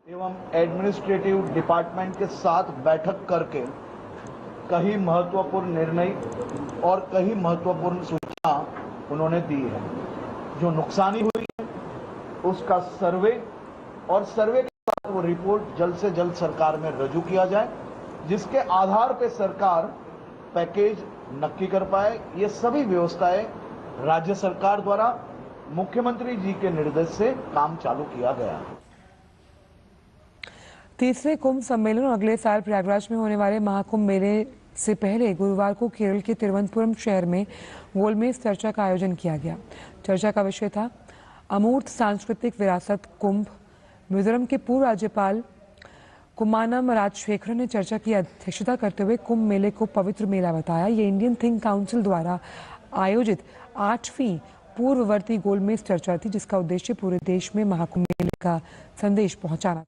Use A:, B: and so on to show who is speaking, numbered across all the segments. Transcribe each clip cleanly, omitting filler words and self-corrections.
A: एवं administrative department के साथ बैठक करके कई महत्वपूर्ण निर्णय और कई महत्वपूर्ण सूचना उन्होंने दी है। जो नुकसानी हुई है उसका सर्वे और सर्वे के बाद वो रिपोर्ट जल्द से जल्द सरकार में रजू किया जाए, जिसके आधार पर सरकार पैकेज नक्की कर पाए। ये सभी व्यवस्थाएं राज्य सरकार द्वारा मुख्यमंत्री जी के निर्देश से काम चालू किया गया है।
B: तीसरे कुंभ सम्मेलन और अगले साल प्रयागराज में होने वाले महाकुंभ मेले से पहले गुरुवार को केरल के तिरुवनंतपुरम शहर में गोलमेज चर्चा का आयोजन किया गया। चर्चा का विषय था अमूर्त सांस्कृतिक विरासत कुंभ। मिजोरम के पूर्व राज्यपाल कुमानम राजशेखरन ने चर्चा की अध्यक्षता करते हुए कुंभ मेले को पवित्र मेला बताया। ये इंडियन थिंक काउंसिल द्वारा आयोजित 8वीं पूर्ववर्ती गोलमेज चर्चा थी, जिसका उद्देश्य पूरे देश में महाकुंभ मेले का संदेश पहुंचाना था।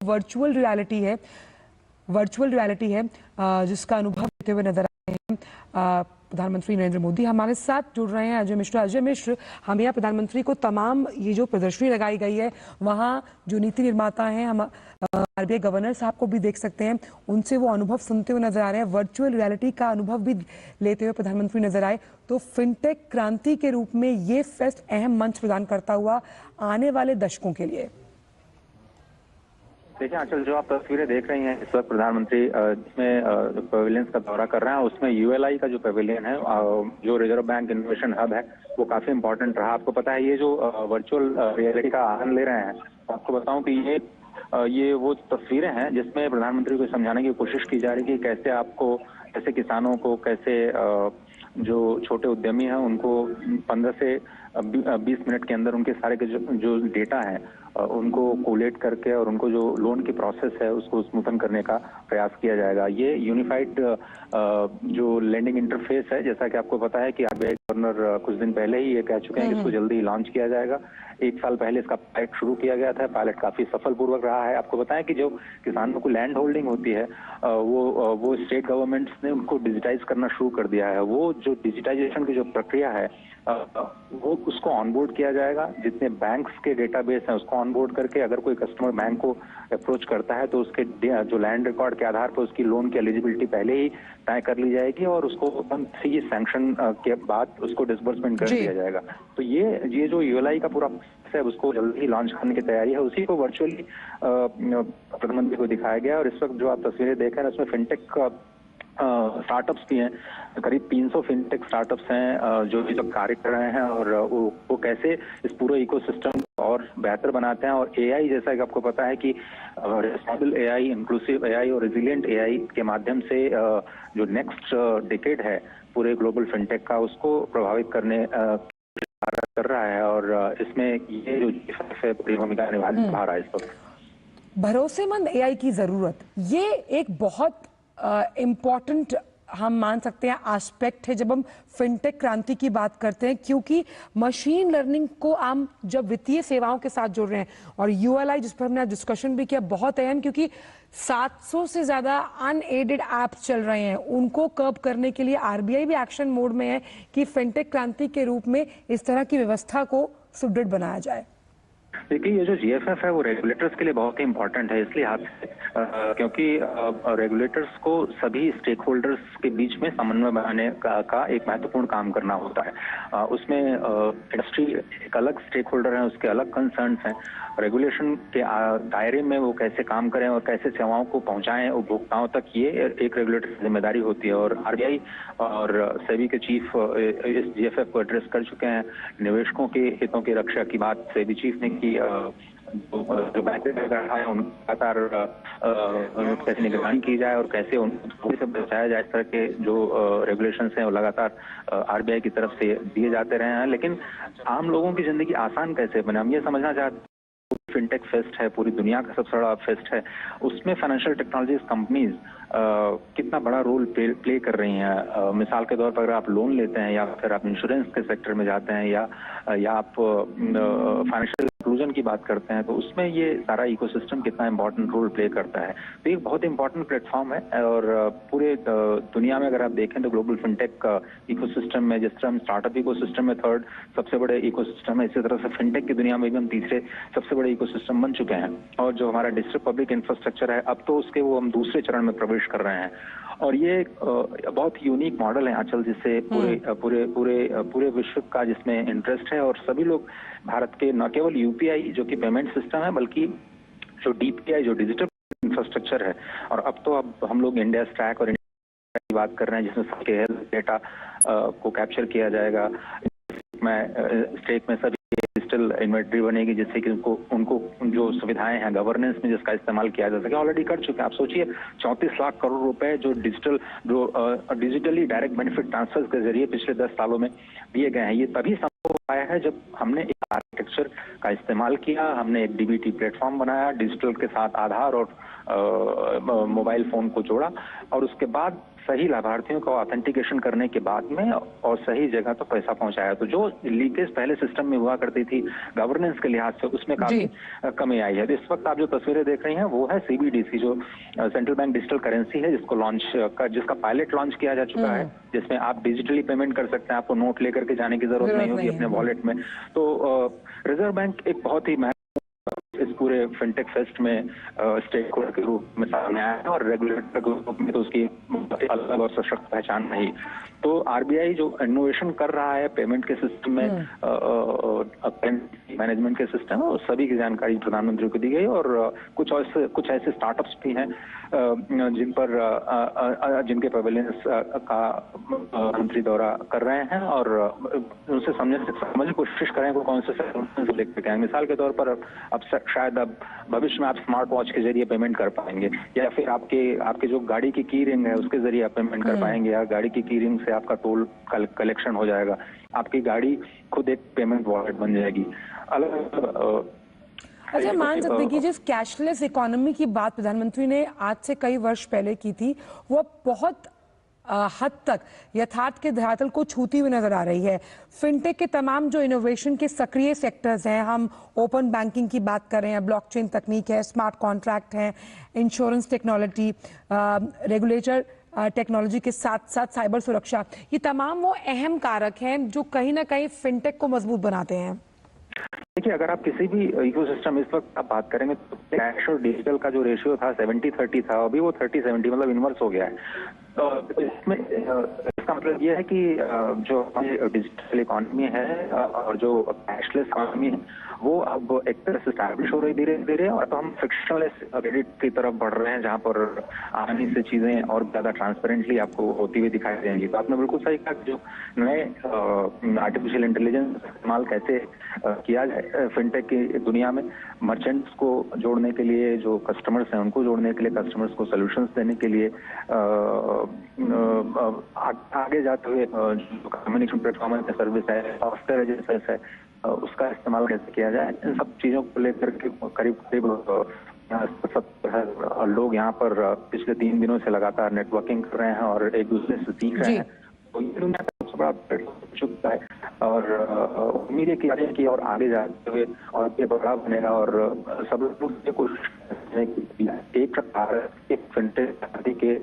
B: वर्चुअल रियलिटी है जिसका अनुभव लेते हुए नजर आ रहे हैं प्रधानमंत्री नरेंद्र मोदी। हमारे साथ जुड़ रहे हैं अजय मिश्र। हम यहाँ प्रधानमंत्री को तमाम ये जो प्रदर्शनी लगाई गई है वहाँ जो नीति निर्माता हैं, हम आरबीआई गवर्नर साहब को भी देख सकते हैं, उनसे वो अनुभव सुनते हुए नजर आ रहे हैं। वर्चुअल रियलिटी का अनुभव भी लेते हुए प्रधानमंत्री नजर आए। तो फिनटेक क्रांति के रूप में ये फेस्ट अहम मंच प्रदान करता हुआ आने वाले दशकों के लिए।
C: देखिए आंचल, जो आप तस्वीरें देख रही हैं इस वक्त प्रधानमंत्री जिसमें पवेलियंस का दौरा कर रहे हैं, उसमें यूएलआई का जो पवेलियन है, जो रिजर्व बैंक इनोवेशन हब है, वो काफी इंपॉर्टेंट रहा। आपको पता है ये जो वर्चुअल रियलिटी का आनंद ले रहे हैं, आपको बताऊं कि ये वो तस्वीरें हैं जिसमें प्रधानमंत्री को समझाने की कोशिश की जा रही है कि कैसे आपको, कैसे किसानों को, कैसे जो छोटे उद्यमी हैं उनको 15 से 20 मिनट के अंदर उनके सारे के जो डेटा है उनको कोलेट करके और उनको जो लोन की प्रोसेस है उसको स्मूथन करने का प्रयास किया जाएगा। ये यूनिफाइड जो लेंडिंग इंटरफेस है, जैसा कि आपको पता है कि आरबीआई गवर्नर कुछ दिन पहले ही ये कह चुके हैं कि इसको जल्दी लॉन्च किया जाएगा। 1 साल पहले इसका पायलट शुरू किया गया था, पायलट काफी सफलपूर्वक रहा है। आपको बताएं कि जो किसानों को लैंड होल्डिंग होती है वो स्टेट गवर्नमेंट्स ने उनको डिजिटाइज करना शुरू कर दिया है। वो जो डिजिटाइजेशन की जो प्रक्रिया है वो उसको ऑनबोर्ड किया जाएगा। जितने बैंक्स के डेटाबेस हैं उसको ऑनबोर्ड करके अगर कोई कस्टमर बैंक को अप्रोच करता है तो उसके जो लैंड रिकॉर्ड के आधार पर उसकी लोन की एलिजिबिलिटी पहले ही तय कर ली जाएगी और उसको सैंक्शन के बाद उसको डिसबर्समेंट कर दिया जाएगा। तो ये जो यूएलआई का पूरा है उसको जल्दी ही लॉन्च करने की तैयारी है। उसी को वर्चुअली प्रधानमंत्री को दिखाया गया और इस वक्त जो आप तस्वीरें देख रहे हैं उसमें फिनटेक स्टार्टअप्स भी हैं। करीब 300 फिनटेक स्टार्टअप्स हैं जो कार्य कर रहे हैं और वो कैसे इस पूरे इकोसिस्टम को और बेहतर बनाते हैं। और एआई, जैसा कि आपको पता है कि रिस्पॉन्सिबल एआई, इंक्लूसिव एआई और रेजिलिएंट एआई के माध्यम से जो नेक्स्ट डिकेड है पूरे ग्लोबल फिनटेक का, उसको प्रभावित करने कर रहा है और इसमें ये जो बड़ी भूमिका निभा रहा है इस वक्त।
B: भरोसेमंद एआई की जरूरत, ये एक बहुत इम्पॉर्टेंट हम मान सकते हैं एस्पेक्ट है जब हम फिनटेक क्रांति की बात करते हैं, क्योंकि मशीन लर्निंग को हम जब वित्तीय सेवाओं के साथ जोड़ रहे हैं और यूएलआई जिस पर हमने आज डिस्कशन भी किया बहुत अहम, क्योंकि 700 से ज्यादा अनएडेड ऐप्स चल रहे हैं, उनको कर्ब करने के लिए आरबीआई भी एक्शन मोड में है कि फिनटेक क्रांति के रूप में इस तरह की व्यवस्था को सुदृढ़ बनाया जाए।
C: देखिए ये जो जीएफएफ है वो रेगुलेटर्स के लिए बहुत ही इंपॉर्टेंट है, इसलिए क्योंकि रेगुलेटर्स को सभी स्टेक होल्डर्स के बीच में समन्वय बनाने का एक महत्वपूर्ण काम करना होता है। उसमें इंडस्ट्री एक अलग स्टेक होल्डर है, उसके अलग कंसर्न्स हैं। रेगुलेशन के दायरे में वो कैसे काम करें और कैसे सेवाओं को पहुंचाएं उपभोक्ताओं तक, ये एक रेगुलेटर की जिम्मेदारी होती है। और आरबीआई और सेबी के चीफ इस जीएफएफ को एड्रेस कर चुके हैं। निवेशकों के हितों की रक्षा की बात सेबी चीफ ने की। जो बैंक रहा है उन लगातार कैसे निगरानी की जाए और कैसे उनको से बचाया जाए, इस तरह के जो रेगुलेशंस हैं वो लगातार आरबीआई की तरफ से दिए जाते रहे हैं। लेकिन आम लोगों की जिंदगी आसान कैसे बने, हम ये समझना चाहते हैं। फिनटेक फेस्ट है, पूरी दुनिया का सबसे बड़ा फेस्ट है, उसमें फाइनेंशियल टेक्नोलॉजीज कंपनीज कितना बड़ा रोल प्ले कर रही हैं। मिसाल के तौर पर अगर आप लोन लेते हैं या फिर आप इंश्योरेंस के सेक्टर में जाते हैं या आप फाइनेंशियल इंक्लूजन की बात करते हैं, तो उसमें ये सारा इकोसिस्टम कितना इंपॉर्टेंट रोल प्ले करता है। तो एक बहुत इंपॉर्टेंट प्लेटफॉर्म है और पूरे दुनिया में अगर आप देखें तो ग्लोबल फिनटेक इकोसिस्टम में, जिस तरह हम स्टार्टअप इकोसिस्टम में 3rd सबसे बड़े इकोसिस्टम है, इसी तरह से फिनटेक की दुनिया में भी हम 3रे सबसे बड़े इकोसिस्टम बन चुके हैं। और जो हमारा डिजिटल पब्लिक इंफ्रास्ट्रक्चर है, अब तो उसके वो हम दूसरे चरण में प्रवेश कर रहे हैं। और ये बहुत यूनिक मॉडल है आंचल, जिससे पूरे विश्व का जिसमें इंटरेस्ट है और सभी लोग भारत के न केवल यूपीआई जो कि पेमेंट सिस्टम है, बल्कि जो डीपीआई जो डिजिटल इंफ्रास्ट्रक्चर है, और अब हम लोग इंडिया स्टैक और इंडिया की बात कर रहे हैं जिसमें सबके हेल्थ डेटा को कैप्चर किया जाएगा। स्टेक में सभी डिजिटल इन्वेंटरी बनेगी जिससे कि उनको जो सुविधाएं हैं गवर्नेंस में जिसका इस्तेमाल किया जा सके, ऑलरेडी कर चुके हैं। आप सोचिए 34 लाख करोड़ रुपए जो डिजिटली डायरेक्ट बेनिफिट ट्रांसफर के जरिए पिछले 10 सालों में दिए गए हैं। ये तभी संभव आया है जब हमने एक आर्किटेक्चर का इस्तेमाल किया, हमने एक डीबीटी प्लेटफॉर्म बनाया, डिजिटल के साथ आधार और मोबाइल फोन को जोड़ा और उसके बाद सही लाभार्थियों को ऑथेंटिकेशन करने के बाद में और सही जगह तो पैसा पहुंचाया। तो जो लीकेज पहले सिस्टम में हुआ करती थी गवर्नेंस के लिहाज से, उसमें काफी कमी आई है। तो इस वक्त आप जो तस्वीरें देख रही हैं वो है CBDC, जो सेंट्रल बैंक डिजिटल करेंसी है, जिसका पायलट लॉन्च किया जा चुका है, जिसमें आप डिजिटली पेमेंट कर सकते हैं, आपको नोट लेकर के जाने की जरूरत नहीं होगी अपने वॉलेट में। तो रिजर्व बैंक एक बहुत ही इस पूरे फिनटेक फेस्ट में स्टेक होल्डर के रूप में सामने आया है, और रेगुलेटर के रूप में तो उसकी अलग और सशक्त पहचान नहीं। तो RBI जो इनोवेशन कर रहा है पेमेंट के सिस्टम में, मैनेजमेंट के सिस्टम है, सभी की जानकारी प्रधानमंत्री को दी गई। और कुछ ऐसे स्टार्टअप्स भी हैं जिनके पवेलियंस का मंत्री दौरा कर रहे हैं, और उनसे समझने की कोशिश करें वो कौन से सेक्टर लेकर के आए। मिसाल के तौर पर अब शायद अब भविष्य में आप स्मार्ट वॉच के जरिए पेमेंट कर पाएंगे, या फिर आपके जो गाड़ी की की रिंग है उसके जरिए आप पेमेंट कर पाएंगे, या गाड़ी की की रिंग से आपका टोल कलेक्शन हो जाएगा, आपकी गाड़ी खुद एक पेमेंट वॉलेट बन जाएगी।
B: अच्छा, मान सकते हैं कि जिस कैशलेस इकोनॉमी की बात प्रधानमंत्री ने आज से कई वर्ष पहले की थी, वो बहुत हद तक यथार्थ के धरातल को छूती हुई नजर आ रही है। फिनटेक के तमाम जो इनोवेशन के सक्रिय सेक्टर्स हैं, हम ओपन बैंकिंग की बात कर रहे हैं, ब्लॉकचेन तकनीक है, स्मार्ट कॉन्ट्रैक्ट है, इंश्योरेंस टेक्नोलॉजी, रेगुलेटर टेक्नोलॉजी के साथ साथ साइबर सुरक्षा, ये तमाम वो अहम कारक हैं जो कहीं ना कहीं फिनटेक को मजबूत बनाते हैं।
C: देखिए, अगर आप किसी भी इकोसिस्टम इस वक्त आप बात करेंगे तो कैश और डिजिटल का जो रेशियो था 70-30 था, अभी वो 30-70 मतलब इनवर्स हो गया है। तो इसमें इसका मतलब ये है कि जो हमारी डिजिटल इकोनॉमी है और जो कैशलेस इकोनॉमी है वो अब एक तरह से स्टैब्लिश हो रही धीरे धीरे, और तो हम फ्रिक्शनलेस क्रेडिट की तरफ बढ़ रहे हैं, जहां पर आसानी से चीजें और ज्यादा ट्रांसपेरेंटली आपको होती हुई दिखाई देंगी। तो आपने बिल्कुल सही कहा कि जो नए आर्टिफिशियल इंटेलिजेंस इस्तेमाल कैसे किया जाए फिनटेक की दुनिया में, मर्चेंट्स को जोड़ने के लिए, जो कस्टमर्स हैं उनको जोड़ने के लिए, कस्टमर्स को सोल्यूशंस देने के लिए, आगे जाते हुए जो कम्युनिकेशन प्लेटफॉर्म है, सर्विस है, सॉफ्टवेयर एज ए सर्विस है, उसका इस्तेमाल कैसे किया जाए, इन सब चीजों को लेकर के करीब 70 लोग यहाँ पर पिछले 3 दिनों से लगातार नेटवर्किंग कर रहे हैं और एक दूसरे से सीख रहे हैं। तो ये दुनिया का सबसे बड़ा प्लेटफॉर्म चुका है, और उम्मीद है कि और आगे जाते हुए और ये बड़ा बनेगा, और सब लोग ये कोशिश करें कि एक भारत एक फिनटेक के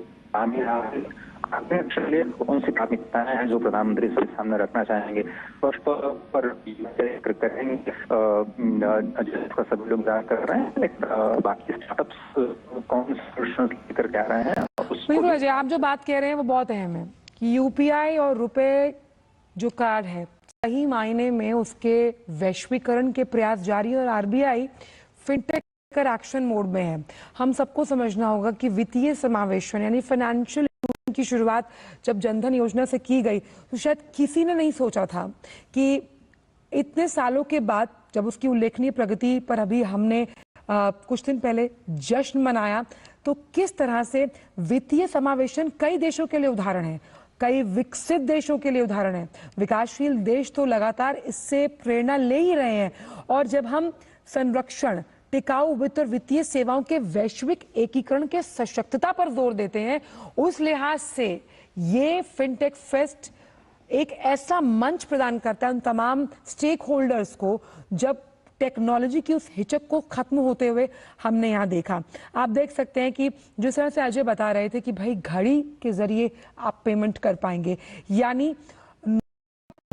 C: कौन सी प्राथमिकताएं हैं जो प्रधानमंत्री सामने रखना चाहेंगे, फर्स्ट पर करेंगे जिसका सभी लोग कर रहे हैं, बाकी स्टार्टअप्स कौन से सोल्यूशन लेकर के आ रहे हैं।
B: बिल्कुल अजय, आप जो बात कह रहे हैं वो बहुत अहम है कि UPI और रुपए जो कार्ड है सही मायने में उसके वैश्वीकरण के प्रयास जारी है, और RBI फिनटेक एक्शन मोड में है। हम सबको समझना होगा कि वित्तीय समावेशन यानी फाइनेंशियल की शुरुआत जब जनधन योजना से की गई तो शायद किसी ने नहीं सोचा था कि इतने सालों के बाद जब उसकी उल्लेखनीय प्रगति पर अभी हमने कुछ दिन पहले जश्न मनाया, तो किस तरह से वित्तीय समावेशन कई देशों के लिए उदाहरण है, कई विकसित देशों के लिए उदाहरण है। विकासशील देश तो लगातार इससे प्रेरणा ले ही रहे हैं, और जब हम संरक्षण, टिकाऊ वित्त और वित्तीय सेवाओं के वैश्विक एकीकरण के सशक्तता पर जोर देते हैं, उस लिहाज से ये फिनटेक फेस्ट एक ऐसा मंच प्रदान करता है उन तमाम स्टेक होल्डर्स को, जब टेक्नोलॉजी की उस हिचक को खत्म होते हुए हमने यहाँ देखा। आप देख सकते हैं कि जिस तरह से अजय बता रहे थे कि भाई घड़ी के जरिए आप पेमेंट कर पाएंगे, यानी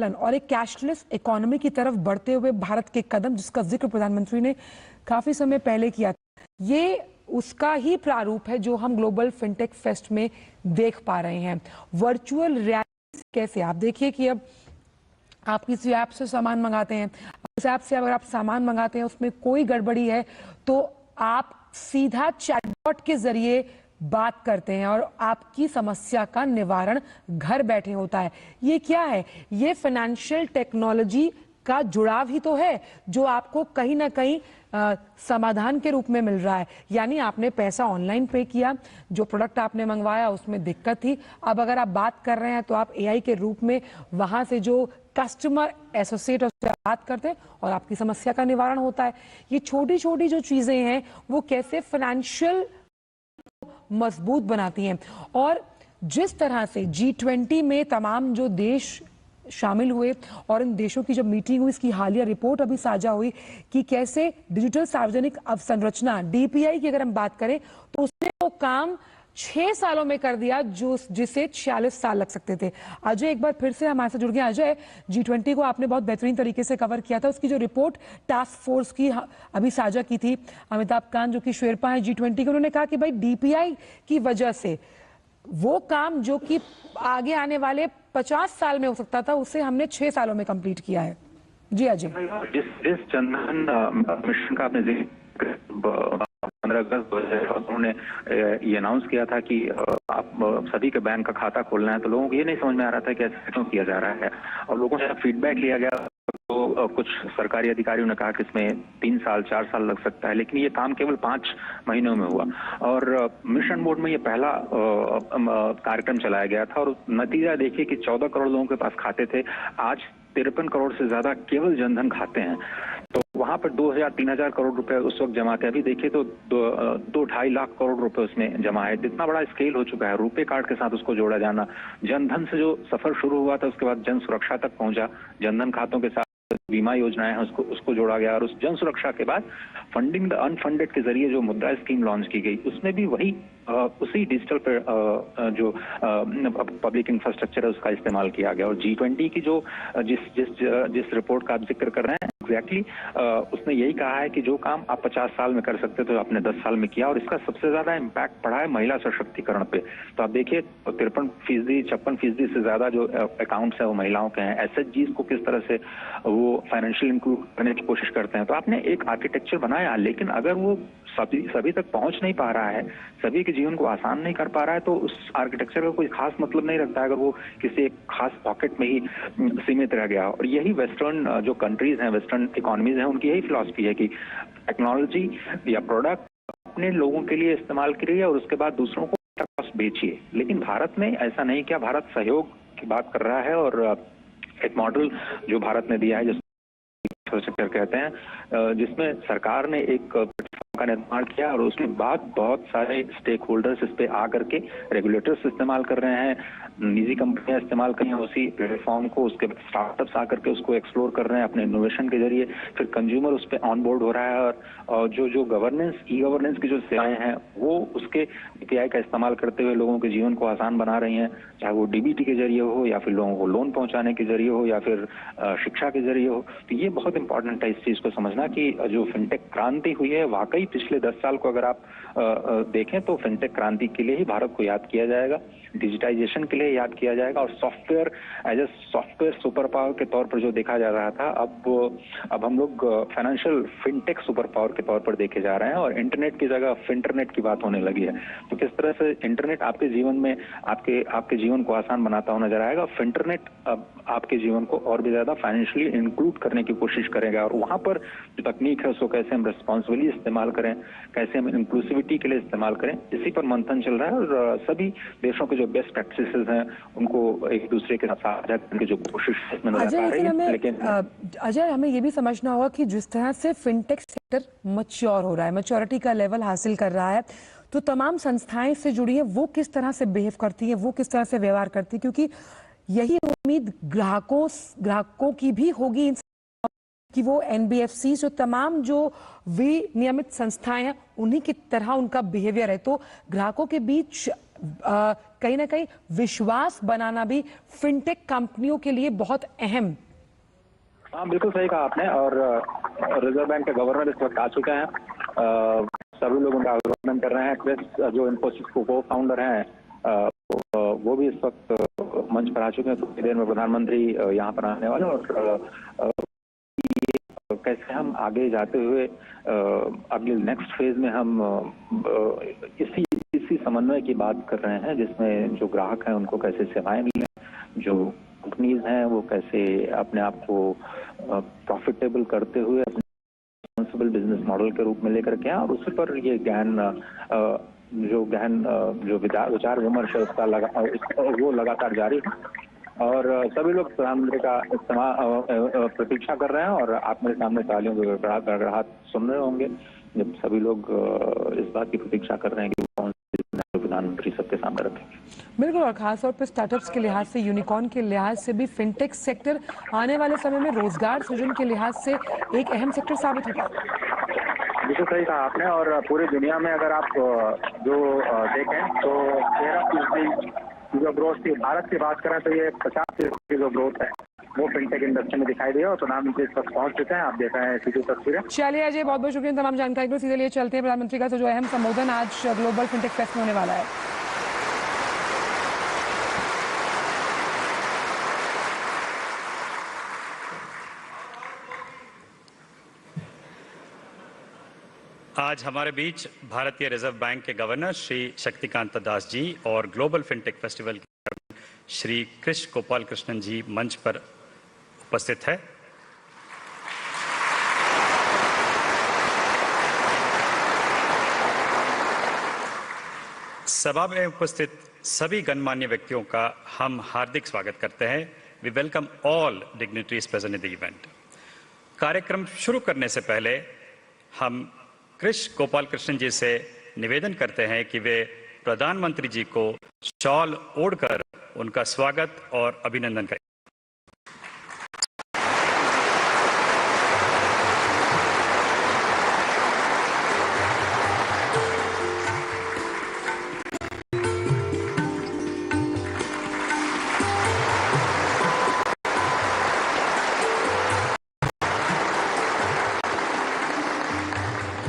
B: और एक कैशलेस इकोनॉमी की तरफ बढ़ते हुए भारत के कदम, जिसका जिक्र प्रधानमंत्री ने काफी समय पहले किया था, ये उसका ही प्रारूप है जो हम ग्लोबल फिनटेक फेस्ट में देख पा रहे हैं। वर्चुअल रियलिटी कैसे, आप देखिए कि अब आप किसी ऐप से सामान मंगाते हैं, उस ऐप से अगर आप सामान मंगाते हैं उसमें कोई गड़बड़ी है तो आप सीधा चैटबॉट के जरिए बात करते हैं और आपकी समस्या का निवारण घर बैठे होता है। ये क्या है? ये फाइनेंशियल टेक्नोलॉजी का जुड़ाव ही तो है जो आपको कहीं ना कहीं समाधान के रूप में मिल रहा है। यानी आपने पैसा ऑनलाइन पे किया, जो प्रोडक्ट आपने मंगवाया उसमें दिक्कत थी, अब अगर आप बात कर रहे हैं तो आप AI के रूप में वहां से जो कस्टमर एसोसिएट उससे बात करते हैं और आपकी समस्या का निवारण होता है। ये छोटी छोटी जो चीजें हैं वो कैसे फाइनेंशियल मजबूत बनाती हैं। और जिस तरह से G20 में तमाम जो देश शामिल हुए और इन देशों की जब मीटिंग हुई, इसकी हालिया रिपोर्ट अभी साझा हुई कि कैसे डिजिटल सार्वजनिक अवसंरचना DPI की अगर हम बात करें तो उसने वो काम 6 सालों में कर दिया जो जिसे 46 साल लग सकते थे। अजय एक बार फिर से हमारे साथ जुड़ गए। अजय, G20 को आपने बहुत बेहतरीन तरीके से कवर किया था। उसकी जो रिपोर्ट टास्क फोर्स की अभी साझा की थी अमिताभ कांत, जो कि शेरपा है G20 के, उन्होंने कहा कि भाई DPI की वजह से वो काम जो कि आगे आने वाले 50 साल में हो सकता था उसे हमने 6 सालों में कंप्लीट किया है। जी अजय।
C: जिस जनधन मिशन का आपने 15 अगस्त 2014 उन्होंने ये अनाउंस किया था कि आप सभी के बैंक का खाता खोलना है, तो लोगों को ये नहीं समझ में आ रहा था कि ऐसा क्यों किया जा रहा है। और लोगों से फीडबैक लिया गया तो कुछ सरकारी अधिकारियों ने कहा कि इसमें 3 साल 4 साल लग सकता है, लेकिन ये काम केवल 5 महीनों में हुआ। और मिशन मोड में ये पहला कार्यक्रम चलाया गया था और नतीजा देखिए कि 14 करोड़ लोगों के पास खाते थे, आज 53 करोड़ से ज्यादा केवल जनधन खाते हैं। तो वहां पर 2000-3000 करोड़ रुपए उस वक्त जमा थे, अभी देखिए तो 2-2.5 लाख करोड़ रुपए उसमें जमा है। इतना बड़ा स्केल हो चुका है। रुपे कार्ड के साथ उसको जोड़ा जाना, जनधन से जो सफर शुरू हुआ था उसके बाद जन सुरक्षा तक पहुंचा, जनधन खातों के साथ बीमा योजनाएं हैं उसको जोड़ा गया और उस जन सुरक्षा के बाद फंडिंग द अनफंडेड के जरिए जो मुद्रा स्कीम लॉन्च की गई उसमें भी वही उसी डिजिटल पे जो पब्लिक इंफ्रास्ट्रक्चर है उसका इस्तेमाल किया गया। और G20 की जो जिस रिपोर्ट का आप जिक्र कर रहे हैं एग्जैक्टली उसने यही कहा है कि जो काम आप 50 साल में कर सकते तो आपने 10 साल में किया और इसका सबसे ज्यादा इम्पैक्ट पड़ा है महिला सशक्तिकरण पे। तो आप देखिए 53% से ज्यादा जो अकाउंट्स है वो महिलाओं के हैं। SHGs को किस तरह से वो फाइनेंशियल इंक्लूड करने की कोशिश करते हैं। तो आपने एक आर्किटेक्चर बनाया, लेकिन अगर वो सभी तक पहुंच नहीं पा रहा है, सभी के जीवन को आसान नहीं कर पा रहा है, तो उस आर्किटेक्चर का कोई खास मतलब नहीं रखता है अगर वो किसी एक खास पॉकेट में ही सीमित रह गया। और यही वेस्टर्न जो कंट्रीज हैं, वेस्टर्न इकोनॉमीज हैं, उनकी यही फिलॉसफी है कि टेक्नोलॉजी या प्रोडक्ट अपने लोगों के लिए इस्तेमाल करिए और उसके बाद दूसरों को कॉस्ट बेचिए। लेकिन भारत में ऐसा नहीं किया। भारत सहयोग की बात कर रहा है और एक मॉडल जो भारत ने दिया है जिसको इंफ्रास्ट्रक्चर कहते हैं, जिसमें सरकार ने एक का निर्माण किया और उसके बाद बहुत सारे स्टेक होल्डर्स इस पे आकर के रेगुलेटर्स इस्तेमाल कर रहे हैं, निजी कंपनियां इस्तेमाल कर रही हैं उसी प्लेटफॉर्म को, उसके स्टार्टअप्स आकर के उसको एक्सप्लोर कर रहे हैं अपने इनोवेशन के जरिए, फिर कंज्यूमर उस पर ऑन बोर्ड हो रहा है और जो गवर्नेंस ई गवर्नेंस की जो सेवाएं हैं वो उसके DPI का इस्तेमाल करते हुए लोगों के जीवन को आसान बना रही हैं, चाहे वो DBT के जरिए हो या फिर लोगों को लोन पहुंचाने के जरिए हो या फिर शिक्षा के जरिए हो। तो ये बहुत इंपॉर्टेंट है इस चीज को समझना कि जो फिनटेक क्रांति हुई है वाकई पिछले 10 साल को अगर आप देखें तो फिनटेक क्रांति के लिए ही भारत को याद किया जाएगा, डिजिटाइजेशन के लिए याद किया जाएगा और software as a software superpower के तौर पर जो देखा जा रहा था अब हम लोग फाइनेंशियल फिनटेक सुपर पावर के तौर पर देखे जा रहे हैं और इंटरनेट की जगह फिंटरनेट की बात होने लगी है। तो किस तरह से इंटरनेट आपके जीवन में आपके जीवन को आसान बनाता हुआ नजर आएगा, फिंटरनेट आपके जीवन को और भी ज्यादा फाइनेंशियली इंक्लूड करने की कोशिश करेगा और वहां पर जो तकनीक है उसको कैसे हम रिस्पॉन्सिबली इस्तेमाल करें, कैसे हम इंक्लूसिविटी के लिए इस्तेमाल करें, इसी पर मंथन चल रहा है और सभी देशों के जो बेस्ट प्रैक्टिसेस हैं उनको एक दूसरे के साथ साझा करने की जो कोशिश इसमें नजर आ रही है। लेकिन
B: अजय हमें ये भी समझना होगा कि जिस तरह से फिनटेक सेक्टर मैच्योर हो रहा है, मैच्योरिटी का लेवल हासिल कर रहा है, तो तमाम संस्थाएं से जुड़ी है वो किस तरह से बिहेव करती है, वो किस तरह से व्यवहार करती है, क्योंकि यही उम्मीद ग्राहकों की भी होगी कि वो NBFC जो तमाम जो विनियमित संस्थाएं हैं उन्हीं की तरह उनका बिहेवियर है। तो ग्राहकों के बीच कहीं ना कहीं विश्वास बनाना भी फिनटेक कंपनियों के लिए बहुत अहम।
C: हाँ बिल्कुल सही कहा आपने और रिजर्व बैंक के गवर्नर इस वक्त आ चुके हैं, सभी लोग उनका अभिनंदन कर रहे हैं। क्रिस जो इन्फोसिस को फाउंडर हैं वो भी इस वक्त मंच पर आ चुके हैं। थोड़ी देर में प्रधानमंत्री यहाँ पर आने वाले और कैसे हम आगे जाते हुए अगले नेक्स्ट फेज में हम इसी समन्वय की बात कर रहे हैं जिसमें जो ग्राहक हैं उनको कैसे सेवाएं मिलें, जो कंपनीज हैं वो कैसे अपने आप को प्रॉफिटेबल करते हुए अपने रिस्पॉन्सिबल बिजनेस मॉडल के रूप में लेकर के और उसी पर ये जो विचार विमर्श है उसका वो लगातार जारी है और सभी लोग प्रधानमंत्री का प्रतीक्षा कर रहे हैं और आप मेरे सामने तालियों के गड़गड़ाहट सुन रहे होंगे जब सभी लोग इस बात की प्रतीक्षा कर रहे हैं कि कौन प्रधानमंत्री सबके सामने काम कर रहे थे।
B: बिल्कुल, और खासतौर पर स्टार्टअप्स के लिहाज से, यूनिकॉर्न के लिहाज से भी फिनटेक सेक्टर आने वाले समय में रोजगार सृजन के लिहाज से एक अहम सेक्टर साबित होगा।
C: बिल्कुल सही कहा आपने, और पूरी दुनिया में अगर आप जो देखें तो 13% जो ग्रोथ थी, भारत की बात करें तो ये 50% की जो ग्रोथ है वो फिनटेक इंडस्ट्री में दिखाई दी है। और प्रधानमंत्री इस वक्त पहुंच चुके हैं, आप देख रहे हैं सीधी तस्वीरें।
B: चलिए अजय, बहुत बहुत शुक्रिया तमाम जानकारी को। सीधे लिए चलते हैं प्रधानमंत्री का जो अहम संबोधन आज ग्लोबल फिनटेक फेस्ट में होने वाला है।
D: आज हमारे बीच भारतीय रिजर्व बैंक के गवर्नर श्री शक्तिकांत दास जी और ग्लोबल फिनटेक फेस्टिवल के चेयरमैन श्री कृष्ण गोपाल कृष्णन जी मंच पर उपस्थित है। सभा में उपस्थित सभी गणमान्य व्यक्तियों का हम हार्दिक स्वागत करते हैं। We welcome all dignitaries present in the event. कार्यक्रम शुरू करने से पहले हम कृष्ण गोपाल कृष्णन जी से निवेदन करते हैं कि वे प्रधानमंत्री जी को शॉल ओढ़कर उनका स्वागत और अभिनंदन करें।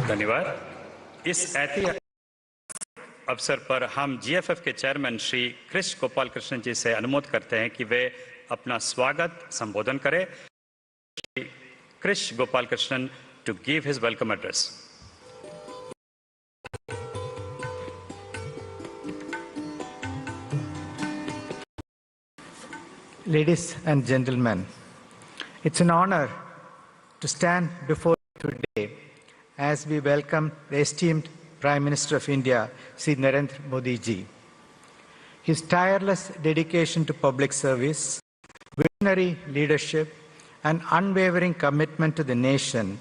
D: धन्यवाद। इस ऐतिहासिक अवसर पर हम जीएफएफ के चेयरमैन श्री कृष्ण गोपाल कृष्णन जी से अनुरोध करते हैं कि वे अपना स्वागत संबोधन करें। Shri Krishna Gopal Krishnan to give his welcome address.
E: Ladies and gentlemen, it's an honor to stand before you today as we welcome the esteemed Prime Minister of India, Shri Narendra Modi ji. His tireless dedication to public service, visionary leadership, and unwavering commitment to the nation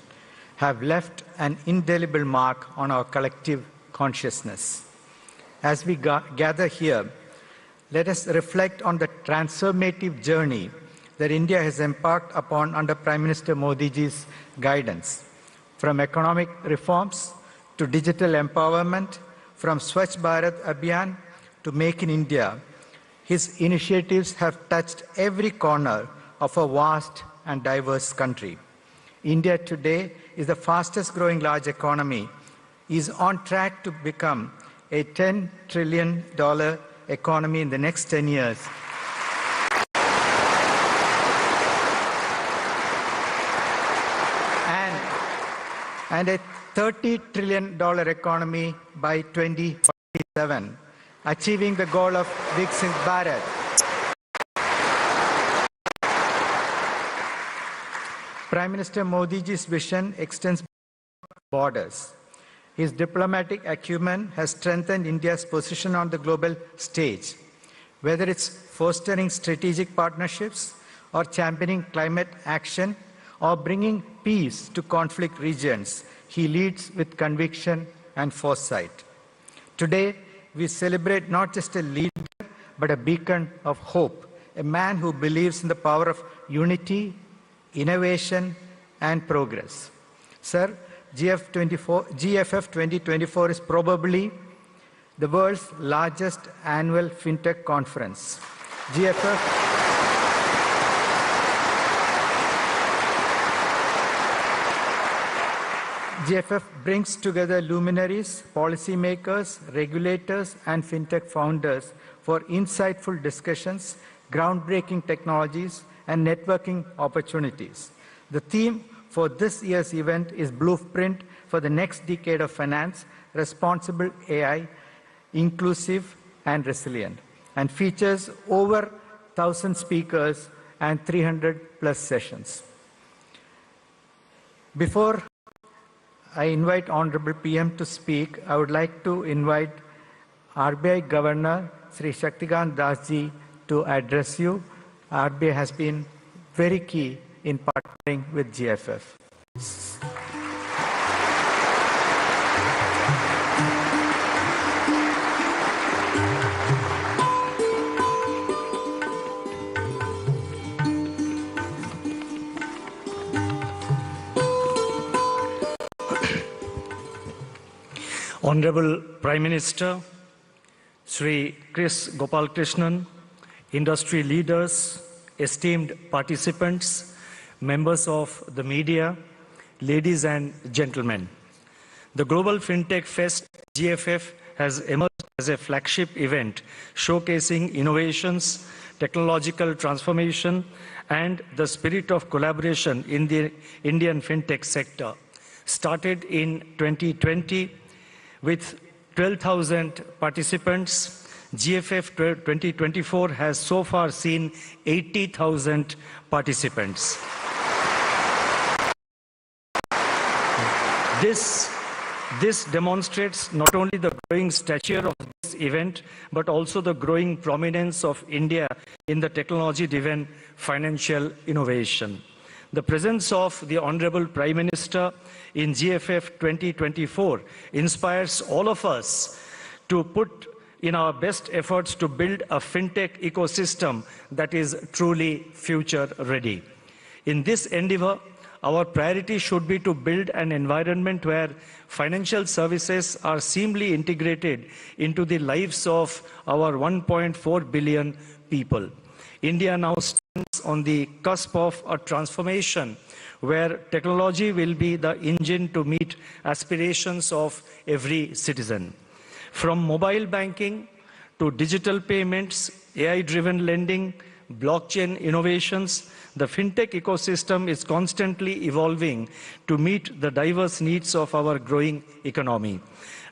E: have left an indelible mark on our collective consciousness. As we gather here, let us reflect on the transformative journey that India has embarked upon under Prime Minister Modi ji's guidance. From economic reforms to digital empowerment, from Swachh Bharat Abhiyan to Make in India, his initiatives have touched every corner of a vast and diverse country. India today is the fastest growing large economy, is on track to become a $10 trillion economy in the next 10 years. And a $30 trillion economy by 2047, achieving the goal of Viksit Bharat. Prime Minister Modi ji's vision extends borders. His diplomatic acumen has strengthened India's position on the global stage. Whether it's fostering strategic partnerships or championing climate action or bringing peace to conflict regions, he leads with conviction and foresight. Today, we celebrate not just a leader, but a beacon of hope, a man who believes in the power of unity, innovation, and progress. Sir, GFF 2024 is probably the world's largest annual fintech conference. GFF brings together luminaries, policymakers, regulators, and fintech founders for insightful discussions, groundbreaking technologies, and networking opportunities. The theme for this year's event is Blueprint for the Next Decade of Finance, Responsible AI, Inclusive and Resilient, and features over 1,000 speakers and 300+ sessions. Before I invite Honorable PM to speak, I would like to invite RBI Governor Sri Shaktikant Das ji to address you. RBI has been very key in partnering with GFF.
F: Honorable Prime Minister, Sri Chris Gopal Krishnan, industry leaders, esteemed participants, members of the media, ladies and gentlemen. The Global Fintech Fest GFF has emerged as a flagship event showcasing innovations, technological transformation, and the spirit of collaboration in the Indian fintech sector. Started in 2020 with 12,000 participants, GFF 2024 has so far seen 80,000 participants. This demonstrates not only the growing stature of this event, but also the growing prominence of India in the technology-driven financial innovation. The presence of the Honorable Prime Minister in GFF 2024 inspires all of us to put in our best efforts to build a fintech ecosystem that is truly future-ready. In this endeavor, our priority should be to build an environment where financial services are seamlessly integrated into the lives of our 1.4 billion people. India now stands on the cusp of a transformation where technology will be the engine to meet aspirations of every citizen. From mobile banking to digital payments, AI-driven lending, blockchain innovations, the fintech ecosystem is constantly evolving to meet the diverse needs of our growing economy.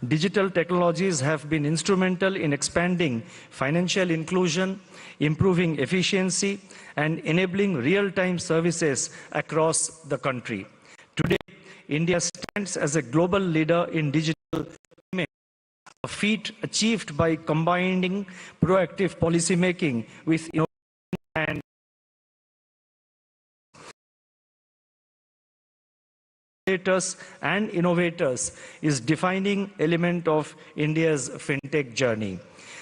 F: Digital technologies have been instrumental in expanding financial inclusion, improving efficiency, and enabling real-time services across the country. Today, India stands as a global leader in digital payments, a feat achieved by combining proactive policymaking with innovation and innovators is defining element of India's fintech journey.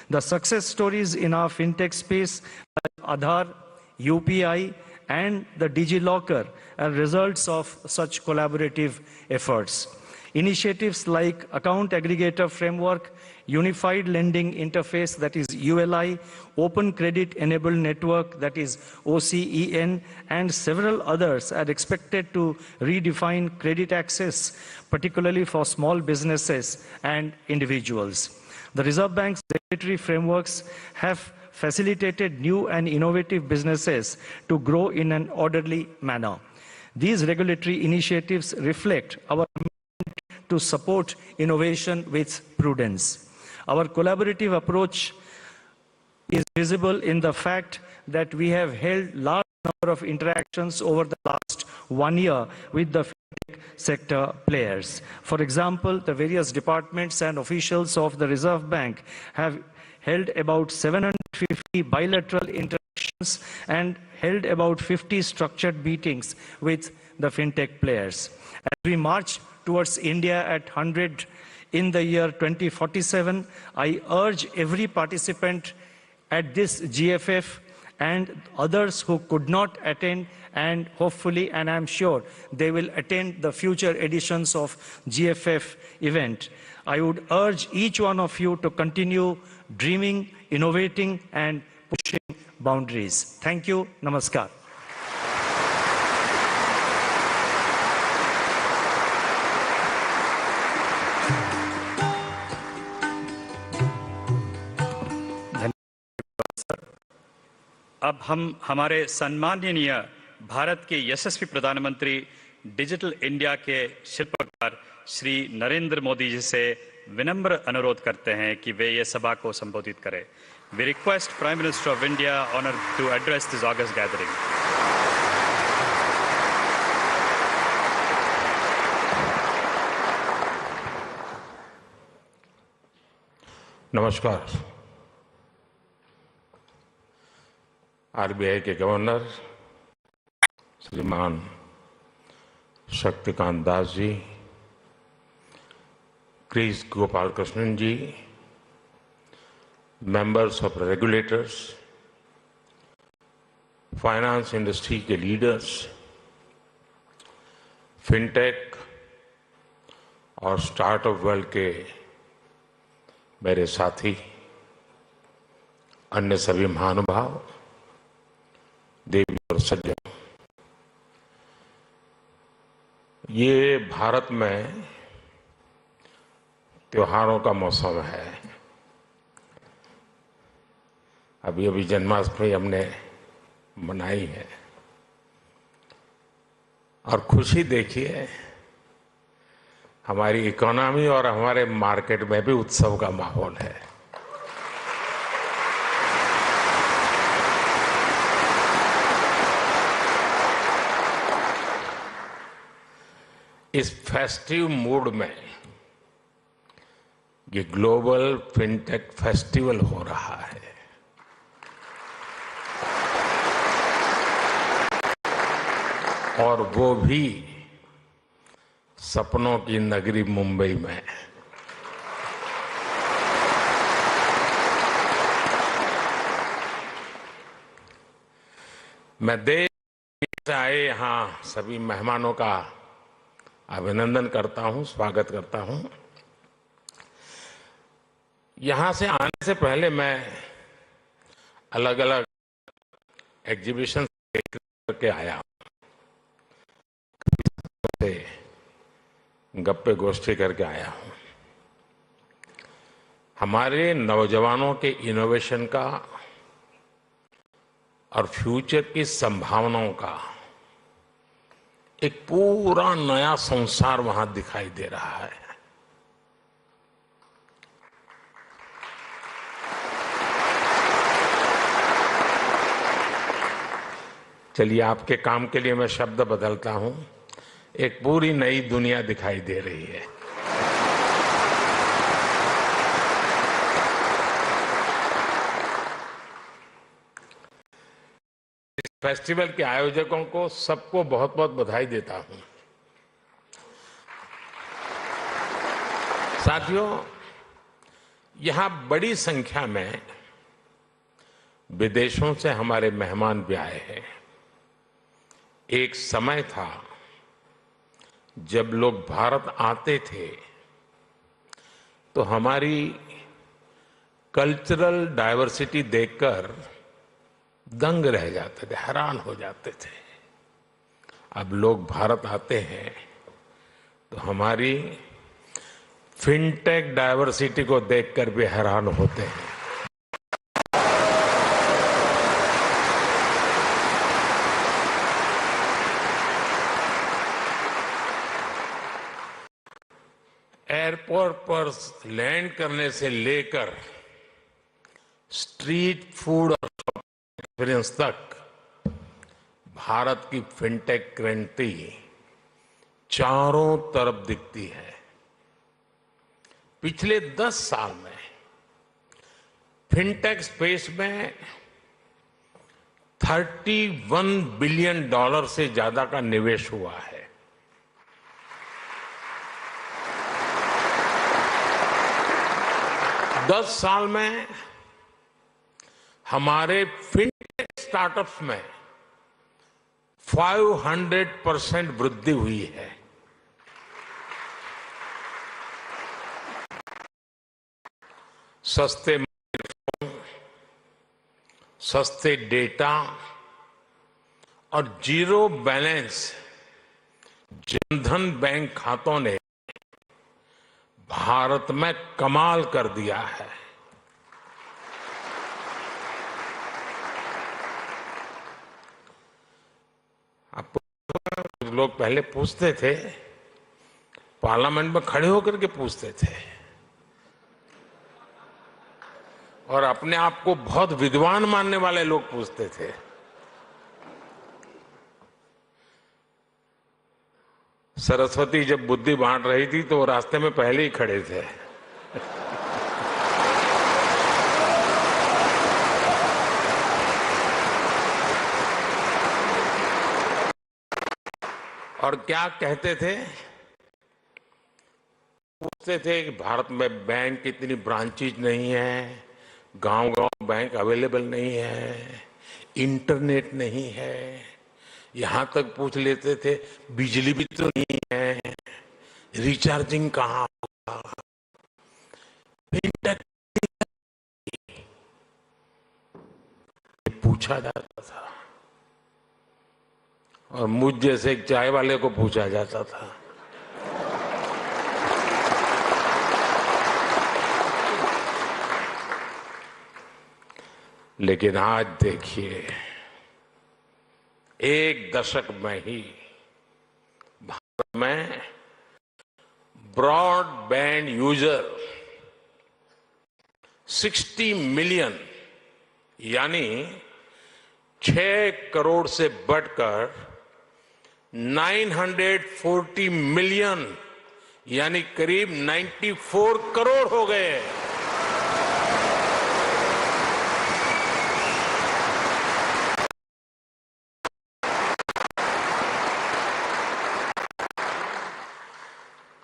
F: The success stories in our fintech space like Aadhaar, UPI, and the DigiLocker are results of such collaborative efforts. Initiatives like Account Aggregator Framework, Unified Lending Interface, that is ULI, Open Credit Enabled Network, that is OCEN, and several others are expected to redefine credit access, particularly for small businesses and individuals. The Reserve Bank's regulatory frameworks have facilitated new and innovative businesses to grow in an orderly manner. These regulatory initiatives reflect our commitment to support innovation with prudence. Our collaborative approach is visible in the fact that we have held large number of interactions over the last 1 year with the fintech sector players. For example, the various departments and officials of the Reserve Bank have held about 750 bilateral interactions and held about 50 structured meetings with the fintech players. As we march towards India at 100 in the year 2047, I urge every participant at this GFF and others who could not attend, and hopefully, and I'm sure, they will attend the future editions of GFF event. I would urge each one of you to continue dreaming, innovating, and pushing boundaries. Thank you. Namaskar.
D: अब हम हमारे सम्माननीय भारत के यशस्वी प्रधानमंत्री digital India के शिल्पकार श्री नरेंद्र मोदी जी से विनम्र अनुरोध करते हैं कि वे ये सभा को संबोधित करें। We request prime minister of India honour to address this august gathering.
G: नमस्कार। आरबीआई के गवर्नर श्रीमान Shaktikanta Das ji, Kris Gopalakrishnan ji, members of regulators, finance industry के लीडर्स, फिनटेक और स्टार्टअप वर्ल्ड के मेरे साथी, अन्य सभी महानुभाव, देवी और सज्जन, ये भारत में त्योहारों का मौसम है। अभी अभी जन्माष्टमी हमने मनाई है और खुशी देखिए, हमारी इकोनॉमी और हमारे मार्केट में भी उत्सव का माहौल है। इस फेस्टिव मूड में ये ग्लोबल फिनटेक फेस्टिवल हो रहा है। और वो भी सपनों की नगरी मुंबई में। मैं देश से आए यहाँ सभी मेहमानों का अभिनंदन करता हूँ, स्वागत करता हूँ। यहाँ से आने से पहले मैं अलग अलग एग्जीबिशन करके आया, गप्पे गोष्ठी करके आया हूँ। हमारे नौजवानों के इनोवेशन का और फ्यूचर की संभावनाओं का एक पूरा नया संसार वहां दिखाई दे रहा है। चलिए, आपके काम के लिए मैं शब्द बदलता हूं। एक पूरी नई दुनिया दिखाई दे रही है। इस फेस्टिवल के आयोजकों को सबको बहुत बहुत बधाई देता हूं। साथियों, यहां बड़ी संख्या में विदेशों से हमारे मेहमान भी आए हैं। एक समय था जब लोग भारत आते थे तो हमारी कल्चरल डाइवर्सिटी देखकर दंग रह जाते थे, हैरान हो जाते थे। अब लोग भारत आते हैं तो हमारी फिनटेक डाइवर्सिटी को देखकर भी हैरान होते हैं। एयरपोर्ट पर लैंड करने से लेकर स्ट्रीट फूड और एक्सपीरियंस तक भारत की फिनटेक क्रांति चारों तरफ दिखती है। पिछले 10 साल में फिनटेक स्पेस में $31 बिलियन से ज्यादा का निवेश हुआ है। दस साल में हमारे फिनटेक स्टार्टअप्स में 500% वृद्धि हुई है। सस्ते फोन, सस्ते डेटा और जीरो बैलेंस जनधन बैंक खातों ने भारत में कमाल कर दिया है। आप लोग पहले पूछते थे, पार्लियामेंट में खड़े होकर के पूछते थे और अपने आप को बहुत विद्वान मानने वाले लोग पूछते थे। सरस्वती जब बुद्धि बांट रही थी तो वो रास्ते में पहले ही खड़े थे। और क्या कहते थे? पूछते थे कि भारत में बैंक इतनी ब्रांचेज नहीं है, गांव-गांव बैंक अवेलेबल नहीं है, इंटरनेट नहीं है। यहां तक पूछ लेते थे बिजली भी तो नहीं है, रिचार्जिंग कहाँ होगा। फिनटेक पूछा जाता था और मुझ जैसे एक चाय वाले को पूछा जाता था। लेकिन आज देखिए, एक दशक में ही भारत में ब्रॉडबैंड यूजर 60 मिलियन यानी 6 करोड़ से बढ़कर 940 मिलियन यानी करीब 94 करोड़ हो गए।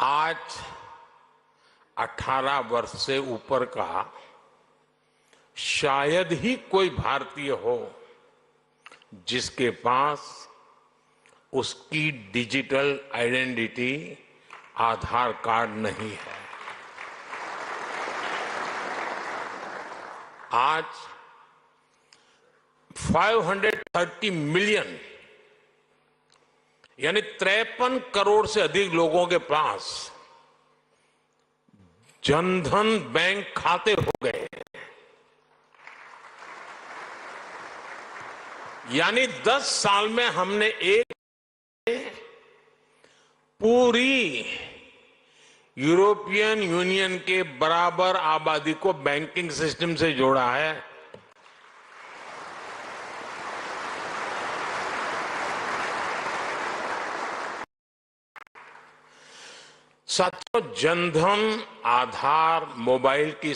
G: आज 18 वर्ष से ऊपर का शायद ही कोई भारतीय हो जिसके पास उसकी डिजिटल आइडेंटिटी आधार कार्ड नहीं है। आज 530 मिलियन यानी 53 करोड़ से अधिक लोगों के पास जनधन बैंक खाते हो गए। यानी 10 साल में हमने एक पूरी यूरोपियन यूनियन के बराबर आबादी को बैंकिंग सिस्टम से जोड़ा है। साथियों, जनधन, आधार, मोबाइल की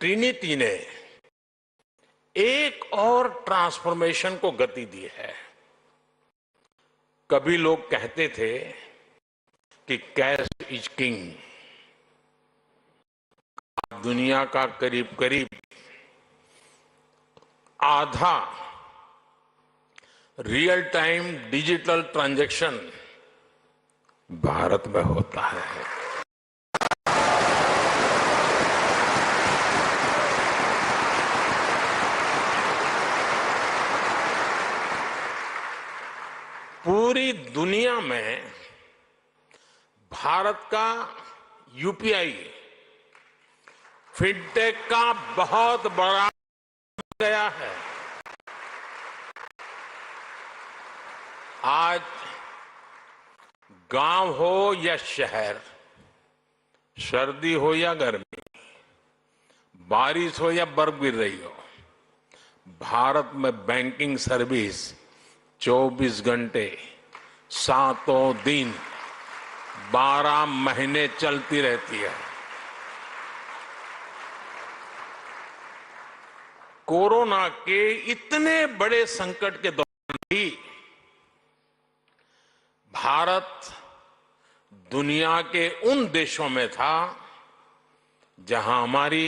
G: ट्रिनिटी ने एक और ट्रांसफॉर्मेशन को गति दी है। कभी लोग कहते थे कि कैश इज किंग। दुनिया का करीब करीब आधा real time digital transaction Bharat में होता है। पूरी दुनिया में भारत का यूपीआई फिनटेक का बहुत बड़ा गया है। आज गांव हो या शहर, सर्दी हो या गर्मी, बारिश हो या बर्फ गिर रही हो, भारत में बैंकिंग सर्विस 24 घंटे 7 दिन 12 महीने चलती रहती है। कोरोना के इतने बड़े संकट के दौरान भी भारत दुनिया के उन देशों में था जहां हमारी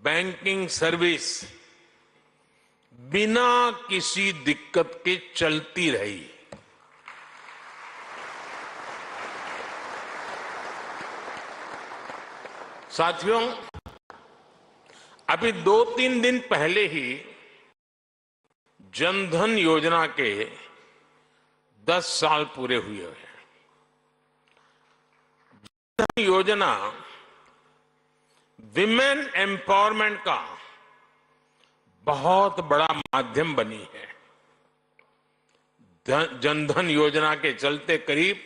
G: बैंकिंग सर्विस बिना किसी दिक्कत के चलती रही। साथियों, अभी 2-3 दिन पहले ही जनधन योजना के 10 साल पूरे हुए हैं। जनधन योजना विमेन एम्पावरमेंट का बहुत बड़ा माध्यम बनी है। जनधन योजना के चलते करीब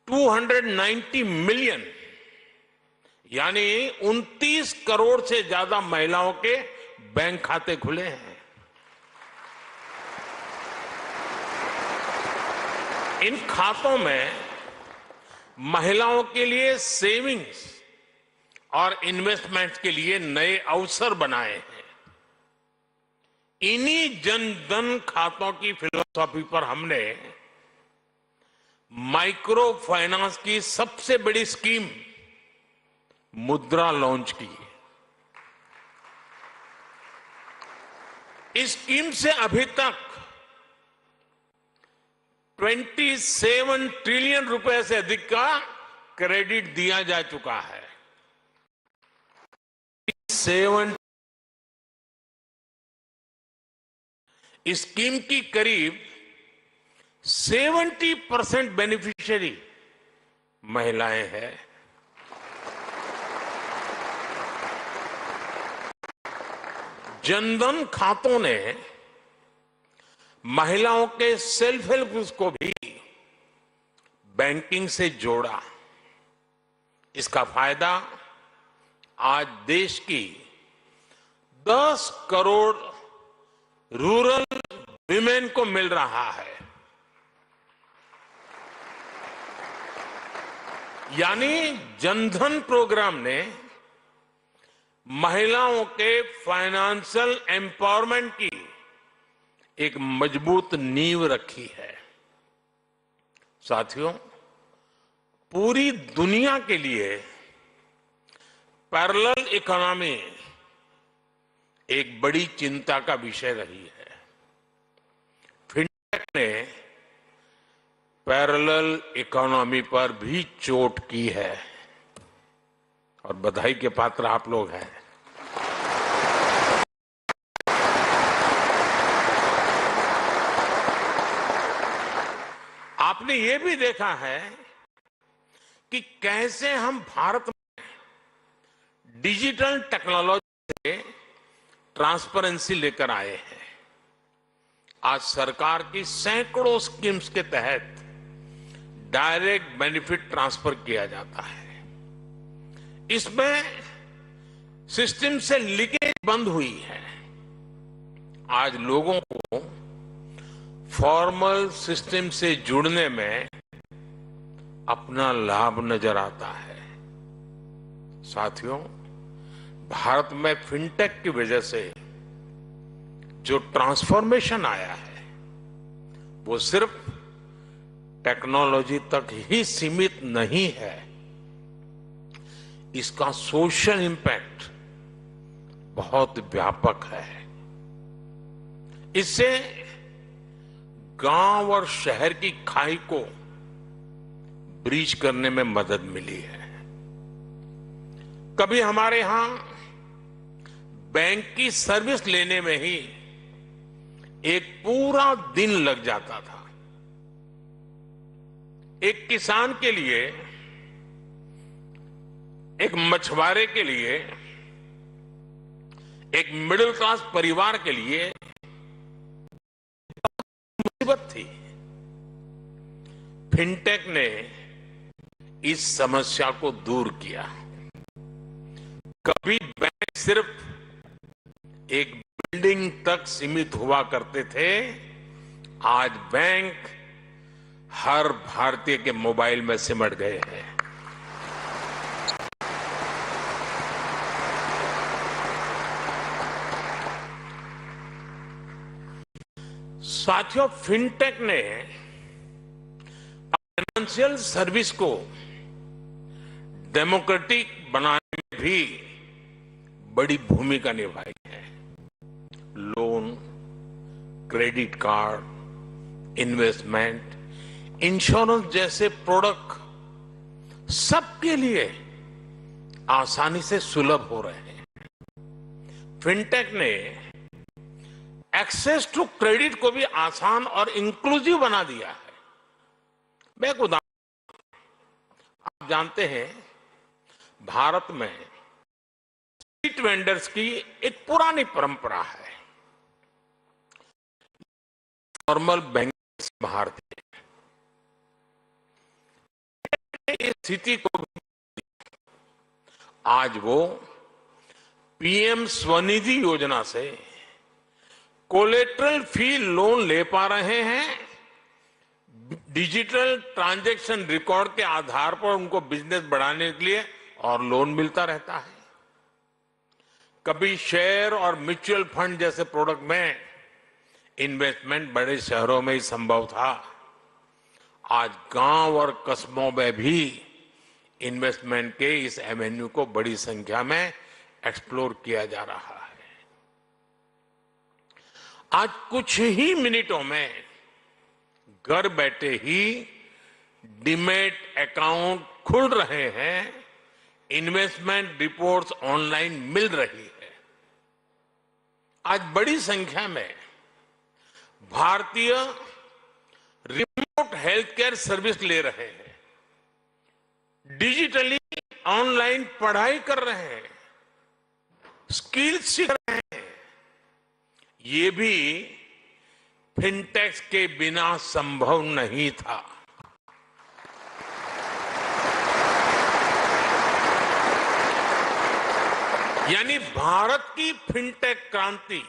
G: 290 मिलियन यानी 29 करोड़ से ज्यादा महिलाओं के बैंक खाते खुले हैं। इन खातों में महिलाओं के लिए सेविंग्स और इन्वेस्टमेंट के लिए नए अवसर बनाए हैं। इन्हीं जनधन खातों की फिलॉसफी पर हमने माइक्रो फाइनेंस की सबसे बड़ी स्कीम मुद्रा लॉन्च की। इस स्कीम से अभी तक 27 ट्रिलियन रुपए से अधिक का क्रेडिट दिया जा चुका है। 7 इस स्कीम की करीब 70% बेनिफिशियरी महिलाएं हैं। जनधन खातों ने महिलाओं के सेल्फ हेल्प ग्रुप्स को भी बैंकिंग से जोड़ा। इसका फायदा आज देश की 10 करोड़ रूरल विमेन को मिल रहा है। यानी जनधन प्रोग्राम ने महिलाओं के फाइनेंशियल एम्पावरमेंट की एक मजबूत नींव रखी है। साथियों, पूरी दुनिया के लिए पैरेलल इकोनॉमी एक बड़ी चिंता का विषय रही है। फिनटेक ने पैरेलल इकोनॉमी पर भी चोट की है और बधाई के पात्र आप लोग हैं। आपने ये भी देखा है कि कैसे हम भारत में डिजिटल टेक्नोलॉजी से ट्रांसपेरेंसी लेकर आए हैं। आज सरकार की सैकड़ों स्कीम्स के तहत डायरेक्ट बेनिफिट ट्रांसफर किया जाता है। इसमें सिस्टम से लीकेज बंद हुई है। आज लोगों को फॉर्मल सिस्टम से जुड़ने में अपना लाभ नजर आता है। साथियों, भारत में फिनटेक की वजह से जो ट्रांसफॉर्मेशन आया है वो सिर्फ टेक्नोलॉजी तक ही सीमित नहीं है। इसका सोशल इंपैक्ट बहुत व्यापक है। इससे गांव और शहर की खाई को ब्रीच करने में मदद मिली है। कभी हमारे यहां बैंक की सर्विस लेने में ही एक पूरा दिन लग जाता था। एक किसान के लिए, एक मछुआरे के लिए, एक मिडिल क्लास परिवार के लिए मुसीबत थी। फिनटेक ने इस समस्या को दूर किया। कभी बैंक सिर्फ एक बिल्डिंग तक सीमित हुआ करते थे, आज बैंक हर भारतीय के मोबाइल में सिमट गए हैं। साथियों, फिनटेक ने फाइनेंशियल सर्विस को डेमोक्रेटिक बनाने में भी बड़ी भूमिका निभाई है। Loan, credit card, investment, insurance जैसे प्रोडक्ट सबके लिए आसानी से सुलभ हो रहे हैं। फिनटेक ने एक्सेस टू क्रेडिट को भी आसान और इंक्लूसिव बना दिया है। मैं एक उदाहरण, आप जानते हैं भारत में स्ट्रीट वेंडर्स की एक पुरानी परंपरा है। फॉर्मल बैंक से बाहर थे। इस स्थिति को आज वो पीएम स्वनिधि योजना से कोलेटरल फ्री लोन ले पा रहे हैं। डिजिटल ट्रांजैक्शन रिकॉर्ड के आधार पर उनको बिजनेस बढ़ाने के लिए और लोन मिलता रहता है। कभी शेयर और म्यूचुअल फंड जैसे प्रोडक्ट में इन्वेस्टमेंट बड़े शहरों में ही संभव था। आज गांव और कस्बों में भी इन्वेस्टमेंट के इस एवेन्यू को बड़ी संख्या में एक्सप्लोर किया जा रहा है। आज कुछ ही मिनटों में घर बैठे ही डीमैट अकाउंट खुल रहे हैं। इन्वेस्टमेंट रिपोर्ट्स ऑनलाइन मिल रही है। आज बड़ी संख्या में भारतीय रिमोट हेल्थ केयर सर्विस ले रहे हैं, डिजिटली ऑनलाइन पढ़ाई कर रहे हैं, स्किल्स सीख रहे हैं। ये भी फिनटेक्स के बिना संभव नहीं था। यानी भारत की फिनटेक क्रांति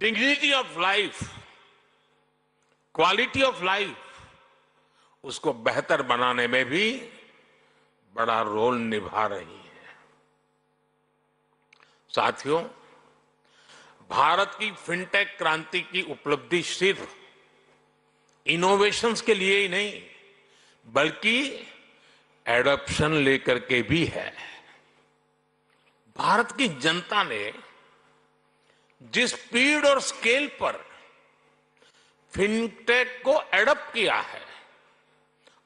G: dignity of life, quality of life, उसको बेहतर बनाने में भी बड़ा रोल निभा रही है। साथियों, भारत की फिनटेक क्रांति की उपलब्धि सिर्फ इनोवेशंस के लिए ही नहीं, बल्कि एडॉप्शन लेकर के भी है। भारत की जनता ने जिस स्पीड और स्केल पर फिनटेक को एडॉप्ट किया है,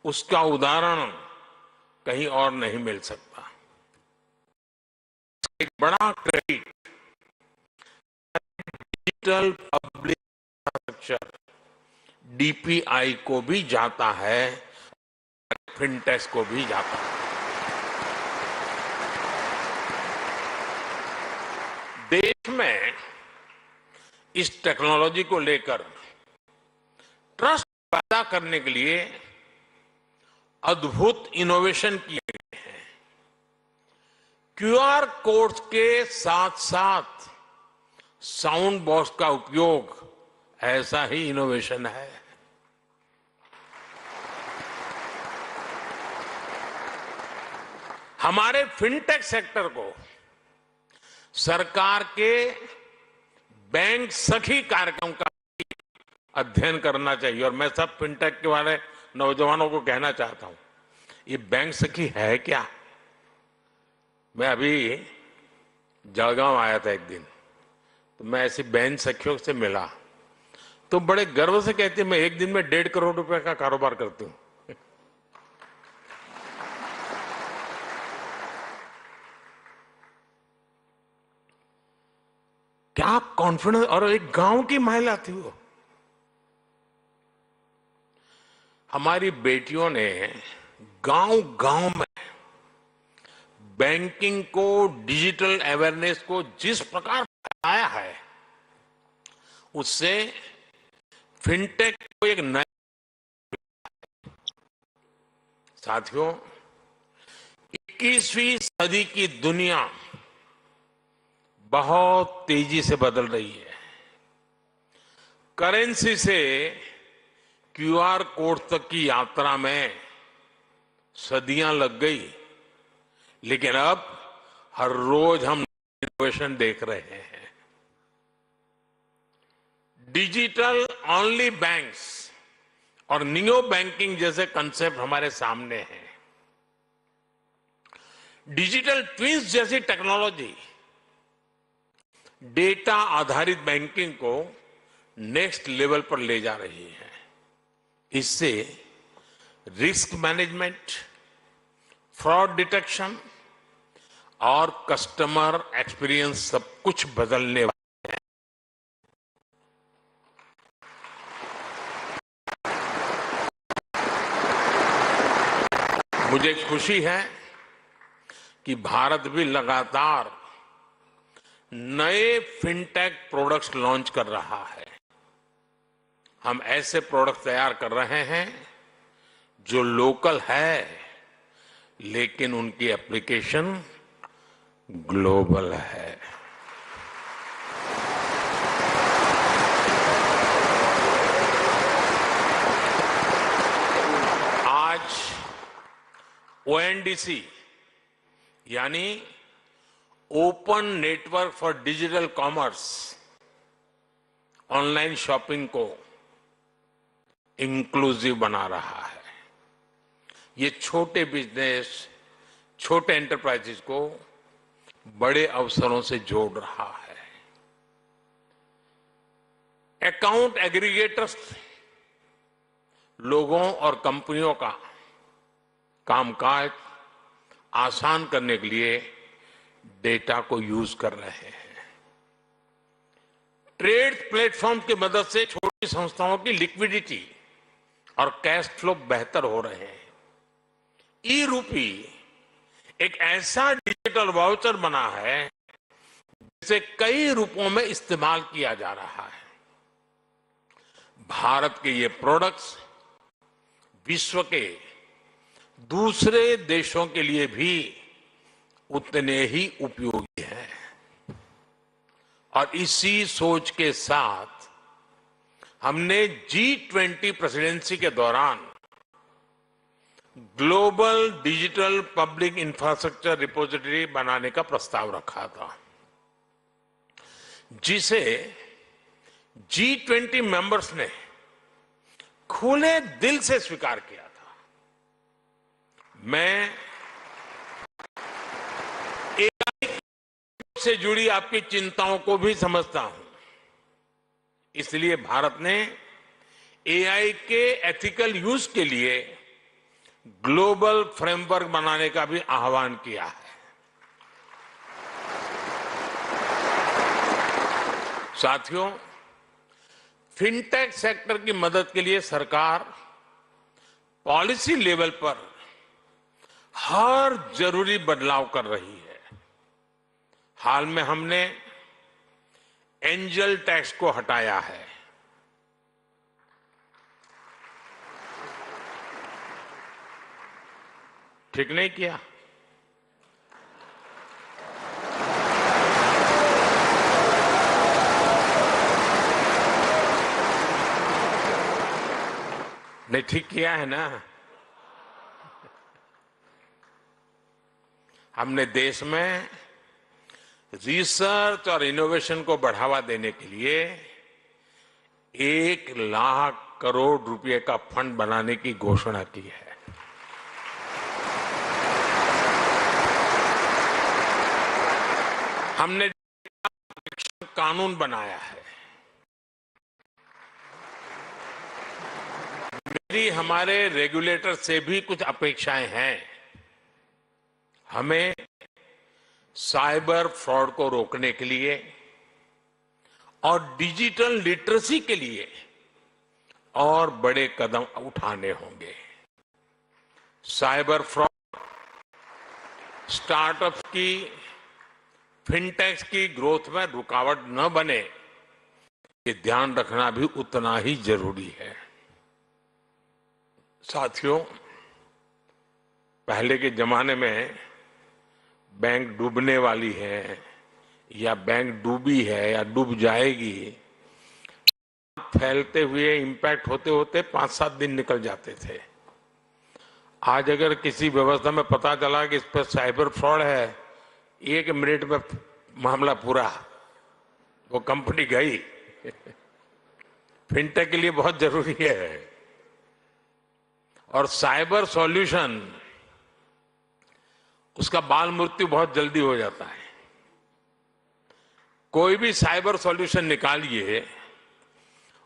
G: उसका उदाहरण कहीं और नहीं मिल सकता। एक बड़ा credit digital public infrastructure DPI को भी जाता है, फिनटेक्स को भी जाता है। देश में इस टेक्नोलॉजी को लेकर ट्रस्ट पैदा करने के लिए अद्भुत इनोवेशन किए गए हैं। क्यूआर कोड के साथ साथ साउंड बॉक्स का उपयोग ऐसा ही इनोवेशन है। हमारे फिनटेक सेक्टर को सरकार के बैंक सखी कार्यक्रम का अध्ययन करना चाहिए। और मैं सब फिनटेक के वाले नौजवानों को कहना चाहता हूं, ये बैंक सखी है क्या? मैं अभी जलगांव आया था एक दिन, तो मैं ऐसी बैंक सखियों से मिला, तो बड़े गर्व से कहते हैं मैं एक दिन में 1.5 करोड़ रुपए का कारोबार करती हूं। क्या कॉन्फिडेंस! और एक गांव की महिला थी वो। हमारी बेटियों ने गांव गांव में बैंकिंग को, डिजिटल अवेयरनेस को जिस प्रकार फैलाया है, उससे फिनटेक को एक नया। साथियों, 21वीं सदी की दुनिया बहुत तेजी से बदल रही है। करेंसी से क्यूआर कोड तक की यात्रा में सदियां लग गई, लेकिन अब हर रोज हम इनोवेशन देख रहे हैं। डिजिटल ओनली बैंक्स और नियो बैंकिंग जैसे कंसेप्ट हमारे सामने हैं। डिजिटल ट्विंस जैसी टेक्नोलॉजी डेटा आधारित बैंकिंग को नेक्स्ट लेवल पर ले जा रही है। इससे रिस्क मैनेजमेंट, फ्रॉड डिटेक्शन और कस्टमर एक्सपीरियंस सब कुछ बदलने वाला है। मुझे खुशी है कि भारत भी लगातार नए फिनटेक प्रोडक्ट्स लॉन्च कर रहा है। हम ऐसे प्रोडक्ट तैयार कर रहे हैं जो लोकल है, लेकिन उनकी एप्लीकेशन ग्लोबल है। आज ओएनडीसी यानी open network for digital commerce online shopping को इंक्लूसिव बना रहा है। ये छोटे बिजनेस, छोटे एंटरप्राइजेस को बड़े अवसरों से जोड़ रहा है। अकाउंट एग्रीगेटर्स लोगों और कंपनियों का कामकाज आसान करने के लिए डेटा को यूज कर रहे हैं। ट्रेड प्लेटफॉर्म की मदद से छोटी संस्थाओं की लिक्विडिटी और कैश फ्लो बेहतर हो रहे हैं। ई रूपी एक ऐसा डिजिटल वाउचर बना है जिसे कई रूपों में इस्तेमाल किया जा रहा है। भारत के ये प्रोडक्ट्स विश्व के दूसरे देशों के लिए भी उतने ही उपयोगी हैं। और इसी सोच के साथ हमने G20 प्रेसिडेंसी के दौरान global digital public infrastructure repository बनाने का प्रस्ताव रखा था, जिसे G20 मेंबर्स ने खुले दिल से स्वीकार किया था। मैं AI से जुड़ी आपकी चिंताओं को भी समझता हूं, इसलिए भारत ने AI के एथिकल यूज के लिए ग्लोबल फ्रेमवर्क बनाने का भी आह्वान किया है। साथियों, फिनटेक सेक्टर की मदद के लिए सरकार पॉलिसी लेवल पर हर जरूरी बदलाव कर रही है। हाल में हमने एंजल टैक्स को हटाया है। ठीक नहीं किया? नहीं, ठीक किया है ना? हमने देश में रिसर्च और इनोवेशन को बढ़ावा देने के लिए 1 लाख करोड़ रुपए का फंड बनाने की घोषणा की है। हमने कानून बनाया है। मेरी हमारे रेगुलेटर से भी कुछ अपेक्षाएं हैं। हमें साइबर फ्रॉड को रोकने के लिए और डिजिटल लिटरेसी के लिए और बड़े कदम उठाने होंगे। साइबर फ्रॉड स्टार्टअप्स की, फिनटेक्स की ग्रोथ में रुकावट न बने, ये ध्यान रखना भी उतना ही जरूरी है। साथियों, पहले के जमाने में बैंक डूबने वाली है या बैंक डूबी है या डूब जाएगी, फैलते हुए इंपैक्ट होते होते 5-7 दिन निकल जाते थे। आज अगर किसी व्यवस्था में पता चला कि इस पर साइबर फ्रॉड है, 1 मिनट में मामला पूरा, वो कंपनी गई। फिनटेक के लिए बहुत जरूरी है। और साइबर सॉल्यूशन, उसका बाल मृत्यु बहुत जल्दी हो जाता है। कोई भी साइबर सॉल्यूशन निकालिए,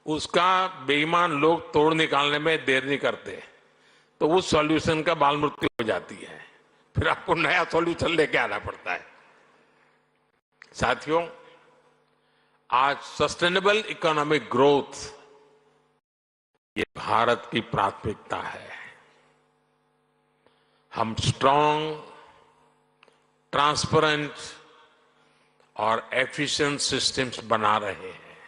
G: उसका बेईमान लोग तोड़ निकालने में देर नहीं करते, तो उस सॉल्यूशन का बाल मृत्यु हो जाती है। फिर आपको नया सॉल्यूशन लेके आना पड़ता है। साथियों, आज सस्टेनेबल इकोनॉमिक ग्रोथ ये भारत की प्राथमिकता है। हम स्ट्रांग, ट्रांसपेरेंट और एफिशिएंट सिस्टम्स बना रहे हैं।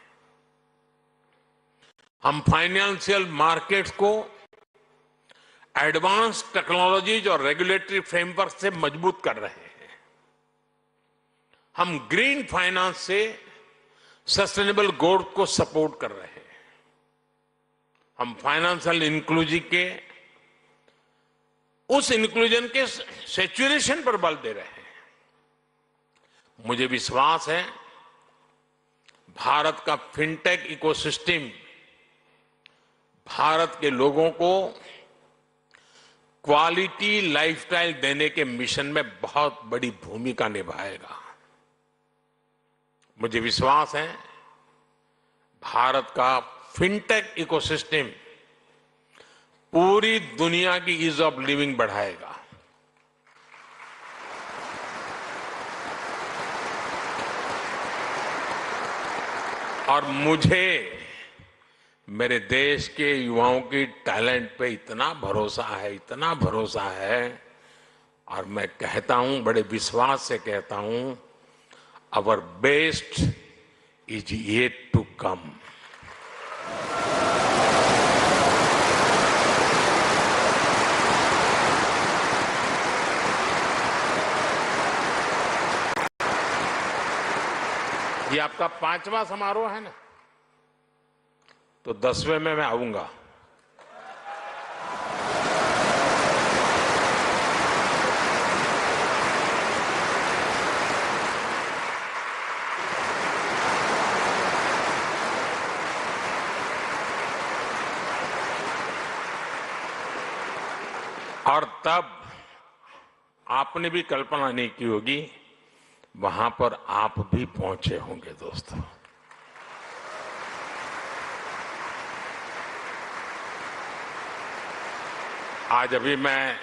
G: हम फाइनेंशियल मार्केट्स को एडवांस टेक्नोलॉजीज और रेगुलेटरी फ्रेमवर्क से मजबूत कर रहे हैं। हम ग्रीन फाइनेंस से सस्टेनेबल ग्रोथ को सपोर्ट कर रहे हैं। हम फाइनेंशियल इंक्लूजन के सैचुरेशन पर बल दे रहे हैं। मुझे विश्वास है भारत का फिनटेक इकोसिस्टम भारत के लोगों को क्वालिटी लाइफस्टाइल देने के मिशन में बहुत बड़ी भूमिका निभाएगा। मुझे विश्वास है भारत का फिनटेक इकोसिस्टम पूरी दुनिया की ईज ऑफ लिविंग बढ़ाएगा। और मुझे मेरे देश के युवाओं की टैलेंट पे इतना भरोसा है और मैं कहता हूं, बड़े विश्वास से कहता हूं, our best is yet to come. ये आपका 5वां समारोह है ना, तो 10वें में मैं आऊंगा। और तब आपने भी कल्पना नहीं की होगी, वहां पर आप भी पहुंचे होंगे दोस्तों। आज अभी मैं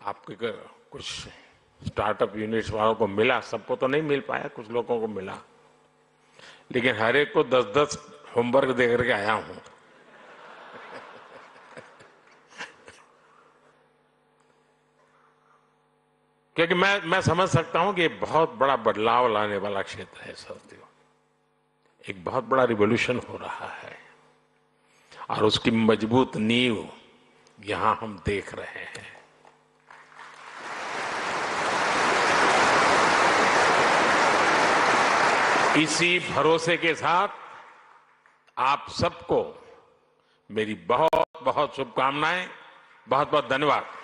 G: आपके कुछ स्टार्टअप यूनिट्स वालों को मिला, सबको तो नहीं मिल पाया, कुछ लोगों को मिला, लेकिन हर एक को 10-10 होमवर्क दे करके आया हूं। क्योंकि मैं समझ सकता हूं कि ये बहुत बड़ा बदलाव लाने वाला क्षेत्र है साथियों। एक बहुत बड़ा रिवॉल्यूशन हो रहा है और उसकी मजबूत नींव यहां हम देख रहे हैं। इसी भरोसे के साथ आप सबको मेरी बहुत बहुत शुभकामनाएं, बहुत बहुत धन्यवाद।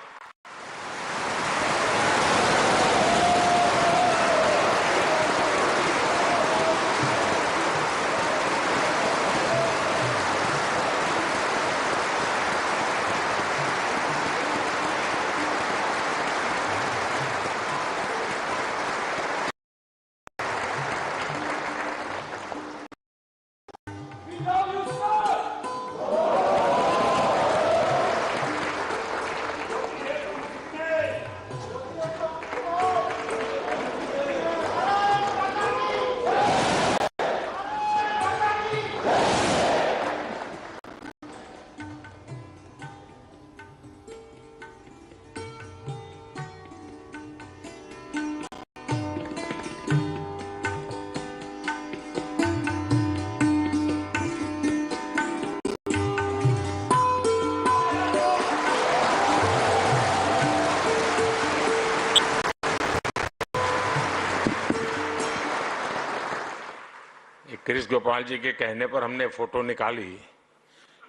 G: क्रिस गोपाल जी के कहने पर हमने फोटो निकाली,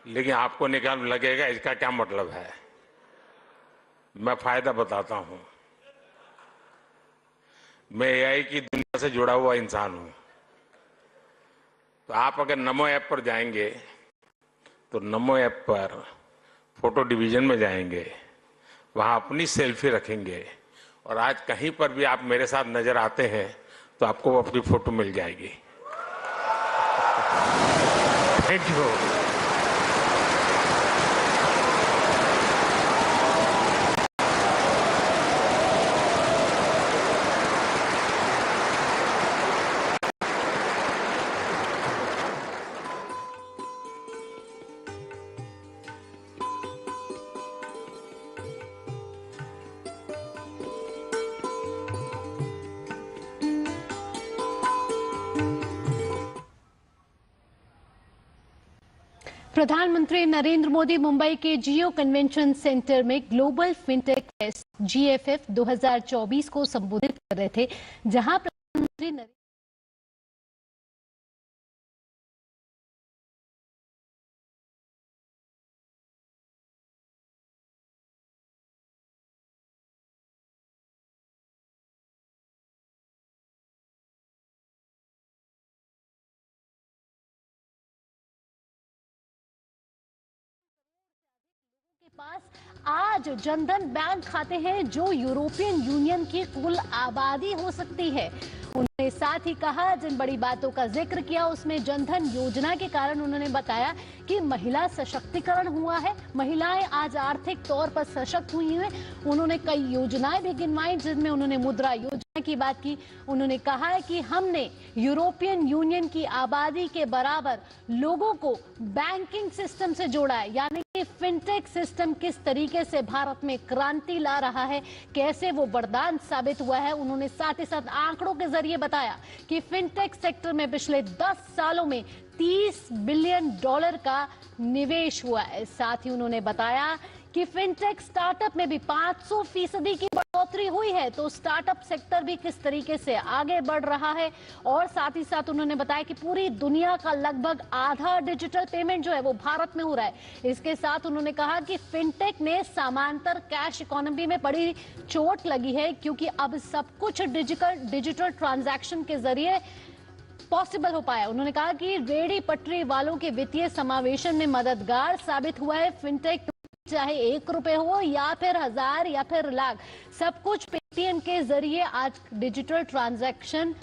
G: लेकिन आपको निकाल लगेगा इसका क्या मतलब है। मैं फायदा बताता हूं। मैं एआई की दुनिया से जुड़ा हुआ इंसान हूं। तो आप अगर नमो ऐप पर जाएंगे तो नमो ऐप पर फोटो डिवीजन में जाएंगे, वहां अपनी सेल्फी रखेंगे और आज कहीं पर भी आप मेरे साथ नजर आते हैं तो आपको अपनी फोटो मिल जाएगी। Thank you.
H: प्रधानमंत्री नरेंद्र मोदी मुंबई के जियो कन्वेंशन सेंटर में ग्लोबल फिनटेक फेस्ट GFF 2024 को संबोधित कर रहे थे, जहां प्रधानमंत्री पास आज जनधन बैंक खाते हैं जो यूरोपियन यूनियन की कुल आबादी हो सकती है। उन्होंने साथ ही कहा, जिन बड़ी बातों का जिक्र किया उसमें जनधन योजना के कारण उन्होंने बताया कि महिला सशक्तिकरण हुआ है, महिलाएं आज आर्थिक तौर पर सशक्त हुई हैं। उन्होंने कई योजनाएं भी गिनवाई जिनमें उन्होंने मुद्रा योजना की बात की। उन्होंने कहा है कि हमने यूरोपियन यूनियन की आबादी के बराबर लोगों को बैंकिंग सिस्टम से जोड़ा है, यानी कि फिनटेक सिस्टम किस तरीके से भारत में क्रांति ला रहा है, कैसे वो वरदान साबित हुआ है। उन्होंने साथ ही साथ आंकड़ों के जरिए बताया कि फिनटेक सेक्टर में पिछले 10 सालों में $30 बिलियन का निवेश हुआ है। साथ ही उन्होंने बताया कि फिनटेक स्टार्टअप में भी 500% की बढ़ोतरी हुई है। तो स्टार्टअप सेक्टर भी किस तरीके से आगे बढ़ रहा है। और साथ ही साथ उन्होंने बताया कि पूरी दुनिया का लगभग आधा डिजिटल पेमेंट जो है वो भारत में हो रहा है। इसके साथ उन्होंने कहा कि फिनटेक ने समांतर कैश इकोनॉमी में बड़ी चोट लगी है, क्योंकि अब सब कुछ डिजिटल ट्रांजैक्शन के जरिए पॉसिबल हो पाया। उन्होंने कहा कि रेडी पटरी वालों के वित्तीय समावेशन में मददगार साबित हुआ है फिनटेक, चाहे ₹1 हो या फिर 1000 या फिर लाख, सब कुछ पेटीएम के जरिए आज डिजिटल ट्रांजैक्शन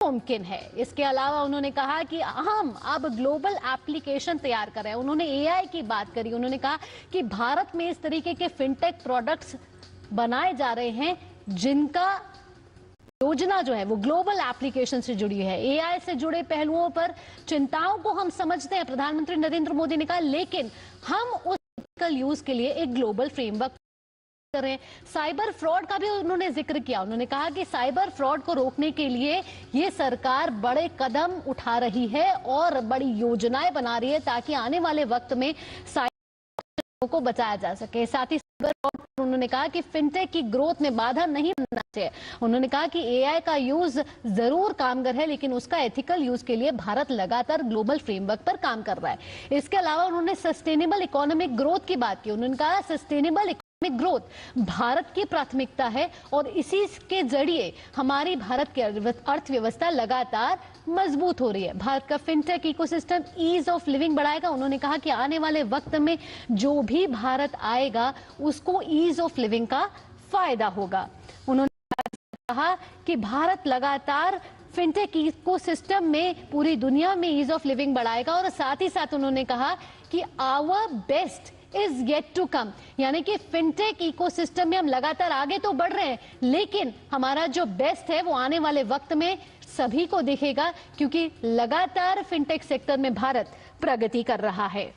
H: मुमकिन है। इसके अलावा उन्होंने कहा कि हम अब ग्लोबल एप्लीकेशन तैयार कर रहे हैं। उन्होंने एआई की बात करी। उन्होंने कहा कि भारत में इस तरीके के फिनटेक प्रोडक्ट्स बनाए जा रहे हैं जिनका योजना जो है वो ग्लोबल एप्लीकेशन से जुड़ी है। एआई से जुड़े पहलुओं पर चिंताओं को हम समझते हैं, प्रधानमंत्री नरेंद्र मोदी ने कहा, लेकिन हम उस यूज के लिए एक ग्लोबल फ्रेमवर्क कर रहे हैं। साइबर फ्रॉड का भी उन्होंने जिक्र किया। उन्होंने कहा कि साइबर फ्रॉड को रोकने के लिए ये सरकार बड़े कदम उठा रही है और बड़ी योजनाएं बना रही है ताकि आने वाले वक्त में साइबर को बचाया जा सके। साथ ही साइबर फ्रॉड पर उन्होंने कहा कि फिनटेक की ग्रोथ में बाधा नहीं बनना चाहिए। उन्होंने कहा कि एआई का यूज जरूर कामगर है, लेकिन उसका एथिकल यूज के लिए भारत लगातार ग्लोबल फ्रेमवर्क पर काम कर रहा है। इसके अलावा उन्होंने सस्टेनेबल इकोनॉमिक ग्रोथ की बात की। उन्होंने कहा सस्टेनेबल इकोनॉमिक ग्रोथ भारत की प्राथमिकता है और इसी के जरिए हमारी भारत की अर्थव्यवस्था लगातार मजबूत हो रही है। भारत का fintech ecosystem ease of living बढ़ाएगा। उन्होंने कहा कि आने वाले वक्त में जो भी भारत आएगा उसको ईज ऑफ लिविंग का फायदा होगा। उन्होंने कहा कि भारत लगातार फिनटेक इकोसिस्टम में पूरी दुनिया में ईज ऑफ लिविंग बढ़ाएगा। और साथ ही साथ उन्होंने कहा कि our best is yet to come, यानी कि फिनटेक इकोसिस्टम में हम लगातार आगे तो बढ़ रहे हैं, लेकिन हमारा जो बेस्ट है वो आने वाले वक्त में सभी को दिखेगा, क्योंकि लगातार फिनटेक सेक्टर में भारत प्रगति कर रहा है।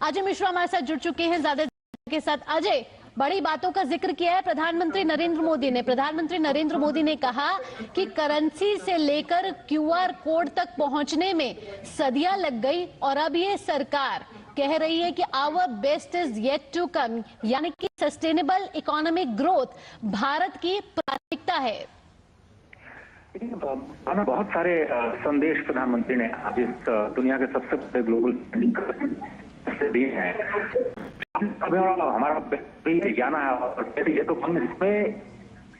H: अजय मिश्रा हमारे साथ जुड़ चुके हैं ज्यादा के साथ। अजय, बड़ी बातों का जिक्र किया है प्रधानमंत्री नरेंद्र मोदी ने। प्रधानमंत्री नरेंद्र मोदी ने कहा कि करेंसी से लेकर क्यूआर कोड तक पहुंचने में सदियां लग गई और अब ये सरकार कह रही है कि our best is yet to come, यानी कि सस्टेनेबल इकोनॉमिक ग्रोथ भारत की प्राथमिकता है।
C: हमें बहुत सारे संदेश प्रधानमंत्री ने आज इस दुनिया के सबसे बड़े ग्लोबल से दिए हैं। हमारा जाना है और ये तो हम इसमें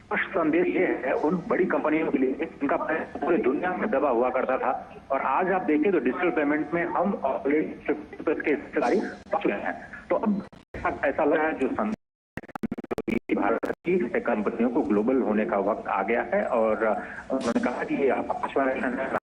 C: स्पष्ट संदेश ये है उन बड़ी कंपनियों के लिए जिनका पूरी दुनिया में दबा हुआ करता था, और आज आप देखें तो डिजिटल पेमेंट में हम ऑलरेडी 50% के हिस्सेदारी पहुंच गए हैं। तो अब ऐसा लग रहा है जो संदेश भारत की कंपनियों को ग्लोबल होने का वक्त आ गया है। और उन्होंने कहा कि ये आश्वासन है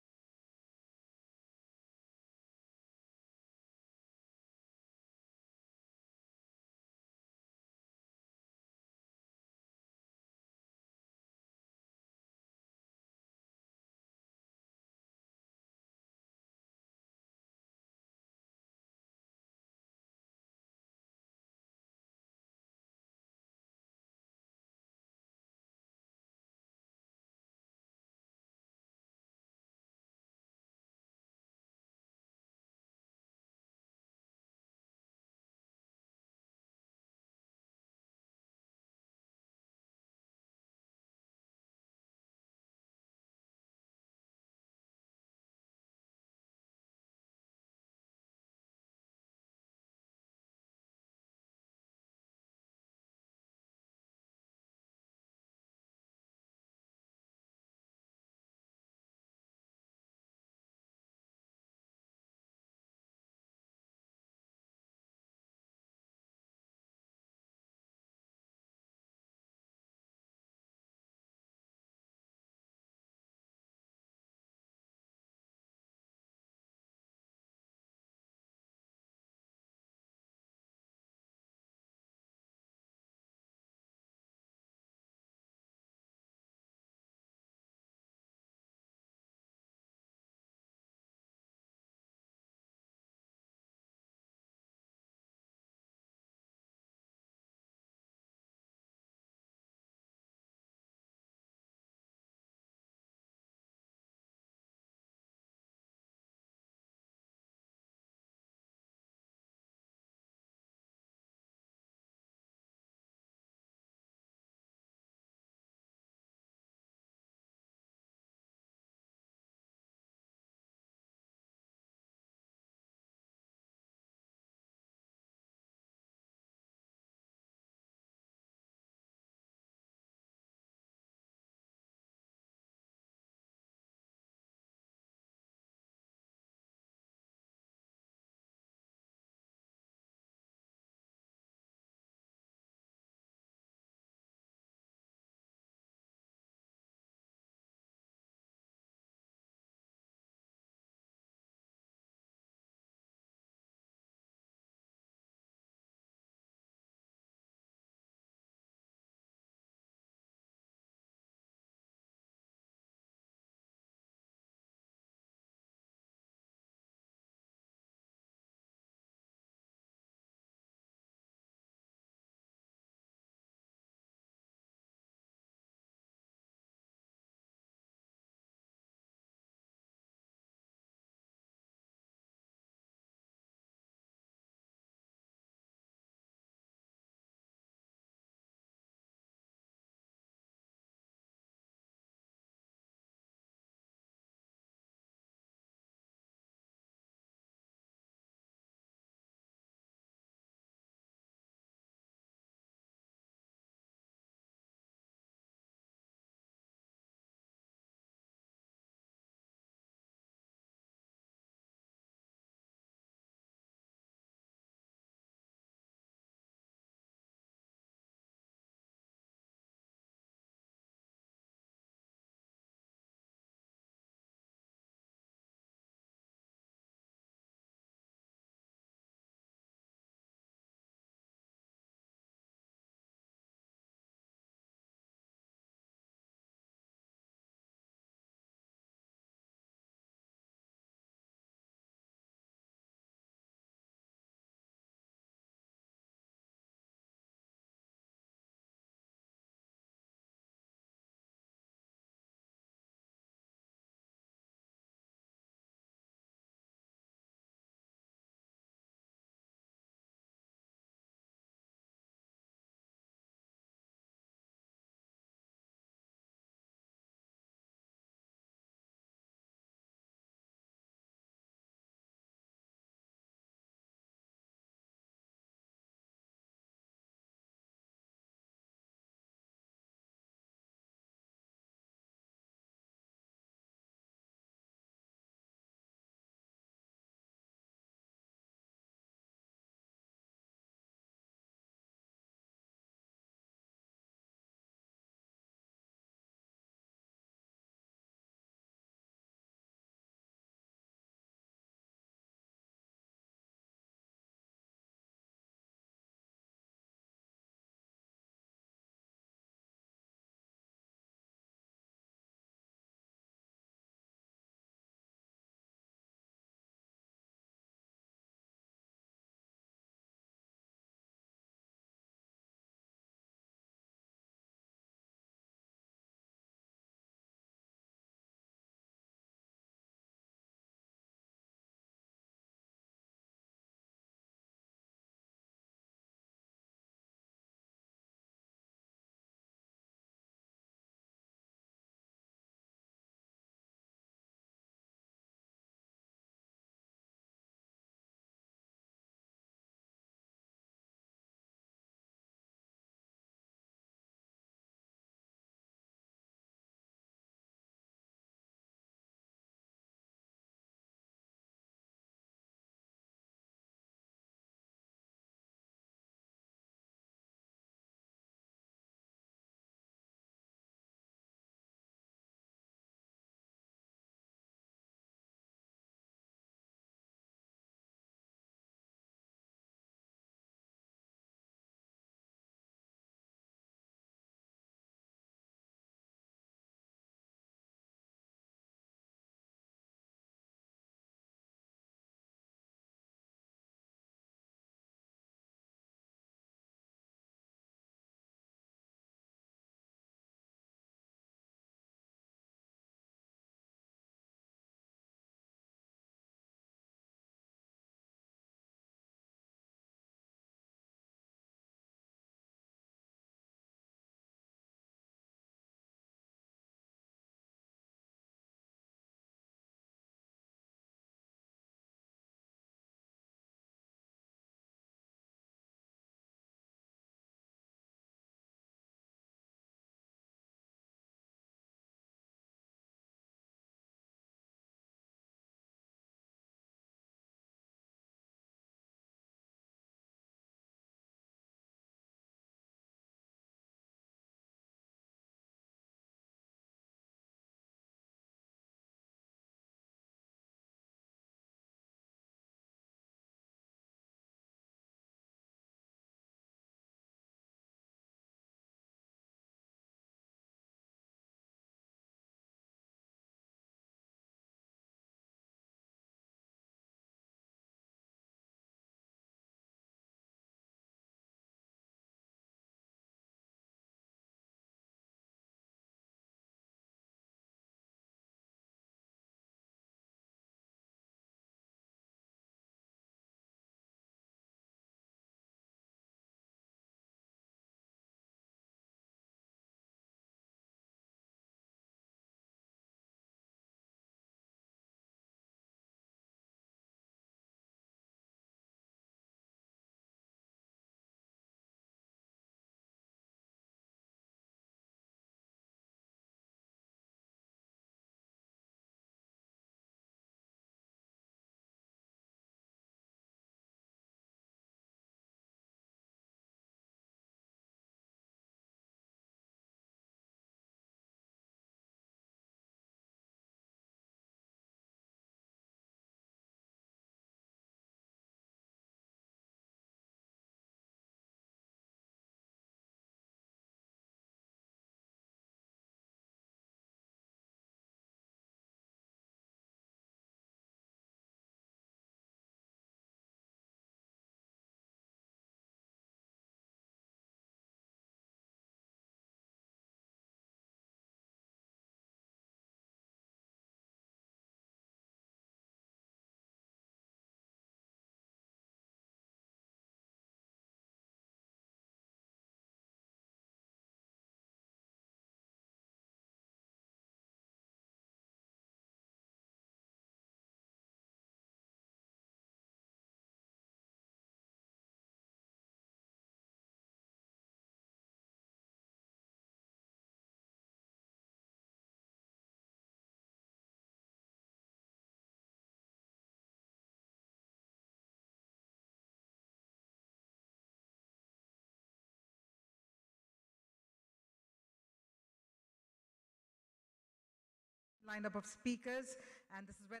I: lineup of speakers, and this is where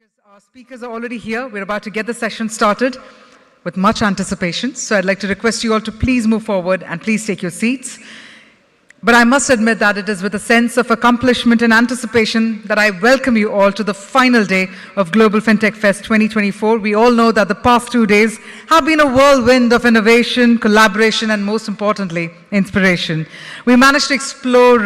I: Our speakers are already here. We're about to get the session started with much anticipation. So I'd like to request you all to please move forward and please take your seats. But I must admit that it is with a sense of accomplishment and anticipation that I welcome you all to the final day of Global FinTech Fest 2024. We all know that the past 2 days have been a whirlwind of innovation, collaboration, and most importantly, inspiration. We managed to explore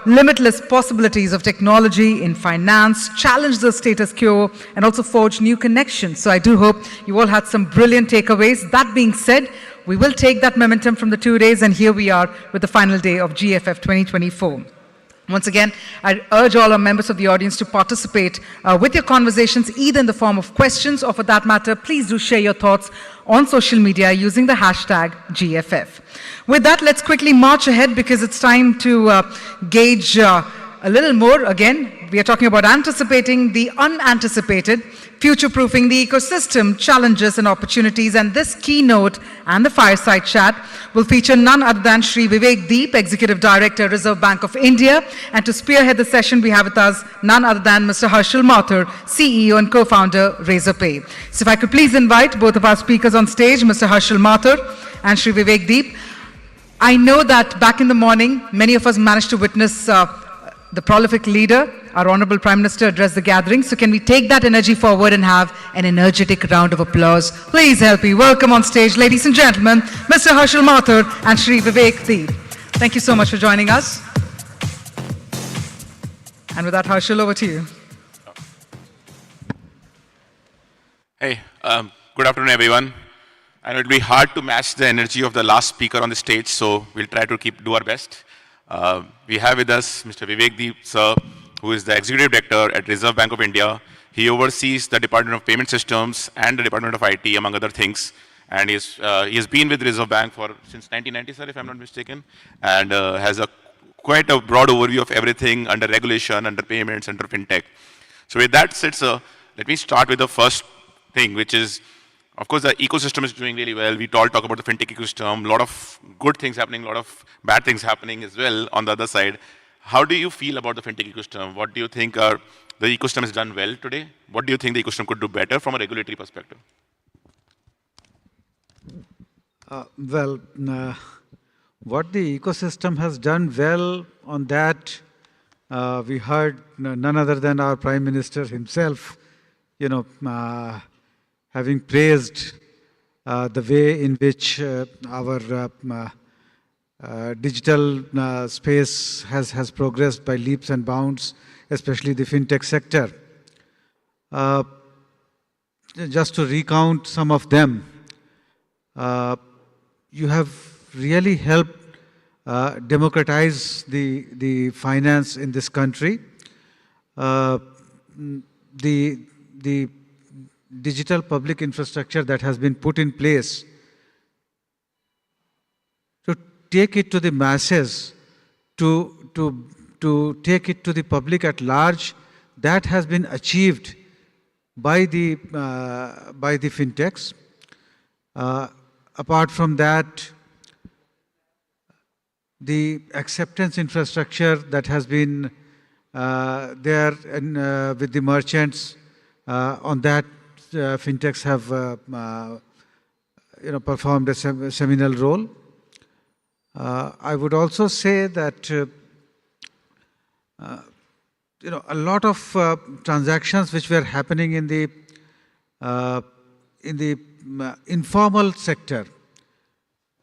I: limitless possibilities of technology in finance, challenge the status quo, and also forge new connections. So I do hope you all had some brilliant takeaways. That being said, we will take that momentum from the 2 days, and here we are with the final day of GFF 2024. Once again, I urge all our members of the audience to participate with your conversations, either in the form of questions or, for that matter, please do share your thoughts on social media using the hashtag GFF. With that, let's quickly march ahead because it's time to gauge a little more. Again, we are talking about anticipating the unanticipated, future-proofing the ecosystem, challenges and opportunities, and this keynote and the fireside chat will feature none other than Shri Vivek Deep, Executive Director, Reserve Bank of India, and to spearhead the session we have with us none other than Mr. Harshal Mathur, CEO and co-founder, Razorpay. So if I could please invite both of our speakers on stage, Mr. Harshal Mathur and Shri Vivek Deep. I know that back in the morning, many of us managed to witness the prolific leader, our Honorable Prime Minister, address the gathering. So can we take that energy forward and have an energetic round of applause? Please help me welcome on stage, ladies and gentlemen, Mr. Harshal Mathur and Shri Vivek Deep. Thank you so much for joining us. And with that, Harshal, over to you.
J: Hey, good afternoon, everyone. I know it'll be hard to match the energy of the last speaker on the stage, so we'll try to do our best. We have with us Mr. Vivek Deep, sir, who is the Executive Director at Reserve Bank of India. He oversees the Department of Payment Systems and the Department of IT, among other things. And he has been with Reserve Bank since 1990, sir, if I'm not mistaken, and has quite a broad overview of everything under regulation, under payments, under fintech. So with that said, sir, let me start with the first thing, which is, of course, the ecosystem is doing really well. We all talk about the fintech ecosystem, a lot of good things happening, a lot of bad things happening as well on the other side. How do you feel about the fintech ecosystem? What do you think the ecosystem has done well today? What do you think the ecosystem could do better from a regulatory perspective?
K: What the ecosystem has done well on that, we heard none other than our Prime Minister himself, having praised the way in which our digital space has progressed by leaps and bounds, especially the fintech sector. Just to recount some of them, you have really helped democratize the finance in this country. The digital public infrastructure that has been put in place to take it to the masses, to take it to the public at large, that has been achieved by the fintechs. Apart from that, the acceptance infrastructure that has been there with the merchants, on that fintechs have performed a seminal role. I would also say that a lot of transactions which were happening in the informal sector,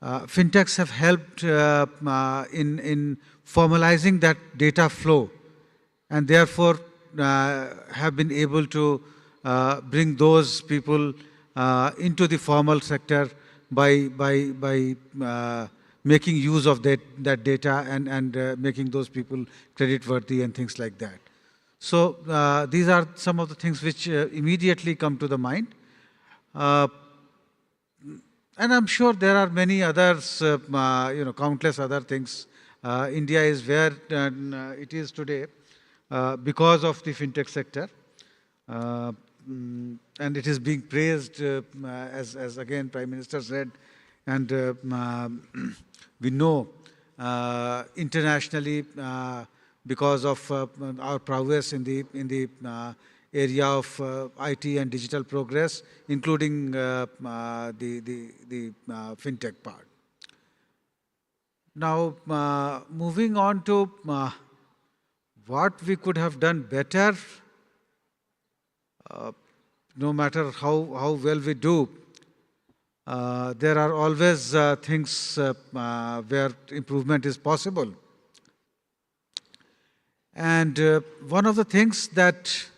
K: fintechs have helped in formalizing that data flow, and therefore have been able to bring those people into the formal sector by making use of that data and making those people creditworthy and things like that. So these are some of the things which immediately come to the mind. And I'm sure there are many others, countless other things. India is where it is today because of the fintech sector. And it is being praised, as again Prime Minister said, and we know internationally because of our prowess in the area of IT and digital progress, including the fintech part. Now, moving on to what we could have done better, no matter how well we do, there are always things where improvement is possible. And one of the things that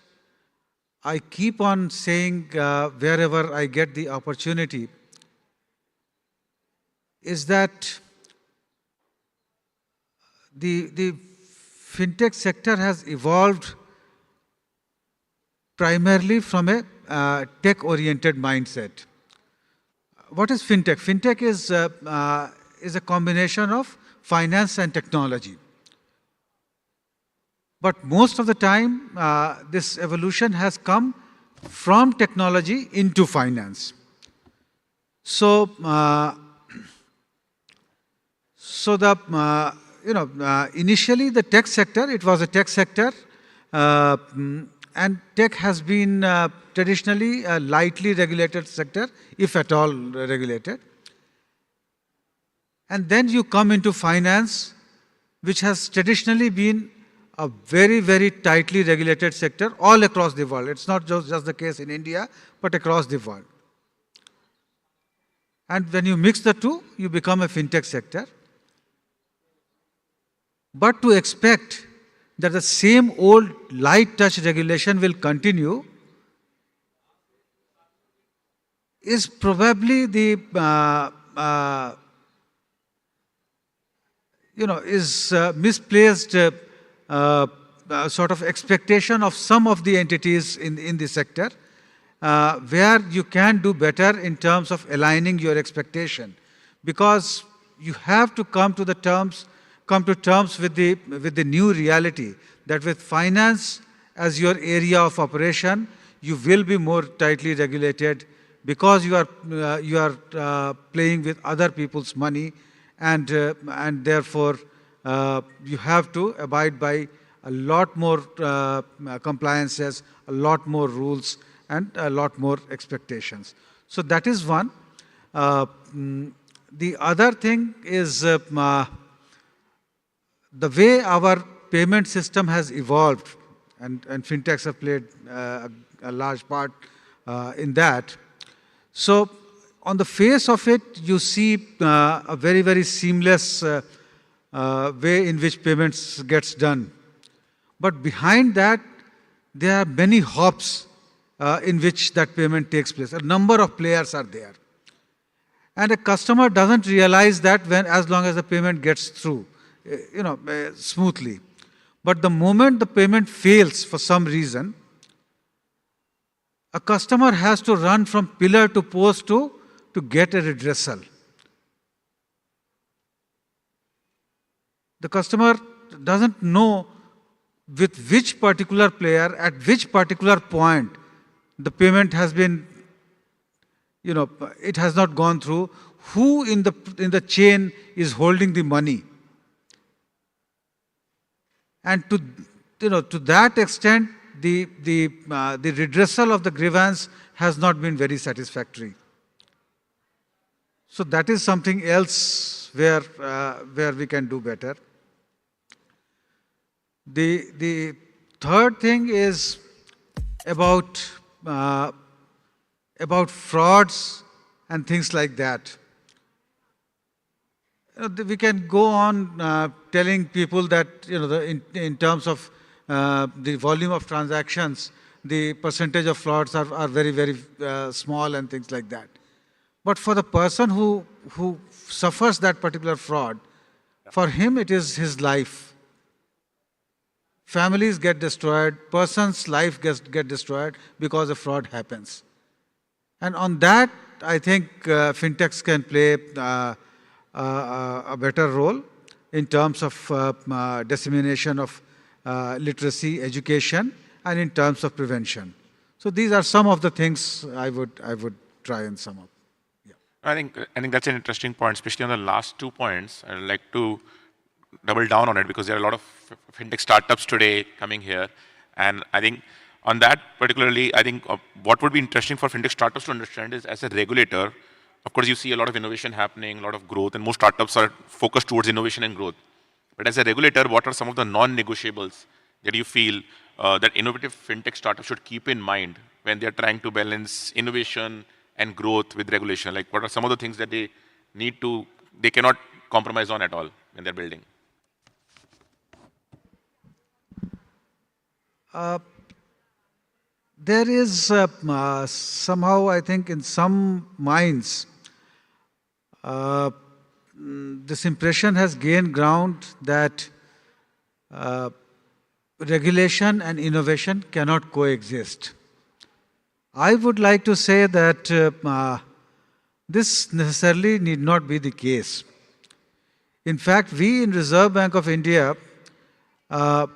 K: I keep on saying wherever I get the opportunity is that the fintech sector has evolved primarily from a tech-oriented mindset. What is fintech? Fintech is a combination of finance and technology. But most of the time, this evolution has come from technology into finance. So, initially the tech sector, it was a tech sector, and tech has been traditionally a lightly regulated sector, if at all regulated. And then you come into finance, which has traditionally been a very, very tightly regulated sector all across the world. It's not just the case in India, but across the world. And when you mix the two, you become a fintech sector. But to expect that the same old light touch regulation will continue is probably the misplaced sort of expectation of some of the entities in the sector, where you can do better in terms of aligning your expectation, because you have to come to terms with the new reality that with finance as your area of operation, you will be more tightly regulated because you are playing with other people's money, and therefore you have to abide by a lot more compliances, a lot more rules, and a lot more expectations. So that is one. The other thing is the way our payment system has evolved, and fintechs have played a large part in that. So on the face of it, you see a very, very seamless way in which payments gets done. But behind that, there are many hops in which that payment takes place. A number of players are there. And a customer doesn't realize that as long as the payment gets through, smoothly. But the moment the payment fails for some reason, a customer has to run from pillar to post to get a redressal. The customer doesn't know with which particular player, at which particular point, the payment has been, it has not gone through. Who in the chain is holding the money? And to that extent, the redressal of the grievance has not been very satisfactory. So that is something else where we can do better. The third thing is about frauds and things like that. We can go on telling people that in terms of the volume of transactions, the percentage of frauds are very, very small and things like that. But for the person who suffers that particular fraud, for him it is his life. Families get destroyed, person's life get destroyed because a fraud happens. And on that, I think fintechs can play a better role in terms of dissemination of literacy, education, and in terms of prevention. So these are some of the things I would try and sum up. Yeah.
J: I think that's an interesting point, especially on the last 2 points. I'd like to double down on it because there are a lot of fintech startups today coming here, and I think on that particularly, I think what would be interesting for fintech startups to understand is, as a regulator, of course, you see a lot of innovation happening, a lot of growth, and most startups are focused towards innovation and growth. But as a regulator, what are some of the non-negotiables that you feel that innovative fintech startups should keep in mind when they're trying to balance innovation and growth with regulation? Like, what are some of the things that they cannot compromise on at all when they're building?
K: There is somehow, I think, in some minds, this impression has gained ground that regulation and innovation cannot coexist. I would like to say that this necessarily need not be the case. In fact, we in Reserve Bank of India, our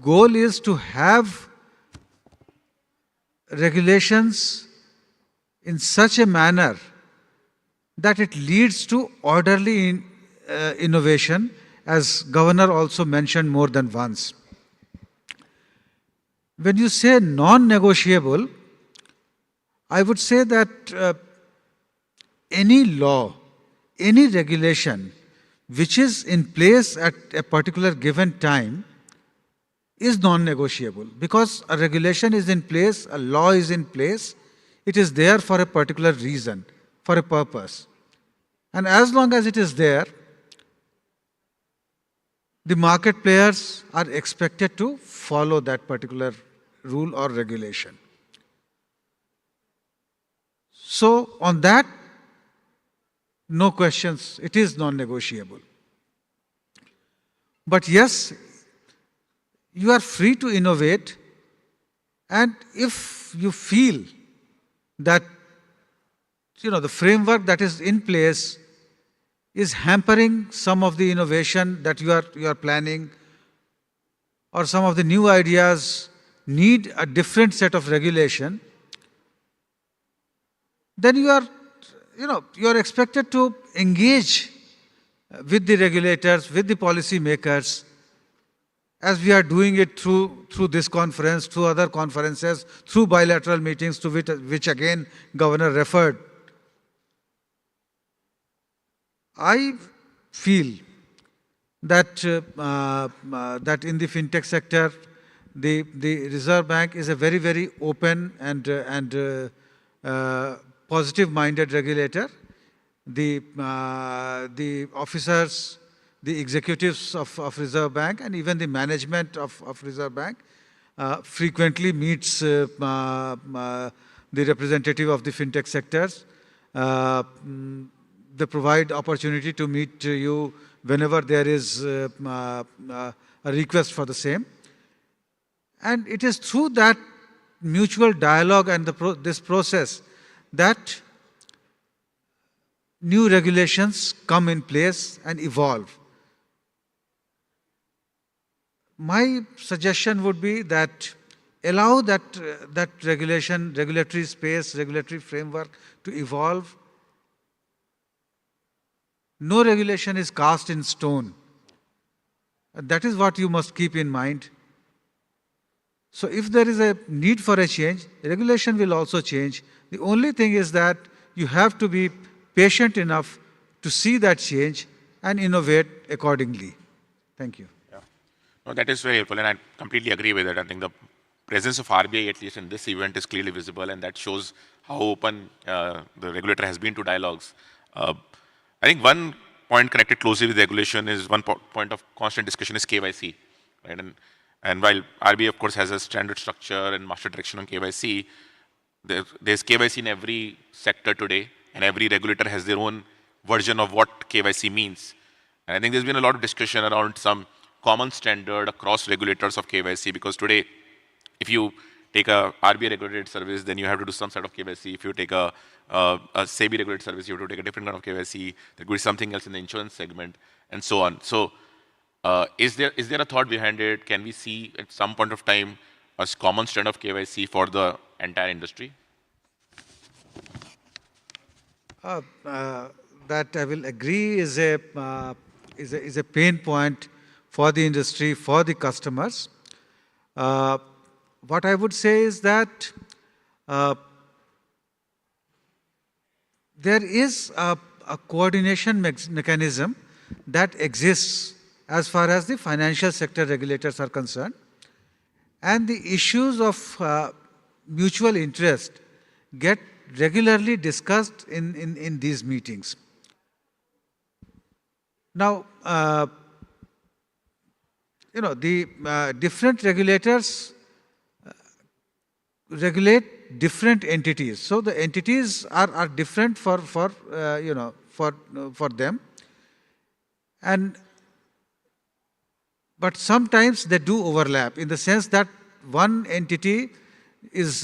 K: goal is to have regulations in such a manner that it leads to orderly innovation, as Governor also mentioned more than once. When you say non-negotiable, I would say that any law, any regulation which is in place at a particular given time is non-negotiable, because a regulation is in place, a law is in place, it is there for a particular reason, for a purpose. And as long as it is there, the market players are expected to follow that particular rule or regulation. So on that, no questions, it is non-negotiable. But yes, you are free to innovate, and if you feel that the framework that is in place is hampering some of the innovation that you are planning, or some of the new ideas need a different set of regulation, then you are expected to engage with the regulators, with the policy makers, as we are doing it through this conference, through other conferences, through bilateral meetings to which again Governor referred. I feel that that in the fintech sector, the Reserve Bank is a very, very open and positive-minded regulator. The officers, the executives of Reserve Bank, and even the management of Reserve Bank frequently meets the representative of the fintech sectors. They provide opportunity to meet you whenever there is a request for the same. And it is through that mutual dialogue and this process that new regulations come in place and evolve. My suggestion would be that allow that regulatory space, regulatory framework to evolve. No regulation is cast in stone. That is what you must keep in mind. So if there is a need for a change, regulation will also change. The only thing is that you have to be patient enough to see that change and innovate accordingly. Thank you.
J: Yeah. No, that is very helpful, and I completely agree with it. I think the presence of RBI, at least in this event, is clearly visible, and that shows how open the regulator has been to dialogues. I think one point connected closely with regulation is one point of constant discussion is KYC, right? And while RBI, of course, has a standard structure and master direction on KYC, there's KYC in every sector today, and every regulator has their own version of what KYC means. And I think there's been a lot of discussion around some common standard across regulators of KYC, because today, if you take a RBI regulated service, then you have to do some sort of KYC. If you take a SEBI regulated service, you have to take a different kind of KYC. There could be something else in the insurance segment, and so on. So is there a thought behind it? Can we see at some point of time a common standard of KYC for the entire industry?
K: That I will agree is a pain point for the industry, for the customers. What I would say is that there is a coordination mechanism that exists as far as the financial sector regulators are concerned, and the issues of mutual interest get regularly discussed in these meetings. Now, the different regulators regulate different entities. So the entities are different for them, but sometimes they do overlap in the sense that one entity is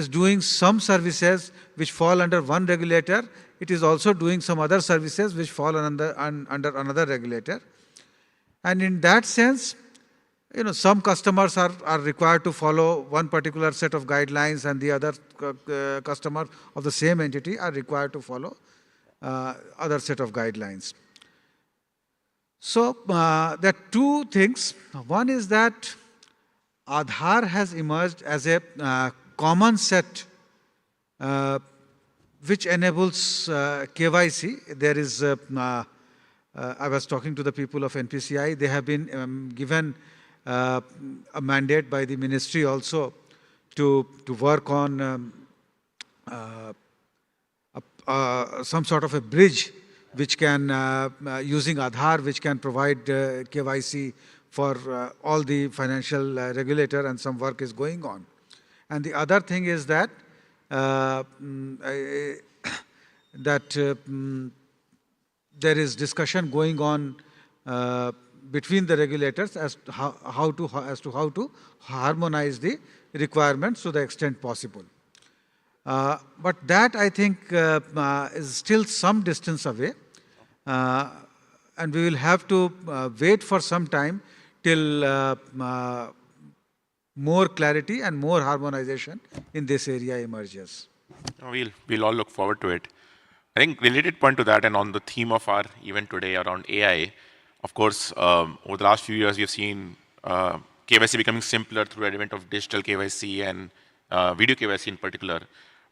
K: doing some services which fall under one regulator. It is also doing some other services which fall under another regulator. And in that sense, some customers are required to follow one particular set of guidelines, and the other customer of the same entity are required to follow other set of guidelines. So there are two things. One is that Aadhaar has emerged as a common set which enables KYC. There is, I was talking to the people of NPCI. They have been given a mandate by the ministry also to work on some sort of a bridge which can, using Aadhaar, which can provide KYC for all the financial regulator, and some work is going on. And the other thing is that there is discussion going on between the regulators as to how to harmonize the requirements to the extent possible. But that, I think, is still some distance away, and we will have to wait for some time till more clarity and more harmonization in this area emerges.
J: We'll all look forward to it. I think related point to that, and on the theme of our event today around AI, of course, over the last few years, we've seen KYC becoming simpler through the advent of digital KYC and video KYC in particular.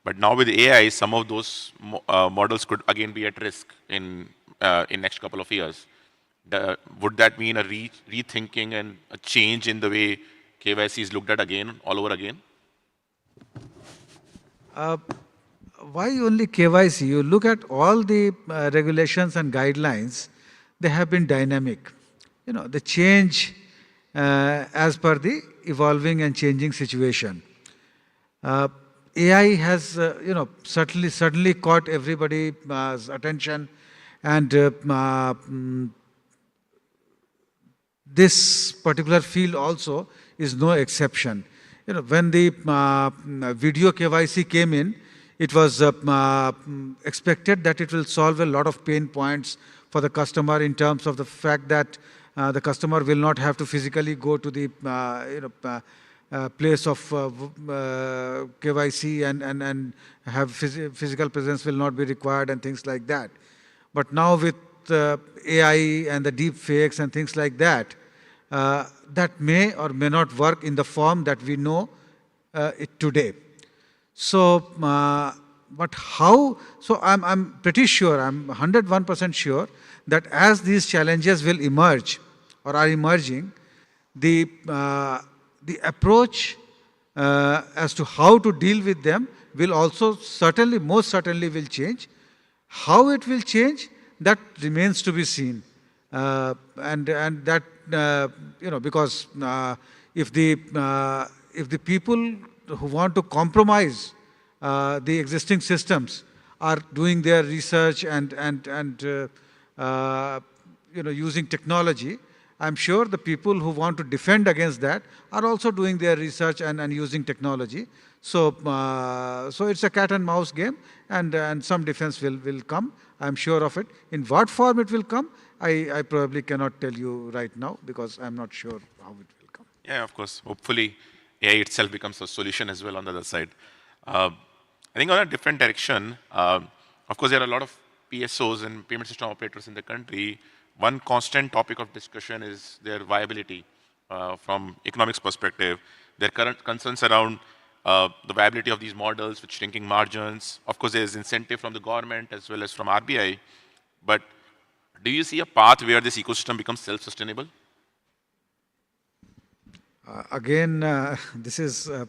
J: But now with AI, some of those models could again be at risk in next couple of years. Would that mean a rethinking and a change in the way KYC is looked at again, all over again?
K: Why only KYC? You look at all the regulations and guidelines, they have been dynamic. They change as per the evolving and changing situation. AI has, certainly caught everybody's attention, and this particular field also is no exception. When the video KYC came in, it was expected that it will solve a lot of pain points for the customer in terms of the fact that the customer will not have to physically go to the place of KYC and have physical presence will not be required and things like that. But now with AI and the deep fakes and things like that, that may or may not work in the form that we know it today. So, but how? So I'm pretty sure, I'm 101% sure that as these challenges will emerge or are emerging, the approach as to how to deal with them will also certainly, most certainly will change. How it will change, that remains to be seen. And that, because if the people who want to compromise the existing systems are doing their research and using technology, I'm sure the people who want to defend against that are also doing their research and using technology. So, so it's a cat and mouse game, and some defense will come. I'm sure of it. In what form it will come, I probably cannot tell you right now because I'm not sure how it will come.
J: Yeah, of course. Hopefully, AI itself becomes a solution as well on the other side. I think on a different direction, of course, there are a lot of PSOs and payment system operators in the country. One constant topic of discussion is their viability from economics perspective. There are current concerns around the viability of these models with shrinking margins. Of course, there is incentive from the government as well as from RBI. But do you see a path where this ecosystem becomes self-sustainable?
K: Again, this is a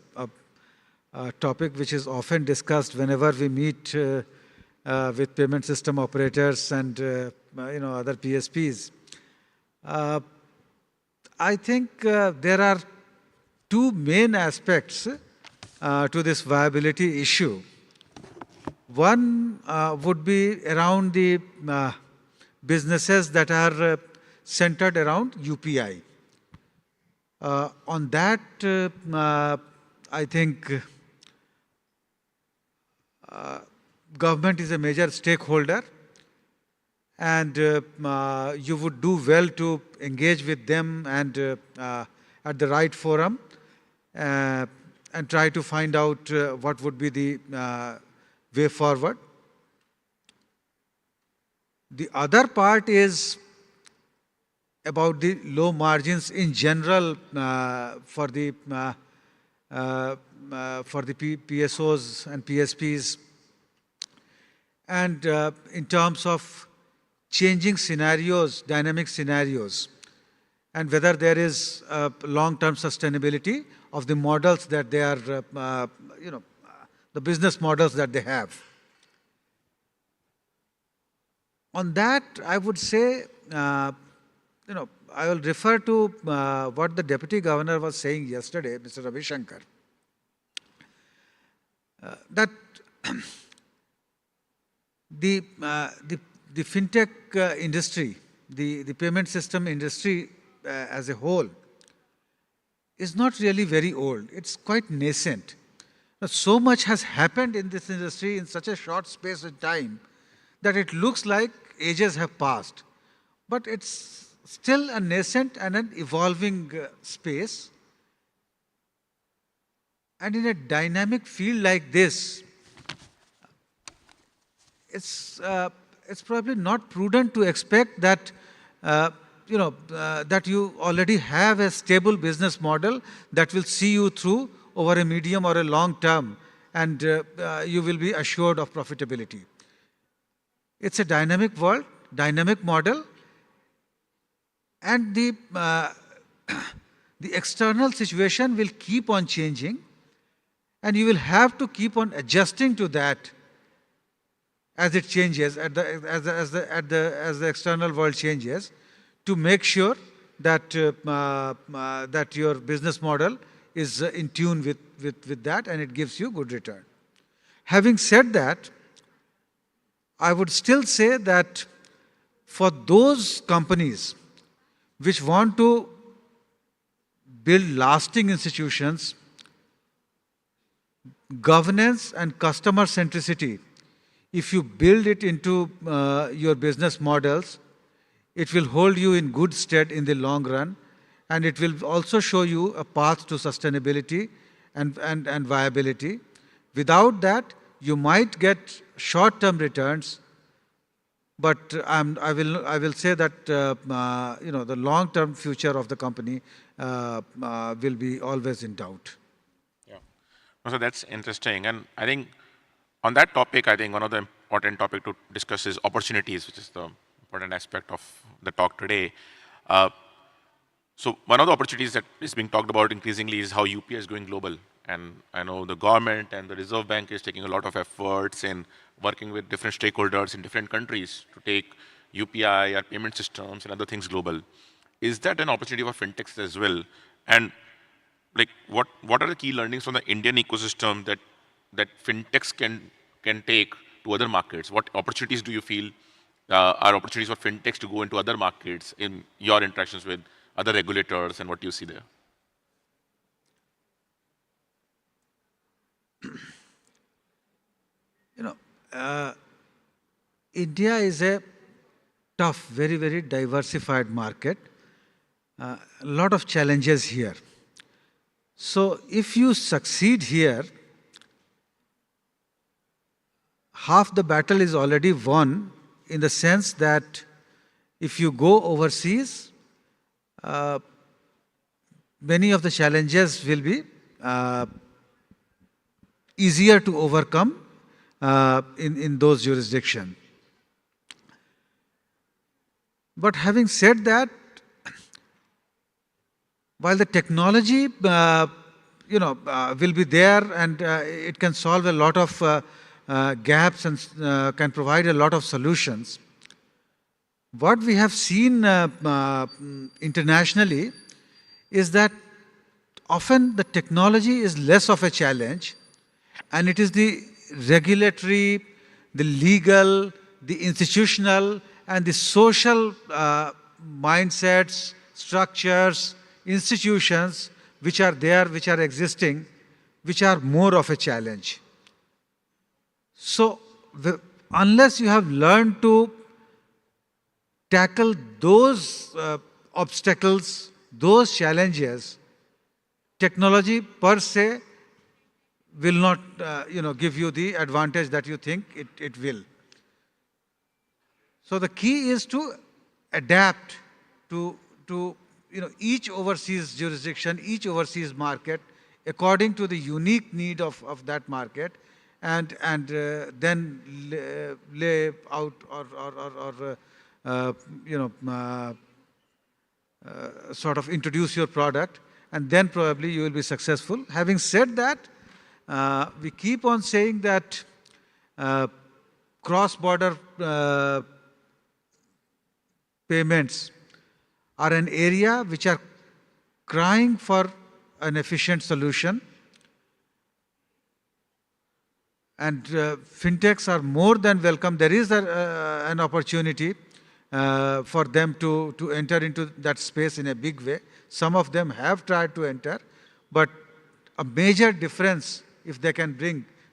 K: topic which is often discussed whenever we meet with payment system operators and other PSPs. I think there are two main aspects to this viability issue. One would be around the businesses that are centered around UPI. On that, I think government is a major stakeholder, and you would do well to engage with them and at the right forum and try to find out what would be the way forward. The other part is about the low margins in general for the PSOs and PSPs, and in terms of changing scenarios, dynamic scenarios, and whether there is long-term sustainability of the models that they are, the business models that they have. On that, I would say, I will refer to what the Deputy Governor was saying yesterday, Mr. Ravi Shankar, that the fintech industry, the payment system industry as a whole, is not really very old. It's quite nascent. So much has happened in this industry in such a short space of time that it looks like ages have passed. But it's still a nascent and an evolving space. And in a dynamic field like this, it's probably not prudent to expect that that you already have a stable business model that will see you through over a medium or a long term, and you will be assured of profitability. It's a dynamic world, dynamic model, and the external situation will keep on changing, and you will have to keep on adjusting to that as it changes, as the external world changes, to make sure that that your business model is in tune with that, and it gives you good return. Having said that, I would still say that for those companies which want to build lasting institutions, governance and customer centricity, if you build it into your business models, it will hold you in good stead in the long run, and it will also show you a path to sustainability and viability. Without that, you might get short-term returns, but I will say that the long-term future of the company will be always in doubt.
J: Yeah, so that's interesting, and I think on that topic, I think one of the important topic to discuss is opportunities, which is the important aspect of the talk today. So one of the opportunities that is being talked about increasingly is how UPI is going global. And I know the government and the Reserve Bank is taking a lot of efforts in working with different stakeholders in different countries to take UPI or payment systems and other things global. Is that an opportunity for fintechs as well? And like, what are the key learnings from the Indian ecosystem that fintechs can take to other markets? What opportunities do you feel are opportunities for fintechs to go into other markets in your interactions with other regulators, and what do you see there?
K: India is a tough, very, very diversified market. A lot of challenges here. So if you succeed here, half the battle is already won, in the sense that if you go overseas, many of the challenges will be easier to overcome in those jurisdictions. But having said that, while the technology will be there and it can solve a lot of gaps and can provide a lot of solutions, what we have seen internationally is that often the technology is less of a challenge, and it is the regulatory, the legal, the institutional, and the social mindsets, structures, institutions which are there, which are existing, which are more of a challenge. So, unless you have learned to tackle those obstacles, those challenges, technology per se will not give you the advantage that you think it will. So the key is to adapt to each overseas jurisdiction, each overseas market, according to the unique need of that market, and then lay out or sort of introduce your product, and then probably you will be successful. Having said that, we keep on saying that cross-border payments are an area which are crying for an efficient solution, and fintechs are more than welcome. There is an opportunity for them to enter into that space in a big way. Some of them have tried to enter, but a major difference, if they can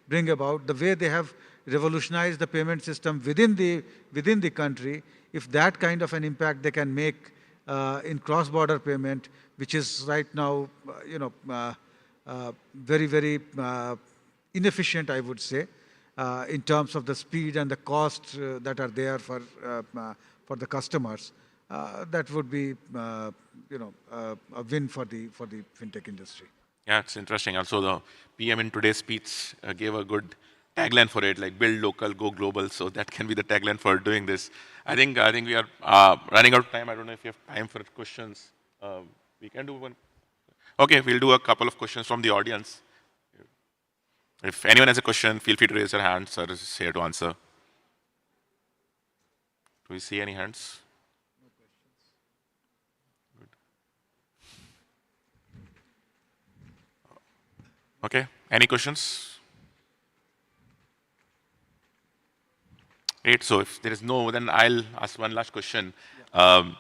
K: bring about the way they have revolutionized the payment system within the country, if that kind of an impact they can make in cross-border payment, which is right now, very, very inefficient, I would say, in terms of the speed and the cost that are there for the customers, that would be, a win for the fintech industry.
J: Yeah, it's interesting. Also, the PM in today's speech gave a good tagline for it, like build local, go global. So that can be the tagline for doing this. I think we are running out of time. I don't know if you have time for questions. We can do one. Okay, we'll do a couple of questions from the audience. If anyone has a question, feel free to raise your hand. Sir is here to answer. Do we see any hands?
K: No questions.
J: Good. Okay, any questions? Great, so if there is no, then I'll ask one last question. Yeah.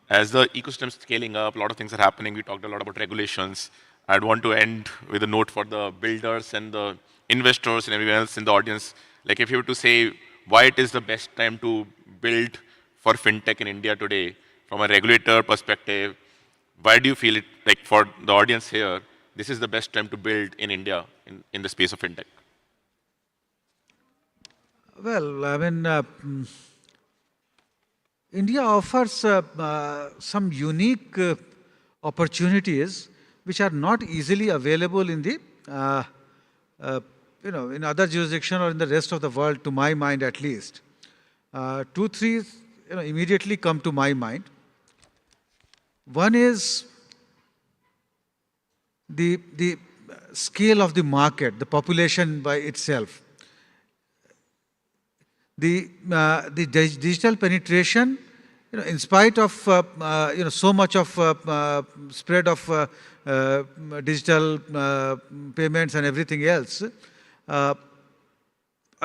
J: As the ecosystem is scaling up, a lot of things are happening. We talked a lot about regulations. I'd want to end with a note for the builders and the investors and everyone else in the audience. Like if you were to say why it is the best time to build for fintech in India today, from a regulator perspective, why do you feel it, like for the audience here, this is the best time to build in India in the space of fintech?
K: Well, I mean, India offers some unique opportunities which are not easily available in the, in other jurisdictions or in the rest of the world, to my mind at least. 2, 3, immediately come to my mind. One is the scale of the market, the population by itself. The digital penetration, in spite of so much of spread of digital payments and everything else, a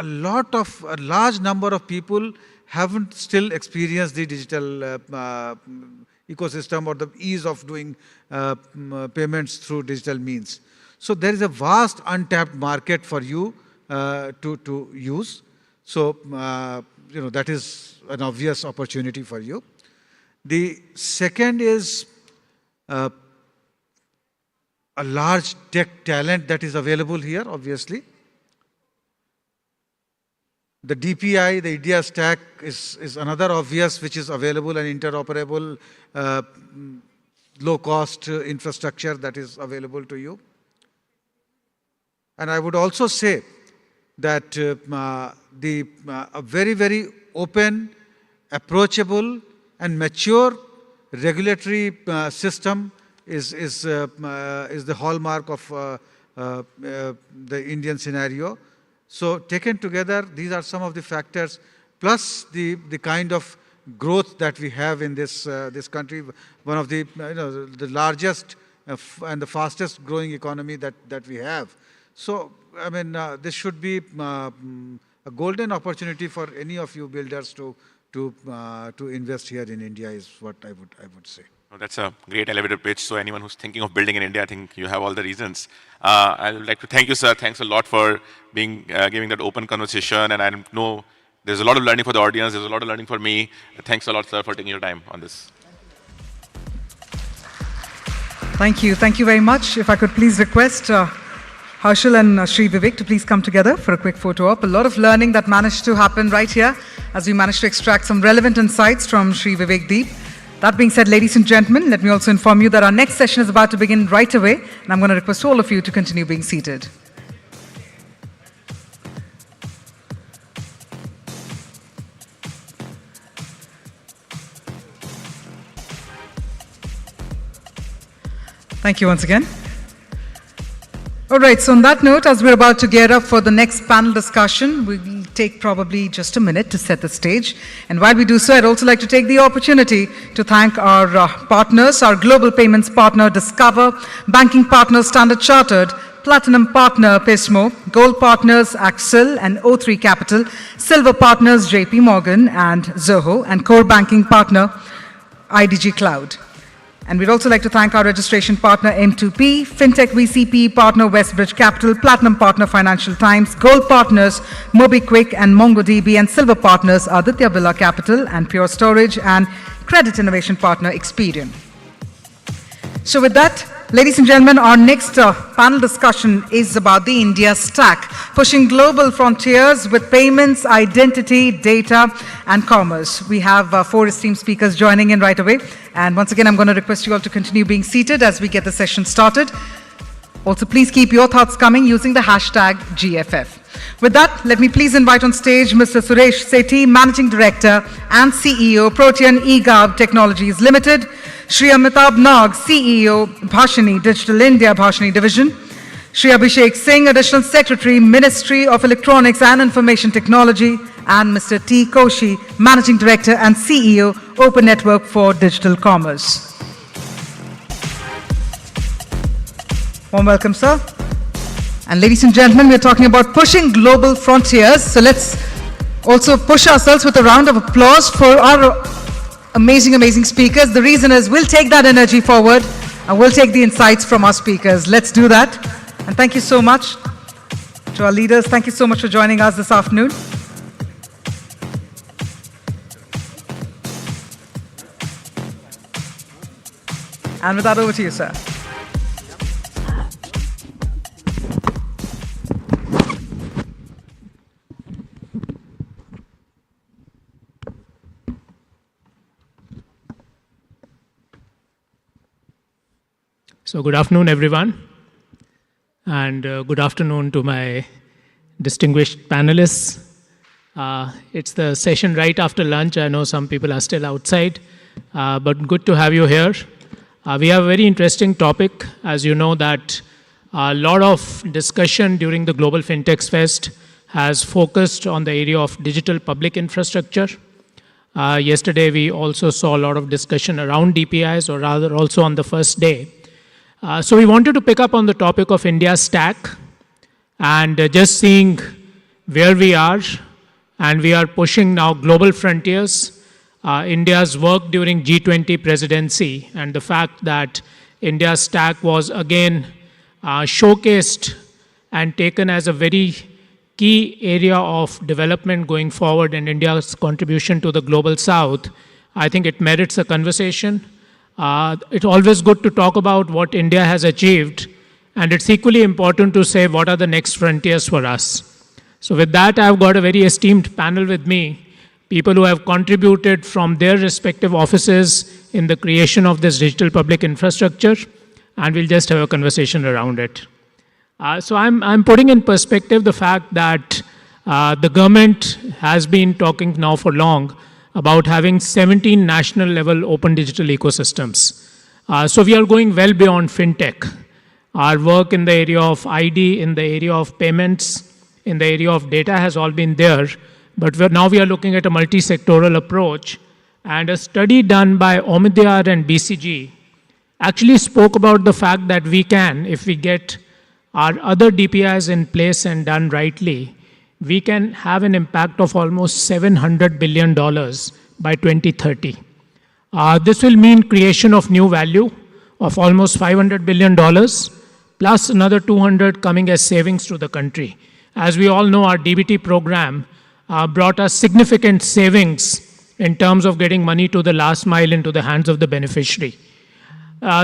K: large number of people haven't still experienced the digital ecosystem or the ease of doing payments through digital means. So there is a vast untapped market for you to use. So, that is an obvious opportunity for you. The second is a large tech talent that is available here, obviously. The DPI, the India stack, is another obvious which is available and interoperable low-cost infrastructure that is available to you. And I would also say that a very, very open, approachable, and mature regulatory system is the hallmark of the Indian scenario. So taken together, these are some of the factors, plus the kind of growth that we have in this country, one of the the largest and the fastest growing economy that we have. So I mean, this should be a golden opportunity for any of you builders to invest here in India, is what I would say.
J: Oh, that's a great elevator pitch. So anyone who's thinking of building in India, I think you have all the reasons. I would like to thank you, sir. Thanks a lot for giving that open conversation. And I know there's a lot of learning for the audience. There's a lot of learning for me. Thanks a lot, sir, for taking your time on this.
I: Thank you. Thank you very much. If I could please request Harshal and Sri Vivek to please come together for a quick photo op. A lot of learning that managed to happen right here as we managed to extract some relevant insights from Sri Vivek Deep. That being said, ladies and gentlemen, let me also inform you that our next session is about to begin right away, and I'm going to request all of you to continue being seated. Thank you once again. All right, so on that note, as we're about to gear up for the next panel discussion, we will take probably just a minute to set the stage. And while we do so, I'd also like to take the opportunity to thank our partners, our global payments partner, Discover, banking partner, Standard Chartered, Platinum partner, Pismo, Gold partners, Axel and O3 Capital, Silver partners, JP Morgan and Zoho, and core banking partner, IDG Cloud. And we'd also like to thank our registration partner, M2P, Fintech VCP partner, Westbridge Capital, Platinum partner, Financial Times, Gold partners, MobiQuick and MongoDB, and Silver partners, Aditya Birla Capital and Pure Storage, and Credit Innovation partner, Experian. So with that, ladies and gentlemen, our next panel discussion is about the India Stack, pushing global frontiers with payments, identity, data, and commerce. We have 4 esteemed speakers joining in right away. And once again, I'm going to request you all to continue being seated as we get the session started. Also, please keep your thoughts coming using the hashtag GFF. With that, let me please invite on stage Mr. Suresh Sethi, Managing Director and CEO, Protean eGov Technologies Limited, Shri Amitabh Nag, CEO, Bhashini Digital India Bhashini Division, Shri Abhishek Singh, Additional Secretary, Ministry of Electronics and Information Technology, and Mr. T. Koshi, Managing Director and CEO, Open Network for Digital Commerce. Warm welcome, sir. And ladies and gentlemen, we're talking about pushing global frontiers. So let's also push ourselves with a round of applause for our amazing, amazing speakers. The reason is we'll take that energy forward and we'll take the insights from our speakers. Let's do that. And thank you so much to our leaders. Thank you so much for joining us this afternoon. And with that, over to you, sir.
L: So good afternoon, everyone, and good afternoon to my distinguished panelists. It's the session right after lunch. I know some people are still outside, but good to have you here. We have a very interesting topic. As you know that a lot of discussion during the Global Fintech Fest has focused on the area of digital public infrastructure. Yesterday, we also saw a lot of discussion around DPIs, or rather also on the first day. So we wanted to pick up on the topic of India Stack and just seeing where we are, and we are pushing now global frontiers. India's work during G20 presidency and the fact that India Stack was again showcased and taken as a very key area of development going forward in India's contribution to the global south, I think it merits a conversation. It's always good to talk about what India has achieved, and it's equally important to say what are the next frontiers for us. So with that, I've got a very esteemed panel with me, people who have contributed from their respective offices in the creation of this digital public infrastructure, and we'll just have a conversation around it. So I'm putting in perspective the fact that the government has been talking now for long about having 17 national level open digital ecosystems. So we are going well beyond fintech. Our work in the area of ID, in the area of payments, in the area of data has all been there, but now we are looking at a multi-sectoral approach. And a study done by Omidyar and BCG actually spoke about the fact that we can, if we get our other DPIs in place and done rightly, we can have an impact of almost $700 billion by 2030. This will mean creation of new value of almost $500 billion, plus another 200 coming as savings to the country. As we all know, our DBT program brought us significant savings in terms of getting money to the last mile into the hands of the beneficiary.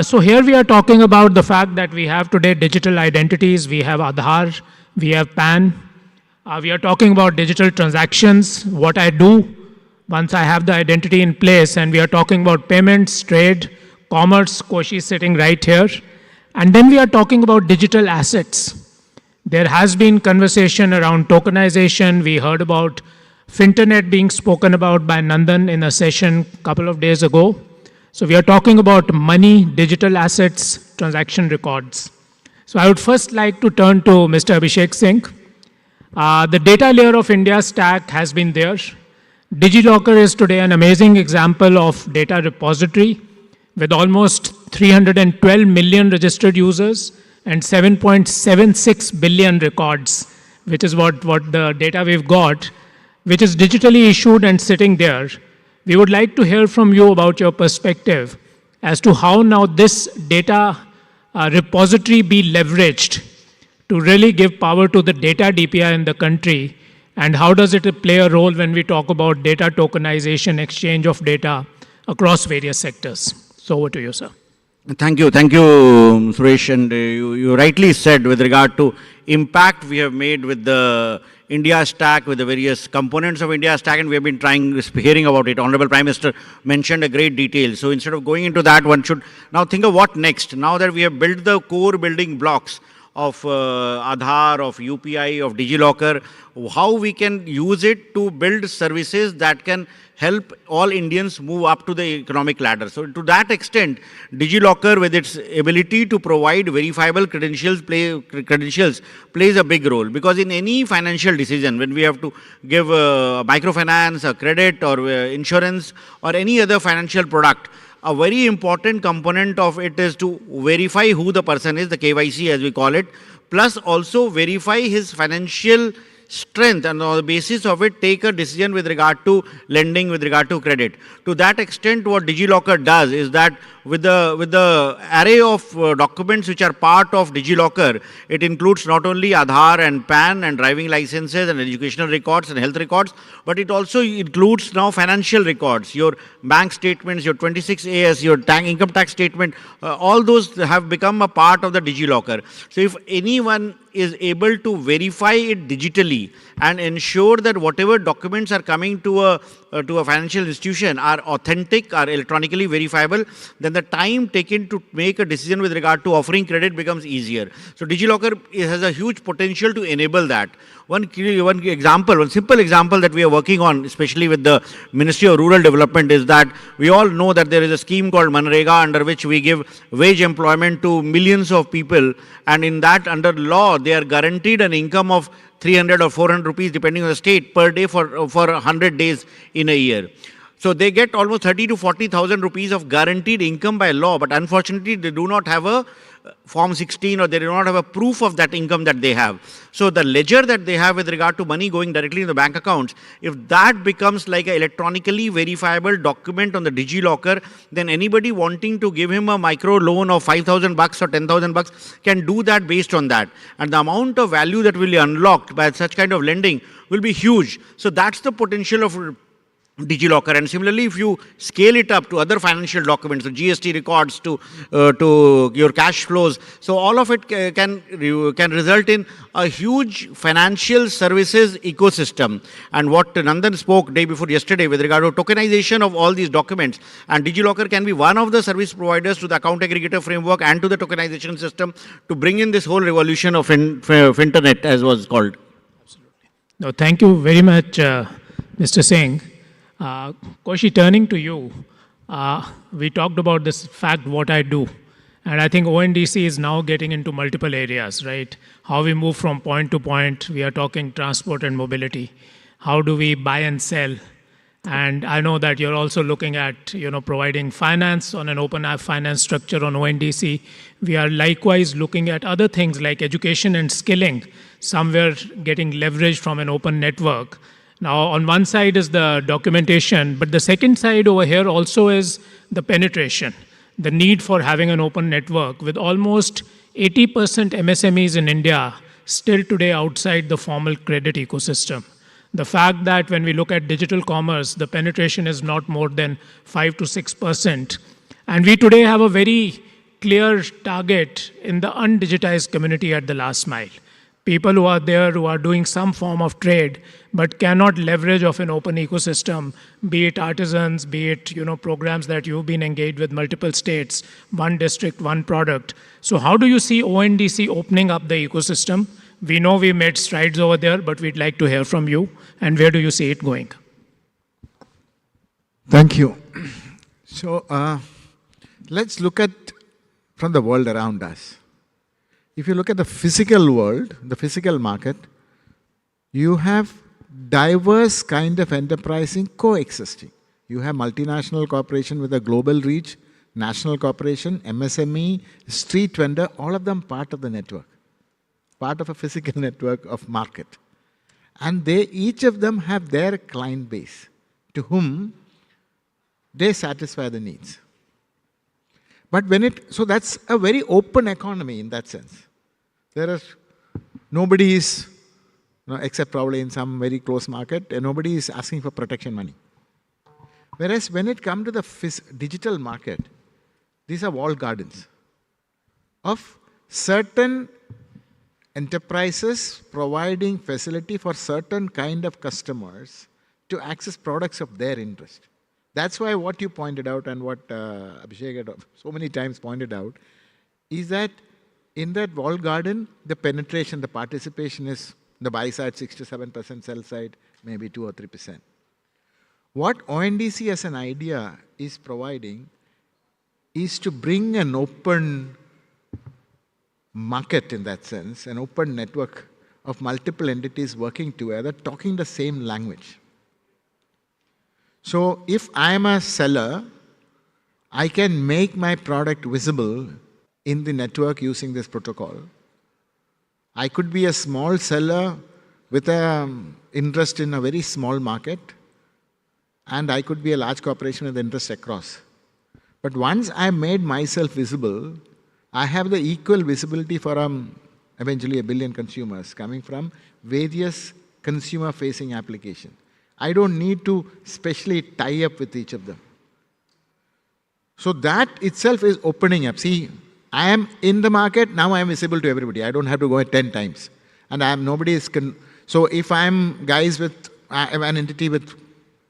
L: So here we are talking about the fact that we have today digital identities, we have Aadhaar, we have PAN, we are talking about digital transactions, what I do once I have the identity in place, and we are talking about payments, trade, commerce, Koshi sitting right here, and then we are talking about digital assets. There has been conversation around tokenization. We heard about Finternet being spoken about by Nandan in a session a couple of days ago. So we are talking about money, digital assets, transaction records. So I would first like to turn to Mr. Abhishek Singh. The data layer of India's stack has been there. DigiLocker is today an amazing example of data repository with almost 312 million registered users and 7.76 billion records, which is what the data we've got, which is digitally issued and sitting there. We would like to hear from you about your perspective as to how now this data repository be leveraged to really give power to the data DPI in the country, and how does it play a role when we talk about data tokenization, exchange of data across various sectors. So over to you, sir.
M: Thank you, Suresh. And you rightly said with regard to impact we have made with the India stack, with the various components of India stack, and we have been hearing about it. Honorable Prime Minister mentioned a great detail. So instead of going into that, one should now think of what next. Now that we have built the core building blocks of Aadhaar, of UPI, of DigiLocker, how we can use it to build services that can help all Indians move up to the economic ladder. So to that extent, DigiLocker, with its ability to provide verifiable credentials, plays a big role. Because in any financial decision, when we have to give microfinance, a credit, or insurance, or any other financial product, a very important component of it is to verify who the person is, the KYC as we call it, plus also verify his financial strength, and on the basis of it take a decision with regard to lending, with regard to credit. To that extent, what DigiLocker does is that with the array of documents which are part of DigiLocker, it includes not only Aadhaar and PAN and driving licenses and educational records and health records, but it also includes now financial records, your bank statements, your 26AS, your income tax statement, all those have become a part of the DigiLocker. So if anyone is able to verify it digitally and ensure that whatever documents are coming to a financial institution are authentic, are electronically verifiable, then the time taken to make a decision with regard to offering credit becomes easier. So DigiLocker has a huge potential to enable that. One simple example that we are working on, especially with the Ministry of Rural Development, is that we all know that there is a scheme called Manrega, under which we give wage employment to millions of people, and in that, under law, they are guaranteed an income of 300 or 400 rupees, depending on the state, per day for 100 days in a year. So they get almost 30 to 40,000 rupees of guaranteed income by law, but unfortunately they do not have a Form 16, or they do not have a proof of that income that they have. So the ledger that they have with regard to money going directly in the bank accounts, if that becomes like an electronically verifiable document on the DigiLocker, then anybody wanting to give him a micro loan of 5,000 bucks or 10,000 bucks can do that based on that. And the amount of value that will be unlocked by such kind of lending will be huge. So that's the potential of DigiLocker, and similarly, if you scale it up to other financial documents, the GST records to your cash flows, so all of it can result in a huge financial services ecosystem. And what Nandan spoke day before yesterday with regard to tokenization of all these documents, and DigiLocker can be one of the service providers to the account aggregator framework and to the tokenization system to bring in this whole revolution of Finternet, as was called.
L: Absolutely. No, thank you very much, Mr. Singh. Koshi, turning to you, we talked about this fact, what I do. And I think ONDC is now getting into multiple areas, right? How we move from point to point. We are talking transport and mobility. How do we buy and sell? And I know that you're also looking at, providing finance on an open finance structure on ONDC. We are likewise looking at other things like education and skilling, somewhere getting leverage from an open network. Now, on one side is the documentation, but the second side over here also is the penetration, the need for having an open network with almost 80% MSMEs in India still today outside the formal credit ecosystem. The fact that when we look at digital commerce, the penetration is not more than 5 to 6%. And we today have a very clear target in the undigitized community at the last mile. People who are there, who are doing some form of trade, but cannot leverage of an open ecosystem, be it artisans, be it programs that you've been engaged with multiple states, one district, one product. So how do you see ONDC opening up the ecosystem? We know we made strides over there, but we'd like to hear from you. And where do you see it going?
N: Thank you. So let's look at from the world around us. If you look at the physical world, the physical market, you have diverse kind of enterprising coexisting. You have multinational corporation with a global reach, national corporation, MSME, street vendor, all of them part of the network, part of a physical network of market. And each of them have their client base to whom they satisfy the needs. But so that's a very open economy in that sense. Nobody is, except probably in some very close market, nobody is asking for protection money. Whereas when it comes to the digital market, these are walled gardens of certain enterprises providing facility for certain kind of customers to access products of their interest. That's why what you pointed out and what Abhishek had so many times pointed out is that in that walled garden, the penetration, the participation is the buy side 6 to 7%, sell side maybe 2 or 3%. What ONDC as an idea is providing is to bring an open market in that sense, an open network of multiple entities working together, talking the same language. So if I am a seller, I can make my product visible in the network using this protocol. I could be a small seller with an interest in a very small market, and I could be a large corporation with interest across. But once I made myself visible, I have the equal visibility for eventually 1 billion consumers coming from various consumer-facing applications. I don't need to specially tie up with each of them. So that itself is opening up. See, I am in the market, now I am visible to everybody. I don't have to go 10 times. And nobody is... So if I am an entity with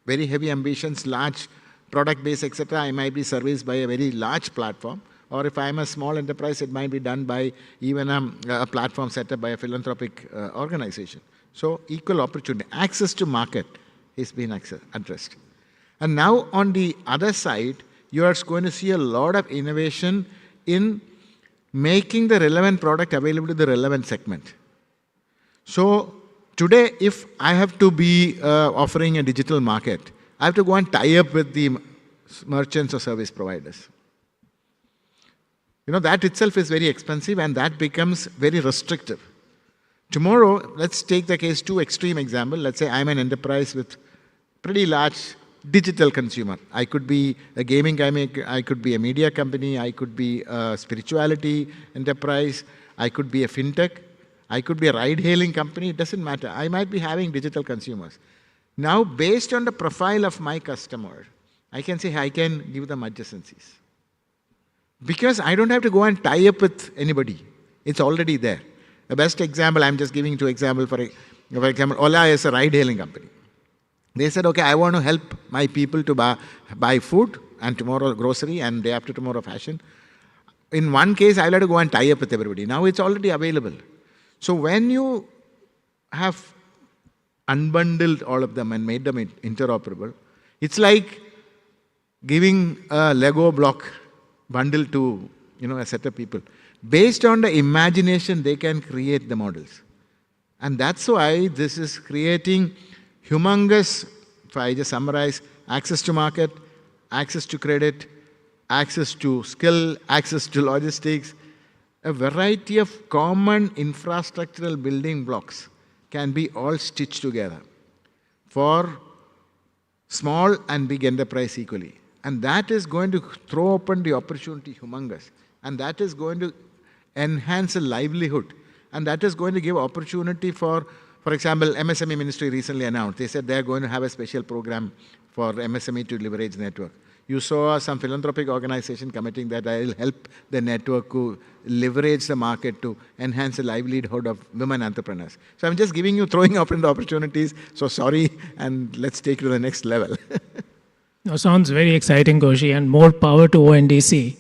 N: very heavy ambitions, large product base, etc., I might be serviced by a very large platform. Or if I am a small enterprise, it might be done by even a platform set up by a philanthropic organization. So equal opportunity. Access to market is being addressed. And now on the other side, you are going to see a lot of innovation in making the relevant product available to the relevant segment. So today, if I have to be offering a digital market, I have to go and tie up with the merchants or service providers. That itself is very expensive and that becomes very restrictive. Tomorrow, let's take the case 2 extreme example. Let's say I'm an enterprise with pretty large digital consumer. I could be a gaming company, I could be a media company, I could be a spirituality enterprise, I could be a fintech, I could be a ride-hailing company, it doesn't matter. I might be having digital consumers. Now, based on the profile of my customer, I can say I can give them adjacencies. Because I don't have to go and tie up with anybody. It's already there. The best example, I'm just giving two examples. For example, Ola is a ride-hailing company. They said, okay, I want to help my people to buy food, and tomorrow grocery, and day after tomorrow fashion. In one case, I'll have to go and tie up with everybody. Now it's already available. So when you have unbundled all of them and made them interoperable, it's like giving a Lego block bundle to a set of people. Based on the imagination, they can create the models. And that's why this is creating humongous, if I just summarize, access to market, access to credit, access to skill, access to logistics, a variety of common infrastructural building blocks can be all stitched together for small and big enterprise equally. And that is going to throw open the opportunity humongous. And that is going to enhance a livelihood. And that is going to give opportunity for example, MSME Ministry recently announced, they said they're going to have a special program for MSME to leverage network. You saw some philanthropic organization committing that I will help the network to leverage the market to enhance the livelihood of women entrepreneurs. So I'm just throwing open the opportunities. So sorry, and let's take it to the next level.
L: No, sounds very exciting, Koshi, and more power to ONDC.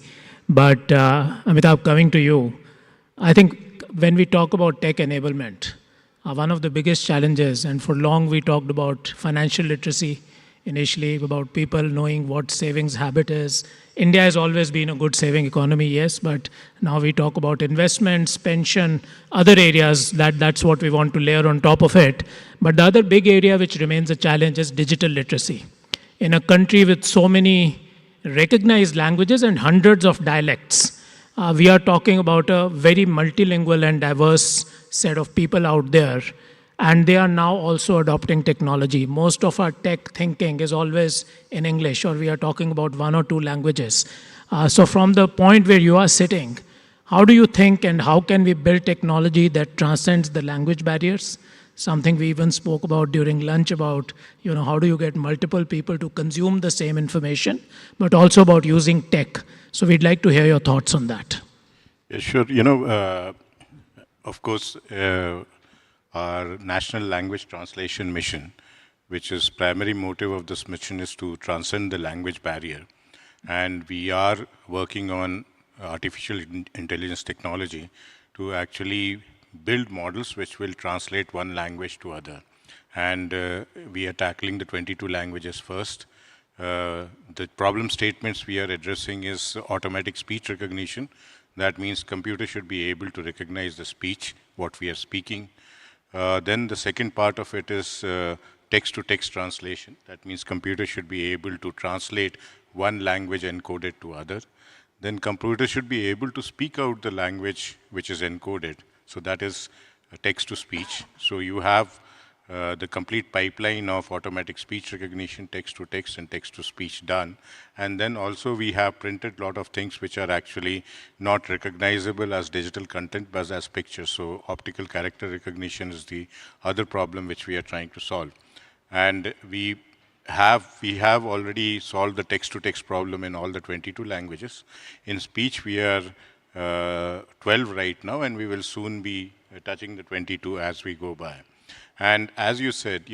L: But Amitabh, coming to you, I think when we talk about tech enablement, one of the biggest challenges, and for long we talked about financial literacy, initially about people knowing what savings habit is. India has always been a good saving economy, yes, but now we talk about investments, pension, other areas, that's what we want to layer on top of it. But the other big area which remains a challenge is digital literacy. In a country with so many recognized languages and hundreds of dialects, we are talking about a very multilingual and diverse set of people out there. And they are now also adopting technology. Most of our tech thinking is always in English, or we are talking about one or two languages. So from the point where you are sitting, how do you think and how can we build technology that transcends the language barriers? Something we even spoke about during lunch about, how do you get multiple people to consume the same information, but also about using tech. So we'd like to hear your thoughts on that.
O: Yeah, sure. Of course, our National Language Translation Mission, which is primary motive of this mission is to transcend the language barrier. And we are working on artificial intelligence technology to actually build models which will translate one language to other. And we are tackling the 22 languages first. The problem statements we are addressing is automatic speech recognition. That means computer should be able to recognize the speech, what we are speaking. Then the second part of it is text-to-text translation. That means computer should be able to translate one language encoded to other. Then computer should be able to speak out the language which is encoded. So that is text-to-speech. So you have the complete pipeline of automatic speech recognition, text-to-text and text-to-speech done. And then also we have printed a lot of things which are actually not recognizable as digital content but as pictures. So optical character recognition is the other problem which we are trying to solve. And we have already solved the text-to-text problem in all the 22 languages. In speech we are 12 right now, and we will soon be touching the 22 as we go by. And as you said,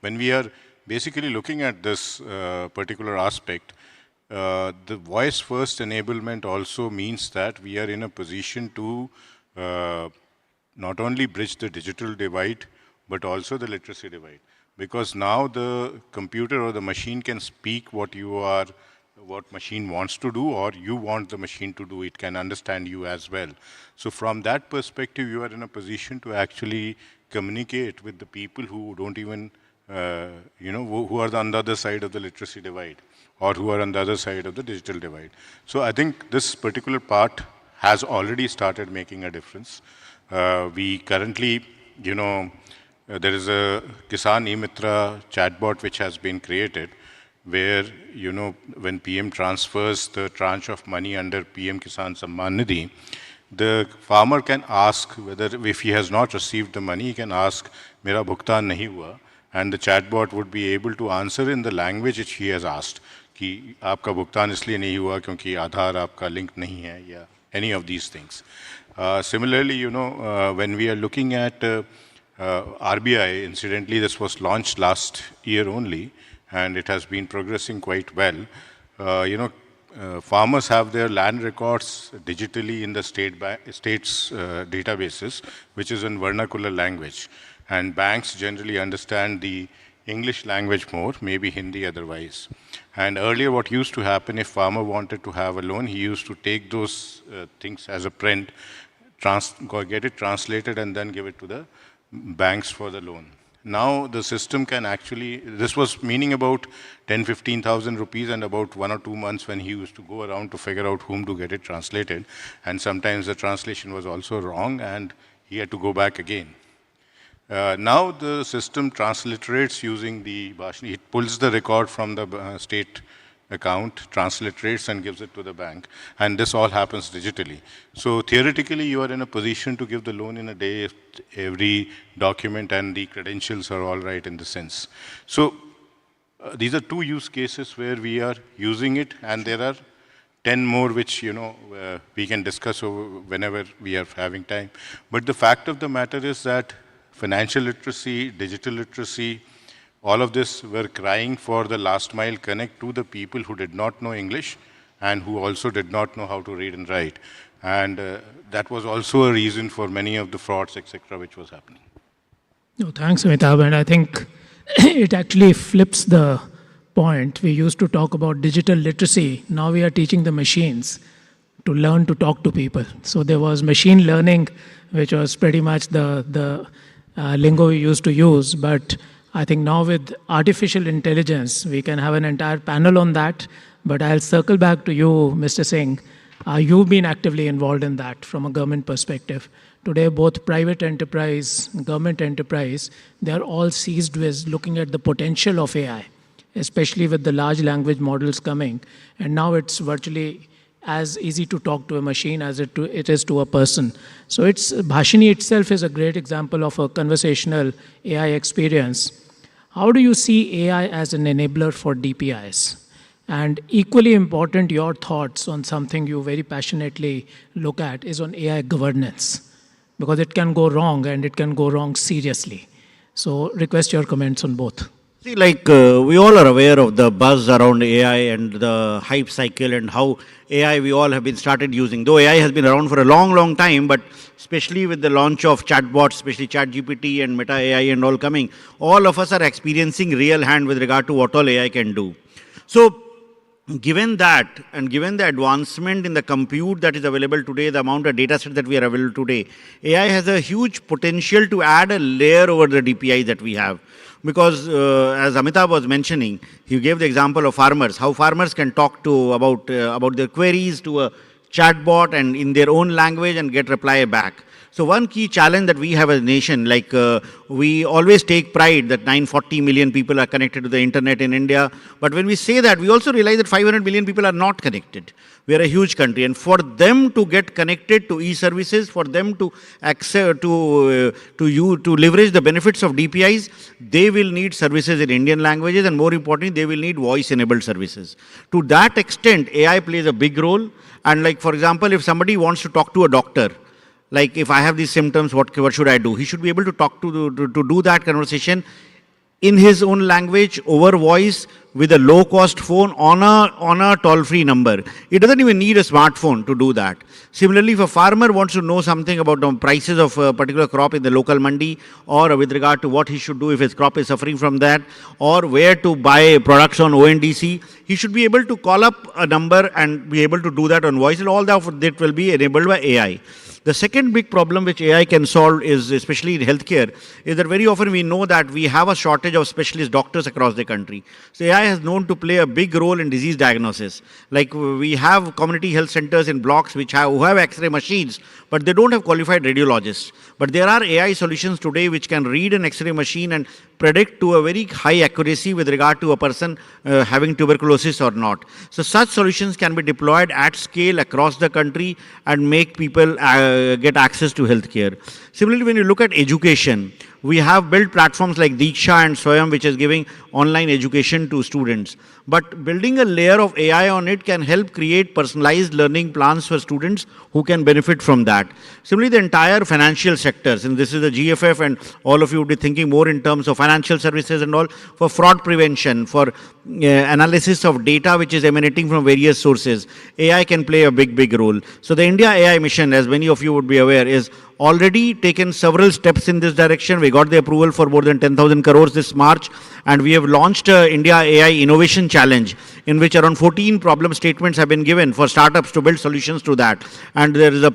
O: when we are basically looking at this particular aspect, the voice-first enablement also means that we are in a position to not only bridge the digital divide, but also the literacy divide. Because now the computer or the machine can speak what machine wants to do, or you want the machine to do. It can understand you as well. So from that perspective, you are in a position to actually communicate with the people who don't even, who are on the other side of the literacy divide, or who are on the other side of the digital divide. So I think this particular part has already started making a difference. We currently, there is a Kisan e-Mitra chatbot which has been created, where, when PM transfers the tranche of money under PM Kisan Samman Nidhi, the farmer can ask whether, if he has not received the money, he can ask, Mera bhugtan nahi hua, and the chatbot would be able to answer in the language which he has asked, कि आपका भुगतान इसलिए नहीं हुआ क्योंकि आधार आपका link नहीं है, या any of these things. Similarly, when we are looking at RBI, incidentally, this was launched last year only, and it has been progressing quite well. Farmers have their land records digitally in the state's databases, which is in vernacular language. And banks generally understand the English language more, maybe Hindi otherwise. And earlier what used to happen, if farmer wanted to have a loan, he used to take those things as a print, get it translated, and then give it to the banks for the loan. Now the system can actually, this was meaning about 10,000-15,000 rupees and about 1 or 2 months when he used to go around to figure out whom to get it translated. And sometimes the translation was also wrong and he had to go back again. Now the system transliterates using the Bhashani. It pulls the record from the state account, transliterates and gives it to the bank. And this all happens digitally. So theoretically, you are in a position to give the loan in a day if every document and the credentials are all right in the sense. So these are 2 use cases where we are using it, and there are 10 more which, we can discuss whenever we are having time. But the fact of the matter is that financial literacy, digital literacy, all of this were crying for the last mile connect to the people who did not know English and who also did not know how to read and write. And that was also a reason for many of the frauds, etc., which was happening.
L: No, thanks, Amitabh. And I think it actually flips the point. We used to talk about digital literacy. Now we are teaching the machines to learn to talk to people. So there was machine learning, which was pretty much the lingo we used to use. But I think now with artificial intelligence, we can have an entire panel on that. But I'll circle back to you, Mr. Singh. You've been actively involved in that from a government perspective. Today, both private enterprise, government enterprise, they're all seized with looking at the potential of AI, especially with the large language models coming. And now it's virtually as easy to talk to a machine as it is to a person. So Bhashini itself is a great example of a conversational AI experience. How do you see AI as an enabler for DPIs? And equally important, your thoughts on something you very passionately look at is on AI governance, because it can go wrong and it can go wrong seriously. So request your comments on both.
M: See, we all are aware of the buzz around AI and the hype cycle and how AI we all have been started using. Though AI has been around for a long, long time, but especially with the launch of chatbots, especially ChatGPT and Meta AI and all coming, all of us are experiencing real hand with regard to what all AI can do. So, given that, and given the advancement in the compute that is available today, the amount of data set that we are available today, AI has a huge potential to add a layer over the DPI that we have. Because as Amitabh was mentioning, he gave the example of farmers, how farmers can talk to about their queries to a chatbot and in their own language and get reply back. So one key challenge that we have as a nation, we always take pride that 940 million people are connected to the internet in India. But when we say that, we also realize that 500 million people are not connected. We are a huge country, and for them to get connected to e-services, for them to access to leverage the benefits of DPIs, they will need services in Indian languages, and more importantly, they will need voice-enabled services. To that extent, AI plays a big role. And for example, if somebody wants to talk to a doctor, if I have these symptoms, what should I do? He should be able to talk to do that conversation in his own language over voice with a low-cost phone on a toll-free number. It doesn't even need a smartphone to do that. Similarly, if a farmer wants to know something about the prices of a particular crop in the local mandi, or with regard to what he should do if his crop is suffering from that, or where to buy products on ONDC, he should be able to call up a number and be able to do that on voice, and all that will be enabled by AI. The second big problem which AI can solve is, especially in healthcare, is that very often we know that we have a shortage of specialist doctors across the country. So AI has known to play a big role in disease diagnosis. We have community health centers in blocks who have X-ray machines, but they don't have qualified radiologists. But there are AI solutions today which can read an X-ray machine and predict to a very high accuracy with regard to a person having tuberculosis or not. So such solutions can be deployed at scale across the country and make people get access to healthcare. Similarly, when you look at education, We have built platforms like Diksha and Swayam, which is giving online education to students. But building a layer of AI on it can help create personalized learning plans for students who can benefit from that. Similarly, the entire financial sectors, and this is the GFF, and all of you would be thinking more in terms of financial services and all, for fraud prevention, for analysis of data which is emanating from various sources. AI can play a big role. So the India AI mission, as many of you would be aware, is already taken several steps in this direction. We got the approval for more than 10,000 crores this March, and we have launched India AI Innovation Challenge, in which around 14 problem statements have been given for startups to build solutions to that. And there is a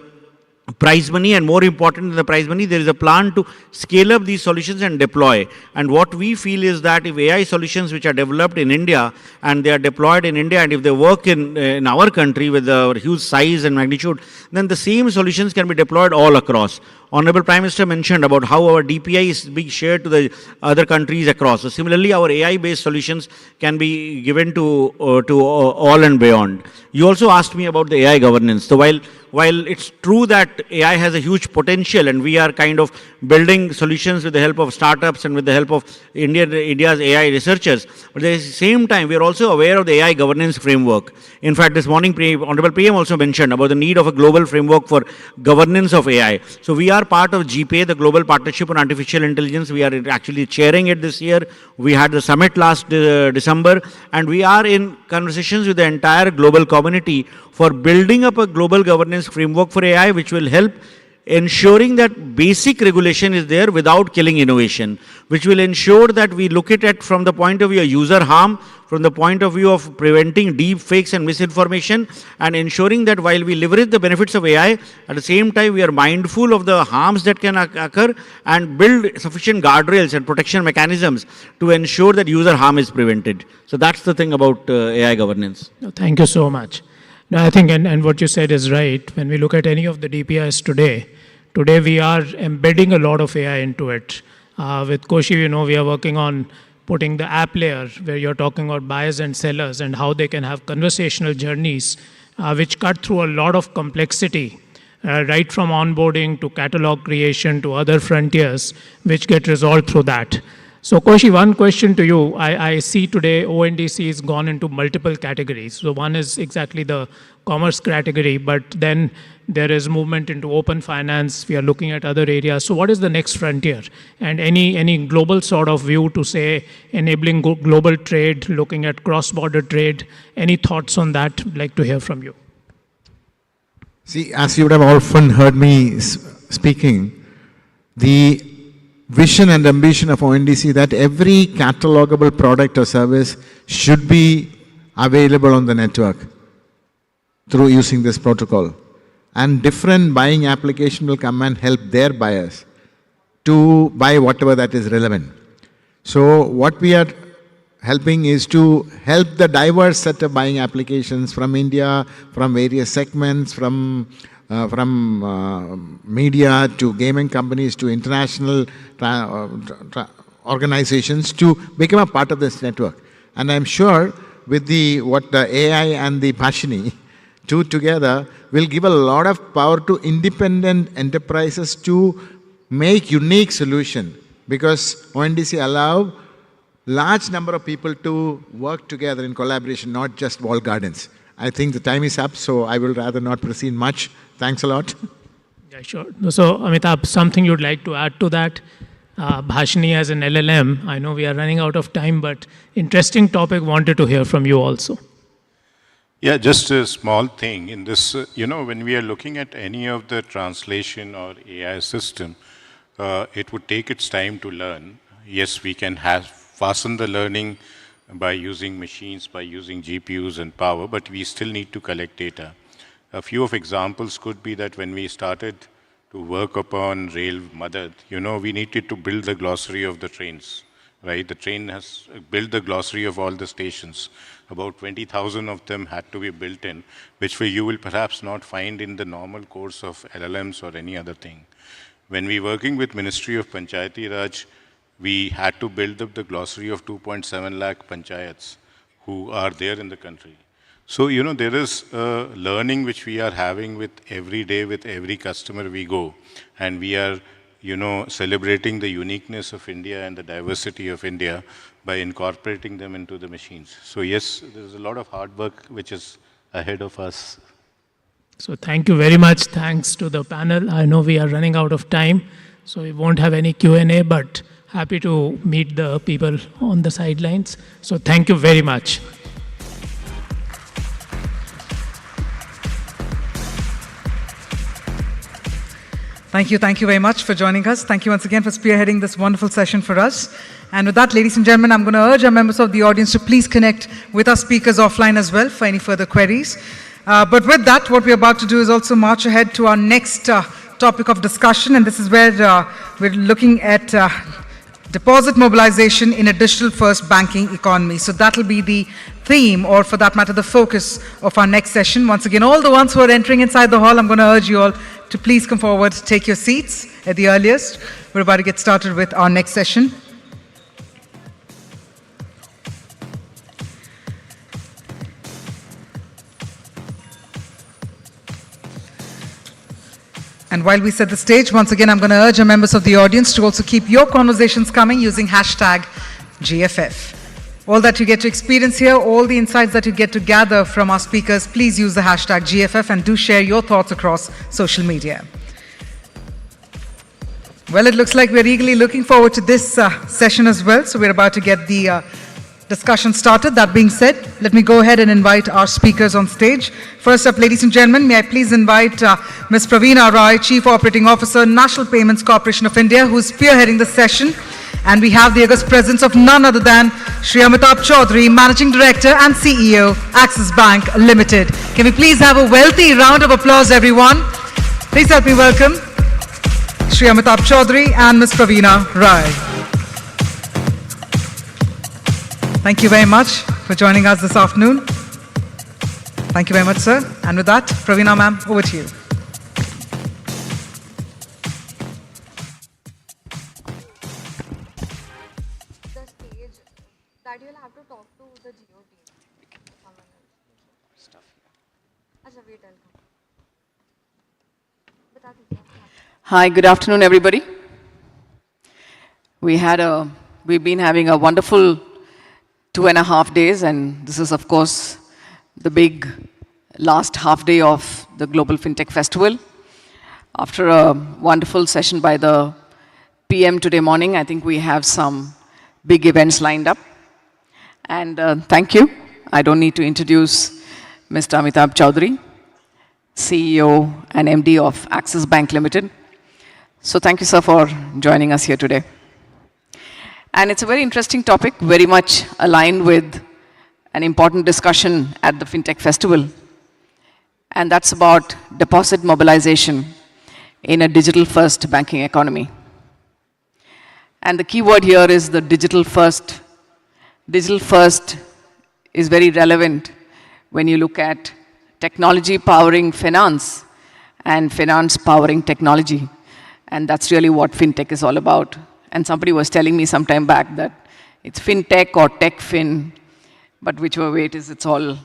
M: prize money, and more important than the prize money, there is a plan to scale up these solutions and deploy. And what we feel is that if AI solutions which are developed in India and they are deployed in India, and if they work in our country with our huge size and magnitude, then the same solutions can be deployed all across. Honorable Prime Minister mentioned about how our DPI is being shared to the other countries across. So similarly, our AI-based solutions can be given to all and beyond. You also asked me about the AI governance. So while it's true that AI has a huge potential, and we are kind of building solutions with the help of startups and with the help of India's AI researchers, but at the same time, we are also aware of the AI governance framework. In fact, this morning, Honorable PM also mentioned about the need of a global framework for governance of AI. So we are part of GPA, the Global Partnership on Artificial Intelligence. We are actually chairing it this year. We had the summit last December, and we are in conversations with the entire global community for building up a global governance framework for AI, which will help ensuring that basic regulation is there without killing innovation, which will ensure that we look at it from the point of view of user harm, from the point of view of preventing deep fakes and misinformation, and ensuring that while we leverage the benefits of AI, at the same time we are mindful of the harms that can occur and build sufficient guardrails and protection mechanisms to ensure that user harm is prevented. So that's the thing about AI governance.
L: Thank you so much. No, I think, and what you said is right. When we look at any of the DPIs today we are embedding a lot of AI into it. With Koshi, we are working on putting the app layer where you're talking about buyers and sellers and how they can have conversational journeys which cut through a lot of complexity, right from onboarding to catalog creation to other frontiers, which get resolved through that. So Koshi, one question to you. I see today ONDC has gone into multiple categories. So one is exactly the commerce category, but then there is movement into open finance. We are looking at other areas. So what is the next frontier? And any global sort of view to say enabling global trade, looking at cross-border trade, any thoughts on that? I'd like to hear from you.
N: See, as you would have often heard me speaking, the vision and ambition of ONDC that every catalogable product or service should be available on the network through using this protocol. And different buying application will come and help their buyers to buy whatever that is relevant. So what we are helping is to help the diverse set of buying applications from India, from various segments, from media to gaming companies to international organizations to become a part of this network. And I'm sure with what the AI and the Pashini two together will give a lot of power to independent enterprises to make unique solution, because ONDC allow large number of people to work together in collaboration, not just walled gardens. I think the time is up, so I will rather not proceed much. Thanks a lot.
L: Yeah, sure. So, Amitabh, something you'd like to add to that? Bhashini as an LLM, I know we are running out of time, but interesting topic, wanted to hear from you also.
O: Yeah, just a small thing in this, when we are looking at any of the translation or AI system, it would take its time to learn. Yes, we can fasten the learning by using machines, by using GPUs and power, but we still need to collect data. A few of examples could be that when we started to work upon Rail Madad, we needed to build the glossary of the trains, right? The train has built the glossary of all the stations. About 20,000 of them had to be built in, which you will perhaps not find in the normal course of LLMs or any other thing. When we were working with Ministry of Panchayati Raj, we had to build up the glossary of 2.7 lakh panchayats who are there in the country. So, there is a learning which we are having with every day, with every customer we go, and we are celebrating the uniqueness of India and the diversity of India by incorporating them into the machines. So yes, there's a lot of hard work which is ahead of us.
L: So thank you very much. Thanks to the panel. I know we are running out of time, so we won't have any Q&A, but happy to meet the people on the sidelines. So thank you very much.
I: Thank you very much for joining us. Thank you once again for spearheading this wonderful session for us. And with that, ladies and gentlemen, I'm going to urge our members of the audience to please connect with our speakers offline as well for any further queries. But with that, what we're about to do is also march ahead to our next topic of discussion, and this is where we're looking at deposit mobilization in a digital-first banking economy. So that will be the theme, or for that matter, the focus of our next session. Once again, all the ones who are entering inside the hall, I'm going to urge you all to please come forward, take your seats at the earliest. We're about to get started with our next session. And while we set the stage, once again, I'm going to urge our members of the audience to also keep your conversations coming using hashtag GFF. All that you get to experience here, all the insights that you get to gather from our speakers, please use the hashtag GFF and do share your thoughts across social media. Well, it looks like we're eagerly looking forward to this session as well. So we're about to get the discussion started. That being said, let me go ahead and invite our speakers on stage. First up, ladies and gentlemen, may I please invite Ms. Praveena Rai, Chief Operating Officer, National Payments Corporation of India, who's spearheading the session. And we have the august presence of none other than Shri Amitabh Chaudhary, Managing Director and CEO, Axis Bank Limited. Can we please have a wealthy round of applause, everyone? Please help me welcome Shri Amitabh Chaudhary and Ms. Praveena Rai. Thank you very much for joining us this afternoon. Thank you very much, sir. And with that, Praveena ma'am, over to you.
P: Hi, good afternoon, everybody. We've been having a wonderful 2.5 days, and this is, of course, the big last half day of the Global Fintech Festival. After a wonderful session by the PM today morning, I think we have some big events lined up. And thank you. I don't need to introduce Mr. Amitabh Chaudhary, CEO and MD of Axis Bank Limited. So thank you, sir, for joining us here today. And it's a very interesting topic, very much aligned with an important discussion at the FinTech Festival. And that's about deposit mobilization in a digital-first banking economy. And the key word here is the digital-first. Digital-first is very relevant when you look at technology powering finance and finance powering technology. And that's really what FinTech is all about. And somebody was telling me some time back that it's FinTech or TechFin, but whichever way it is, it's all,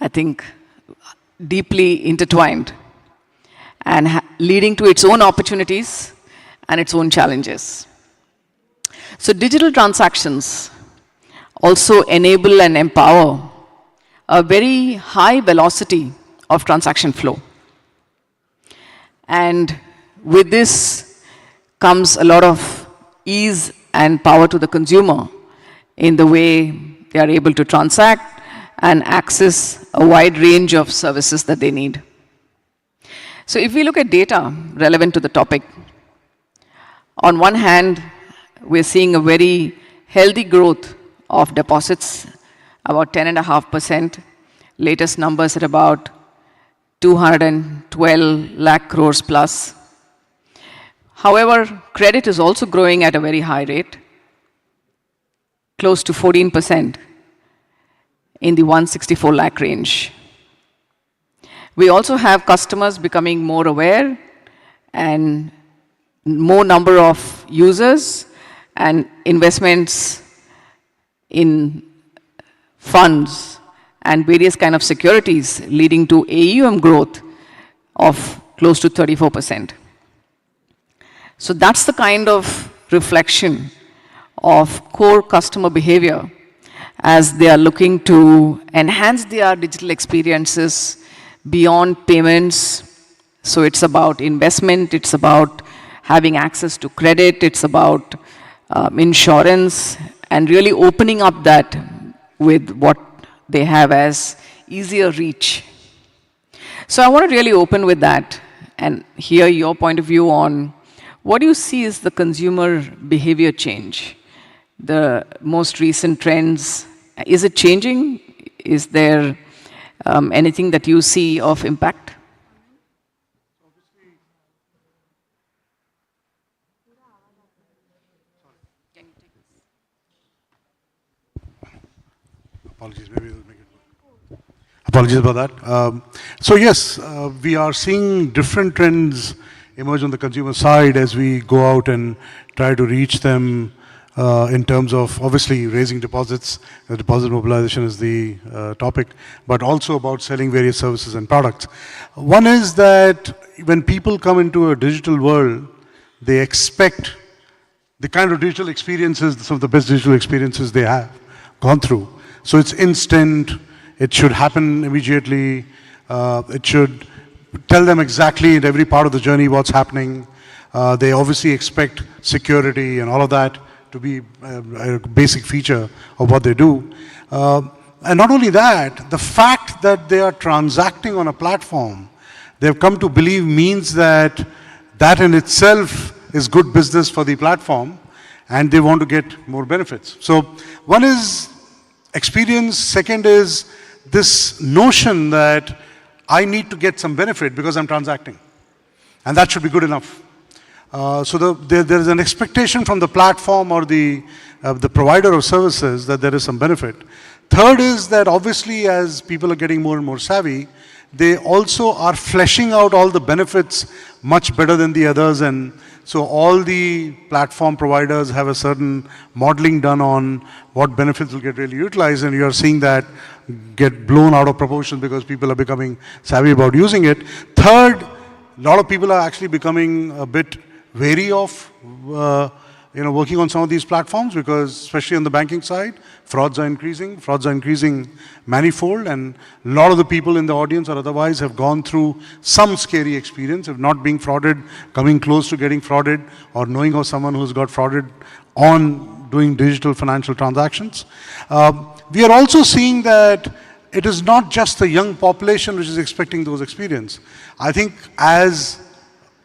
P: I think, deeply intertwined and leading to its own opportunities and its own challenges. So digital transactions also enable and empower a very high velocity of transaction flow. And with this comes a lot of ease and power to the consumer in the way they are able to transact and access a wide range of services that they need. So if we look at data relevant to the topic, on one hand, we're seeing a very healthy growth of deposits, about 10.5%, latest numbers at about 212 lakh crores plus. However, credit is also growing at a very high rate, close to 14% in the 164 lakh range. We also have customers becoming more aware and more number of users and investments in funds and various kind of securities leading to AUM growth of close to 34%. So that's the kind of reflection of core customer behavior as they are looking to enhance their digital experiences beyond payments. So it's about investment, it's about having access to credit, it's about insurance, and really opening up that with what they have as easier reach. So I want to really open with that and hear your point of view on what do you see is the consumer behavior change? The most recent trends, is it changing? Is there anything that you see of impact?
O: Apologies, maybe we'll make it work. Apologies about that. So yes, we are seeing different trends emerge on the consumer side as we go out and try to reach them in terms of obviously raising deposits. Deposit mobilization is the topic, but also about selling various services and products. One is that when people come into a digital world, they expect the kind of digital experiences, some of the best digital experiences they have gone through. So it's instant, it should happen immediately, it should tell them exactly in every part of the journey what's happening. They obviously expect security and all of that to be a basic feature of what they do. And not only that, the fact that they are transacting on a platform, they've come to believe means that that in itself is good business for the platform, and they want to get more benefits. So one is experience, second is this notion that I need to get some benefit because I'm transacting, and that should be good enough. So there is an expectation from the platform or the provider of services that there is some benefit. Third is that obviously as people are getting more and more savvy, they also are fleshing out all the benefits much better than the others, and so all the platform providers have a certain modeling done on what benefits will get really utilized, and you're seeing that get blown out of proportion because people are becoming savvy about using it. Third, a lot of people are actually becoming a bit wary of working on some of these platforms because, especially on the banking side, frauds are increasing manifold, and a lot of the people in the audience or otherwise have gone through some scary experience of not being frauded, coming close to getting frauded, or knowing of someone who's got frauded on doing digital financial transactions. We are also seeing that it is not just the young population which is expecting those experiences. I think as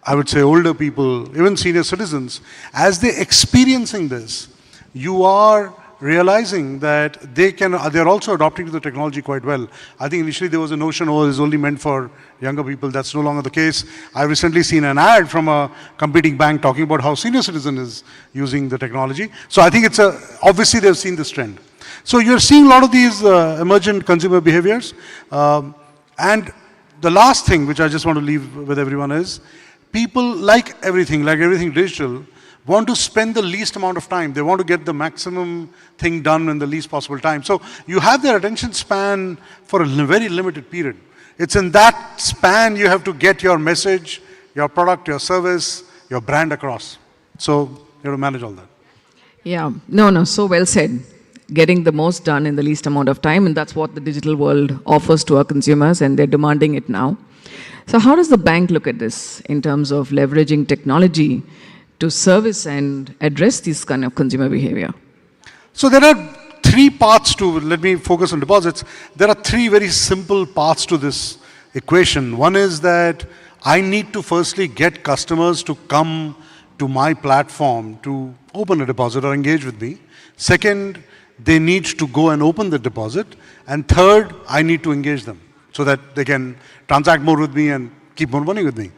O: I would say older people, even senior citizens, as they're experiencing this, you are realizing that they're also adopting to the technology quite well. I think initially there was a notion, oh, it's only meant for younger people. That's no longer the case. I've recently seen an ad from a competing bank talking about how senior citizen is using the technology. So I think obviously they've seen this trend. So you're seeing a lot of these emergent consumer behaviors. And the last thing which I just want to leave with everyone is, people, like everything digital, want to spend the least amount of time. They want to get the maximum thing done in the least possible time. So you have their attention span for a very limited period. It's in that span you have to get your message, your product, your service, your brand across. So you have to manage all that.
P: Yeah, no, so well said. Getting the most done in the least amount of time, and that's what the digital world offers to our consumers, and they're demanding it now. So how does the bank look at this in terms of leveraging technology to service and address this kind of consumer behavior?
O: So there are three parts to, let me focus on deposits. There are three very simple parts to this equation. One is that I need to firstly get customers to come to my platform to open a deposit or engage with me. Second, they need to go and open the deposit. And third, I need to engage them so that they can transact more with me and keep more money with me.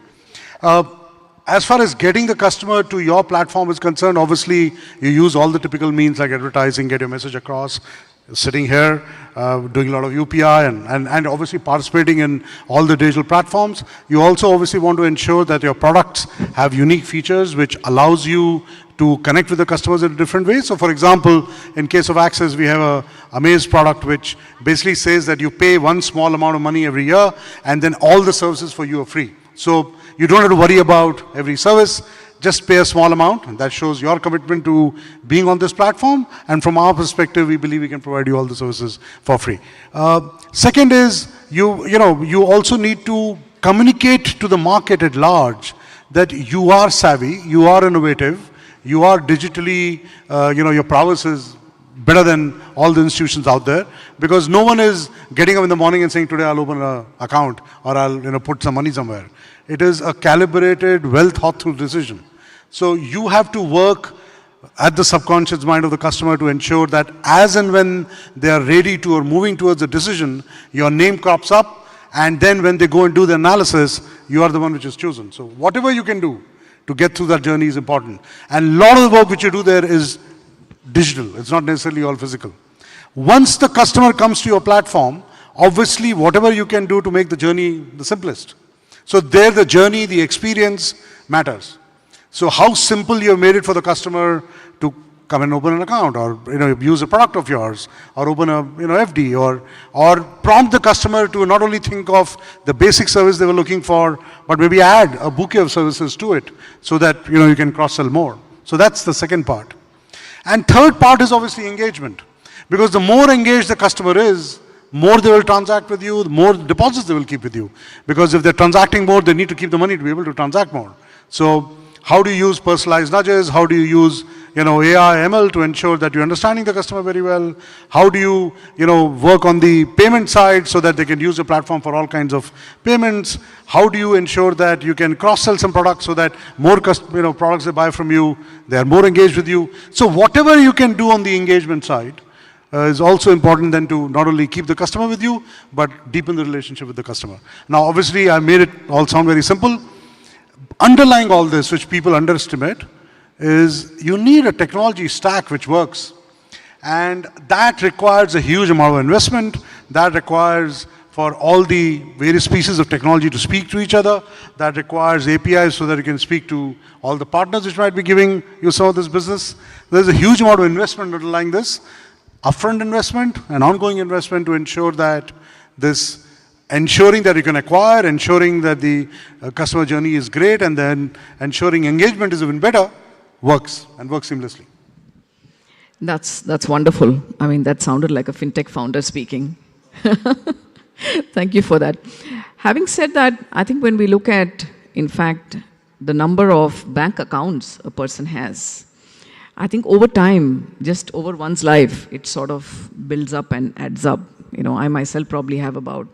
O: As far as getting the customer to your platform is concerned, obviously you use all the typical means like advertising, get your message across, sitting here, doing a lot of UPI and obviously participating in all the digital platforms. You also obviously want to ensure that your products have unique features which allows you to connect with the customers in a different way. So for example, in case of Access, we have a Amaze product which basically says that you pay one small amount of money every year and then all the services for you are free. So you don't have to worry about every service.
Q: just pay a small amount. That shows your commitment to being on this platform. And from our perspective, we believe we can provide you all the services for free. Second is, you also need to communicate to the market at large that you are savvy, you are innovative, you are digitally, your prowess is better than all the institutions out there, because no one is getting up in the morning and saying, today I'll open an account or I'll put some money somewhere. It is a calibrated, well thought through decision. So you have to work at the subconscious mind of the customer to ensure that as and when they are ready to or moving towards a decision, your name crops up, and then when they go and do the analysis, you are the one which is chosen. So whatever you can do to get through that journey is important. And a lot of the work which you do there is digital. It's not necessarily all physical. Once the customer comes to your platform, obviously whatever you can do to make the journey the simplest. So there the journey, the experience matters. So how simple you have made it for the customer to come and open an account, or use a product of yours, or open a FD, or prompt the customer to not only think of the basic service they were looking for, but maybe add a bouquet of services to it, so that you can cross-sell more. So that's the second part. And third part is obviously engagement, because the more engaged the customer is, more they will transact with you, the more deposits they will keep with you. Because if they're transacting more, they need to keep the money to be able to transact more. So how do you use personalized nudges? How do you use AI, ML to ensure that you're understanding the customer very well? How do you work on the payment side so that they can use the platform for all kinds of payments? How do you ensure that you can cross-sell some products so that more products they buy from you, they are more engaged with you? So whatever you can do on the engagement side is also important then to not only keep the customer with you, but deepen the relationship with the customer. Now, obviously, I made it all sound very simple. Underlying all this, which people underestimate, is you need a technology stack which works. And that requires a huge amount of investment. That requires for all the various pieces of technology to speak to each other. That requires APIs so that you can speak to all the partners which might be giving you some of this business. There's a huge amount of investment underlying this. Upfront investment and ongoing investment to ensure that ensuring that you can acquire, ensuring that the customer journey is great, and then ensuring engagement is even better, works and works seamlessly.
P: That's wonderful. I mean, that sounded like a fintech founder speaking. Thank you for that. Having said that, I think when we look at, in fact, the number of bank accounts a person has, I think over time, just over one's life, it sort of builds up and adds up. I myself probably have about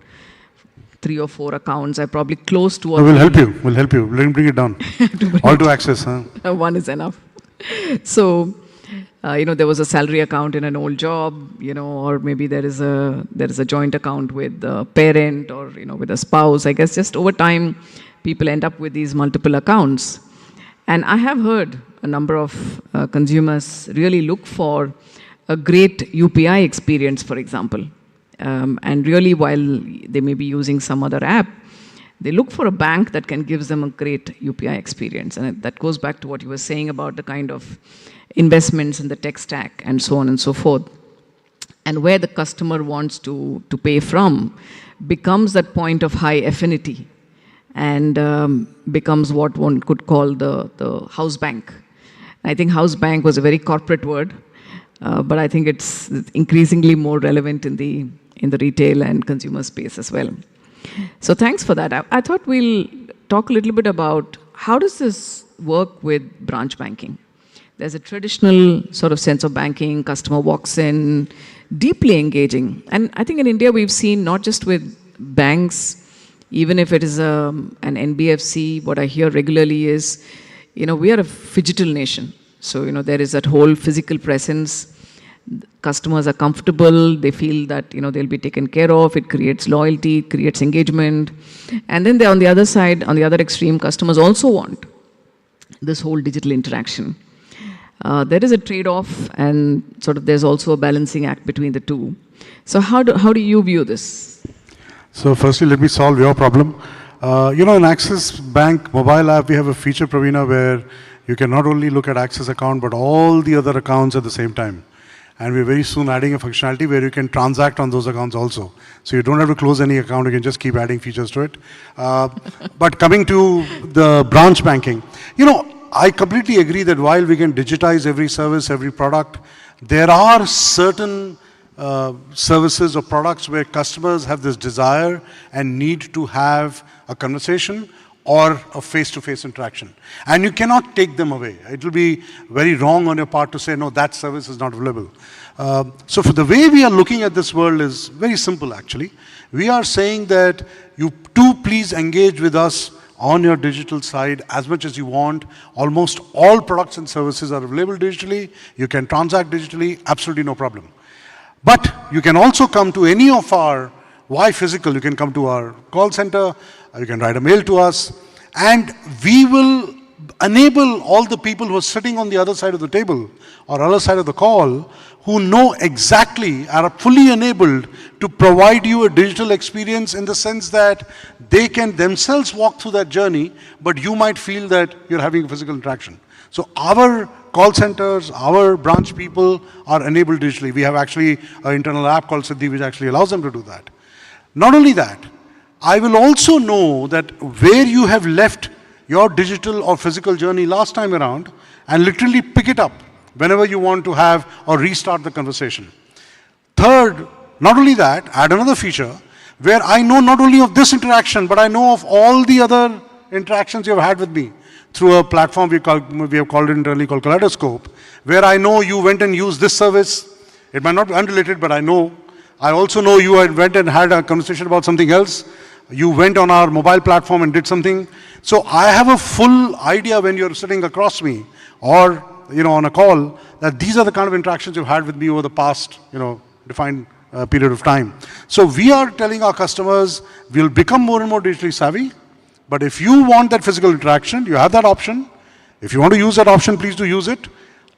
P: 3 or 4 accounts. I probably close to.
Q: We'll help you. We'll help you. Let me bring it down. All to access. Huh?
P: One is enough. So, there was a salary account in an old job, or maybe there is a joint account with a parent or with a spouse. I guess just over time, people end up with these multiple accounts. And I have heard a number of consumers really look for a great UPI experience, for example. And really, while they may be using some other app, they look for a bank that can give them a great UPI experience. And that goes back to what you were saying about the kind of investments in the tech stack and so on and so forth. And where the customer wants to pay from becomes that point of high affinity, and becomes what one could call the house bank. I think house bank was a very corporate word, but I think it's increasingly more relevant in the retail and consumer space as well. So thanks for that. I thought we'll talk a little bit about how does this work with branch banking. There's a traditional sort of sense of banking, customer walks in, deeply engaging. And I think in India we've seen not just with banks, even if it is an NBFC, what I hear regularly is, we are a phygital nation. So, there is that whole physical presence. Customers are comfortable. They feel that, they'll be taken care of. It creates loyalty, it creates engagement. And then on the other side, on the other extreme, customers also want this whole digital interaction. There is a trade-off, and sort of there's also a balancing act between the two. So how do you view this?
Q: So firstly, let me solve your problem. In Axis Bank mobile app, we have a feature, Praveena, where you can not only look at Axis account, but all the other accounts at the same time. And we're very soon adding a functionality where you can transact on those accounts also. So you don't have to close any account, you can just keep adding features to it. But coming to the branch banking, I completely agree that while we can digitize every service, every product, there are certain services or products where customers have this desire and need to have a conversation or a face-to-face interaction. And you cannot take them away. It will be very wrong on your part to say, no, that service is not available. So for the way we are looking at this world is very simple, actually. We are saying that you too please engage with us on your digital side as much as you want. Almost all products and services are available digitally. You can transact digitally, absolutely no problem. But you can also come to any of our, why physical? You can come to our call center, you can write a mail to us, and we will enable all the people who are sitting on the other side of the table or other side of the call who know exactly, are fully enabled to provide you a digital experience in the sense that they can themselves walk through that journey, but you might feel that you're having a physical interaction. So our call centers, our branch people are enabled digitally. We have actually an internal app called Siddhi which actually allows them to do that. Not only that, I will also know that where you have left your digital or physical journey last time around and literally pick it up whenever you want to have or restart the conversation. Third, not only that, add another feature where I know not only of this interaction, but I know of all the other interactions you have had with me through a platform we have called it internally called Kaleidoscope, where I know you went and used this service. It might not be unrelated, but I know. I also know you went and had a conversation about something else. You went on our mobile platform and did something. So I have a full idea when you're sitting across me or on a call that these are the kind of interactions you've had with me over the past defined period of time. So we are telling our customers we'll become more and more digitally savvy. But if you want that physical interaction, you have that option. If you want to use that option, please do use it.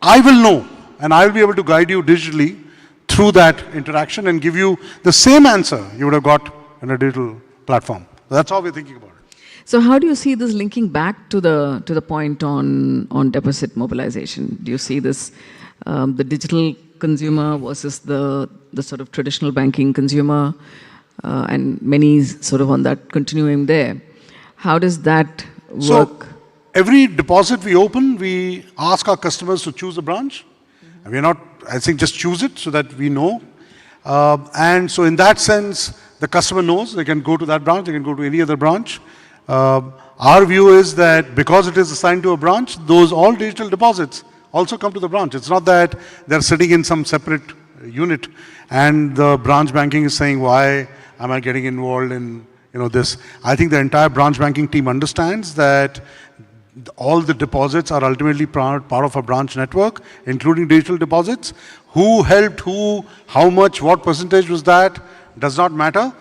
Q: I will know, and I will be able to guide you digitally through that interaction and give you the same answer you would have got in a digital platform. That's how we're thinking about it.
P: So how do you see this linking back to the point on deposit mobilization? Do you see this, the digital consumer versus the sort of traditional banking consumer, and many sort of on that continuum there? How does that work?
Q: So every deposit we open, we ask our customers to choose a branch. Mm-hmm. We're not, I think, just choose it so that we know. And so in that sense, the customer knows they can go to that branch, they can go to any other branch. Our view is that because it is assigned to a branch, those all digital deposits also come to the branch. It's not that they're sitting in some separate unit and the branch banking is saying, why am I getting involved in this? I think the entire branch banking team understands that all the deposits are ultimately part of a branch network, including digital deposits. Who helped who, how much, what percentage was that, does not matter.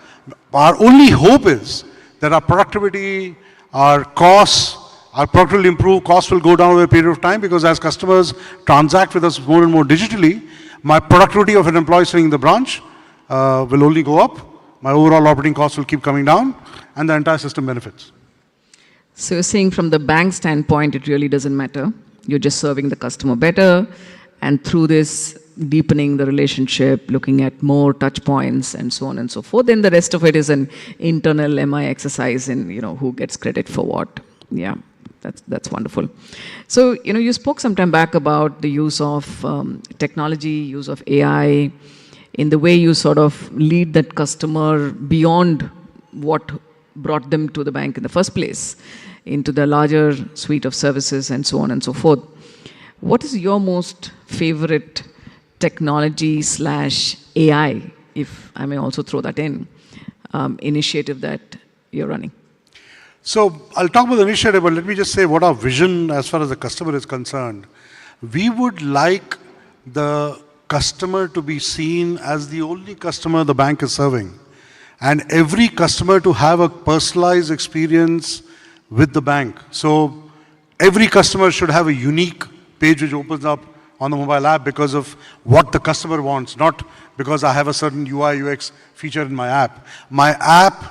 Q: Our only hope is that our productivity, our costs, our productivity will improve, costs will go down over a period of time, because as customers transact with us more and more digitally, my productivity of an employee sitting in the branch will only go up. My overall operating costs will keep coming down, and the entire system benefits.
P: So you're saying from the bank standpoint, it really doesn't matter. You're just serving the customer better, and through this, deepening the relationship, looking at more touch points, and so on and so forth. Then the rest of it is an internal MI exercise in who gets credit for what. Yeah, that's wonderful. So you spoke some time back about the use of technology, use of AI, in the way you sort of lead that customer beyond what brought them to the bank in the first place, into the larger suite of services and so on and so forth. What is your most favorite technology/AI, if I may also throw that in, initiative that you're running?
Q: So I'll talk about the initiative, but let me just say what our vision as far as the customer is concerned. We would like the customer to be seen as the only customer the bank is serving, and every customer to have a personalized experience with the bank. So every customer should have a unique page which opens up on the mobile app because of what the customer wants, not because I have a certain UI UX feature in my app. My app,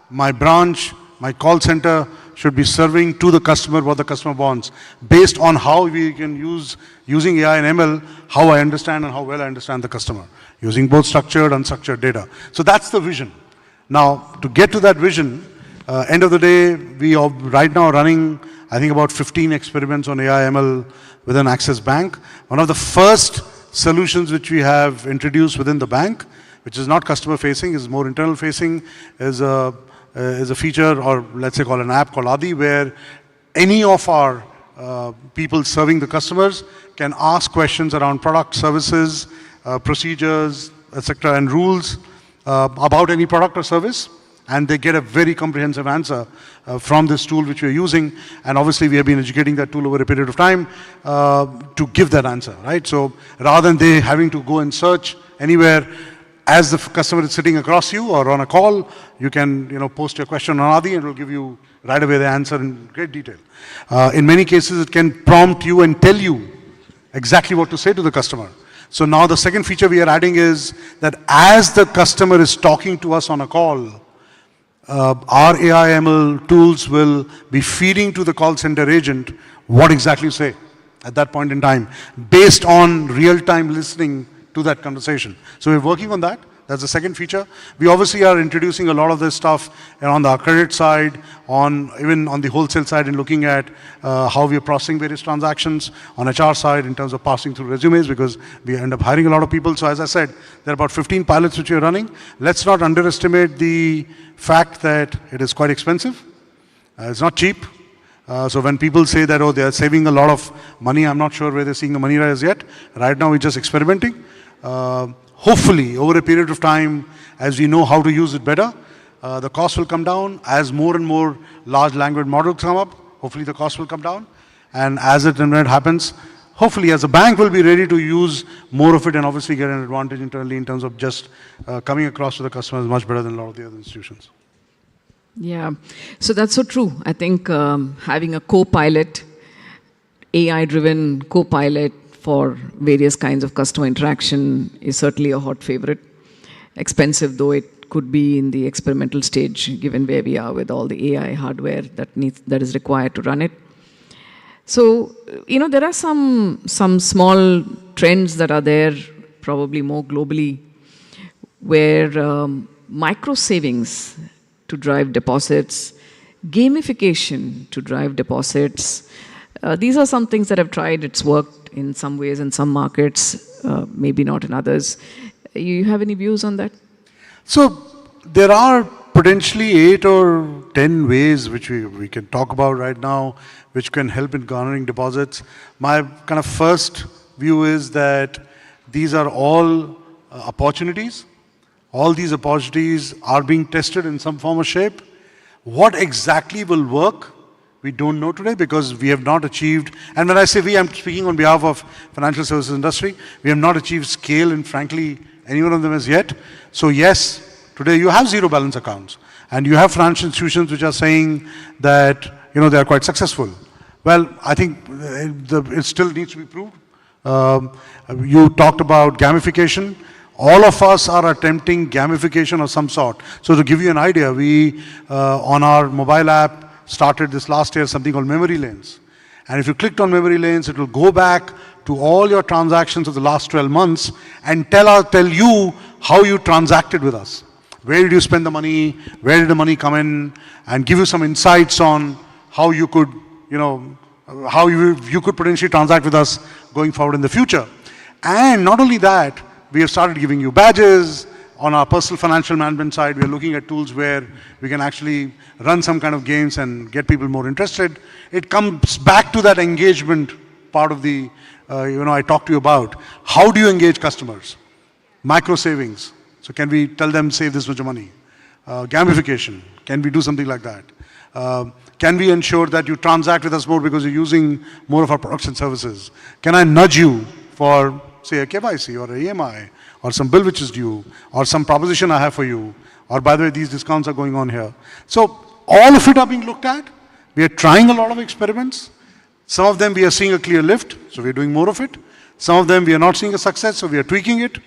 Q: my branch, my call center should be serving to the customer what the customer wants, based on how we can using AI and ML, how I understand and how well I understand the customer, using both structured and unstructured data. So that's the vision. Now, to get to that vision, end of the day, we are right now running I think about 15 experiments on AI ML within Axis Bank. One of the first solutions which we have introduced within the bank, which is not customer facing, is more internal facing, is a feature, or let's say call an app called Adi, where any of our people serving the customers can ask questions around product, services, procedures, etc., and rules about any product or service, and they get a very comprehensive answer from this tool which we are using. And obviously we have been educating that tool over a period of time to give that answer, right? So rather than they having to go and search anywhere, as the customer is sitting across you or on a call, you can post your question on Adi and it will give you right away the answer in great detail. In many cases, it can prompt you and tell you exactly what to say to the customer. So now the second feature we are adding is that as the customer is talking to us on a call, our AI ML tools will be feeding to the call center agent what exactly to say at that point in time, based on real-time listening to that conversation. So we're working on that. That's the second feature. We obviously are introducing a lot of this stuff on the credit side, even on the wholesale side, and looking at how we are processing various transactions, on HR side in terms of passing through resumes, because we end up hiring a lot of people. So as I said, there are about 15 pilots which we are running. Let's not underestimate the fact that it is quite expensive. It's not cheap. So when people say that, oh, they are saving a lot of money, I'm not sure where they're seeing the money as yet. Right now, we're just experimenting. Hopefully, over a period of time, as we know how to use it better, the cost will come down. As more and more large language models come up, hopefully the cost will come down. And as it and when it happens, hopefully as a bank will be ready to use more of it and obviously get an advantage internally in terms of just coming across to the customers much better than a lot of the other institutions.
P: Yeah, so that's so true. I think having a co-pilot, AI-driven co-pilot for various kinds of customer interaction is certainly a hot favorite. Expensive though it could be in the experimental stage, given where we are with all the AI hardware that is required to run it. So, there are some small trends that are there, probably more globally, where micro savings to drive deposits, gamification to drive deposits. These are some things that have tried, it's worked in some ways in some markets, maybe not in others. You have any views on that?
Q: So there are potentially 8 or 10 ways which we can talk about right now, which can help in garnering deposits. My kind of first view is that these are all opportunities. All these opportunities are being tested in some form or shape. What exactly will work, we don't know today, because we have not achieved, and when I say we, I'm speaking on behalf of financial services industry, we have not achieved scale in frankly any one of them as yet. So yes, today you have zero balance accounts and you have financial institutions which are saying that they are quite successful. Well, I think it still needs to be proved. You talked about gamification. All of us are attempting gamification of some sort. So to give you an idea, we on our mobile app started this last year something called memory lanes. And if you clicked on memory lanes, it will go back to all your transactions of the last 12 months and tell you how you transacted with us. Where did you spend the money? Where did the money come in? And give you some insights on how you could, how you could potentially transact with us going forward in the future. And not only that, we have started giving you badges. On our personal financial management side, we are looking at tools where we can actually run some kind of games and get people more interested. It comes back to that engagement part of the, I talked to you about. How do you engage customers? Micro savings. So can we tell them, save this much money? Gamification. Can we do something like that? Can we ensure that you transact with us more because you're using more of our products and services? Can I nudge you for, say, a KYC or an EMI, or some bill which is due, or some proposition I have for you, or by the way, these discounts are going on here. So all of it are being looked at. We are trying a lot of experiments. Some of them we are seeing a clear lift, so we're doing more of it. Some of them we are not seeing a success, so we are tweaking it.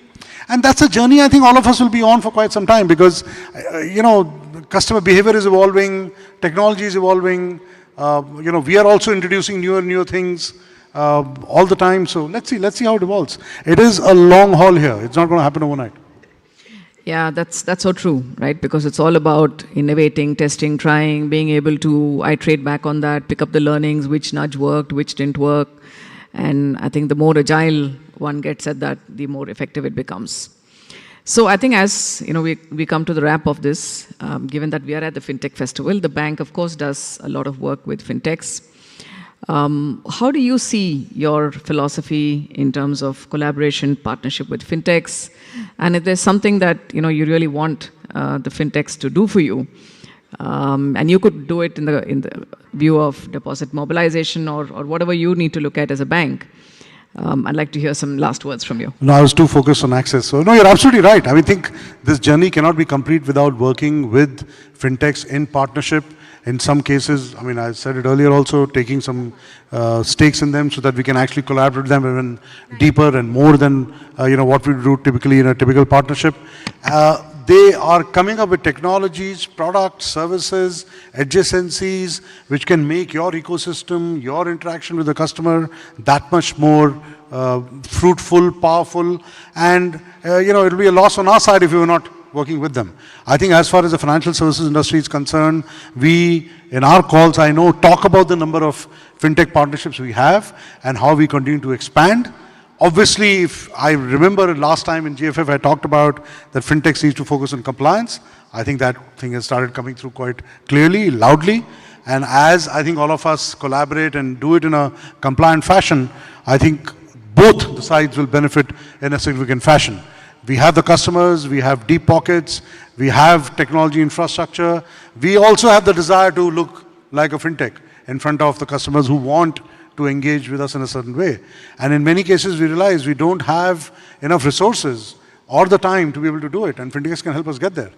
Q: And that's a journey I think all of us will be on for quite some time, because, customer behavior is evolving, technology is evolving, we are also introducing newer things all the time. So let's see how it evolves. It is a long haul here. It's not going to happen overnight.
P: Yeah, that's so true, right? Because it's all about innovating, testing, trying, being able to iterate back on that, pick up the learnings, which nudge worked, which didn't work. And I think the more agile one gets at that, the more effective it becomes. So I think as we come to the wrap of this, given that we are at the Fintech Festival, the bank, of course, does a lot of work with fintechs. How do you see your philosophy in terms of collaboration, partnership with fintechs? And if there's something that you really want the fintechs to do for you, and you could do it in the view of deposit mobilization or whatever you need to look at as a bank, I'd like to hear some last words from you.
Q: No, I was too focused on access. So no, you're absolutely right. I think this journey cannot be complete without working with fintechs in partnership. In some cases, I said it earlier also, taking some stakes in them so that we can actually collaborate with them even deeper and more than what we do typically in a typical partnership. They are coming up with technologies, products, services, adjacencies, which can make your ecosystem, your interaction with the customer that much more fruitful, powerful, and it'll be a loss on our side if we were not working with them. I think as far as the financial services industry is concerned, we, in our calls, I know, talk about the number of fintech partnerships we have and how we continue to expand. Obviously, if I remember last time in GFF, I talked about that fintechs need to focus on compliance. I think that thing has started coming through quite clearly, loudly. And as I think all of us collaborate and do it in a compliant fashion, I think both the sides will benefit in a significant fashion. We have the customers, we have deep pockets, we have technology infrastructure. We also have the desire to look like a fintech in front of the customers who want to engage with us in a certain way. And in many cases, we realize we don't have enough resources or the time to be able to do it, and fintechs can help us get there.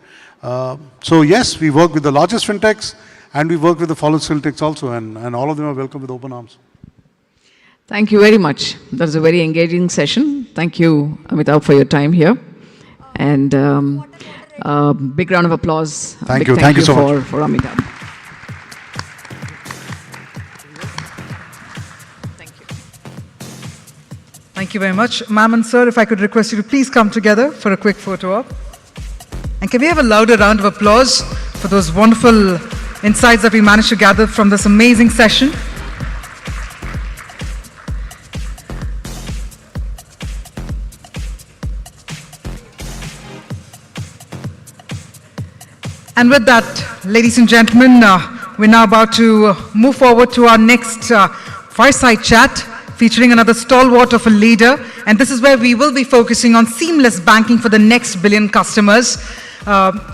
Q: So yes, we work with the largest fintechs, and we work with the fallen fintechs also, and all of them are welcome with open arms.
P: Thank you very much. That was a very engaging session. Thank you, Amitabh, for your time here. And big round of applause.
Q: Thank you. Thank you so much.
P: For Amitabh.
I: Thank you very much. Ma'am and sir, if I could request you to please come together for a quick photo op. And can we have a louder round of applause for those wonderful insights that we managed to gather from this amazing session? And with that, ladies and gentlemen, we're now about to move forward to our next Fireside Chat, featuring another stalwart of a leader. And this is where we will be focusing on seamless banking for the next billion customers.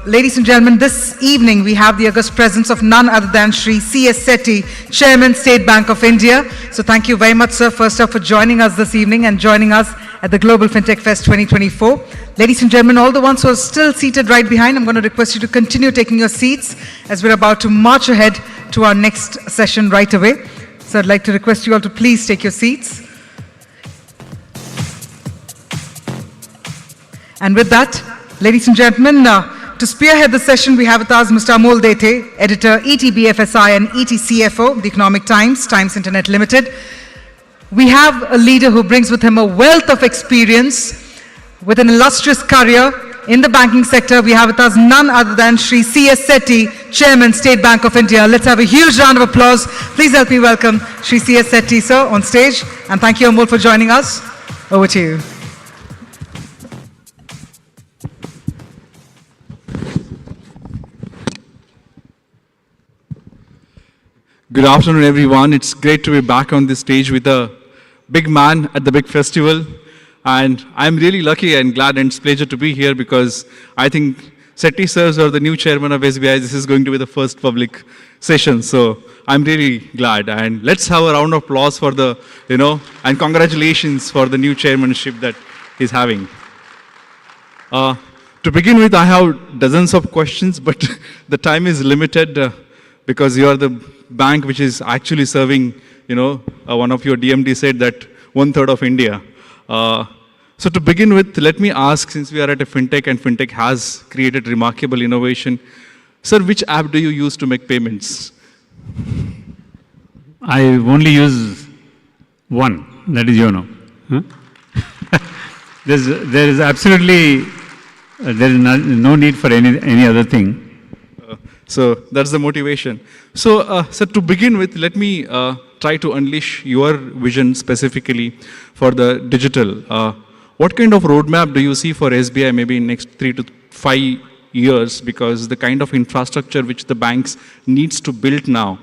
I: Ladies and gentlemen, this evening we have the august presence of none other than Shri C.S. Setty, Chairman, State Bank of India. So thank you very much, sir, first up for joining us this evening and joining us at the Global Fintech Fest 2024. Ladies and gentlemen, all the ones who are still seated right behind, I'm going to request you to continue taking your seats as we're about to march ahead to our next session right away. So I'd like to request you all to please take your seats. And with that, ladies and gentlemen, to spearhead the session, we have with us Mr. Amol Dete, Editor, ETBFSI and ETCFO of the Economic Times, Times Internet Limited. We have a leader who brings with him a wealth of experience with an illustrious career in the banking sector. We have with us none other than Shri C.S. Setty, Chairman, State Bank of India. Let's have a huge round of applause. Please help me welcome Shri C.S. Setty, sir, on stage. And thank you, Amol, for joining us. Over to you.
R: Good afternoon, everyone. It's great to be back on this stage with a big man at the big festival. And I'm really lucky and glad, and it's a pleasure to be here because I think Setty sirs are the new chairman of SBI. This is going to be the first public session. So I'm really glad. And let's have a round of applause for the, and congratulations for the new chairmanship that he's having. To begin with, I have dozens of questions, but the time is limited because you are the bank which is actually serving, one of your DMD said that 1/3 of India. So to begin with, let me ask, since we are at a fintech and fintech has created remarkable innovation, sir, which app do you use to make payments?
S: I only use one, that is YONO. There is absolutely there is no need for any other thing.
R: So that's the motivation. So, so to begin with, let me try to unleash your vision specifically for the digital. What kind of roadmap do you see for SBI maybe in next 3 to 5 years? Because the kind of infrastructure which the banks needs to build now,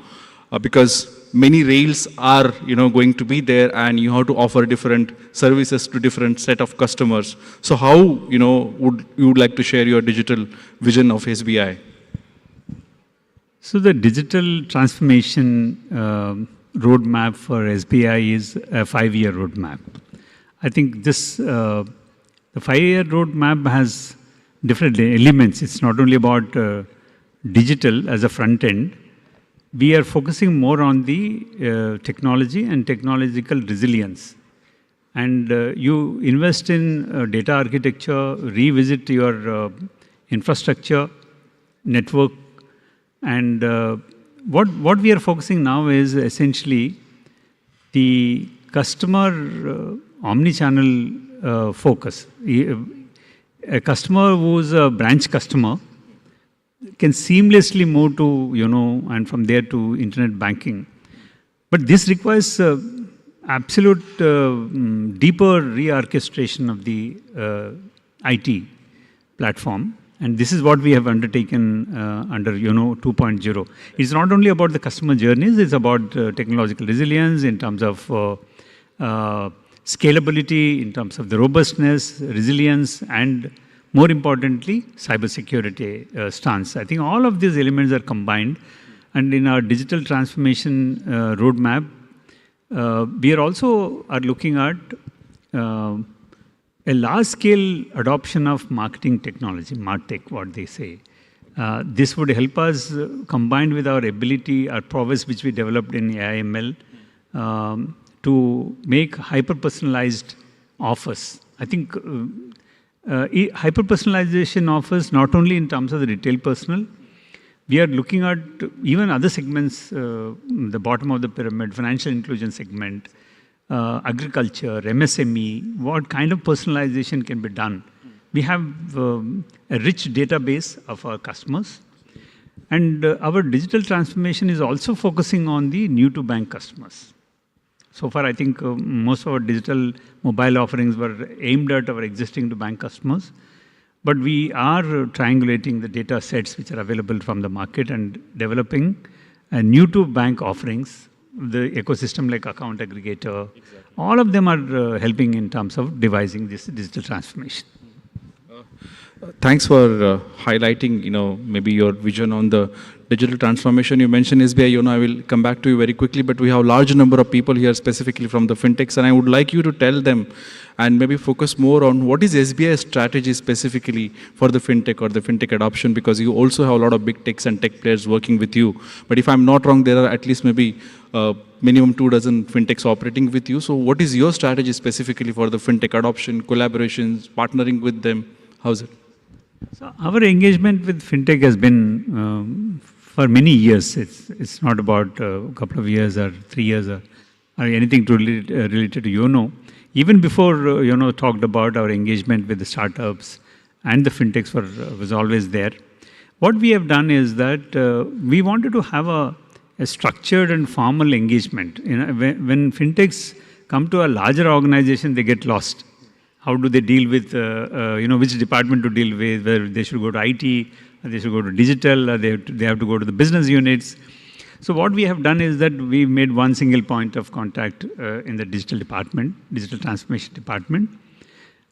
R: because many rails are going to be there, and you have to offer different services to different set of customers. So how would you like to share your digital vision of SBI?
S: So the digital transformation roadmap for SBI is a 5-year roadmap. I think this the 5-year roadmap has different elements. It's not only about digital as a front end. We are focusing more on the technology and technological resilience. And you invest in data architecture, revisit your infrastructure, network. And what we are focusing now is essentially the customer omni-channel focus. A customer who's a branch customer can seamlessly move to, and from there to internet banking. But this requires absolute deeper re-orchestration of the IT platform. And this is what we have undertaken under 2.0. It's not only about the customer journeys, it's about technological resilience in terms of scalability, in terms of the robustness, resilience, and more importantly, cybersecurity stance. I think all of these elements are combined. And in our digital transformation roadmap, we are also looking at a large-scale adoption of marketing technology, MarTech, what they say. This would help us, combined with our ability, our prowess which we developed in AI/ML, to make hyper-personalized offers. I think hyper-personalization offers not only in terms of the retail personal, we are looking at even other segments, the bottom of the pyramid, financial inclusion segment, agriculture, MSME, what kind of personalization can be done. We have a rich database of our customers, and our digital transformation is also focusing on the new-to-bank customers. So far, I think most of our digital mobile offerings were aimed at our existing-to-bank customers, but we are triangulating the data sets which are available from the market and developing new-to-bank offerings. The ecosystem like account aggregator, all of them are helping in terms of devising this digital transformation.
R: Thanks for highlighting, maybe your vision on the digital transformation. You mentioned SBI, I will come back to you very quickly, but we have a large number of people here specifically from the fintechs, and I would like you to tell them and maybe focus more on what is SBI's strategy specifically for the fintech or the fintech adoption, because you also have a lot of big techs and tech players working with you. But if I'm not wrong, there are at least maybe minimum 24 fintechs operating with you. So what is your strategy specifically for the fintech adoption, collaborations, partnering with them? How's it?
S: So our engagement with fintech has been for many years. It's not about a couple of years or 3 years or anything related to YONO. Even before talked about our engagement with the startups and the fintechs was always there. What we have done is that we wanted to have a structured and formal engagement. When fintechs come to a larger organization, they get lost. How do they deal with, which department to deal with, whether they should go to IT, or they should go to digital, or they have to go to the business units. So what we have done is that we made one single point of contact in the digital department, digital transformation department.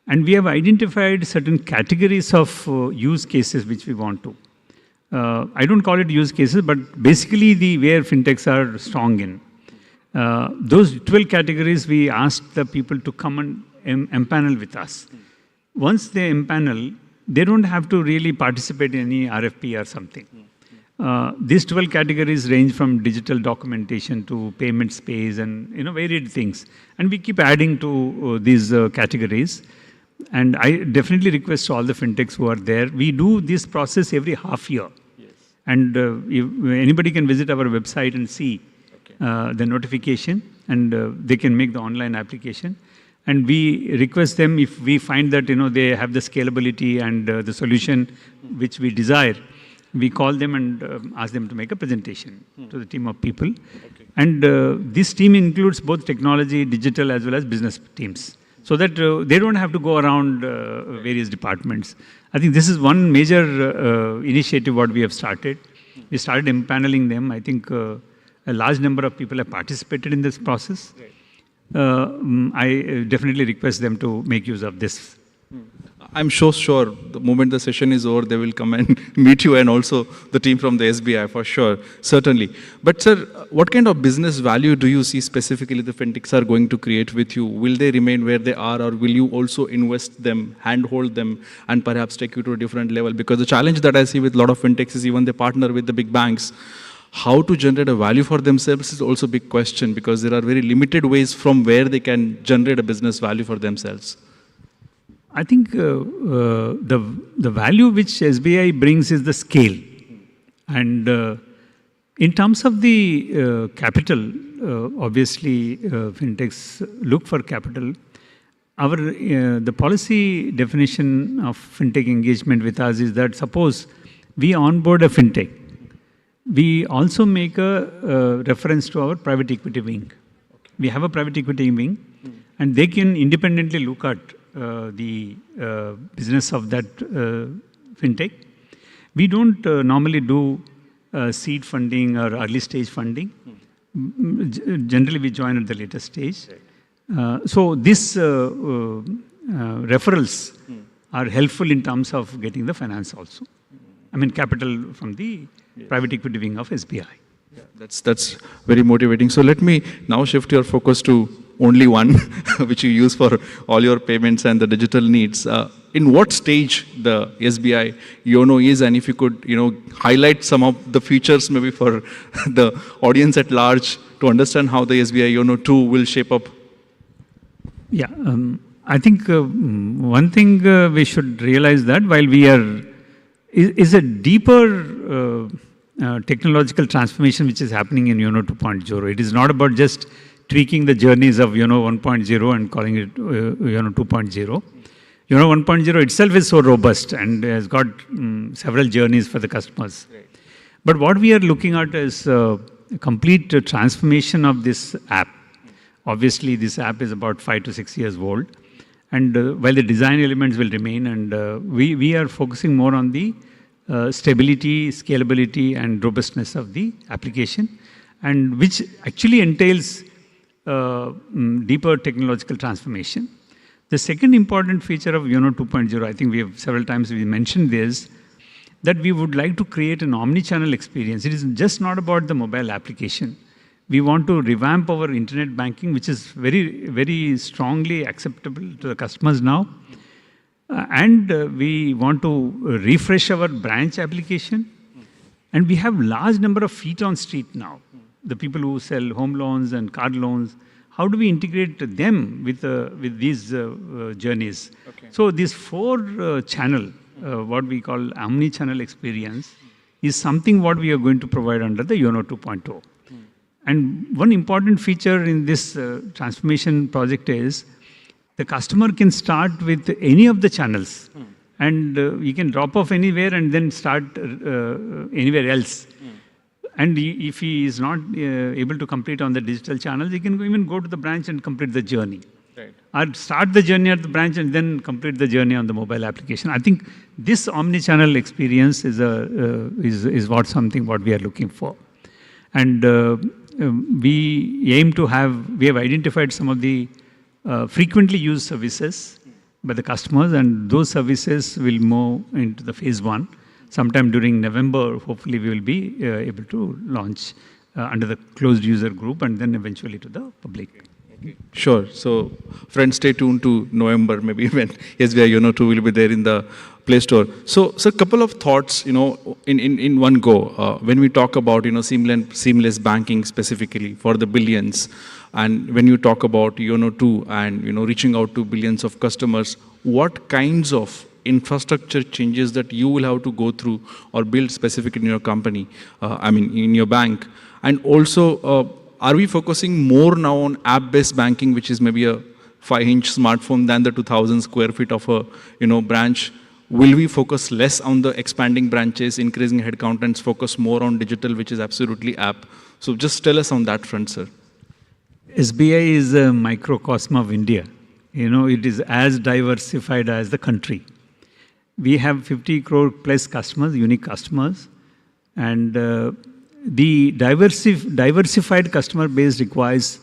S: And we have identified certain categories of use cases which we want to. I don't call it use cases, but basically where fintechs are strong in. Those 12 categories, we asked the people to come and empanel with us. Once they empanel, they don't have to really participate in any RFP or something. These 12 categories range from digital documentation to payment space and varied things. And we keep adding to these categories. And I definitely request all the fintechs who are there, we do this process every half year. Yes. And anybody can visit our website and see the notification, and they can make the online application. And we request them, if we find that they have the scalability and the solution which we desire, we call them and ask them to make a presentation to the team of people. Okay. And this team includes both technology, digital, as well as business teams, so that they don't have to go around various departments. I think this is one major initiative what we have started. We started empaneling them. I think a large number of people have participated in this process. I definitely request them to make use of this.
R: I'm sure the moment the session is over, they will come and meet you and also the team from the SBI for sure, certainly. But sir, what kind of business value do you see specifically the fintechs are going to create with you? Will they remain where they are, or will you also invest them, handhold them, and perhaps take you to a different level? Because the challenge that I see with a lot of fintechs is even they partner with the big banks. How to generate a value for themselves is also a big question, because there are very limited ways from where they can generate a business value for themselves.
S: I think the value which SBI brings is the scale. And in terms of the capital, obviously fintechs look for capital. The policy definition of fintech engagement with us is that suppose we onboard a fintech, we also make a reference to our private equity wing. Okay. We have a private equity wing, and they can independently look at the business of that fintech. We don't normally do seed funding or early stage funding. Generally, we join at the later stage. So this referrals are helpful in terms of getting the finance also. I mean, capital from the private equity wing of SBI.
R: Yeah, that's very motivating. So let me now shift your focus to only one, which you use for all your payments and the digital needs. In what stage the SBI YONO is, and if you could, highlight some of the features maybe for the audience at large to understand how the SBI YONO 2 will shape up.
S: Yeah, I think one thing we should realize that while we are is a deeper technological transformation which is happening in YONO 2.0. It is not about just tweaking the journeys of YONO 1.0 and calling it YONO 2.0. YONO 1.0 itself is so robust and has got several journeys for the customers. Right. But what we are looking at is a complete transformation of this app. Obviously, this app is about 5 to 6 years old. And while the design elements will remain, and we are focusing more on the stability, scalability, and robustness of the application, and which actually entails deeper technological transformation. The second important feature of YONO 2.0, I think we have several times we mentioned this, that we would like to create an omni-channel experience. It is just not about the mobile application. We want to revamp our internet banking, which is very, very strongly acceptable to the customers now. And we want to refresh our branch application. And we have large number of feet on street now. The people who sell home loans and car loans, how do we integrate them with these journeys? Okay. So this 4-channel, what we call omni-channel experience, is something what we are going to provide under the YONO 2.0. And one important feature in this transformation project is the customer can start with any of the channels and you can drop off anywhere and then start anywhere else. And if he is not able to complete on the digital channels, he can even go to the branch and complete the journey. Right. Or start the journey at the branch and then complete the journey on the mobile application. I think this omni-channel experience is what we are looking for. And we aim to we have identified some of the frequently used services by the customers, and those services will move into the phase 1. Sometime during November, hopefully we will be able to launch under the closed user group and then eventually to the public.
R: Sure. So, friends, stay tuned to November, maybe when SBI YONO 2 will be there in the Play Store. So a couple of thoughts, in one go. When we talk about, seamless banking specifically for the billions, and when you talk about YONO 2 and, reaching out to billions of customers, what kinds of infrastructure changes that you will have to go through or build specifically in your company, in your bank? And also, are we focusing more now on app-based banking, which is maybe a 5-inch smartphone than the 2,000 square feet of a branch. Will we focus less on the expanding branches, increasing headcount, and focus more on digital, which is absolutely app? So just tell us on that front, sir.
S: SBI is a microcosm of India. It is as diversified as the country. We have 50 crore plus customers, unique customers, and the diversified customer base requires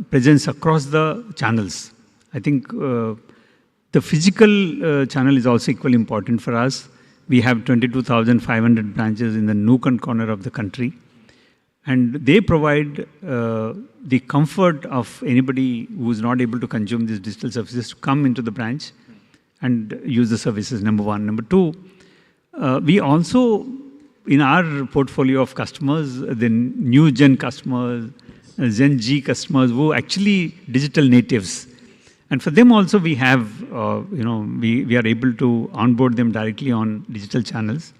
S: presence across the channels. I think the physical channel is also equally important for us. We have 22,500 branches in the nook and corner of the country. And they provide the comfort of anybody who is not able to consume these digital services to come into the branch and use the services, number one. Number two, we also, in our portfolio of customers, the new gen customers, Gen Z customers who actually digital natives. And for them also we have, we are able to onboard them directly on digital channels.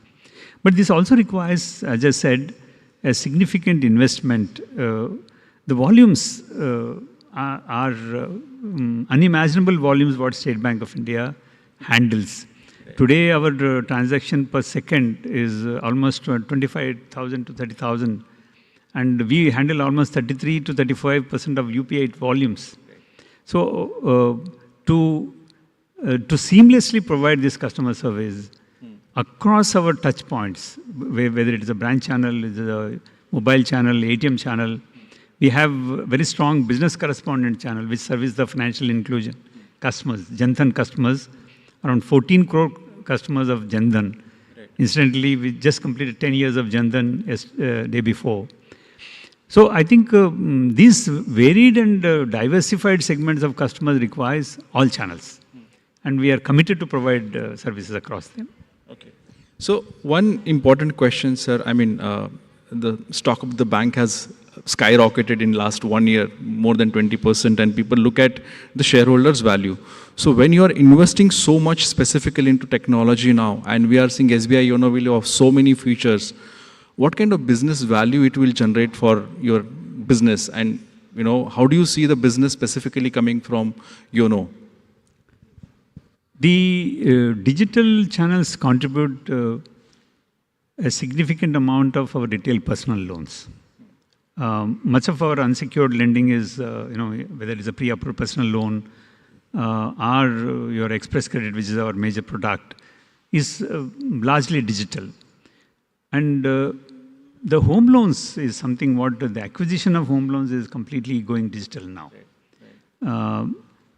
S: But this also requires, as I said, a significant investment. The volumes are unimaginable volumes what State Bank of India handles. Today our transaction per second is almost 25,000 to 30,000. And we handle almost 33 to 35% of UPI volumes. So to seamlessly provide this customer service across our touch points, whether it is a branch channel, it is a mobile channel, ATM channel, we have very strong business correspondent channel which service the financial inclusion customers, Jan Dhan customers, around 14 crore customers of Jan Dhan. Incidentally, we just completed 10 years of Jan Dhan day before. So I think these varied and diversified segments of customers requires all channels. And we are committed to provide services across them.
R: Okay. So one important question, sir. I mean, the stock of the bank has skyrocketed in last 1 year, more than 20%, and people look at the shareholders' value. So when you are investing so much specifically into technology now, and we are seeing SBI YONO will have so many features, what kind of business value it will generate for your business? And, how do you see the business specifically coming from YONO?
S: The digital channels contribute a significant amount of our retail personal loans. Much of our unsecured lending is, whether it's a pre-approved personal loan or your express credit, which is our major product, is largely digital. And the home loans is something what the acquisition of home loans is completely going digital now.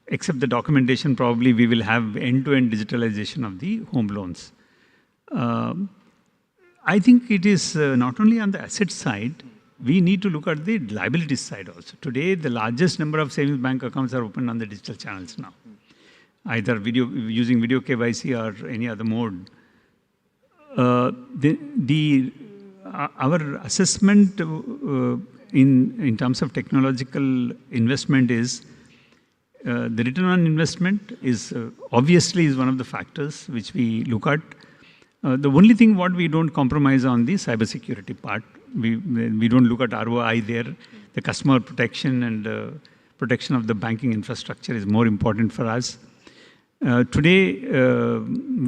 S: Except the documentation, probably we will have end-to-end digitalization of the home loans. I think it is not only on the asset side, we need to look at the liability side also. Today, the largest number of savings bank accounts are opened on the digital channels now, either using video KYC or any other mode. Our assessment in terms of technological investment is the return on investment is obviously is one of the factors which we look at. The only thing what we don't compromise on the cybersecurity part. We don't look at ROI there. The customer protection and protection of the banking infrastructure is more important for us. Today,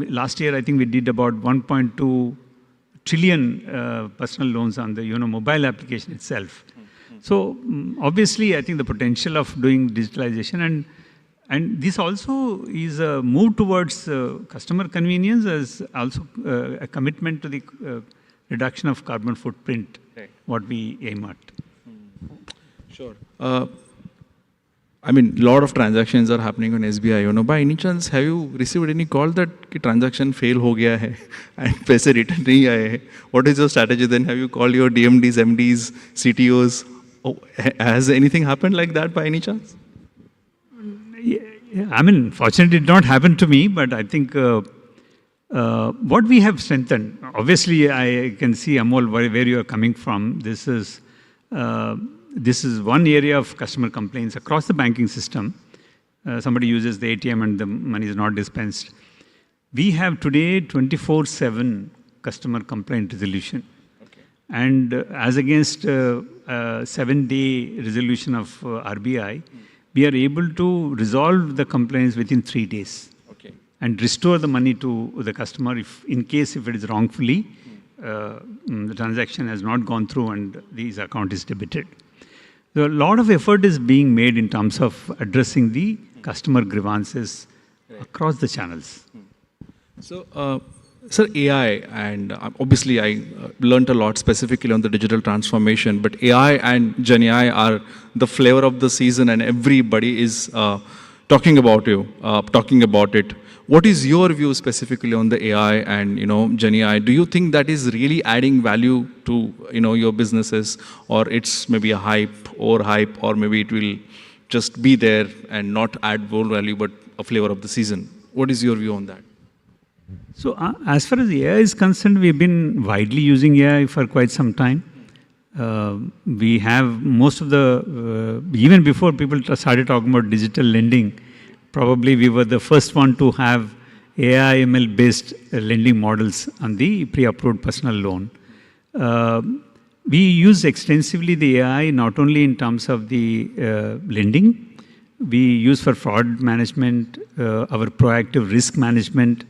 S: last year, I think we did about 1.2 trillion personal loans on the mobile application itself. So obviously, I think the potential of doing digitalization and this also is a move towards customer convenience as also a commitment to the reduction of carbon footprint, what we aim at.
R: Sure. I mean, a lot of transactions are happening on SBI. By any chance, have you received any call that ki transaction fail ho gaya hai and paise return nahi aaye hai? What is your strategy then? Have you called your DMDs, MDs, CTOs? Oh, has anything happened like that by any chance?
S: Yeah, I mean, fortunately, it did not happen to me, but I think what we have strengthened, obviously, I can see, Amol, where you are coming from. This is one area of customer complaints across the banking system. Somebody uses the ATM and the money is not dispensed. We have today 24/7 customer complaint resolution. Okay. And as against 7-day resolution of RBI, we are able to resolve the complaints within 3 days.
R: Okay.
S: And restore the money to the customer if it is wrongfully, the transaction has not gone through and this account is debited. So a lot of effort is being made in terms of addressing the customer grievances across the channels.
R: So, sir, AI, and obviously I learned a lot specifically on the digital transformation, but AI and Gen AI are the flavor of the season and everybody is talking about it. What is your view specifically on the AI and, Gen AI? Do you think that is really adding value to, your businesses, or it's maybe a hype, or maybe it will just be there and not add more value, but a flavor of the season? What is your view on that?
S: So as far as AI is concerned, we've been widely using AI for quite some time. We have most of the, even before people started talking about digital lending, probably we were the first one to have AI ML based lending models on the pre-approved personal loan. We use extensively the AI not only in terms of the lending, we use for fraud management, our proactive risk management,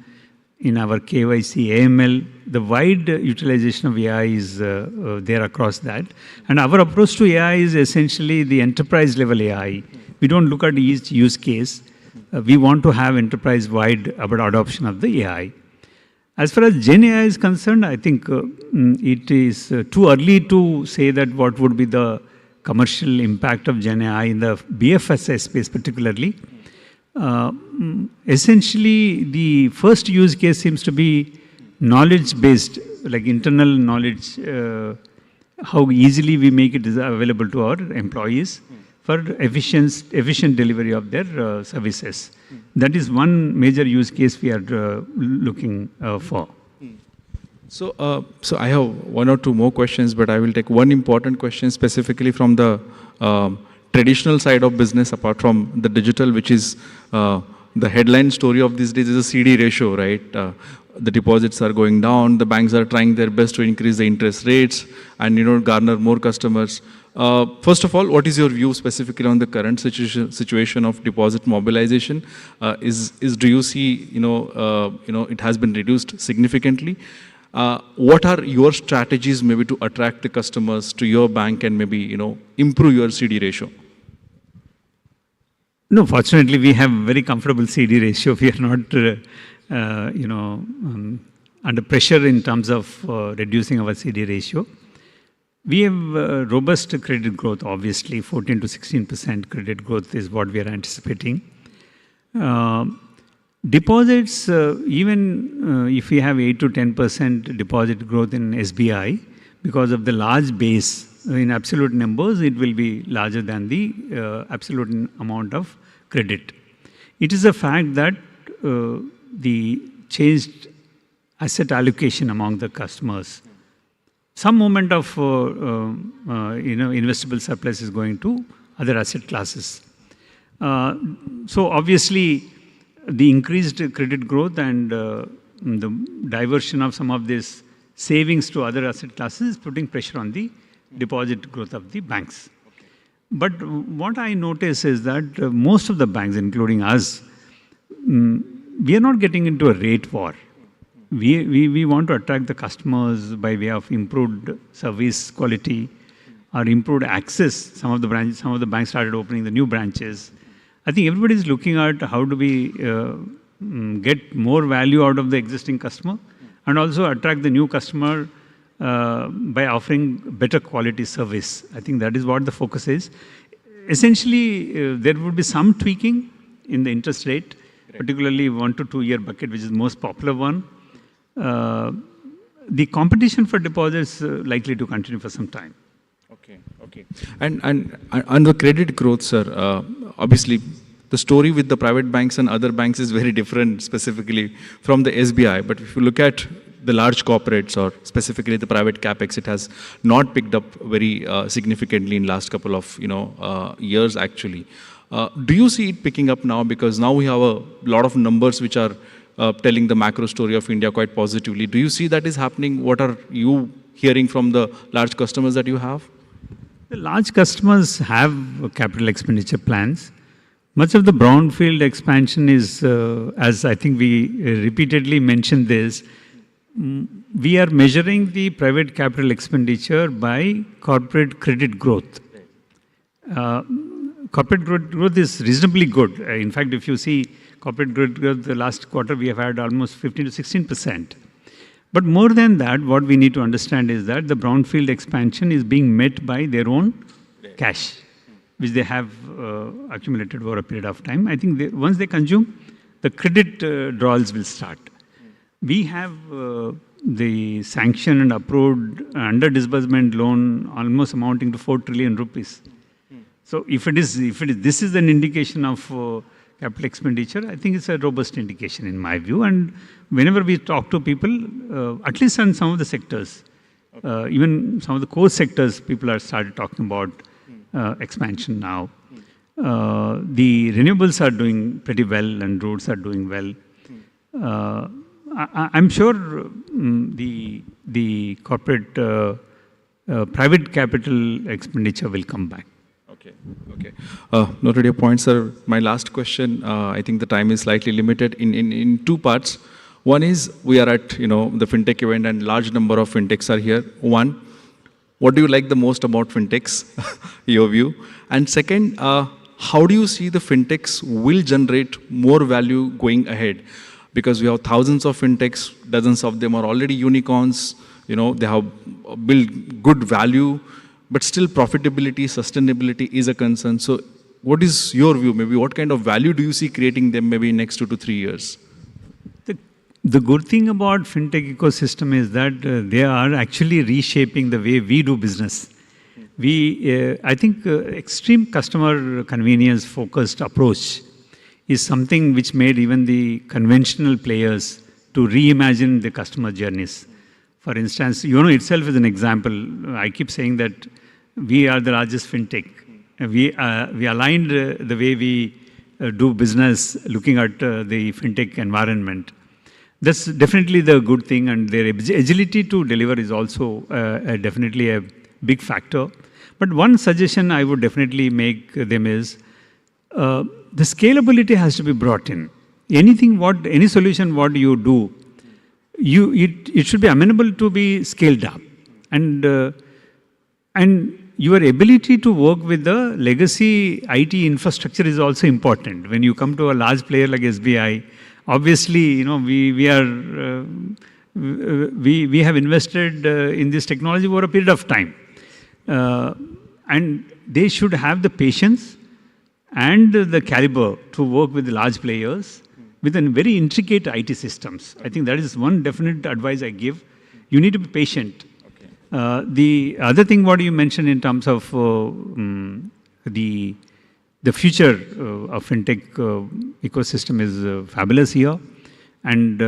S: in our KYC, AML, the wide utilization of AI is there across that. And our approach to AI is essentially the enterprise level AI. We don't look at each use case. We want to have enterprise-wide adoption of the AI. As far as Gen AI is concerned, I think it is too early to say that what would be the commercial impact of Gen AI in the BFSI space particularly. Essentially, the first use case seems to be knowledge-based, like internal knowledge, how easily we make it available to our employees for efficient delivery of their services. That is one major use case we are looking for.
R: So, so I have one or two more questions, but I will take one important question specifically from the traditional side of business, apart from the digital, which is the headline story of these days is a CD ratio, right? The deposits are going down, the banks are trying their best to increase the interest rates and, garner more customers. First of all, what is your view specifically on the current situation of deposit mobilization? Do you see, it has been reduced significantly? What are your strategies maybe to attract the customers to your bank and maybe, improve your CD ratio?
S: No, fortunately, we have very comfortable CD ratio. We are not, under pressure in terms of reducing our CD ratio. We have robust credit growth, obviously. 14 to 16% credit growth is what we are anticipating. Deposits, even if we have 8 to 10% deposit growth in SBI, because of the large base, in absolute numbers, it will be larger than the absolute amount of credit. It is a fact that the changed asset allocation among the customers, some moment of investable surplus is going to other asset classes. So obviously, the increased credit growth and the diversion of some of this savings to other asset classes is putting pressure on the deposit growth of the banks. But what I notice is that most of the banks, including us, we are not getting into a rate war. We want to attract the customers by way of improved service quality or improved access. Some of the banks started opening the new branches. I think everybody is looking at how do we get more value out of the existing customer and also attract the new customer by offering better quality service. I think that is what the focus is. Essentially, there would be some tweaking in the interest rate, particularly 1 to 2 year bucket, which is the most popular one. The competition for deposits likely to continue for some time.
R: Okay. And the credit growth, sir, obviously the story with the private banks and other banks is very different specifically from the SBI. But if you look at the large corporates or specifically the private capex, it has not picked up very significantly in last couple of years actually. Do you see it picking up now? Because now we have a lot of numbers which are telling the macro story of India quite positively. Do you see that is happening? What are you hearing from the large customers that you have?
S: The large customers have capital expenditure plans. much of the brownfield expansion is, as I think we repeatedly mentioned this, we are measuring the private capital expenditure by corporate credit growth. Corporate growth is reasonably good. In fact, if you see corporate growth the last quarter, we have had almost 15 to 16%. But more than that, what we need to understand is that the brownfield expansion is being met by their own cash, which they have accumulated over a period of time. I think once they consume, the credit drawals will start. We have the sanctioned and approved under disbursement loan almost amounting to 4 trillion rupees. So if this is an indication of capital expenditure, I think it's a robust indication in my view. And whenever we talk to people, at least on some of the sectors, even some of the core sectors, people are started talking about expansion now. The renewables are doing pretty well and roads are doing well. I'm sure the corporate private capital expenditure will come back.
R: Okay. Noted your point, sir. My last question, I think the time is slightly limited in two parts. One is we are at the FinTech event and large number of FinTechs are here. One, what do you like the most about FinTechs, your view? And second, how do you see the FinTechs will generate more value going ahead? Because we have thousands of FinTechs, dozens of them are already unicorns, they have built good value, but still profitability, sustainability is a concern. So what is your view? Maybe what kind of value do you see creating them maybe in next 2 to 3 years?
S: The good thing about FinTech ecosystem is that they are actually reshaping the way we do business. I think extreme customer convenience focused approach is something which made even the conventional players to reimagine the customer journeys. For instance, itself is an example. I keep saying that we are the largest FinTech. We aligned the way we do business looking at the FinTech environment. That's definitely the good thing, and their agility to deliver is also definitely a big factor. But one suggestion I would definitely make them is the scalability has to be brought in. Any solution what you do, it should be amenable to be scaled up, and your ability to work with the legacy IT infrastructure is also important. When you come to a large player like SBI, obviously we have invested in this technology over a period of time, and they should have the patience and the caliber to work with the large players with very intricate IT systems. I think that is one definite advice I give. You need to be patient. The other thing what you mentioned in terms of the future of FinTech ecosystem is fabulous here. And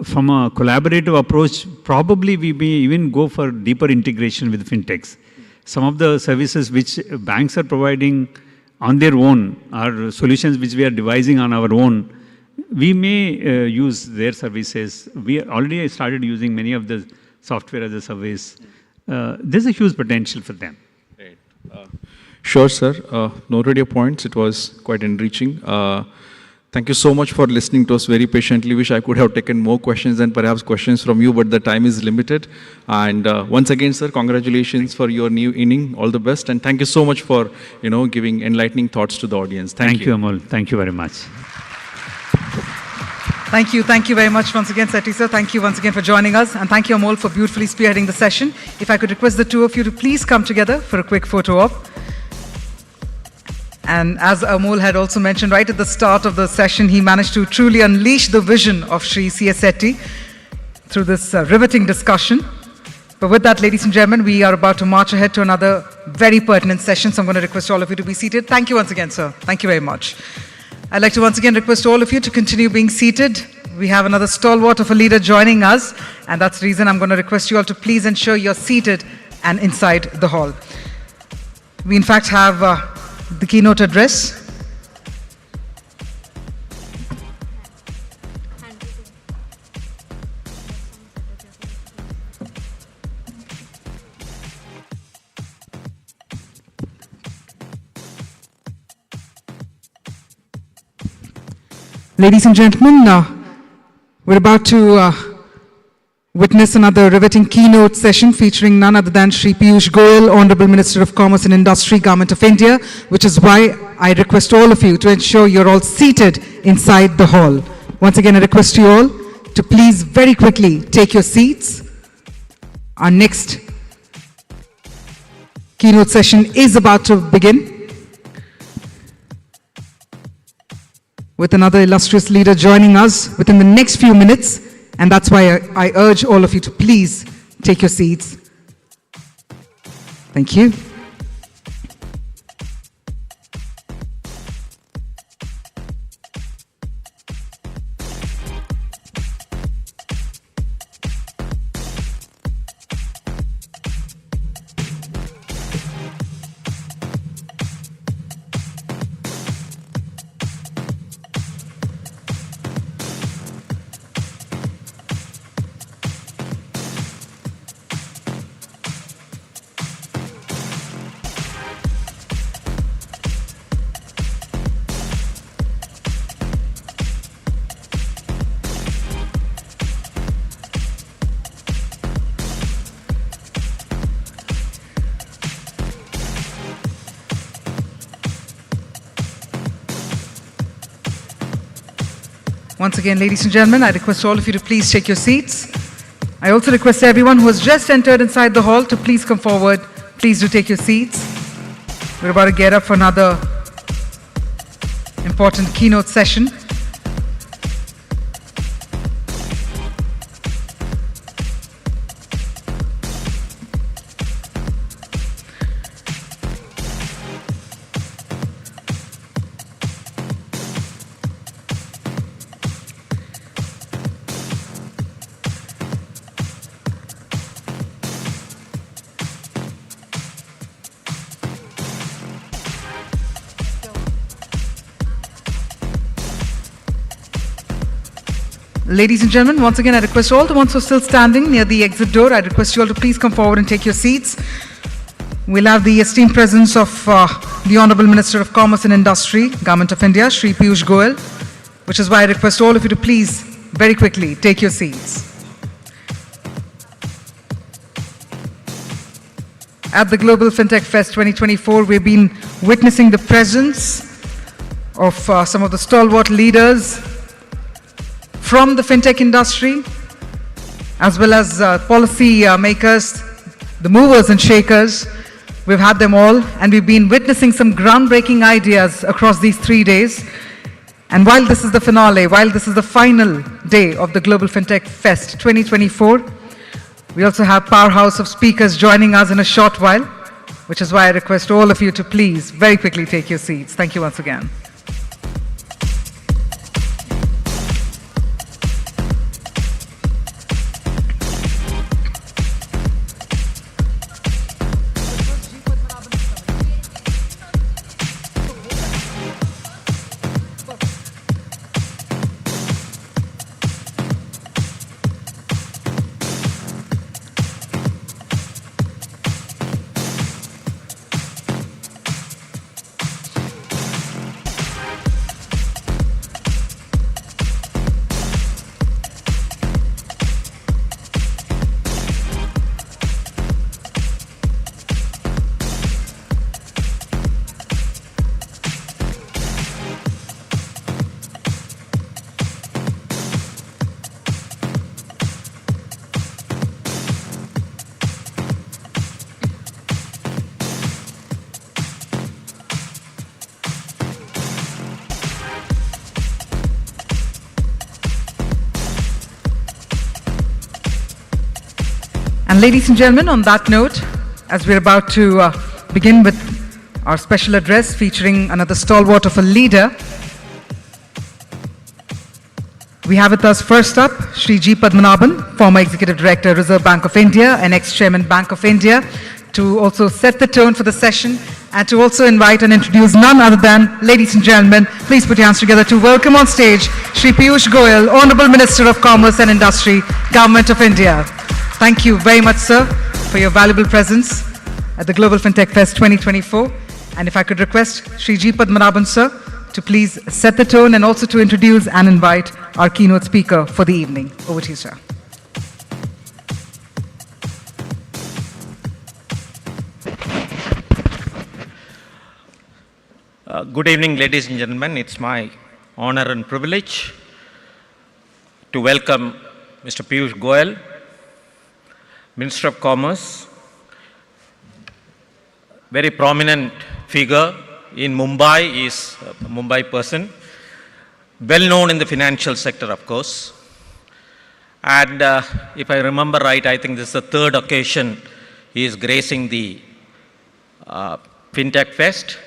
S: from a collaborative approach, probably we may even go for deeper integration with FinTechs. Some of the services which banks are providing on their own are solutions which we are devising on our own. We may use their services. We already started using many of the software as a service. There's a huge potential for them.
R: Right. Sure, sir. Noted your points. It was quite enriching. Thank you so much for listening to us very patiently. Wish I could have taken more questions and perhaps questions from you, but the time is limited. And once again, sir, congratulations for your new inning. All the best. And thank you so much for, giving enlightening thoughts to the audience. Thank you.
S: Amol. Thank you very much.
I: Thank you very much once again, Seti sir. Thank you once again for joining us, and thank you Amol for beautifully spearheading the session. If I could request the two of you to please come together for a quick photo op. And as Amol had also mentioned right at the start of the session, he managed to truly unleash the vision of Shri C.S. Setty through this riveting discussion. But with that, ladies and gentlemen, we are about to march ahead to another very pertinent session, so I'm going to request all of you to be seated. Thank you once again, sir. Thank you very much. I'd like to once again request all of you to continue being seated. We have another stalwart of a leader joining us, and that's the reason I'm going to request you all to please ensure you're seated and inside the hall. We in fact have the keynote address. Ladies and gentlemen, we're about to witness another riveting keynote session featuring none other than Shri Piyush Goyal, Honorable Minister of Commerce and Industry, Government of India, which is why I request all of you to ensure you're all seated inside the hall. Once again, I request you all to please very quickly take your seats. Our next keynote session is about to begin, with another illustrious leader joining us within the next few minutes, and that's why I urge all of you to please take your seats. Thank you. Once again, ladies and gentlemen, I request all of you to please take your seats. I also request everyone who has just entered inside the hall to please come forward. Please do take your seats. We're about to get up for another important keynote session. Ladies and gentlemen, once again, I request all the ones who are still standing near the exit door, I request you all to please come forward and take your seats. We'll have the esteemed presence of the Honorable Minister of Commerce and Industry, Government of India, Shri Piyush Goyal, which is why I request all of you to please, very quickly, take your seats. At the Global Fintech Fest 2024, we've been witnessing the presence of some of the stalwart leaders from the fintech industry, as well as policy makers, the movers and shakers. We've had them all, and we've been witnessing some groundbreaking ideas across these 3 days. And while this is the finale, while this is the final day of the Global Fintech Fest 2024, we also have powerhouse of speakers joining us in a short while, which is why I request all of you to please very quickly take your seats. Thank you once again. And ladies and gentlemen, on that note, as we're about to begin with our special address featuring another stalwart of a leader, we have with us first up, Shri G. Padmanabhan, former Executive Director, Reserve Bank of India and ex-Chairman, Bank of India, to also set the tone for the session and to also invite and introduce none other than, ladies and gentlemen, please put your hands together to welcome on stage Shri Piyush Goyal, Honorable Minister of Commerce and Industry, Government of India. Thank you very much, sir, for your valuable presence at the Global Fintech Fest 2024. And if I could request Shri G. Padmanabhan, sir, to please set the tone and also to introduce and invite our keynote speaker for the evening. Over to you, sir.
T: Good evening, ladies and gentlemen. It's my honor and privilege to welcome Mr. Piyush Goyal, Minister of Commerce, very prominent figure in Mumbai, is a Mumbai person, well known in the financial sector, of course. And if I remember right, I think this is the third occasion he is gracing the Fintech Fest,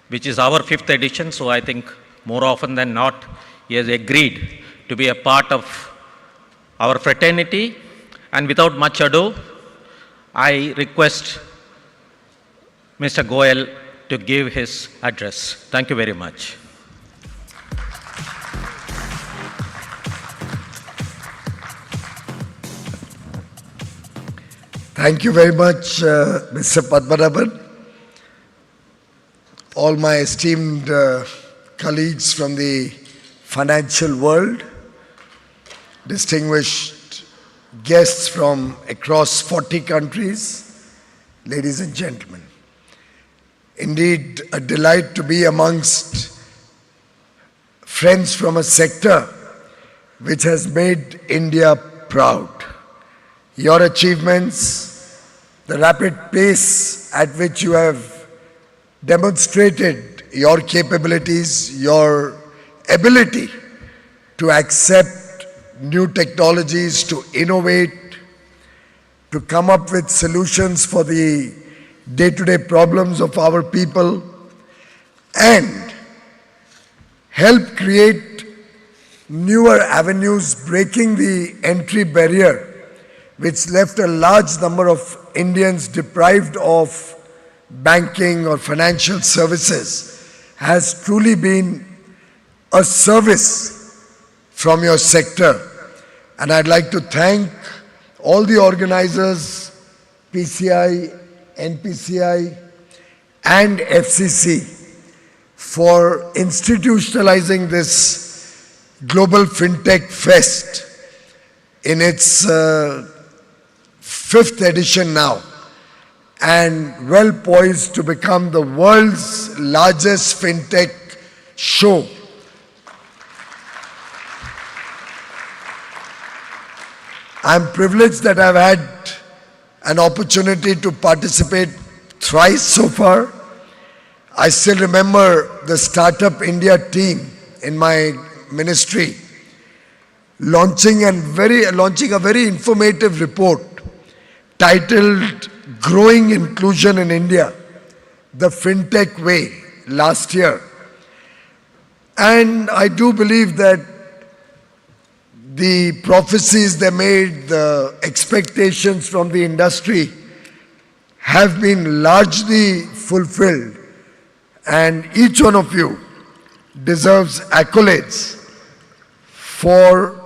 T: which is our 5th edition. So I think more often than not, he has agreed to be a part of our fraternity. And without much ado, I request Mr. Goyal to give his address. Thank you very much.
U: Thank you very much, Mr. Padmanabhan. All my esteemed colleagues from the financial world, distinguished guests from across 40 countries, ladies and gentlemen. Indeed, a delight to be amongst friends from a sector which has made India proud. Your achievements, the rapid pace at which you have demonstrated your capabilities, your ability to accept new technologies, to innovate, to come up with solutions for the day-to-day problems of our people, and help create newer avenues, breaking the entry barrier, which left a large number of Indians deprived of banking or financial services, has truly been a service from your sector. And I'd like to thank all the organizers, PCI, NPCI, and FCC for institutionalizing this Global Fintech Fest in its 5th edition now, and well poised to become the world's largest fintech show. I'm privileged that I've had an opportunity to participate thrice so far. I still remember the Startup India team in my ministry launching a very informative report titled Growing Inclusion in India, the Fintech Way, last year. And I do believe that the prophecies they made, the expectations from the industry have been largely fulfilled. And each one of you deserves accolades for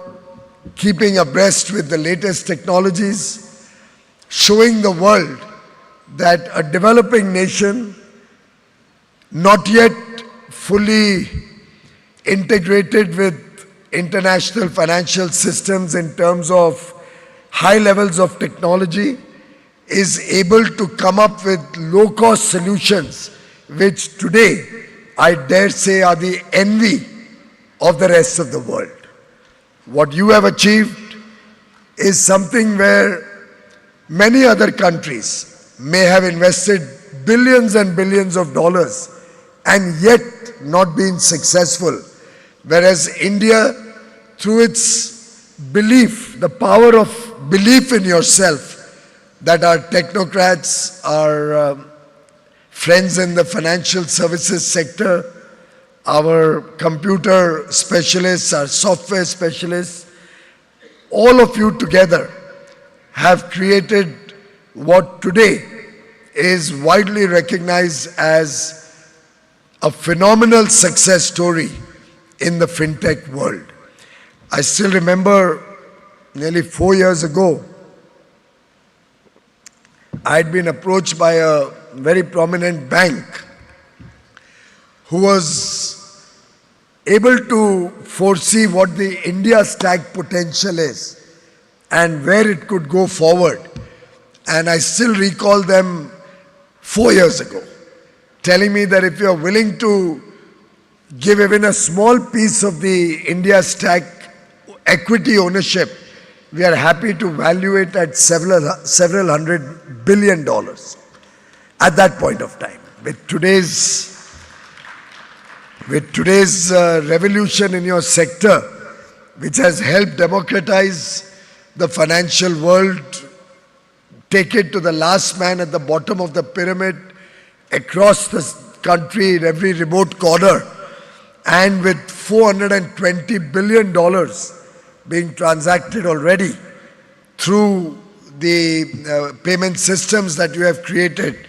U: keeping abreast with the latest technologies, showing the world that a developing nation, not yet fully integrated with international financial systems in terms of high levels of technology, is able to come up with low-cost solutions, which today, I dare say, are the envy of the rest of the world. What you have achieved is something where many other countries may have invested billions and billions of dollars and yet not been successful. Whereas India, through its belief, the power of belief in yourself, that our technocrats, our friends in the financial services sector, our computer specialists, our software specialists, all of you together have created what today is widely recognized as a phenomenal success story in the fintech world. I still remember nearly 4 years ago, I had been approached by a very prominent bank who was able to foresee what the India stack potential is and where it could go forward. And I still recall them 4 years ago, telling me that if you're willing to give even a small piece of the India stack equity ownership, we are happy to value it at several $100 billion at that point of time. With today's revolution in your sector, which has helped democratize the financial world, take it to the last man at the bottom of the pyramid, across the country in every remote corner, and with $420 billion being transacted already through the payment systems that you have created,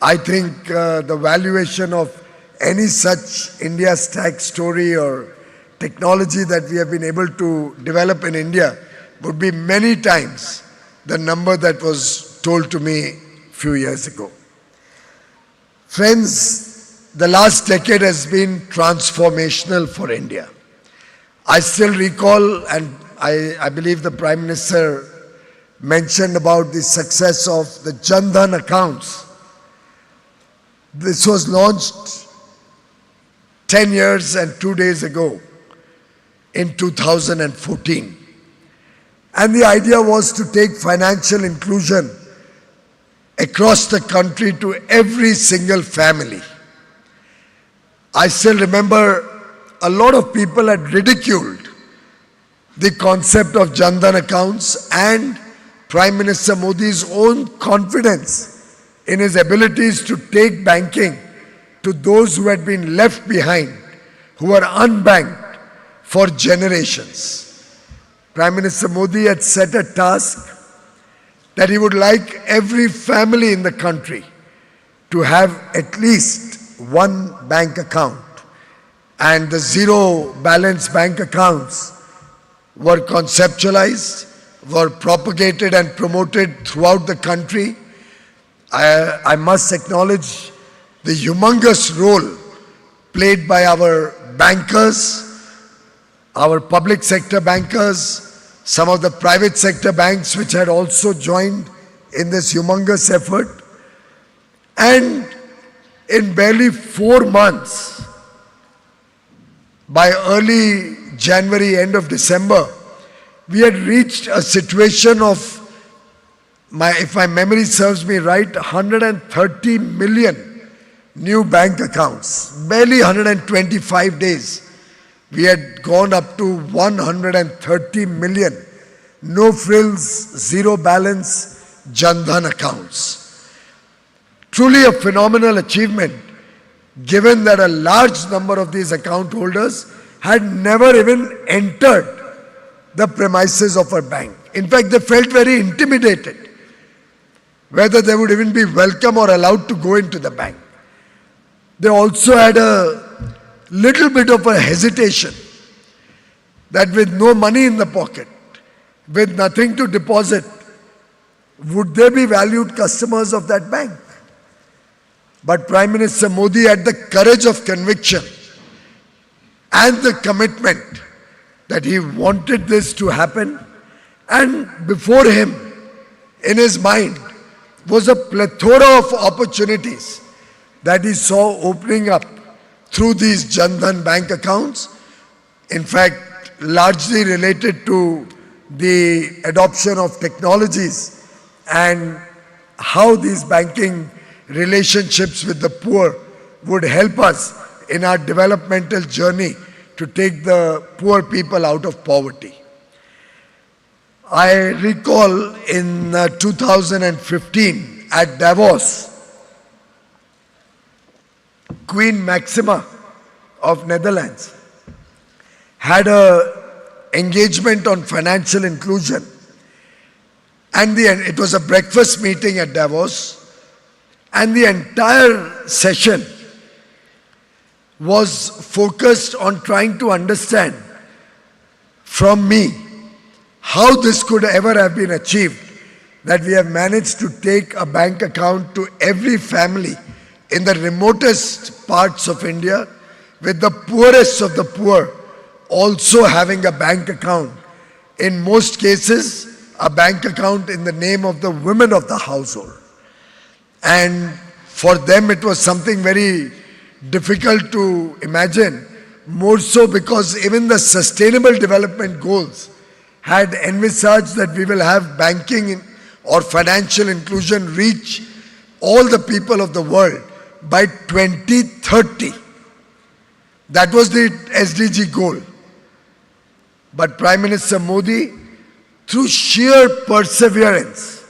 U: I think the valuation of any such India stack story or technology that we have been able to develop in India would be many times the number that was told to me a few years ago. Friends, the last decade has been transformational for India. I still recall, and I believe the Prime Minister mentioned about the success of the Jan Dhan accounts. This was launched 10 years and 2 days ago in 2014. And the idea was to take financial inclusion across the country to every single family. I still remember a lot of people had ridiculed the concept of Jan Dhan accounts, and Prime Minister Modi's own confidence in his abilities to take banking to those who had been left behind, who were unbanked for generations. Prime Minister Modi had set a task that he would like every family in the country to have at least one bank account. And the zero balance bank accounts were conceptualized, were propagated and promoted throughout the country. I must acknowledge the humongous role played by our bankers, our public sector bankers, some of the private sector banks which had also joined in this humongous effort. And in barely 4 months, by early January, end of December, we had reached a situation of, if my memory serves me right, 130 million new bank accounts. Barely 125 days. We had gone up to 130 million no frills, zero balance Jan Dhan accounts. Truly a phenomenal achievement, given that a large number of these account holders had never even entered the premises of a bank. In fact, they felt very intimidated whether they would even be welcome or allowed to go into the bank. They also had a little bit of a hesitation that with no money in the pocket, with nothing to deposit, would they be valued customers of that bank? But Prime Minister Modi had the courage of conviction and the commitment that he wanted this to happen, and before him, in his mind, was a plethora of opportunities that he saw opening up through these Jan Dhan bank accounts. In fact, largely related to the adoption of technologies and how these banking relationships with the poor would help us in our developmental journey to take the poor people out of poverty. I recall in 2015 at Davos, Queen Maxima of Netherlands had an engagement on financial inclusion, and it was a breakfast meeting at Davos, and the entire session was focused on trying to understand from me how this could ever have been achieved, that we have managed to take a bank account to every family in the remotest parts of India, with the poorest of the poor also having a bank account. In most cases, a bank account in the name of the women of the household. And for them it was something very difficult to imagine, more so because even the Sustainable Development Goals had envisaged that we will have banking or financial inclusion reach all the people of the world by 2030. That was the SDG goal. But Prime Minister Modi, through sheer perseverance,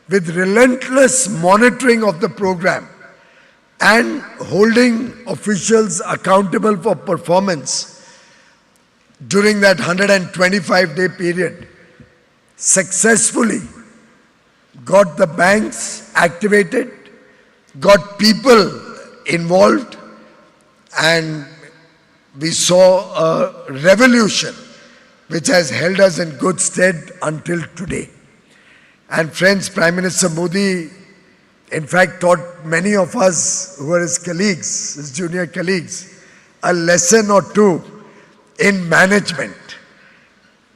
U: with relentless monitoring of the program and holding officials accountable for performance during that 125-day period, successfully got the banks activated, got people involved, and we saw a revolution which has held us in good stead until today. And friends, Prime Minister Modi, in fact, taught many of us who are his colleagues, his junior colleagues, a lesson or two in management.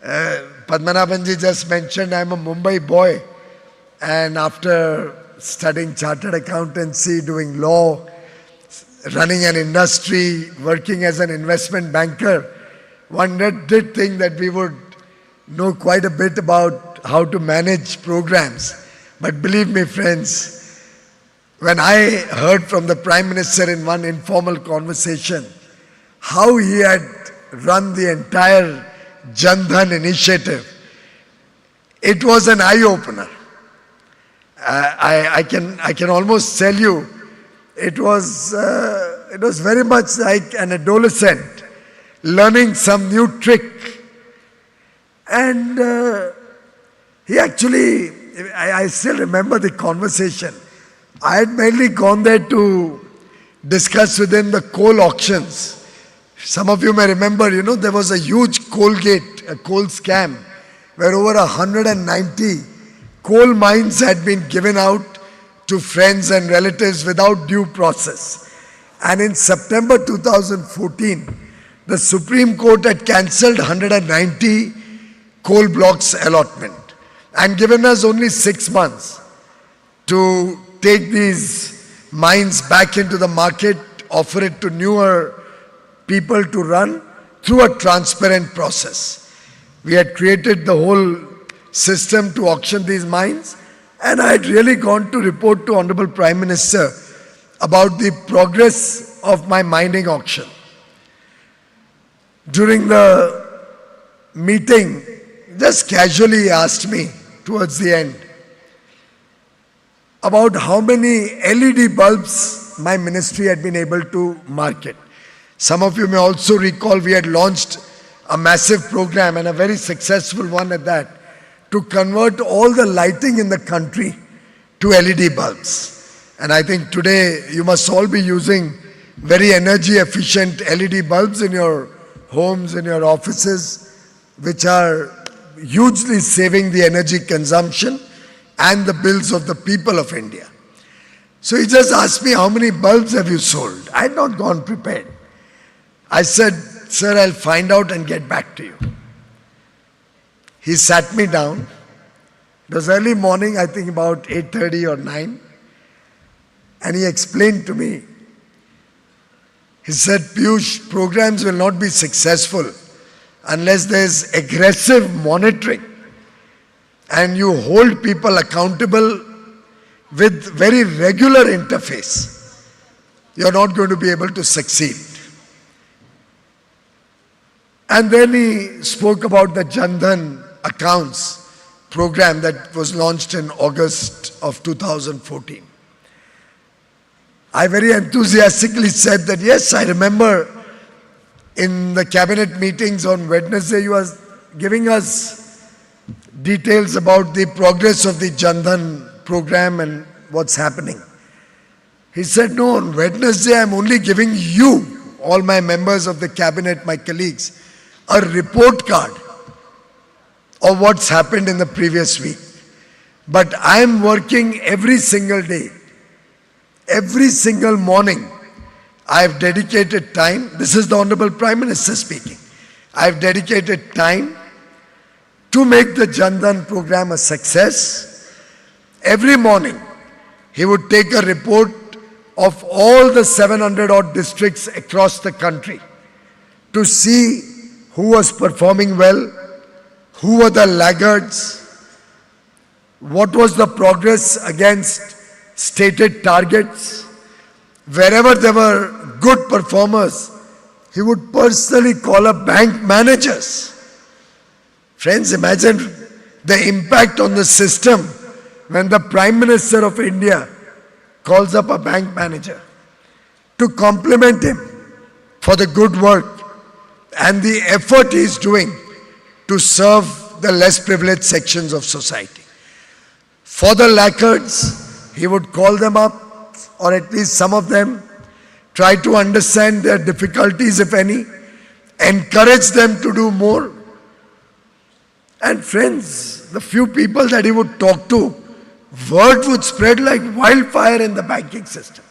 U: Padmanabhanji just mentioned I'm a Mumbai boy, and after studying chartered accountancy, doing law, running an industry, working as an investment banker, one did think that we would know quite a bit about how to manage programs. But believe me, friends, when I heard from the Prime Minister in one informal conversation how he had run the entire Jan Dhan initiative, it was an eye-opener. I can almost tell you, it was very much like an adolescent learning some new trick. And he actually, I still remember the conversation. I had mainly gone there to discuss with him the coal auctions. Some of you may remember, there was a huge coal gate, a coal scam, where over 190 coal mines had been given out to friends and relatives without due process. And in September 2014, the Supreme Court had cancelled 190 coal blocks allotment and given us only 6 months to take these mines back into the market, offer it to newer people to run through a transparent process. We had created the whole system to auction these mines, and I had really gone to report to Honorable Prime Minister about the progress of my mining auction. During the meeting, just casually asked me towards the end about how many LED bulbs my ministry had been able to market. Some of you may also recall we had launched a massive program, and a very successful one at that, to convert all the lighting in the country to LED bulbs. And I think today you must all be using very energy efficient LED bulbs in your homes, in your offices, which are hugely saving the energy consumption and the bills of the people of India. So he just asked me, how many bulbs have you sold? I had not gone prepared. I said, sir, I'll find out and get back to you. He sat me down. It was early morning, I think about 8:30 or 9. And he explained to me. He said, Piyush, programs will not be successful unless there's aggressive monitoring and you hold people accountable with very regular interface. You're not going to be able to succeed. And then he spoke about the Jan Dhan accounts program that was launched in August of 2014. I very enthusiastically said that, yes, I remember in the cabinet meetings on Wednesday, you were giving us details about the progress of the Jan Dhan program and what's happening. He said, no, on Wednesday, I'm only giving you, all my members of the cabinet, my colleagues, a report card of what's happened in the previous week. But I'm working every single day, every single morning. I have dedicated time, this is the Honorable Prime Minister speaking, I have dedicated time to make the Jan Dhan program a success. Every morning, he would take a report of all the 700 odd districts across the country to see who was performing well, who were the laggards, what was the progress against stated targets. Wherever there were good performers, he would personally call up bank managers. Friends, imagine the impact on the system when the Prime Minister of India calls up a bank manager to compliment him for the good work and the effort he is doing to serve the less privileged sections of society. For the laggards, he would call them up, or at least some of them, try to understand their difficulties, if any, encourage them to do more. And friends, the few people that he would talk to, word would spread like wildfire in the banking system.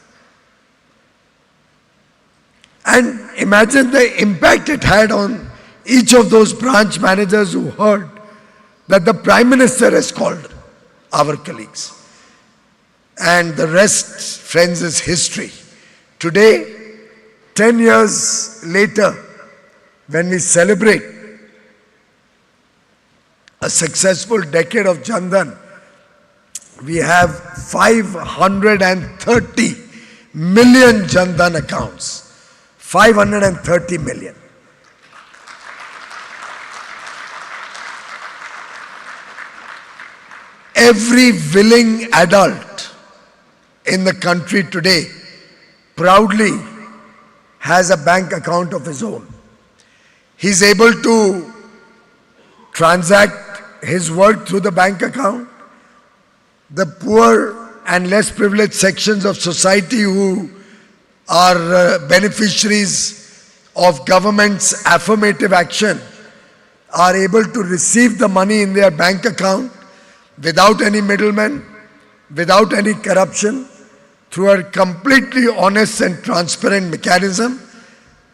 U: And imagine the impact it had on each of those branch managers who heard that the Prime Minister has called our colleagues. And the rest, friends, is history. Today, 10 years later, when we celebrate a successful decade of Jan Dhan, we have 530 million Jan Dhan accounts. 530 million. Every willing adult in the country today proudly has a bank account of his own. He's able to transact his work through the bank account. The poor and less privileged sections of society who are beneficiaries of government's affirmative action are able to receive the money in their bank account without any middlemen, without any corruption, through a completely honest and transparent mechanism,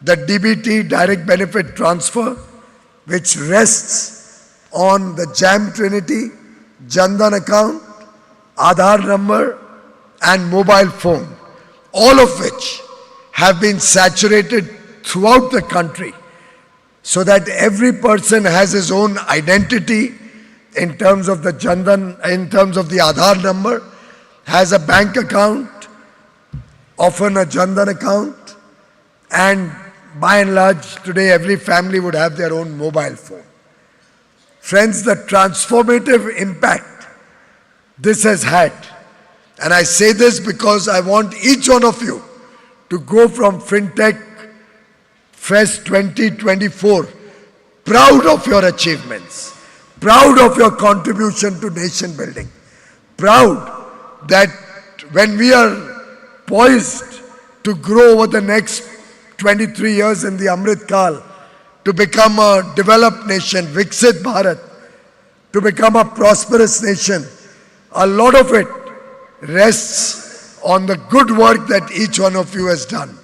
U: the DBT, direct benefit transfer, which rests on the JAM Trinity, Jan Dhan account, Aadhaar number and mobile phone, all of which have been saturated throughout the country so that every person has his own identity in terms of the Jan Dhan, in terms of the Aadhaar number, has a bank account, often a Jan Dhan account, and by and large today every family would have their own mobile phone. Friends, the transformative impact this has had, and I say this because I want each one of you to go from Fintech Fest 2024 proud of your achievements, proud of your contribution to nation building, proud that when we are poised to grow over the next 23 years in the Amrit Kal, to become a developed nation, Viksit Bharat, to become a prosperous nation, a lot of it rests on the good work that each one of you has done.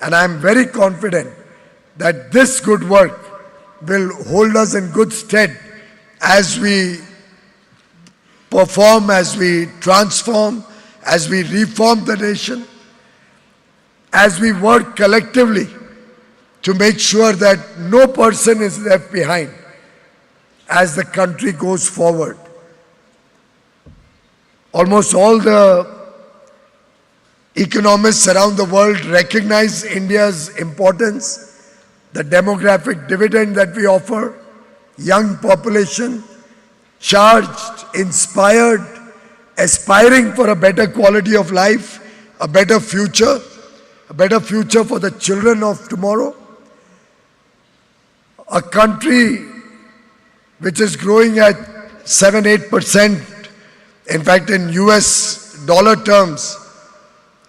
U: And I am very confident that this good work will hold us in good stead as we perform, as we transform, as we reform the nation, as we work collectively to make sure that no person is left behind as the country goes forward. Almost all the economists around the world recognize India's importance, the demographic dividend that we offer, young population, charged, inspired, aspiring for a better quality of life, a better future for the children of tomorrow. A country which is growing at 7-8%. In fact, in US dollar terms,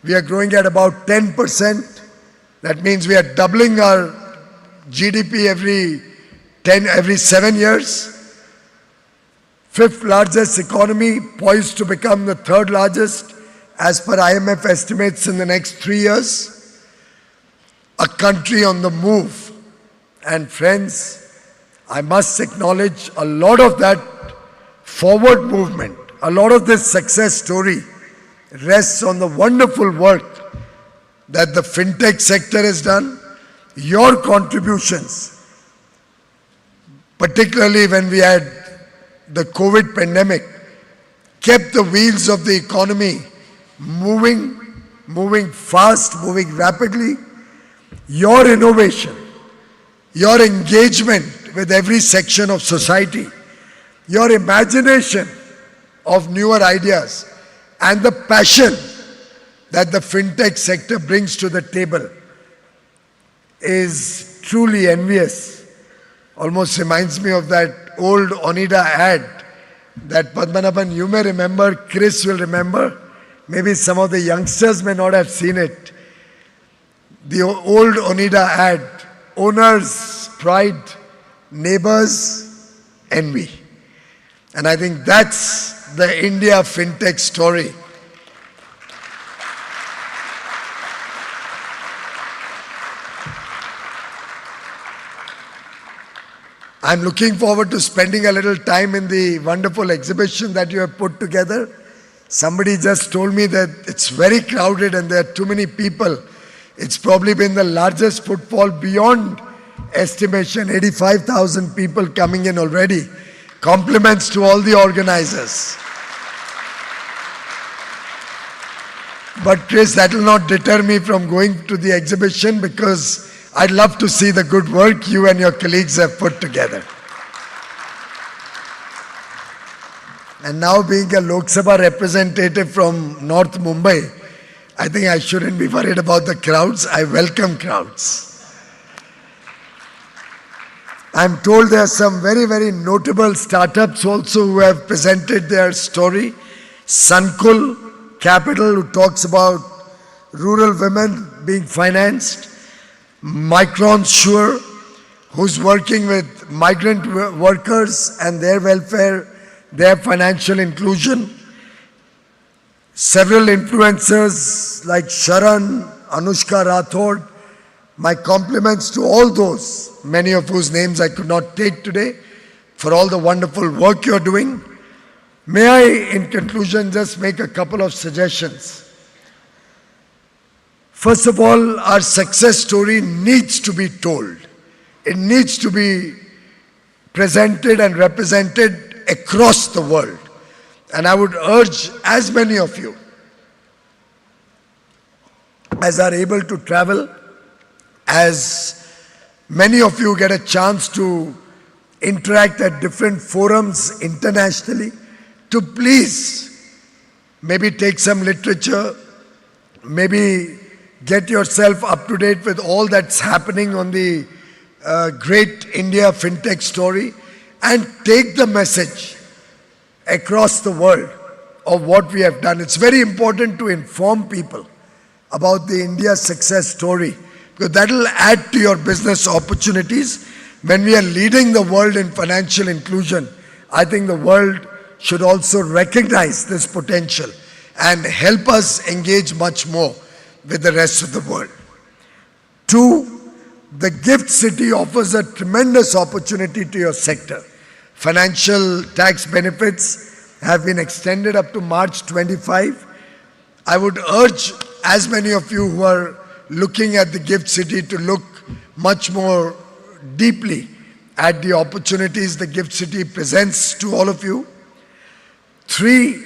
U: we are growing at about 10%. That means we are doubling our GDP every 7 years. Fifth largest economy, poised to become the third largest as per IMF estimates in the next 3 years. a country on the move. And friends, I must acknowledge a lot of that forward movement, a lot of this success story rests on the wonderful work that the fintech sector has done, your contributions, particularly when we had the COVID pandemic, kept the wheels of the economy moving fast, moving rapidly. Your innovation, your engagement with every section of society, your imagination of newer ideas, and the passion that the fintech sector brings to the table is truly envious. Almost reminds me of that old Onida ad that Padmanabhan, you may remember, Chris will remember, maybe some of the youngsters may not have seen it. The old Onida ad, owners pride, neighbors envy. And I think that's the India fintech story. I'm looking forward to spending a little time in the wonderful exhibition that you have put together. Somebody just told me that it's very crowded and there are too many people. It's probably been the largest footfall beyond estimation, 85,000 people coming in already. Compliments to all the organizers. But Chris, that will not deter me from going to the exhibition because I'd love to see the good work you and your colleagues have put together. And now being a Lok Sabha representative from North Mumbai, I think I shouldn't be worried about the crowds. I welcome crowds. I'm told there are some very, very notable startups also who have presented their story. Sankul Capital, who talks about rural women being financed. Micron Sure, who's working with migrant workers and their welfare, their financial inclusion. Several influencers like Sharan, Anushka Rathod. My compliments to all those, many of whose names I could not take today, for all the wonderful work you're doing. May I, in conclusion, just make a couple of suggestions. First of all, our success story needs to be told. It needs to be presented and represented across the world. And I would urge as many of you as are able to travel, as many of you get a chance to interact at different forums internationally, to please maybe take some literature, maybe get yourself up to date with all that's happening on the great India fintech story, and take the message across the world of what we have done. It's very important to inform people about the India success story, because that will add to your business opportunities. When we are leading the world in financial inclusion, I think the world should also recognize this potential and help us engage much more with the rest of the world. 2, the GIFT City offers a tremendous opportunity to your sector. Financial tax benefits have been extended up to March 25. I would urge as many of you who are looking at the GIFT City to look much more deeply at the opportunities the GIFT City presents to all of you. 3,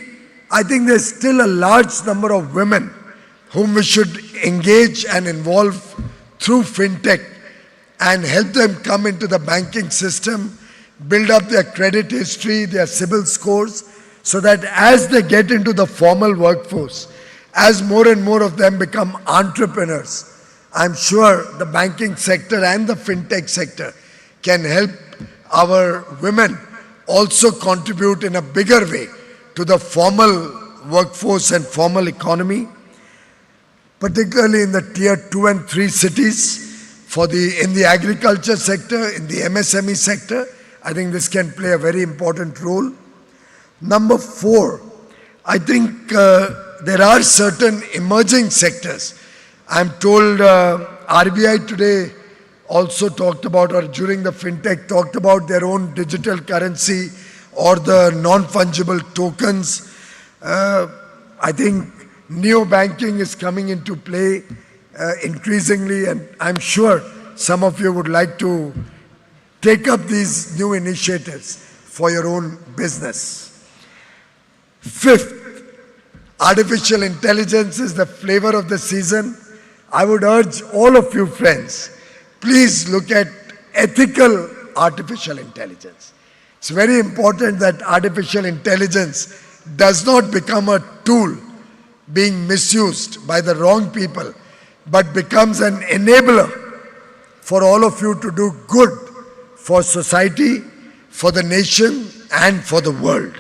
U: I think there's still a large number of women whom we should engage and involve through fintech and help them come into the banking system, build up their credit history, their CIBIL scores, so that as they get into the formal workforce, as more and more of them become entrepreneurs, I'm sure the banking sector and the fintech sector can help our women also contribute in a bigger way to the formal workforce and formal economy, particularly in the tier 2 and 3 cities, in the agriculture sector, in the MSME sector. I think this can play a very important role. Number 4, I think there are certain emerging sectors. I'm told RBI today also talked about, or during the Fintech, talked about their own digital currency or the non-fungible tokens. I think neo-banking is coming into play increasingly, and I'm sure some of you would like to take up these new initiatives for your own business. Fifth, artificial intelligence is the flavor of the season. I would urge all of you friends, please look at ethical artificial intelligence. It's very important that artificial intelligence does not become a tool being misused by the wrong people, but becomes an enabler for all of you to do good for society, for the nation, and for the world.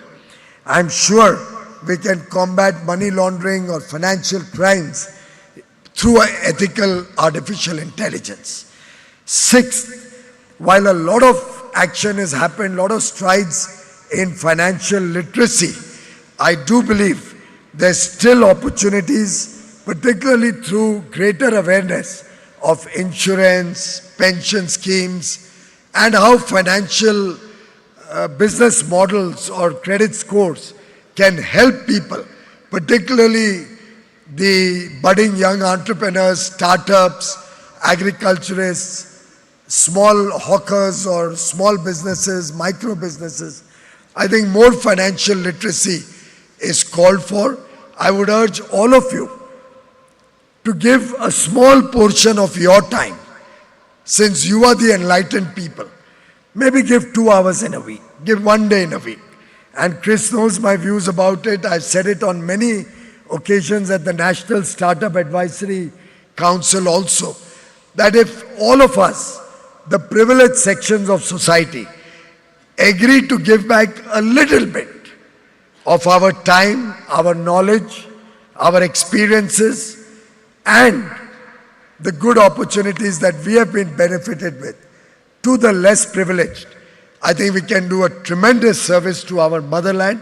U: I'm sure we can combat money laundering or financial crimes through ethical artificial intelligence. Sixth, while a lot of action has happened, a lot of strides in financial literacy, I do believe there's still opportunities, particularly through greater awareness of insurance, pension schemes, and how financial business models or credit scores can help people, particularly the budding young entrepreneurs, startups, agriculturists, small hawkers or small businesses, micro businesses. I think more financial literacy is called for. I would urge all of you to give a small portion of your time, since you are the enlightened people. Maybe give 2 hours in a week, give 1 day in a week. And Chris knows my views about it. I've said it on many occasions at the National Startup Advisory Council also, that if all of us, the privileged sections of society, agree to give back a little bit of our time, our knowledge, our experiences, and the good opportunities that we have been benefited with to the less privileged, I think we can do a tremendous service to our motherland.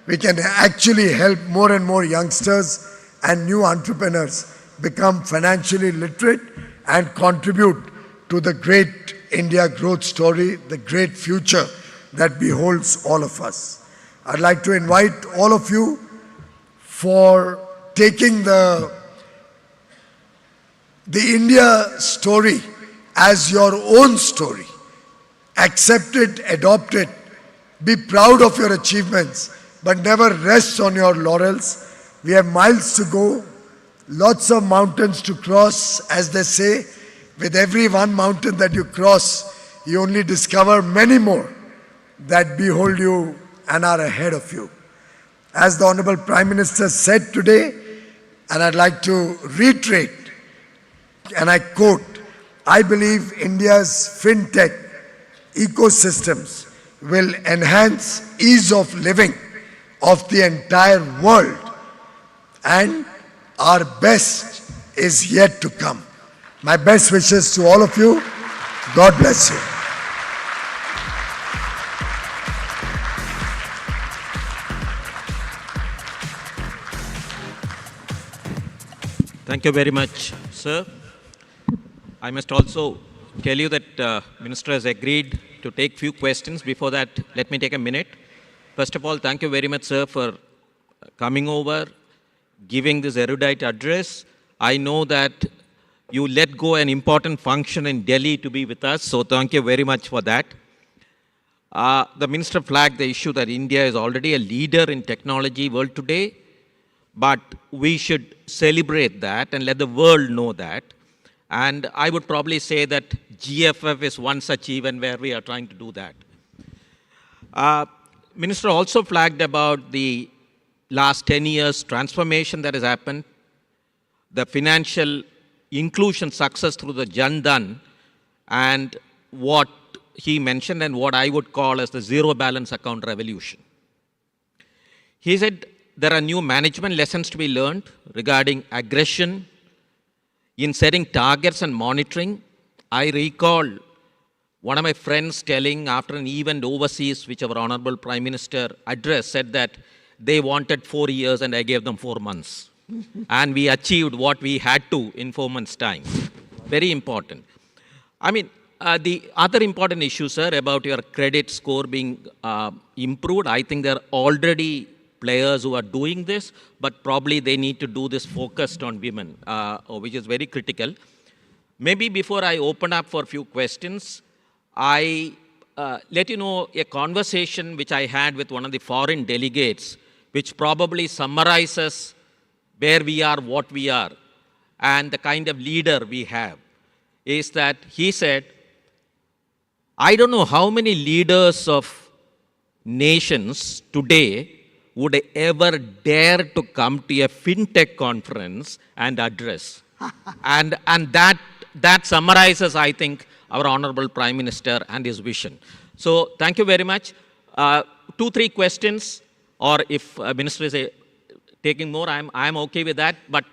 U: We can actually help more and more youngsters and new entrepreneurs become financially literate and contribute to the great India growth story, the great future that beholds all of us. I'd like to invite all of you for taking the India story as your own story. Accept it, adopt it, be proud of your achievements, but never rest on your laurels. We have miles to go, lots of mountains to cross, as they say. With every one mountain that you cross, you only discover many more that behold you and are ahead of you. As the Honorable Prime Minister said today, and I'd like to reiterate, and I quote, I believe India's fintech ecosystems will enhance ease of living of the entire world, and our best is yet to come. My best wishes to all of you. God bless you.
T: Thank you very much, sir. I must also tell you that Minister has agreed to take few questions. Before that, let me take a minute. First of all, thank you very much, sir, for coming over, giving this erudite address. I know that you let go an important function in Delhi to be with us, so thank you very much for that. The Minister flagged the issue that India is already a leader in technology world today, but we should celebrate that and let the world know that. And I would probably say that GFF is one such event where we are trying to do that. Minister also flagged about the last 10 years transformation that has happened, the financial inclusion success through the Jan Dhan, and what he mentioned and what I would call as the zero balance account revolution. He said there are new management lessons to be learned regarding aggression, in setting targets and monitoring. I recall one of my friends telling after an event overseas, which our Honorable Prime Minister addressed, said that they wanted 4 years and I gave them 4 months. And we achieved what we had to in 4 months' time. very important. I mean, the other important issue, sir, about your credit score being improved, I think there are already players who are doing this, but probably they need to do this focused on women, which is very critical. Maybe before I open up for a few questions, I let you know a conversation which I had with one of the foreign delegates, which probably summarizes where we are, what we are, and the kind of leader we have, is that he said, I don't know how many leaders of nations today would ever dare to come to a fintech conference and address. and that summarizes, I think, our Honorable Prime Minister and his vision. So thank you very much. 2-3 questions, or if Minister is taking more, I'm okay with that. But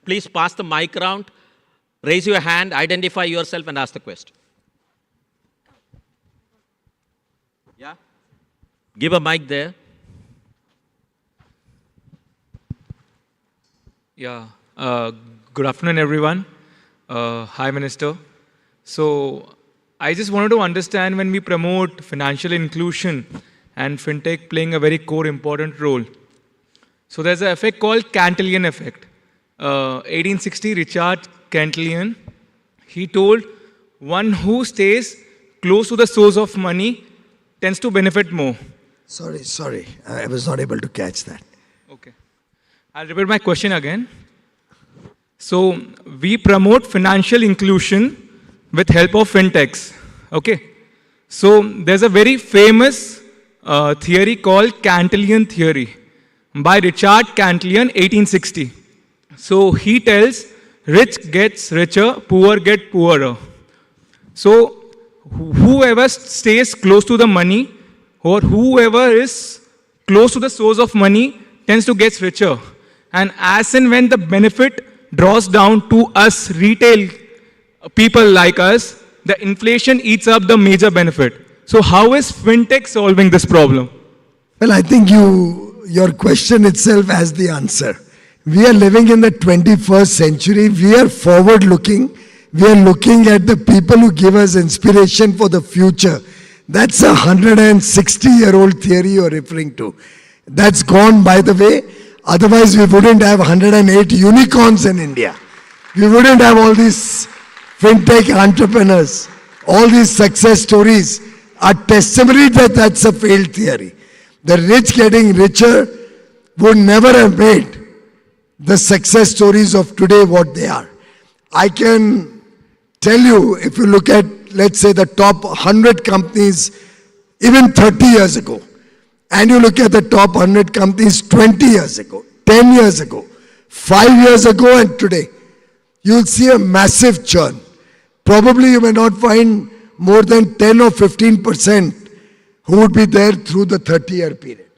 T: please pass the mic around, raise your hand, identify yourself, and ask the question. Yeah? Give a mic there.
A: Yeah. Good afternoon, everyone. Hi, Minister. So I just wanted to understand, when we promote financial inclusion and fintech playing a very core important role. So there's an effect called Cantillon effect. 1860, Richard Cantillon, he told, one who stays close to the source of money tends to benefit more.
U: Sorry, I was not able to catch that.
A: Okay. I'll repeat my question again. So we promote financial inclusion with help of fintechs. Okay. So there's a very famous theory called Cantillon theory by Richard Cantillon, 1860. So he tells, rich gets richer, poor get poorer. So whoever stays close to the money, or whoever is close to the source of money, tends to get richer. And as and when the benefit draws down to us retail people like us, the inflation eats up the major benefit. So how is fintech solving this problem?
U: Well, I think your question itself has the answer. We are living in the 21st century. We are forward looking. We are looking at the people who give us inspiration for the future. That's a 160-year-old theory you're referring to. That's gone, by the way. Otherwise, we wouldn't have 108 unicorns in India. We wouldn't have all these fintech entrepreneurs. All these success stories are testimony that that's a failed theory. The rich getting richer would never have made the success stories of today what they are. I can tell you, if you look at, let's say, the top 100 companies, even 30 years ago, and you look at the top 100 companies 20 years ago, 10 years ago, 5 years ago and today, you'll see a massive churn. Probably you may not find more than 10 or 15% who would be there through the 30-year period.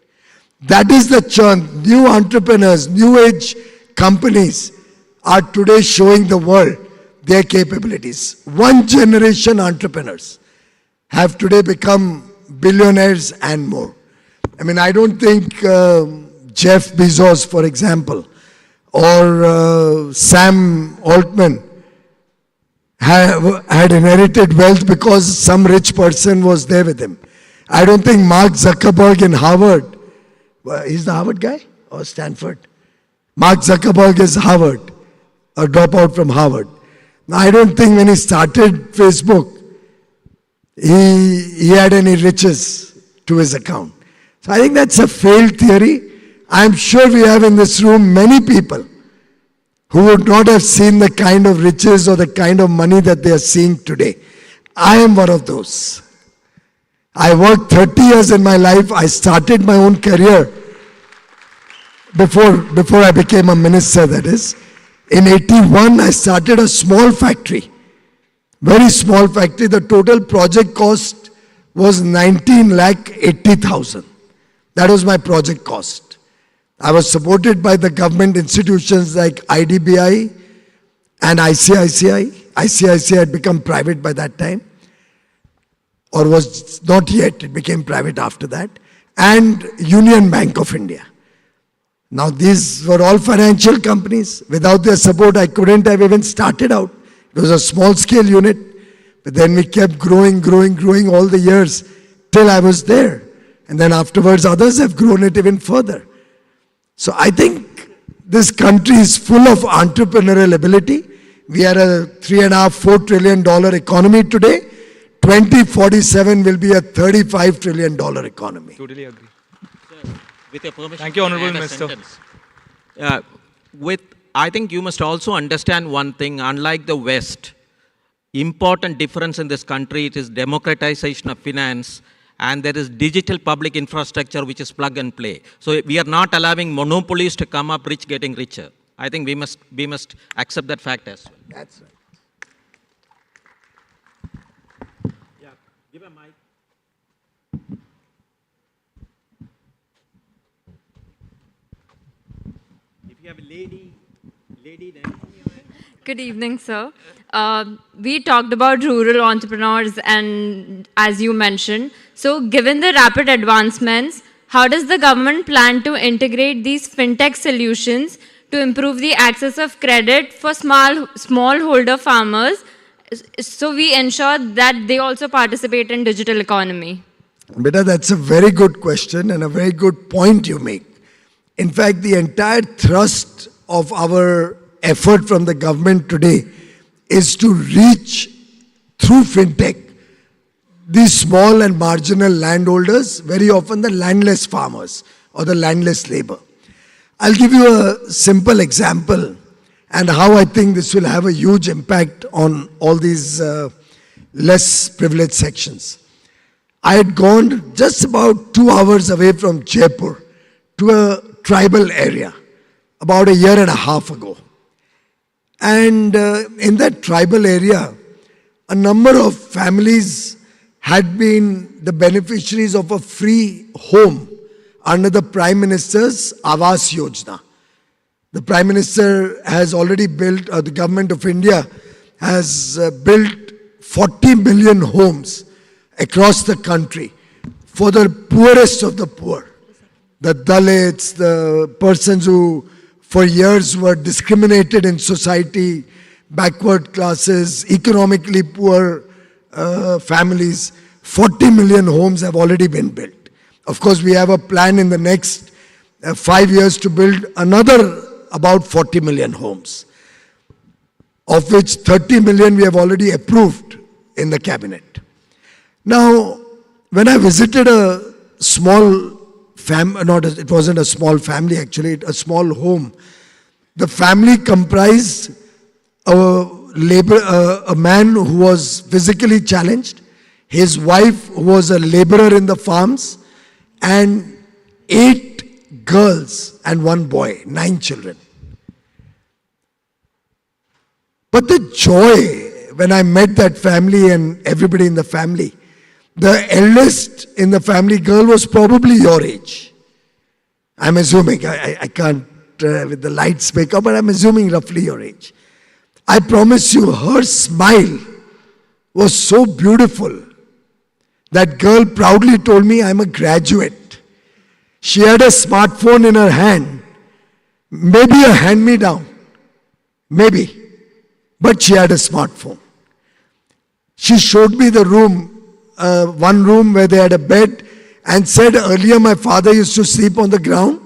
U: That is the churn. New entrepreneurs, new age companies are today showing the world their capabilities. One generation entrepreneurs have today become billionaires and more. I mean, I don't think Jeff Bezos, for example, or Sam Altman had inherited wealth because some rich person was there with him. I don't think Mark Zuckerberg in Harvard, he's the Harvard guy or Stanford? Mark Zuckerberg is Harvard, a dropout from Harvard. Now, I don't think when he started Facebook, he had any riches to his account. So I think that's a failed theory. I'm sure we have in this room many people who would not have seen the kind of riches or the kind of money that they are seeing today. I am one of those. I worked 30 years in my life. I started my own career before I became a minister, that is. In 81, I started a small factory, very small factory. The total project cost was 19,80,000. That was my project cost. I was supported by the government institutions like IDBI and ICICI. ICICI had become private by that time, or was not yet, it became private after that, and Union Bank of India. Now these were all financial companies. Without their support, I couldn't have even started out It was a small scale unit, but then we kept growing all the years till I was there. And then afterwards, others have grown it even further. So I think this country is full of entrepreneurial ability. We are a $3.5–4 trillion economy today. 2047 will be a $35 trillion economy.
A: Totally agree.
T: With your permission,
A: Thank you, Honorable
T: I add a
A: Minister.
T: sentence. I think you must also understand one thing, unlike the West, important difference in this country, it is democratization of finance, and there is digital public infrastructure which is plug and play. So we are not allowing monopolies to come up rich getting richer. I think we must accept that fact as well.
U: That's right.
T: Yeah, give a mic. If you have a lady then.
B: Good evening, sir. We talked about rural entrepreneurs and as you mentioned. So given the rapid advancements, how does the government plan to integrate these fintech solutions to improve the access of credit for smallholder farmers so we ensure that they also participate in digital economy?
U: Beta, that's a very good question and a very good point you make. In fact, the entire thrust of our effort from the government today is to reach through fintech these small and marginal landholders, very often the landless farmers or the landless labor. I'll give you a simple example and how I think this will have a huge impact on all these less privileged sections. I had gone just about 2 hours away from Jaipur to a tribal area about a year and a half ago. And in that tribal area, a number of families had been the beneficiaries of a free home under the Prime Minister's Awas Yojana. The Prime Minister has already built, the Government of India has built 40 million homes across the country for the poorest of the poor. The Dalits, the persons who for years were discriminated in society, backward classes, economically poor families. 40 million homes have already been built. Of course, we have a plan in the next 5 years to build another about 40 million homes, of which 30 million we have already approved in the cabinet. Now, when I visited a small it wasn't a small family actually, a small home. The family comprised a man who was physically challenged, his wife who was a laborer in the farms, and 8 girls and 1 boy, 9 children. But the joy when I met that family and everybody in the family, the eldest in the family girl was probably your age. I'm assuming, I can't with the lights make up, but I'm assuming roughly your age. I promise you, her smile was so beautiful. That girl proudly told me, I'm a graduate. She had a smartphone in her hand, maybe a hand-me-down, maybe, but she had a smartphone. She showed me the room, one room where they had a bed, and said earlier my father used to sleep on the ground,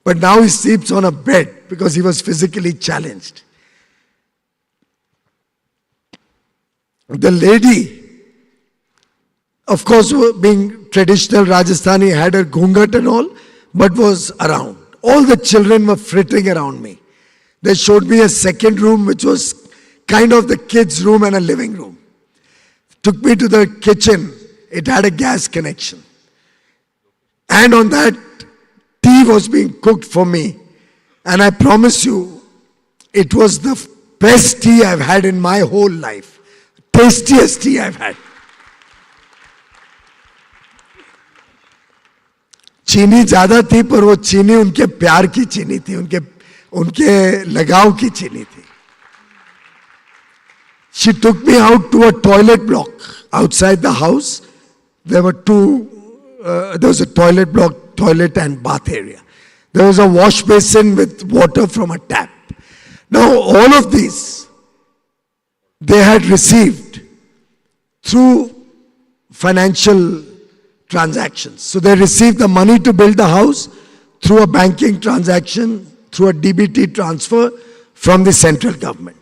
U: but now he sleeps on a bed because he was physically challenged. The lady, of course, being traditional Rajasthani, had her ghungat and all, but was around. All the children were frittering around me. They showed me a second room which was kind of the kids' room and a living room. Took me to the kitchen. It had a gas connection. And on that, tea was being cooked for me. And I promise you, it was the best tea I've had in my whole life. Tastiest tea I've had. चीनी ज्यादा थी, पर वो चीनी उनके प्यार की चीनी थी, उनके लगाव की चीनी थी. She took me out to a toilet block outside the house. There were there was a toilet block, toilet and bath area. There was a wash basin with water from a tap. Now all of these, they had received through financial transactions. So they received the money to build the house through a banking transaction, through a DBT transfer from the central government,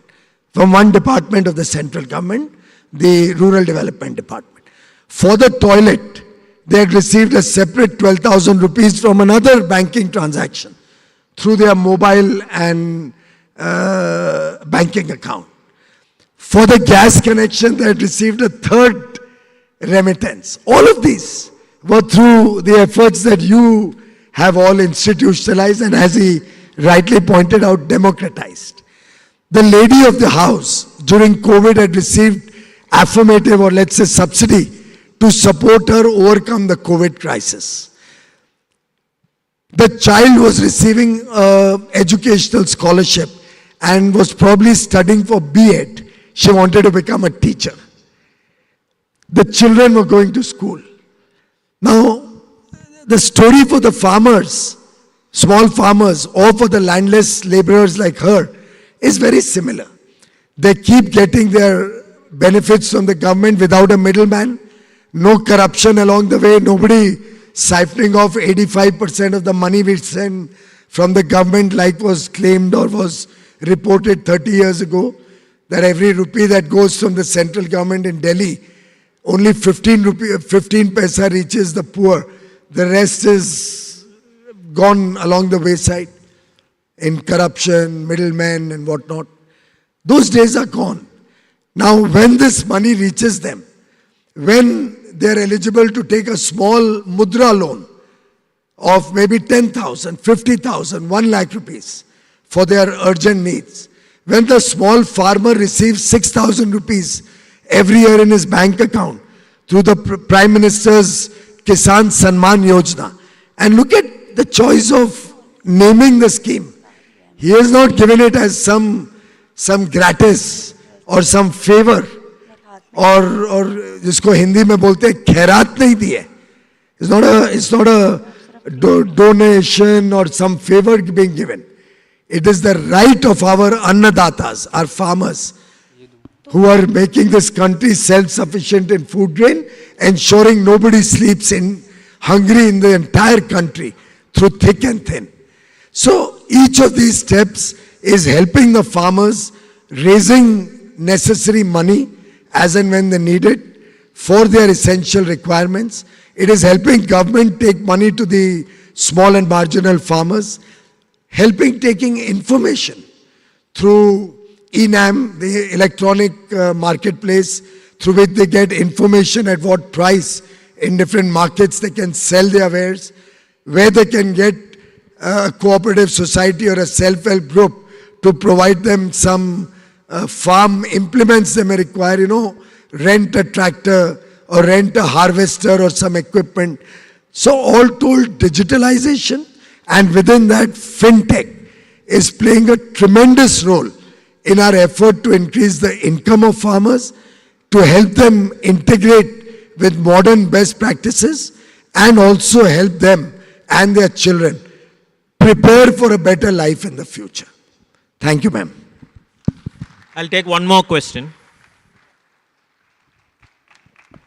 U: from one department of the central government, the Rural Development Department. For the toilet, they had received a separate 12,000 rupees from another banking transaction through their mobile and banking account. For the gas connection, they had received a third remittance. All of these were through the efforts that you have all institutionalized and, as he rightly pointed out, democratized. The lady of the house during COVID had received affirmative, or let's say subsidy, to support her overcome the COVID crisis. The child was receiving an educational scholarship and was probably studying for B.Ed. She wanted to become a teacher. The children were going to school. Now, the story for the farmers, small farmers, or for the landless laborers like her, is very similar. They keep getting their benefits from the government without a middleman, no corruption along the way, nobody siphoning off 85% of the money we send from the government, like was claimed or was reported 30 years ago, that every rupee that goes from the central government in Delhi, only 15 paisa reaches the poor. The rest is gone along the wayside in corruption, middlemen and whatnot. Those days are gone. Now, when this money reaches them, when they're eligible to take a small mudra loan of maybe 10,000, 50,000, 1 lakh rupees for their urgent needs, when the small farmer receives 6,000 rupees every year in his bank account through the Prime Minister's Kisan Samman Yojana, and look at the choice of naming the scheme. He has not given it as some gratis or some favor, or जिसको हिंदी में बोलते हैं खैरात नहीं दी है. It's not a donation or some favor being given. It is the right of our annadatas, our farmers, who are making this country self-sufficient in food grain, ensuring nobody sleeps hungry in the entire country through thick and thin. So each of these steps is helping the farmers, raising necessary money as and when they need it for their essential requirements. It is helping government take money to the small and marginal farmers, helping taking information through ENAM, the electronic marketplace, through which they get information at what price in different markets they can sell their wares, where they can get a cooperative society or a self-help group to provide them some farm implements they may require, rent a tractor or rent a harvester or some equipment. So all told, digitalization, and within that, Fintech is playing a tremendous role in our effort to increase the income of farmers, to help them integrate with modern best practices, and also help them and their children prepare for a better life in the future. Thank you, ma'am.
E: I'll take one more question.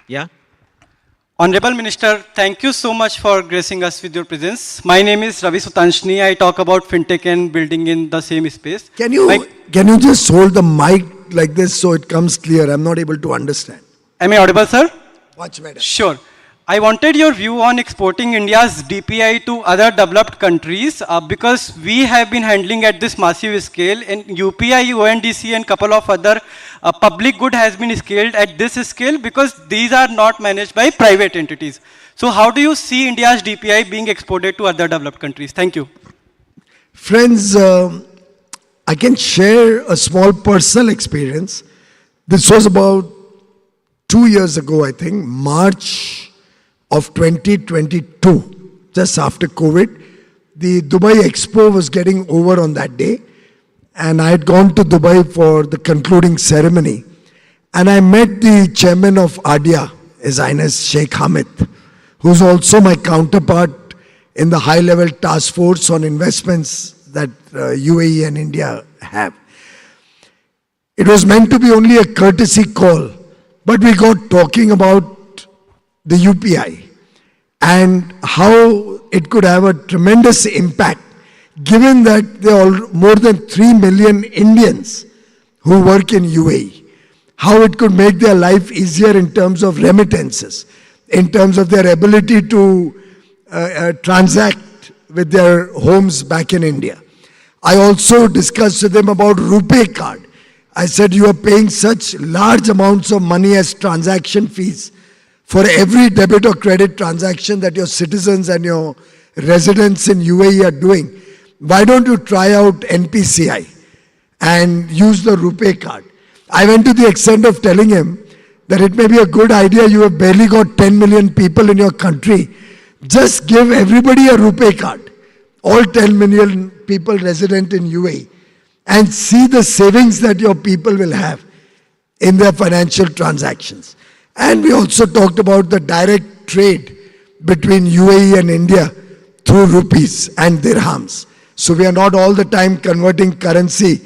E: Yeah.
V: Honorable Minister, thank you so much for gracing us with your presence. My name is Ravi Sutanshni. I talk about fintech and building in the same space.
U: Can you just hold the mic like this so it comes clear? I'm not able to understand.
V: Am I audible, sir?
U: Much better.
V: Sure. I wanted your view on exporting India's DPI to other developed countries because we have been handling at this massive scale, and UPI, ONDC and couple of other public good has been scaled at this scale because these are not managed by private entities. So how do you see India's DPI being exported to other developed countries? Thank you.
U: Friends, I can share a small personal experience. This was about 2 years ago, I think, March of 2022, just after COVID. The Dubai Expo was getting over on that day, and I had gone to Dubai for the concluding ceremony, and I met the chairman of RBI, His Highness Sheikh Hamid, who's also my counterpart in the high-level task force on investments that UAE and India have. It was meant to be only a courtesy call, but we got talking about the UPI and how it could have a tremendous impact, given that there are more than 3 million Indians who work in UAE. How it could make their life easier in terms of remittances, in terms of their ability to transact with their homes back in India. I also discussed with them about RuPay card. I said, you are paying such large amounts of money as transaction fees for every debit or credit transaction that your citizens and your residents in UAE are doing. Why don't you try out NPCI and use the RuPay card? I went to the extent of telling him that it may be a good idea. You have barely got 10 million people in your country. Just give everybody a RuPay card, all 10 million people resident in UAE, and see the savings that your people will have in their financial transactions. And we also talked about the direct trade between UAE and India through rupees and dirhams. So we are not all the time converting currency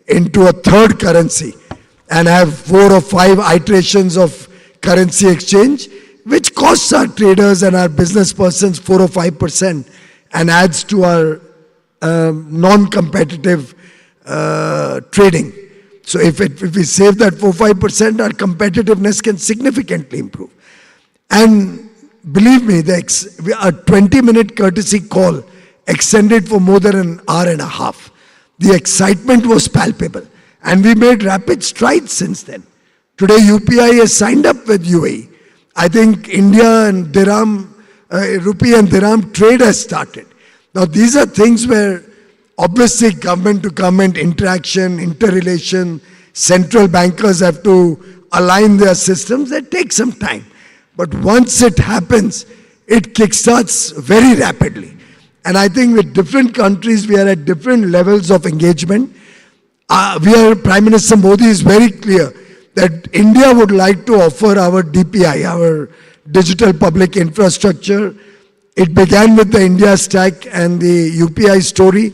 U: into a third currency and have 4 or 5 iterations of currency exchange, which costs our traders and our business persons 4 or 5% and adds to our non-competitive trading. So if we save that 4-5%, our competitiveness can significantly improve. And believe me, a 20-minute courtesy call extended for more than an hour and a half. The excitement was palpable. And we made rapid strides since then. Today UPI has signed up with UAE. I think India and dirham, rupee and dirham trade has started. Now these are things where obviously government to government interaction, interrelation, central bankers have to align their systems. That takes some time. But once it happens, it kickstarts very rapidly. And I think with different countries, we are at different levels of engagement. Prime Minister Modi is very clear that India would like to offer our DPI, our digital public infrastructure. It began with the India Stack and the UPI story.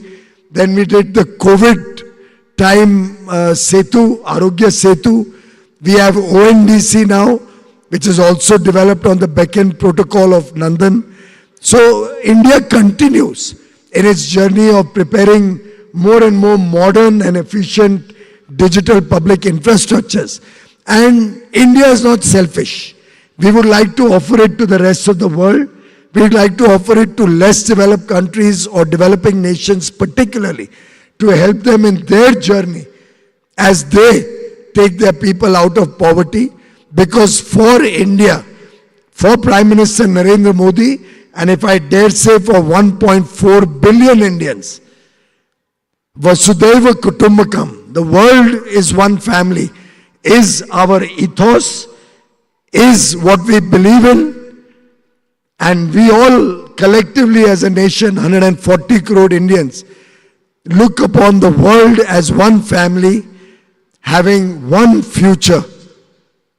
U: Then we did the COVID time Setu, Arogya Setu. We have ONDC now, which is also developed on the back-end protocol of Nandan. So India continues in its journey of preparing more and more modern and efficient digital public infrastructures. And India is not selfish. We would like to offer it to the rest of the world. We would like to offer it to less developed countries or developing nations particularly, to help them in their journey as they take their people out of poverty. Because for India, for Prime Minister Narendra Modi, and if I dare say for 1.4 billion Indians, Vasudhaiva Kutumbakam, the world is one family, is our ethos, is what we believe in, and we all collectively as a nation, 140 crore Indians, look upon the world as one family, having one future,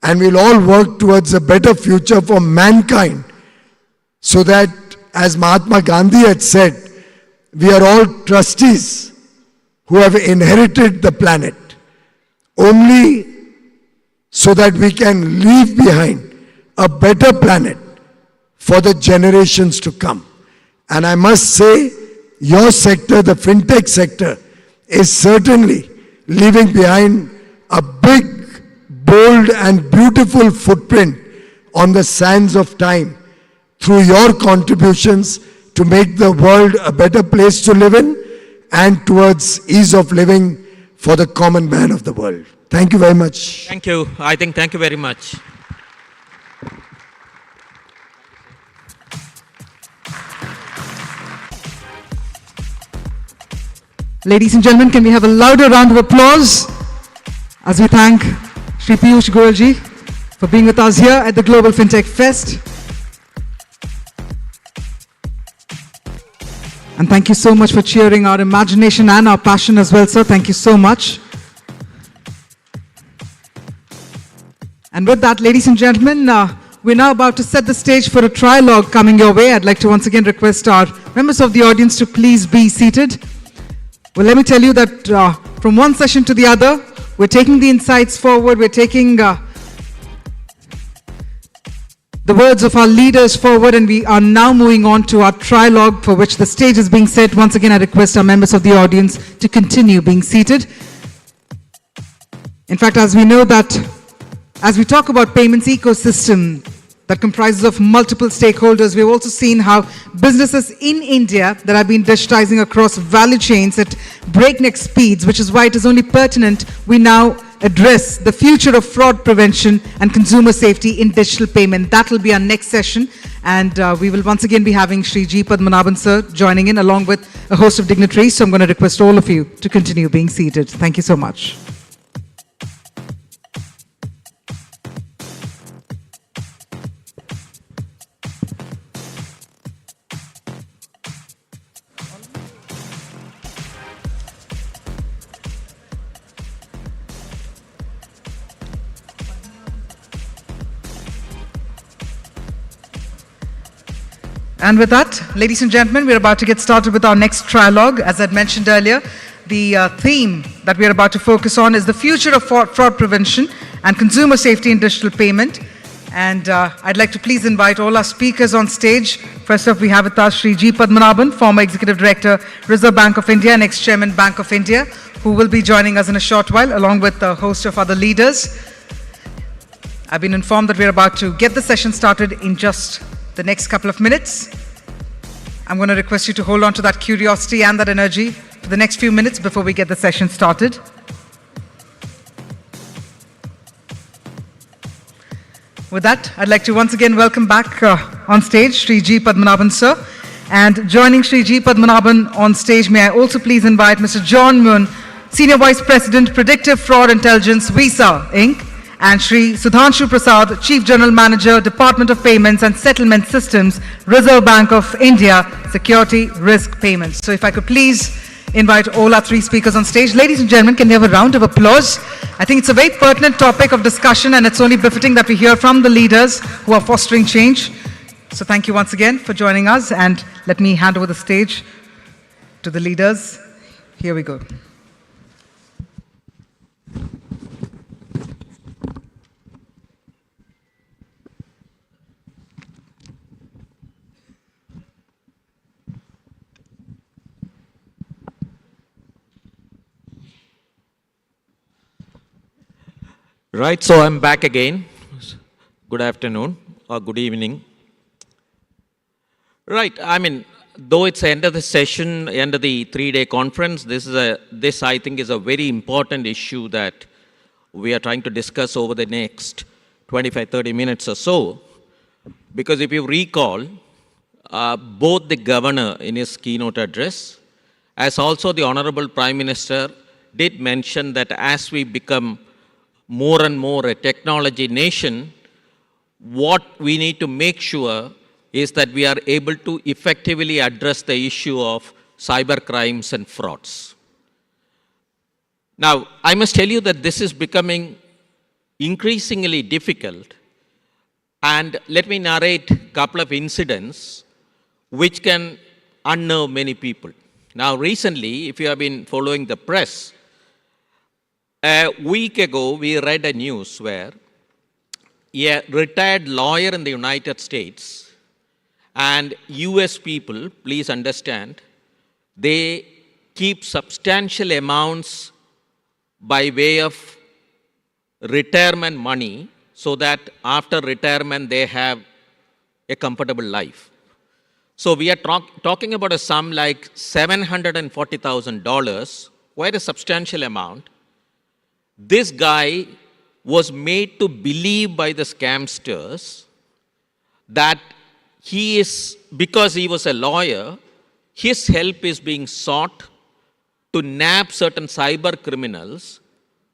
U: and we'll all work towards a better future for mankind, so that, as Mahatma Gandhi had said, we are all trustees who have inherited the planet only so that we can leave behind a better planet for the generations to come. And I must say, your sector, the fintech sector, is certainly leaving behind a big, bold and beautiful footprint on the sands of time through your contributions to make the world a better place to live in and towards ease of living for the common man of the world. Thank you very much.
E: Thank you. Thank you very much.
I: Ladies and gentlemen, can we have a louder round of applause as we thank Shri Piyush Goyalji for being with us here at the Global Fintech Fest. And thank you so much for cheering our imagination and our passion as well, sir. Thank you so much. And with that, ladies and gentlemen, we're now about to set the stage for a trialogue coming your way. I'd like to once again request our members of the audience to please be seated. Well, let me tell you that from one session to the other, We're taking the insights forward. We're taking the words of our leaders forward, and we are now moving on to our trilogue, for which the stage is being set. Once again, I request our members of the audience to continue being seated. In fact, as we know that, as we talk about payments ecosystem that comprises of multiple stakeholders, we've also seen how businesses in India that have been digitizing across value chains at breakneck speeds, which is why it is only pertinent we now address the future of fraud prevention and consumer safety in digital payment. That will be our next session, and we will once again be having Shri G. Padmanabhan sir joining in along with a host of dignitaries. So I'm going to request all of you to continue being seated. Thank you so much. And with that, ladies and gentlemen, we're about to get started with our next trilogue. As I'd mentioned earlier, the theme that we're about to focus on is the future of fraud prevention and consumer safety in digital payment. And I'd like to please invite all our speakers on stage. First up, we have with us Shri G. Padmanabhan, former Executive Director, Reserve Bank of India and ex-Chairman, Bank of India, who will be joining us in a short while, along with a host of other leaders. I've been informed that we're about to get the session started in just the next couple of minutes. I'm going to request you to hold on to that curiosity and that energy for the next few minutes before we get the session started. With that, I'd like to once again welcome back on stage Shri G. Padmanabhan sir. And joining Shri G. Padmanabhan on stage, may I also please invite Mr. John Moon, Senior Vice President, Predictive Fraud Intelligence, Visa, Inc., and Shri Sudhanshu Prasad, Chief General Manager, Department of Payments and Settlement Systems, Reserve Bank of India, Security Risk Payments. So if I could please invite all our three speakers on stage. Ladies and gentlemen, can we have a round of applause? I think it's a very pertinent topic of discussion, and it's only befitting that we hear from the leaders who are fostering change. So thank you once again for joining us, and let me hand over the stage to the leaders. Here we go.
T: Right, so I'm back again. Good afternoon or good evening. Right, I mean, though it's the end of the session, end of the three-day conference, this I think is a very important issue that we are trying to discuss over the next 25-30 minutes or so. Because if you recall, both the governor in his keynote address, as also the Honorable Prime Minister did mention that as we become more and more a technology nation, what we need to make sure is that we are able to effectively address the issue of cyber crimes and frauds. Now, I must tell you that this is becoming increasingly difficult, and let me narrate a couple of incidents which can unnerve many people. Now, recently, if you have been following the press, a week ago, we read a news where a retired lawyer in the United States and US people, please understand, they keep substantial amounts by way of retirement money so that after retirement they have a comfortable life. So we are talking about a sum like $740,000, quite a substantial amount. This guy was made to believe by the scamsters that he is, because he was a lawyer, his help is being sought to nab certain cyber criminals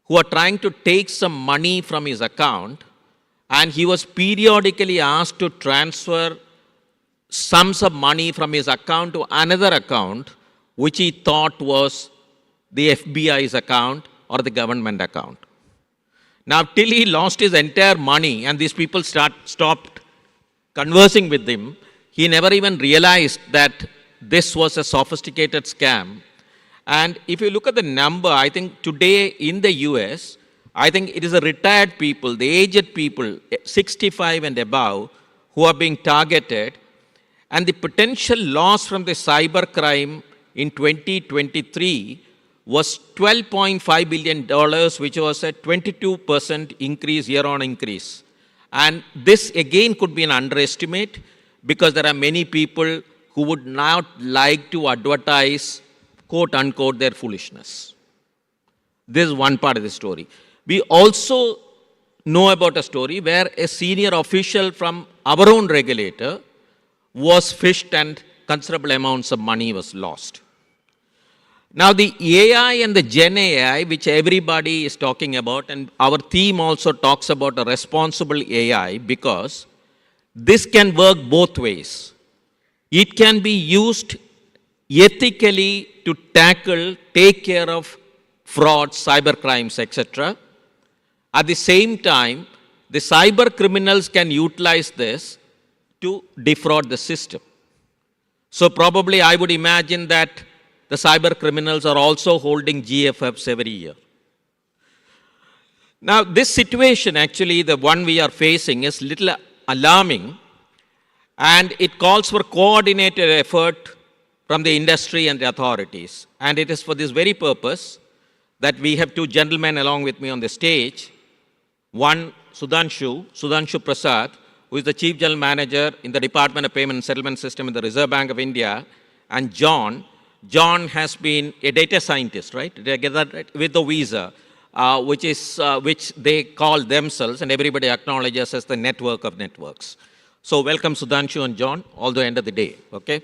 T: who are trying to take some money from his account, and he was periodically asked to transfer sums of money from his account to another account, which he thought was the FBI's account or the government account. Now, till he lost his entire money and these people stopped conversing with him, he never even realized that this was a sophisticated scam.
E: And if you look at the number, I think today in the US, I think it is the retired people, the aged people, 65 and above, who are being targeted. And the potential loss from the cyber crime in 2023 was $12.5 billion, which was a 22% increase, year-on increase. And this again could be an underestimate because there are many people who would not like to advertise, quote unquote, their foolishness. This is one part of the story. We also know about a story where a senior official from our own regulator was phished and considerable amounts of money was lost. Now the AI and the Gen AI, which everybody is talking about, and our theme also talks about a responsible AI because this can work both ways. It can be used ethically to tackle, take care of frauds, cyber crimes, etc. At the same time, the cyber criminals can utilize this to defraud the system. So probably I would imagine that the cyber criminals are also holding GFFs every year. Now this situation, actually the one we are facing, is little alarming, and it calls for coordinated effort from the industry and the authorities. And it is for this very purpose that we have two gentlemen along with me on the stage. One, Sudhanshu Prasad, who is the Chief General Manager in the Department of Payment and Settlement System in the Reserve Bank of India, and John. John has been a data scientist, right? Did I get that right? With the Visa, which they call themselves, and everybody acknowledges as the network of networks. So welcome Sudhanshu and John, all the end of the day, okay?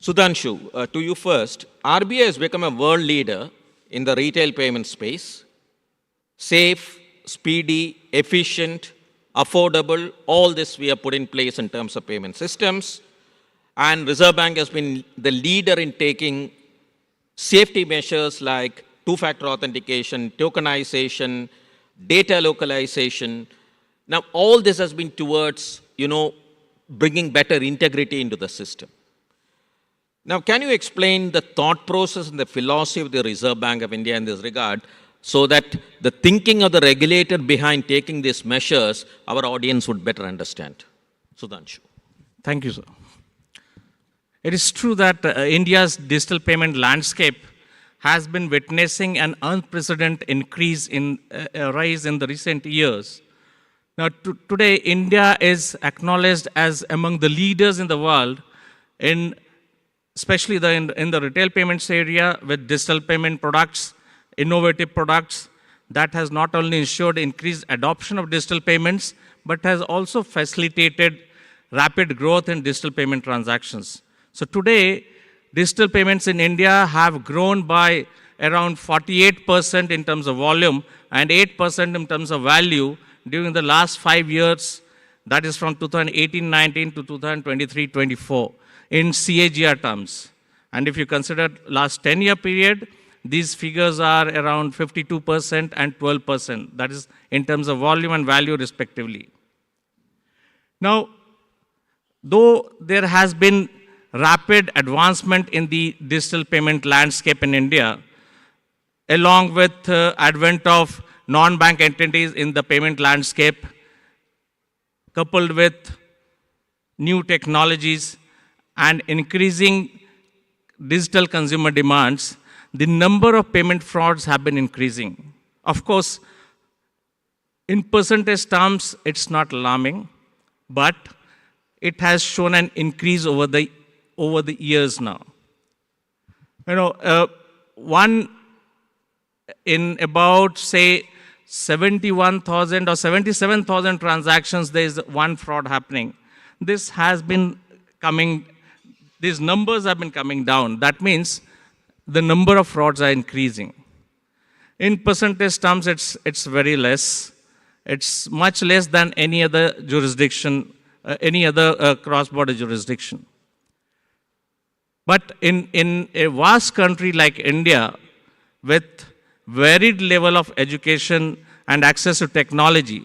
E: Sudhanshu, to you first. RBI has become a world leader in the retail payment space. Safe, speedy, efficient, affordable, all this we have put in place in terms of payment systems. And Reserve Bank has been the leader in taking safety measures like two-factor authentication, tokenization, data localization. Now, all this has been towards, bringing better integrity into the system. Now, can you explain the thought process and the philosophy of the Reserve Bank of India in this regard so that the thinking of the regulator behind taking these measures, our audience would better understand? Sudhanshu.
T: Thank you, sir. It is true that India's digital payment landscape has been witnessing an unprecedented increase in rise in the recent years. Now, today, India is acknowledged as among the leaders in the world, especially in the retail payments area with digital payment products, innovative products that has not only ensured increased adoption of digital payments, but has also facilitated rapid growth in digital payment transactions. So today, digital payments in India have grown by around 48% in terms of volume and 8% in terms of value during the last 5 years, that is from 2018-19 to 2023-24 in CAGR terms. And if you consider last 10-year period, these figures are around 52% and 12%, that is in terms of volume and value respectively. Now, though there has been rapid advancement in the digital payment landscape in India, along with advent of non-bank entities in the payment landscape, coupled with new technologies and increasing digital consumer demands, the number of payment frauds have been increasing. Of course, in percentage terms, it's not alarming, but it has shown an increase over the years now. One in about, say, 71,000 or 77,000 transactions, there is one fraud happening. This has been coming, these numbers have been coming down. That means the number of frauds are increasing. In percentage terms, it's very less. It's much less than any other jurisdiction, any other cross-border jurisdiction. But in a vast country like India, with varied level of education and access to technology,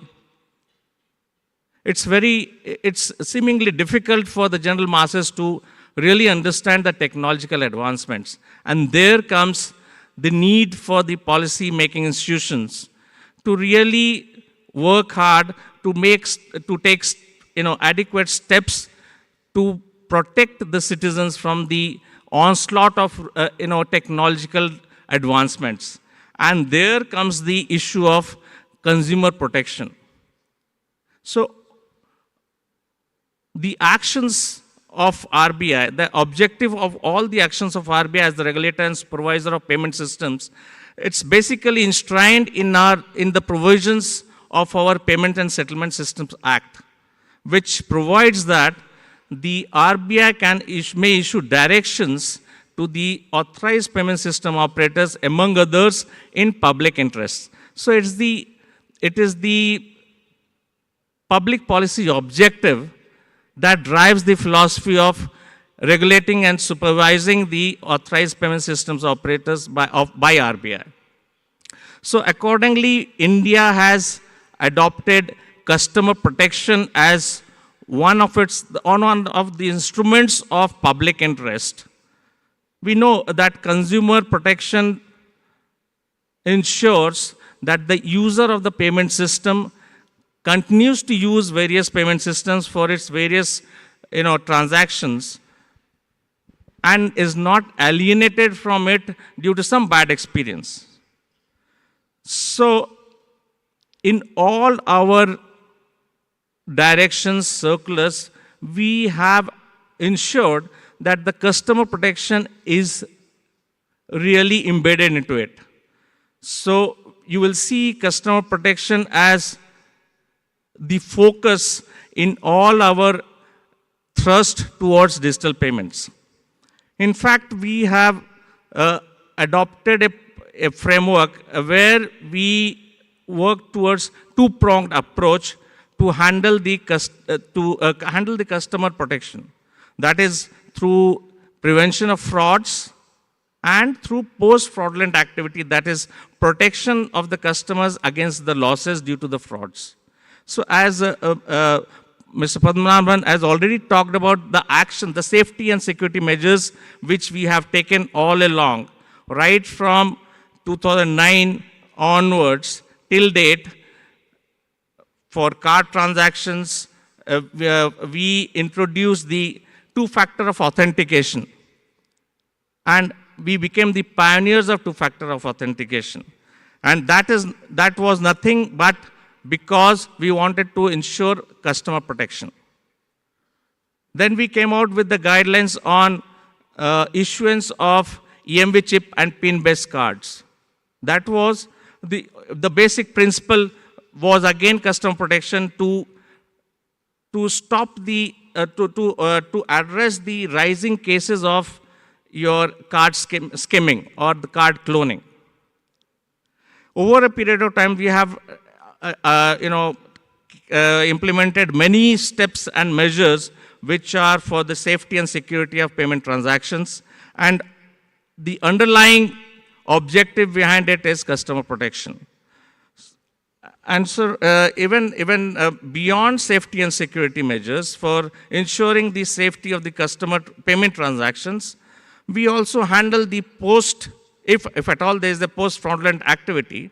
T: it's seemingly difficult for the general masses to really understand the technological advancements. And there comes the need for the policy-making institutions to really work hard to take adequate steps to protect the citizens from the onslaught of technological advancements. And there comes the issue of consumer protection. So the actions of RBI, the objective of all the actions of RBI as the regulator and supervisor of payment systems, it's basically enshrined in the provisions of our Payment and Settlement Systems Act, which provides that the RBI may issue directions to the authorized payment system operators, among others, in public interest. So it is the public policy objective that drives the philosophy of regulating and supervising the authorized payment systems operators by RBI. So accordingly, India has adopted customer protection as one of the instruments of public interest. We know that consumer protection ensures that the user of the payment system continues to use various payment systems for its various transactions and is not alienated from it due to some bad experience. So in all our directions, circulars, we have ensured that the customer protection is really embedded into it. So you will see customer protection as the focus in all our thrust towards digital payments. In fact, we have adopted a framework where we work towards two-pronged approach to handle the customer protection. That is through prevention of frauds and through post-fraudulent activity, that is protection of the customers against the losses due to the frauds. So as Mr. Padmanabhan has already talked about the action, the safety and security measures which we have taken all along, right from 2009 onwards till date. For card transactions, we introduced the two-factor of authentication. And we became the pioneers of two-factor of authentication. And that was nothing but because we wanted to ensure customer protection. Then we came out with the guidelines on issuance of EMV chip and PIN-based cards. That was the basic principle was again customer protection to stop to address the rising cases of your card skimming or the card cloning. Over a period of time, we have implemented many steps and measures which are for the safety and security of payment transactions, and the underlying objective behind it is customer protection. And so even beyond safety and security measures for ensuring the safety of the customer payment transactions, we also handle the if at all there is a post-fraudulent activity,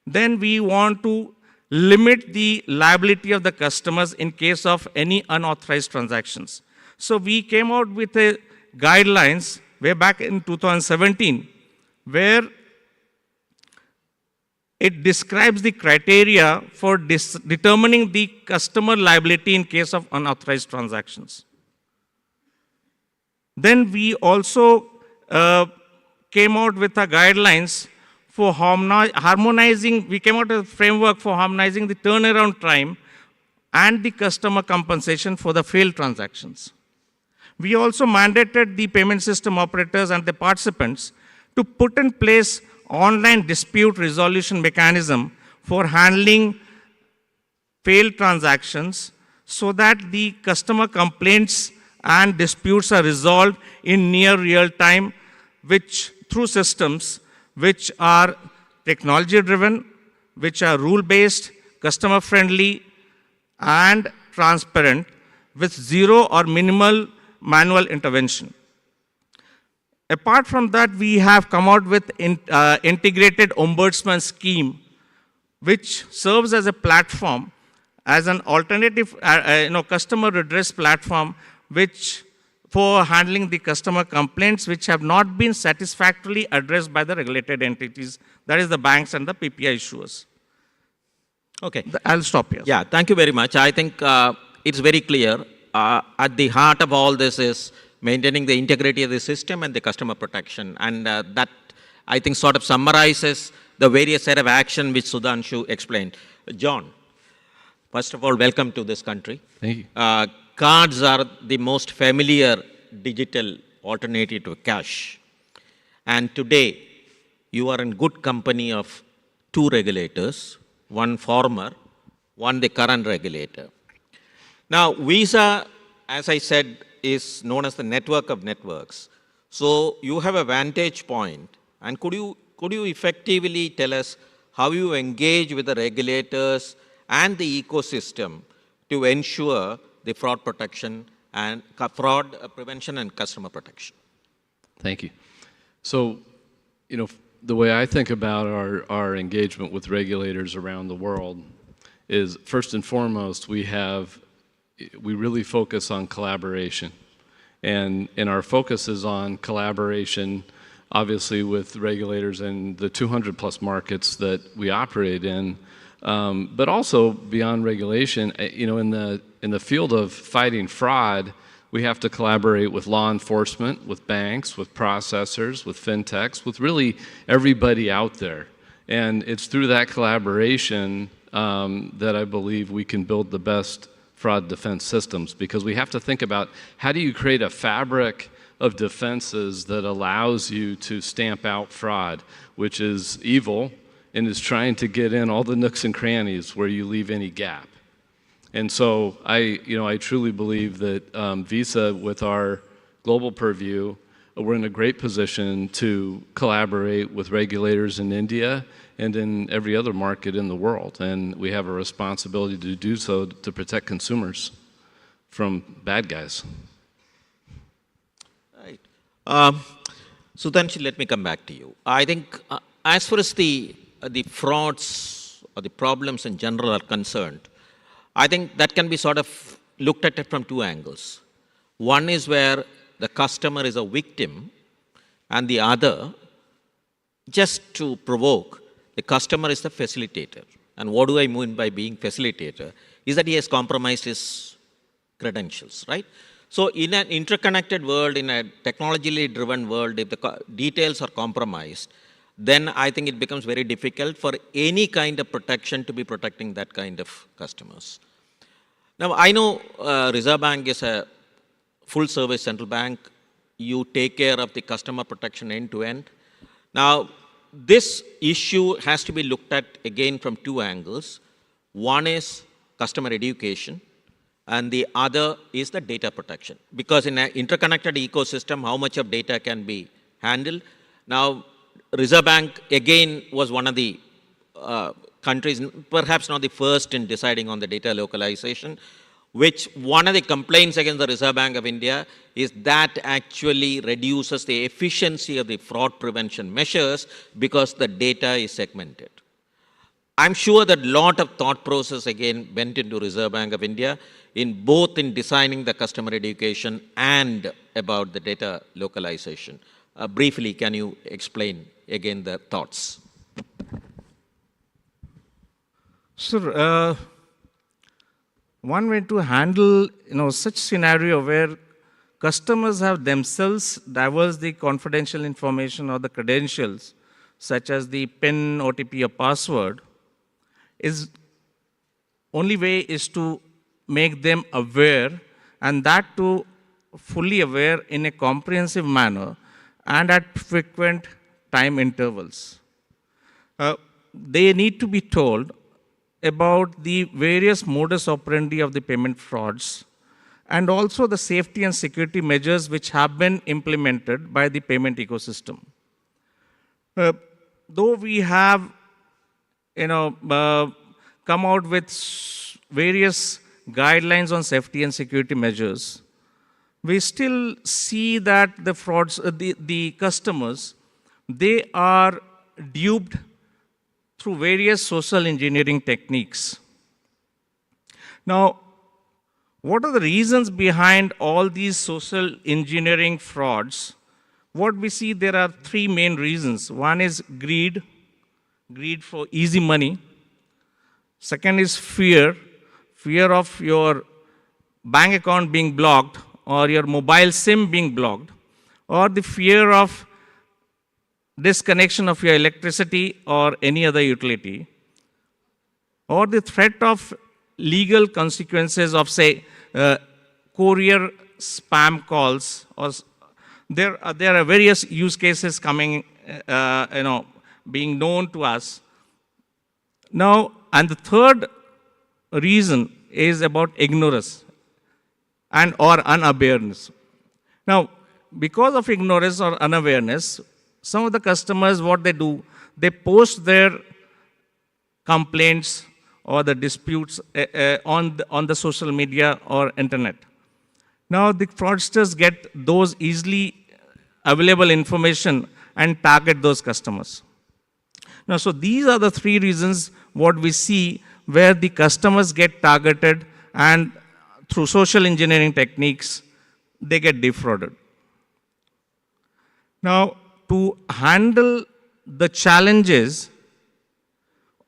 T: then we want to limit the liability of the customers in case of any unauthorized transactions. So we came out with a guidelines way back in 2017, where it describes the criteria for determining the customer liability in case of unauthorized transactions. Then we also came out with a guidelines for harmonizing, we came out with a framework for harmonizing the turnaround time and the customer compensation for the failed transactions. We also mandated the payment system operators and the participants to put in place online dispute resolution mechanism for handling failed transactions so that the customer complaints and disputes are resolved in near real time, which through systems which are technology driven, which are rule based, customer friendly and transparent,
D: with zero or minimal manual intervention. Apart from that, we have come out with integrated ombudsman scheme, which serves as a platform, as an alternative, customer redress platform, which for handling the customer complaints which have not been satisfactorily addressed by the regulated entities, that is the banks and the PPI issuers.
E: Okay.
D: I'll stop here.
E: Yeah, thank you very much. I think it's very clear. At the heart of all this is maintaining the integrity of the system and the customer protection. And that, I think, sort of summarizes the various set of action which Sudhanshu explained. John, first of all, welcome to this country.
F: Thank you.
E: Cards are the most familiar digital alternative to cash. And today, you are in good company of two regulators, one former, one the current regulator. Now, Visa, as I said, is known as the network of networks. So you have a vantage point. And could you effectively tell us how you engage with the regulators and the ecosystem to ensure the fraud protection and fraud prevention and customer protection?
F: Thank you. So, the way I think about our engagement with regulators around the world is, first and foremost, we really focus on collaboration. And our focus is on collaboration, obviously, with regulators in the 200 plus markets that we operate in, but also beyond regulation, in the field of fighting fraud, we have to collaborate with law enforcement, with banks, with processors, with fintechs, with really everybody out there. And it's through that collaboration that I believe we can build the best fraud defense systems, because we have to think about how do you create a fabric of defenses that allows you to stamp out fraud, which is evil and is trying to get in all the nooks and crannies where you leave any gap. And so I truly believe that Visa, with our global purview, we're in a great position to collaborate with regulators in India and in every other market in the world. And we have a responsibility to do so to protect consumers from bad guys.
E: Right. Sudhanshu, let me come back to you. I think as far as the frauds or the problems in general are concerned, I think that can be sort of looked at it from two angles. One is where the customer is a victim, and the other, just to provoke, the customer is the facilitator. And what do I mean by being facilitator? Is that he has compromised his credentials, right? So in an interconnected world, in a technologically driven world, if the details are compromised, then I think it becomes very difficult for any kind of protection to be protecting that kind of customers. Now, I know Reserve Bank is a full-service central bank. You take care of the customer protection end-to-end. Now, this issue has to be looked at again from two angles. One is customer education, and the other is the data protection. Because in an interconnected ecosystem, how much of data can be handled? Now, Reserve Bank, again, was one of the countries, perhaps not the first in deciding on the data localization, which one of the complaints against the Reserve Bank of India is that actually reduces the efficiency of the fraud prevention measures because the data is segmented. I'm sure that a lot of thought process again went into Reserve Bank of India in both in designing the customer education and about the data localization. Briefly, can you explain again the thoughts?
D: Sir, one way to handle such scenario where customers have themselves divulged the confidential information or the credentials, such as the PIN, OTP, or password, is only way is to make them aware, and that too fully aware in a comprehensive manner and at frequent time intervals. They need to be told about the various modus operandi of the payment frauds and also the safety and security measures which have been implemented by the payment ecosystem. Though we have come out with various guidelines on safety and security measures, we still see that the frauds, the customers, they are duped through various social engineering techniques. Now, what are the reasons behind all these social engineering frauds? What we see, there are three main reasons. One is greed for easy money. Second is fear of your bank account being blocked or your mobile SIM being blocked, or the fear of disconnection of your electricity or any other utility, or the threat of legal consequences of, say, courier spam calls, or there are various use cases coming, being known to us. Now, and the third reason is about ignorance and or unawareness. Now, because of ignorance or unawareness, some of the customers, what they do, they post their complaints or the disputes on the social media or internet. Now, the fraudsters get those easily available information and target those customers. Now, so these are the three reasons what we see where the customers get targeted, and through social engineering techniques, they get defrauded. Now, to handle the challenges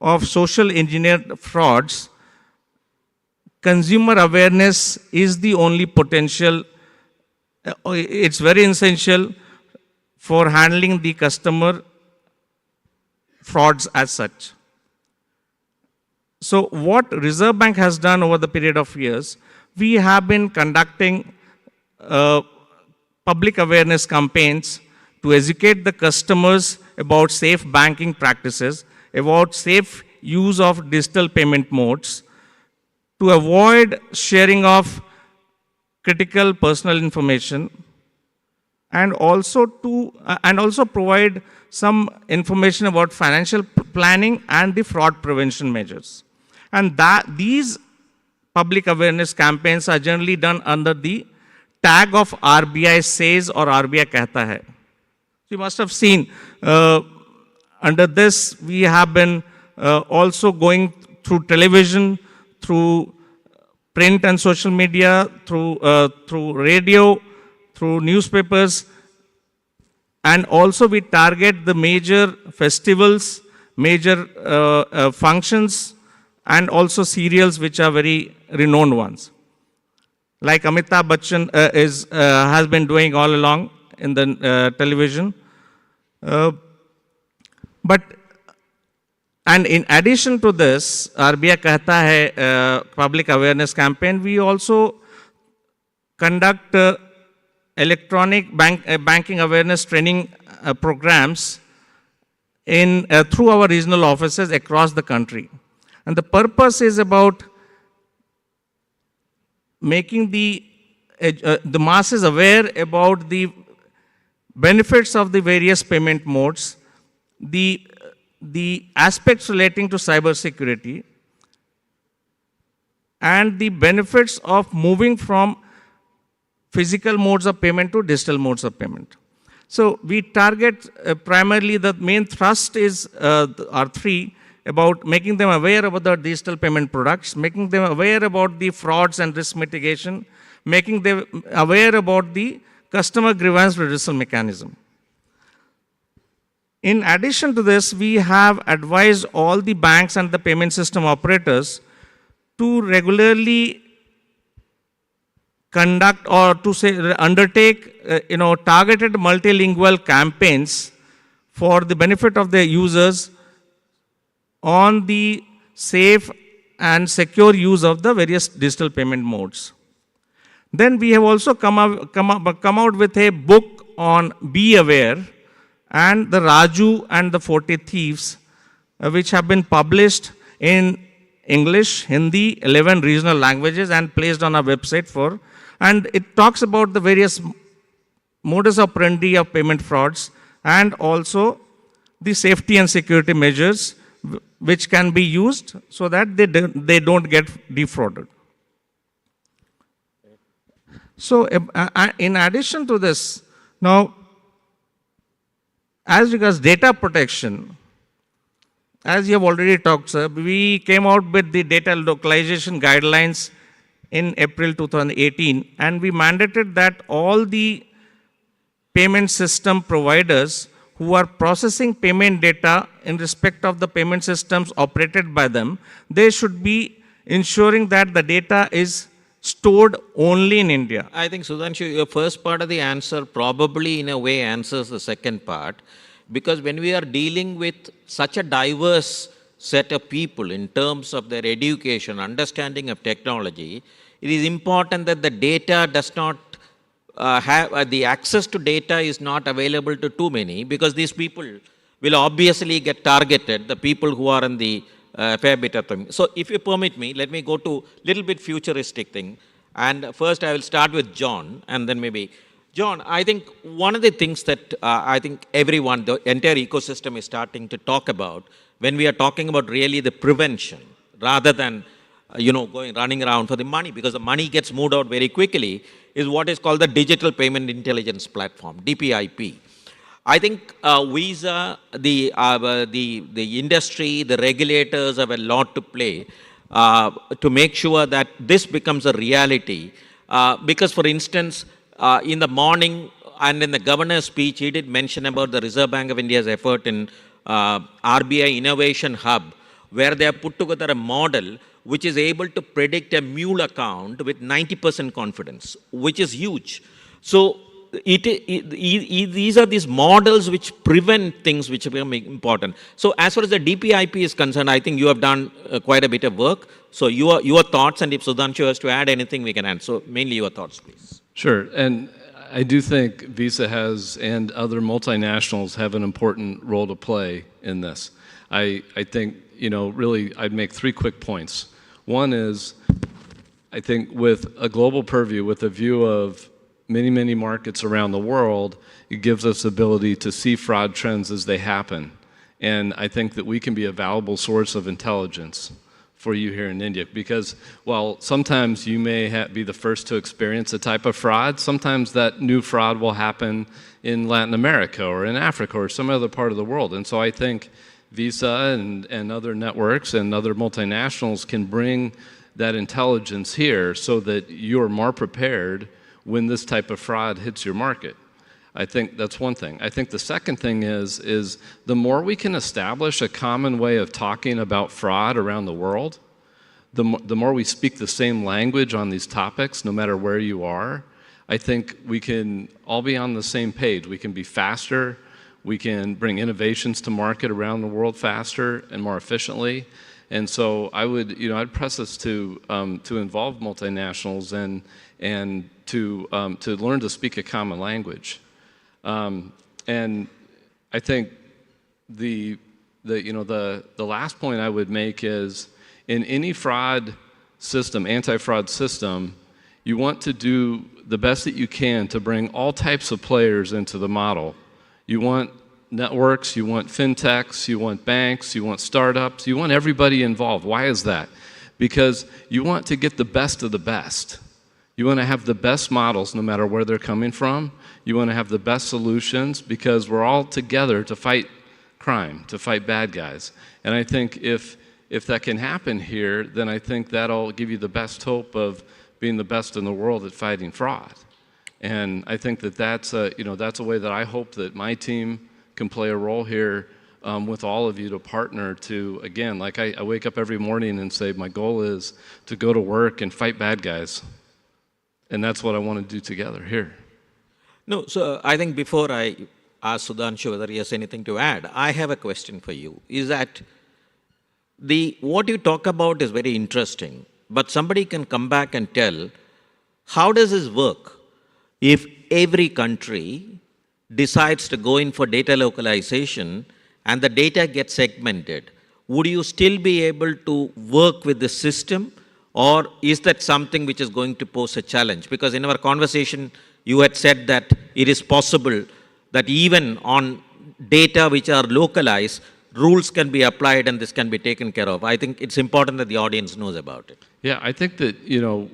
D: of social engineered frauds, consumer awareness is the only potential, it's very essential for handling the customer frauds as such. So what Reserve Bank has done over the period of years, we have been conducting public awareness campaigns to educate the customers about safe banking practices, about safe use of digital payment modes, to avoid sharing of critical personal information, and also provide some information about financial planning and the fraud prevention measures. And these public awareness campaigns are generally done under the tag of RBI says or RBI कहता है. You must have seen under this we have been also going through television, through print and social media, through radio, through newspapers, and also we target the major festivals, major functions, and also serials which are very renowned ones. Like Amitabh Bachchan has been doing all along in the television. And in addition to this, RBI Kahta Hai public awareness campaign, we also conduct electronic banking awareness training programs through our regional offices across the country. And the purpose is about making the masses aware about the benefits of the various payment modes, the aspects relating to cybersecurity, and the benefits of moving from physical modes of payment to digital modes of payment. So we target primarily, the main thrust is are three, about making them aware about the digital payment products, making them aware about the frauds and risk mitigation, making them aware about the customer grievance redressal mechanism. In addition to this, we have advised all the banks and the payment system operators to regularly conduct or to undertake targeted multilingual campaigns for the benefit of their users on the safe and secure use of the various digital payment modes. Then we have also come out with a book on Be Aware and the Raju and the 40 Thieves, which have been published in English, Hindi, 11 regional languages, and placed on our website and it talks about the various modus operandi of payment frauds and also the safety and security measures which can be used so that they don't get defrauded. So in addition to this, now, as regards data protection, as you have already talked, sir, we came out with the data localization guidelines in April 2018, and we mandated that all the payment system providers who are processing payment data in respect of the payment systems operated by them, they should be ensuring that the data is stored only in India.
E: I think, Sudhanshu, your first part of the answer probably in a way answers the second part, because when we are dealing with such a diverse set of people in terms of their education, understanding of technology, it is important that the data does not the access to data is not available to too many, because these people will obviously get targeted, the people who are in the fair bit of them. So if you permit me, let me go to little bit futuristic thing. And first I will start with John, and then maybe, John, I think one of the things that I think everyone, the entire ecosystem is starting to talk about when we are talking about really the prevention, rather than running around for the money, because the money gets moved out very quickly, is what is called the Digital Payment Intelligence Platform, DPIP. I think Visa, the industry, the regulators have a lot to play to make sure that this becomes a reality. Because, for instance, in the morning and in the governor's speech, he did mention about the Reserve Bank of India's effort in RBI Innovation Hub, where they have put together a model which is able to predict a mule account with 90% confidence, which is huge. So these are these models which prevent things which become important. So as far as the DPIP is concerned, I think you have done quite a bit of work. So your thoughts, and if Sudhanshu has to add anything, we can add. So mainly your thoughts, please.
F: Sure. And I do think Visa has, and other multinationals have, an important role to play in this. I think, really, I'd make 3 quick points. One is, I think with a global purview, with a view of many, many markets around the world, it gives us the ability to see fraud trends as they happen. And I think that we can be a valuable source of intelligence for you here in India. Because while sometimes you may be the first to experience a type of fraud, sometimes that new fraud will happen in Latin America or in Africa or some other part of the world. And so I think Visa and other networks and other multinationals can bring that intelligence here so that you're more prepared when this type of fraud hits your market. I think that's one thing. I think the second thing is the more we can establish a common way of talking about fraud around the world, the more we speak the same language on these topics, no matter where you are, I think we can all be on the same page. We can be faster. We can bring innovations to market around the world faster and more efficiently. And so I would, I'd press us to involve multinationals and to learn to speak a common language. And I think the last point I would make is, in any fraud system, anti-fraud system, you want to do the best that you can to bring all types of players into the model. You want networks, you want fintechs, you want banks, you want startups, you want everybody involved. Why is that? Because you want to get the best of the best. You want to have the best models no matter where they're coming from. You want to have the best solutions, because we're all together to fight crime, to fight bad guys. And I think if that can happen here, then I think that'll give you the best hope of being the best in the world at fighting fraud. And I think that's a way that I hope that my team can play a role here with all of you, to partner to, again, like I wake up every morning and say, my goal is to go to work and fight bad guys. And that's what I want to do together here.
E: No, so I think before I ask Sudhanshu whether he has anything to add, I have a question for you. Is that what you talk about is very interesting, but somebody can come back and tell, how does this work if every country decides to go in for data localization and the data gets segmented? Would you still be able to work with the system, or is that something which is going to pose a challenge? Because in our conversation, you had said that it is possible that even on data which are localized, rules can be applied and this can be taken care of. I think it's important that the audience knows about it.
F: Yeah, I think that,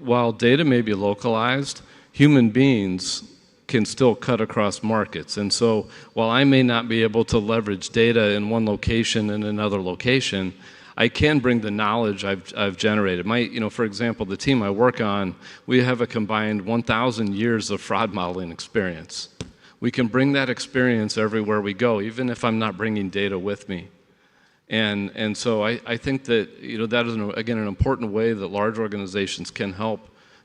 F: while data may be localized, human beings can still cut across markets. And so while I may not be able to leverage data in one location and another location, I can bring the knowledge I've generated. For example, the team I work on, we have a combined 1,000 years of fraud modeling experience. We can bring that experience everywhere we go, even if I'm not bringing data with me. And so I think that that is, again, an important way that large organizations can help,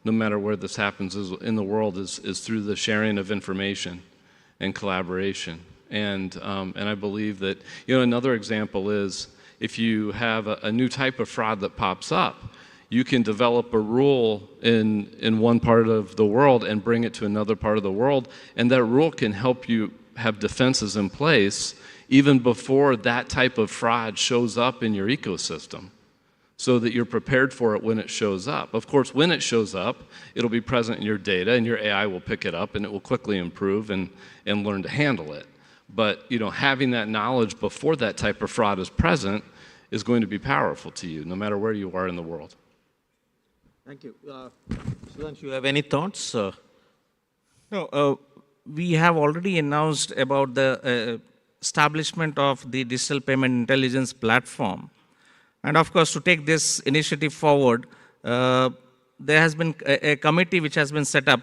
F: no matter where this happens in the world, is through the sharing of information and collaboration. And I believe that, another example is if you have a new type of fraud that pops up, you can develop a rule in one part of the world and bring it to another part of the world, and that rule can help you have defenses in place even before that type of fraud shows up in your ecosystem, so that you're prepared for it when it shows up. Of course, when it shows up, it'll be present in your data, and your AI will pick it up, and it will quickly improve and learn to handle it. But having that knowledge before that type of fraud is present is going to be powerful to you, no matter where you are in the world.
E: Thank you. Sudhanshu, you have any thoughts?
D: No, we have already announced about the establishment of the Digital Payment Intelligence Platform. And of course, to take this initiative forward, there has been a committee which has been set up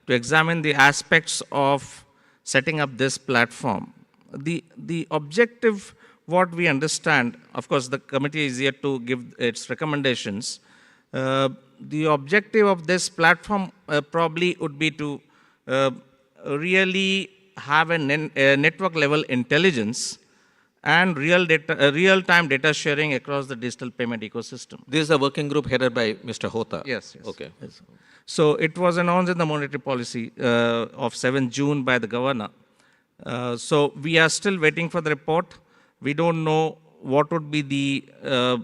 D: to examine the aspects of setting up this platform. The objective, what we understand, of course, the committee is yet to give its recommendations. The objective of this platform probably would be to really have a network level intelligence and real-time data sharing across the digital payment ecosystem.
E: This is a working group headed by Mr. Hota.
D: Yes.
E: Okay.
D: Yes. So it was announced in the monetary policy of 7 June by the governor. So we are still waiting for the report. We don't know what would be the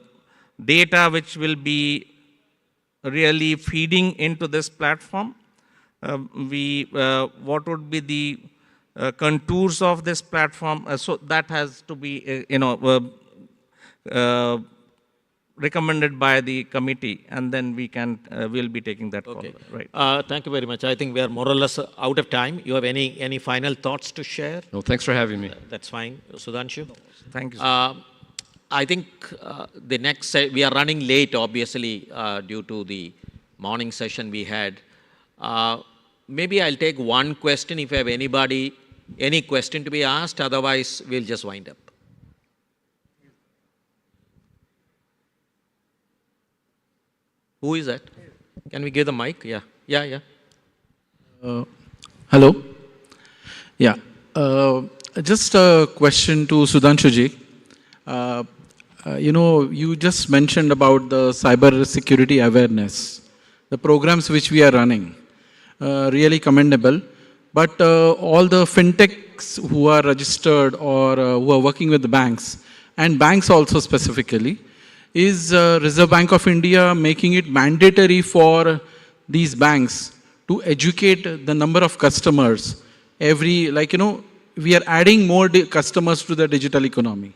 D: data which will be really feeding into this platform. What would be the contours of this platform? So that has to be, recommended by the committee, and then we'll be taking that forward. Right.
E: Thank you very much. I think we are more or less out of time. You have any final thoughts to share?
F: No, thanks for having me.
E: That's fine. Sudhanshu?
D: Thank you.
E: I think the next, we are running late, obviously, due to the morning session we had. Maybe I'll take one question if you have any question to be asked, otherwise we'll just wind up. Who is that? Can we give the mic? Yeah.
G: Hello. Yeah. Just a question to Sudhanshu ji. You just mentioned about the cyber security awareness, the programs which we are running, really commendable. But all the fintechs who are registered or who are working with the banks, and banks also specifically, is Reserve Bank of India making it mandatory for these banks to educate the number of customers we are adding more customers to the digital economy.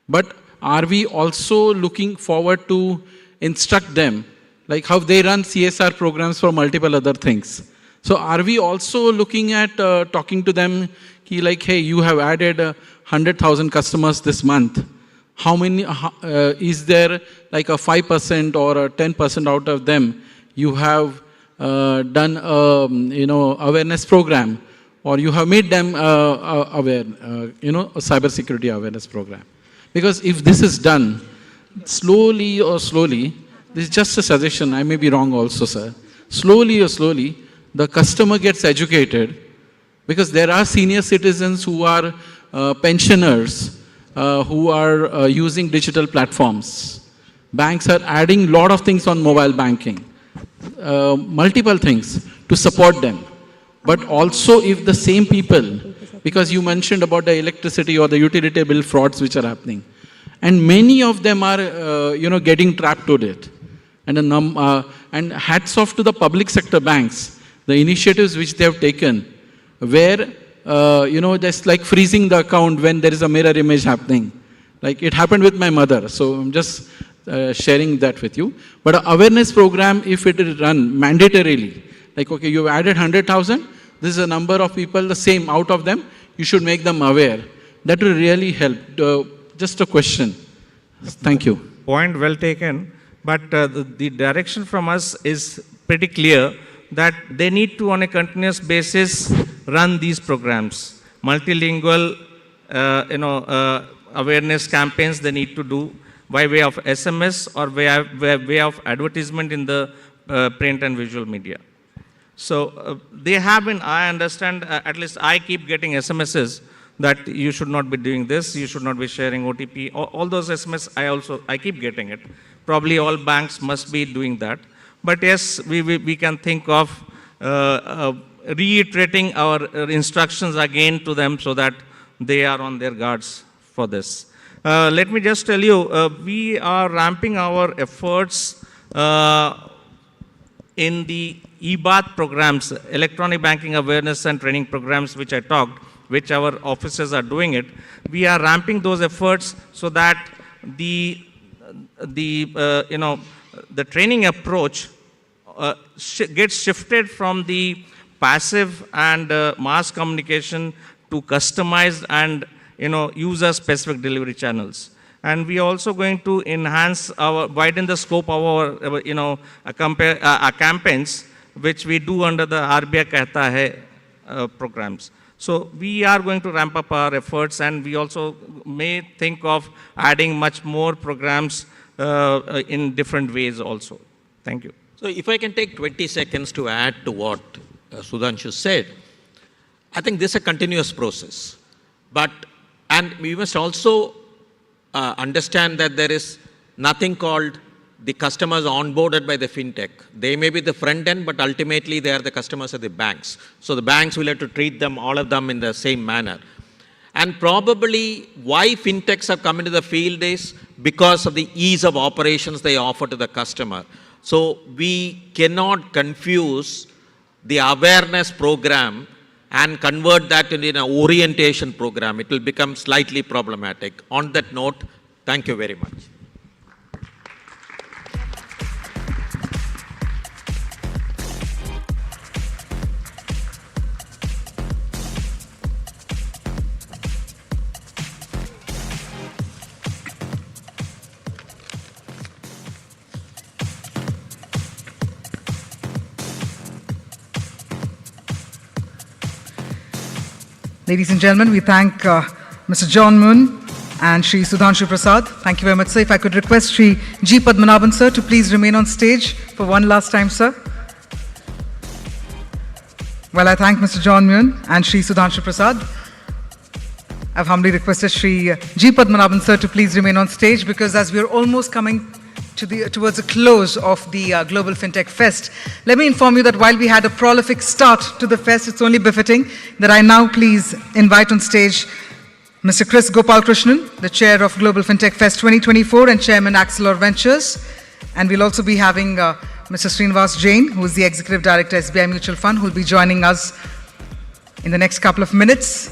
G: But are we also looking forward to instruct them, like how they run CSR programs for multiple other things? So are we also looking at talking to them, hey, you have added 100,000 customers this month. How many, is there like a 5% or a 10% out of them you have done awareness program, or you have made them aware, a cyber security awareness program? Because if this is done slowly, this is just a suggestion, I may be wrong also, sir. Slowly, the customer gets educated, because there are senior citizens who are pensioners who are using digital platforms. Banks are adding a lot of things on mobile banking, multiple things to support them. But also if the same people, because you mentioned about the electricity or the utility bill frauds which are happening, and many of them are getting trapped to it. And hats off to the public sector banks, the initiatives which they have taken, where just like freezing the account when there is a mirror image happening. Like it happened with my mother, so I'm just sharing that with you. But an awareness program, if it is run mandatorily, Like, okay, you added 100,000, this is a number of people, the same out of them, you should make them aware. That will really help. Just a question. Thank you.
D: Point well taken, but the direction from us is pretty clear that they need to, on a continuous basis, run these programs. Multilingual, awareness campaigns they need to do by way of SMS or way of advertisement in the print and visual media. So they have been, I understand, at least I keep getting SMSs that you should not be doing this, you should not be sharing OTP. All those SMS, I keep getting it. Probably all banks must be doing that. But yes, we can think of reiterating our instructions again to them so that they are on their guards for this. Let me just tell you, we are ramping our efforts in the EBAT programs, electronic banking awareness and training programs, which I talked, which our officers are doing it. We are ramping those efforts so that the training approach gets shifted from the passive and mass communication to customized and user-specific delivery channels. And we are also going to widen the scope of our campaigns, which we do under the RBI Kehta Hai programs. So we are going to ramp up our efforts, and we also may think of adding much more programs in different ways also. Thank you.
E: So if I can take 20 seconds to add to what Sudhanshu said, I think this is a continuous process. And we must also understand that there is nothing called the customers onboarded by the fintech. They may be the front end, but ultimately they are the customers of the banks. So the banks will have to treat them, all of them, in the same manner. And probably why fintechs have come into the field is because of the ease of operations they offer to the customer. So we cannot confuse the awareness program and convert that into an orientation program. It will become slightly problematic. On that note, thank you very much.
I: Ladies and gentlemen, we thank Mr. John Moon and Shri Sudhanshu Prasad. Thank you very much, sir. If I could request Shri G. Padmanabhan, sir, to please remain on stage for one last time, sir. Well, I thank Mr. John Moon and Shri Sudhanshu Prasad. I've humbly requested Shri G. Padmanabhan, sir, to please remain on stage, because as we're almost coming towards the close of the Global Fintech Fest, let me inform you that while we had a prolific start to the fest, it's only befitting that I now please invite on stage Mr. Chris Gopalakrishnan, the Chair of Global Fintech Fest 2024 and Chairman Axelor Ventures. And we'll also be having Mr. Srinivas Jain, who is the Executive Director, SBI Mutual Fund, who will be joining us in the next couple of minutes.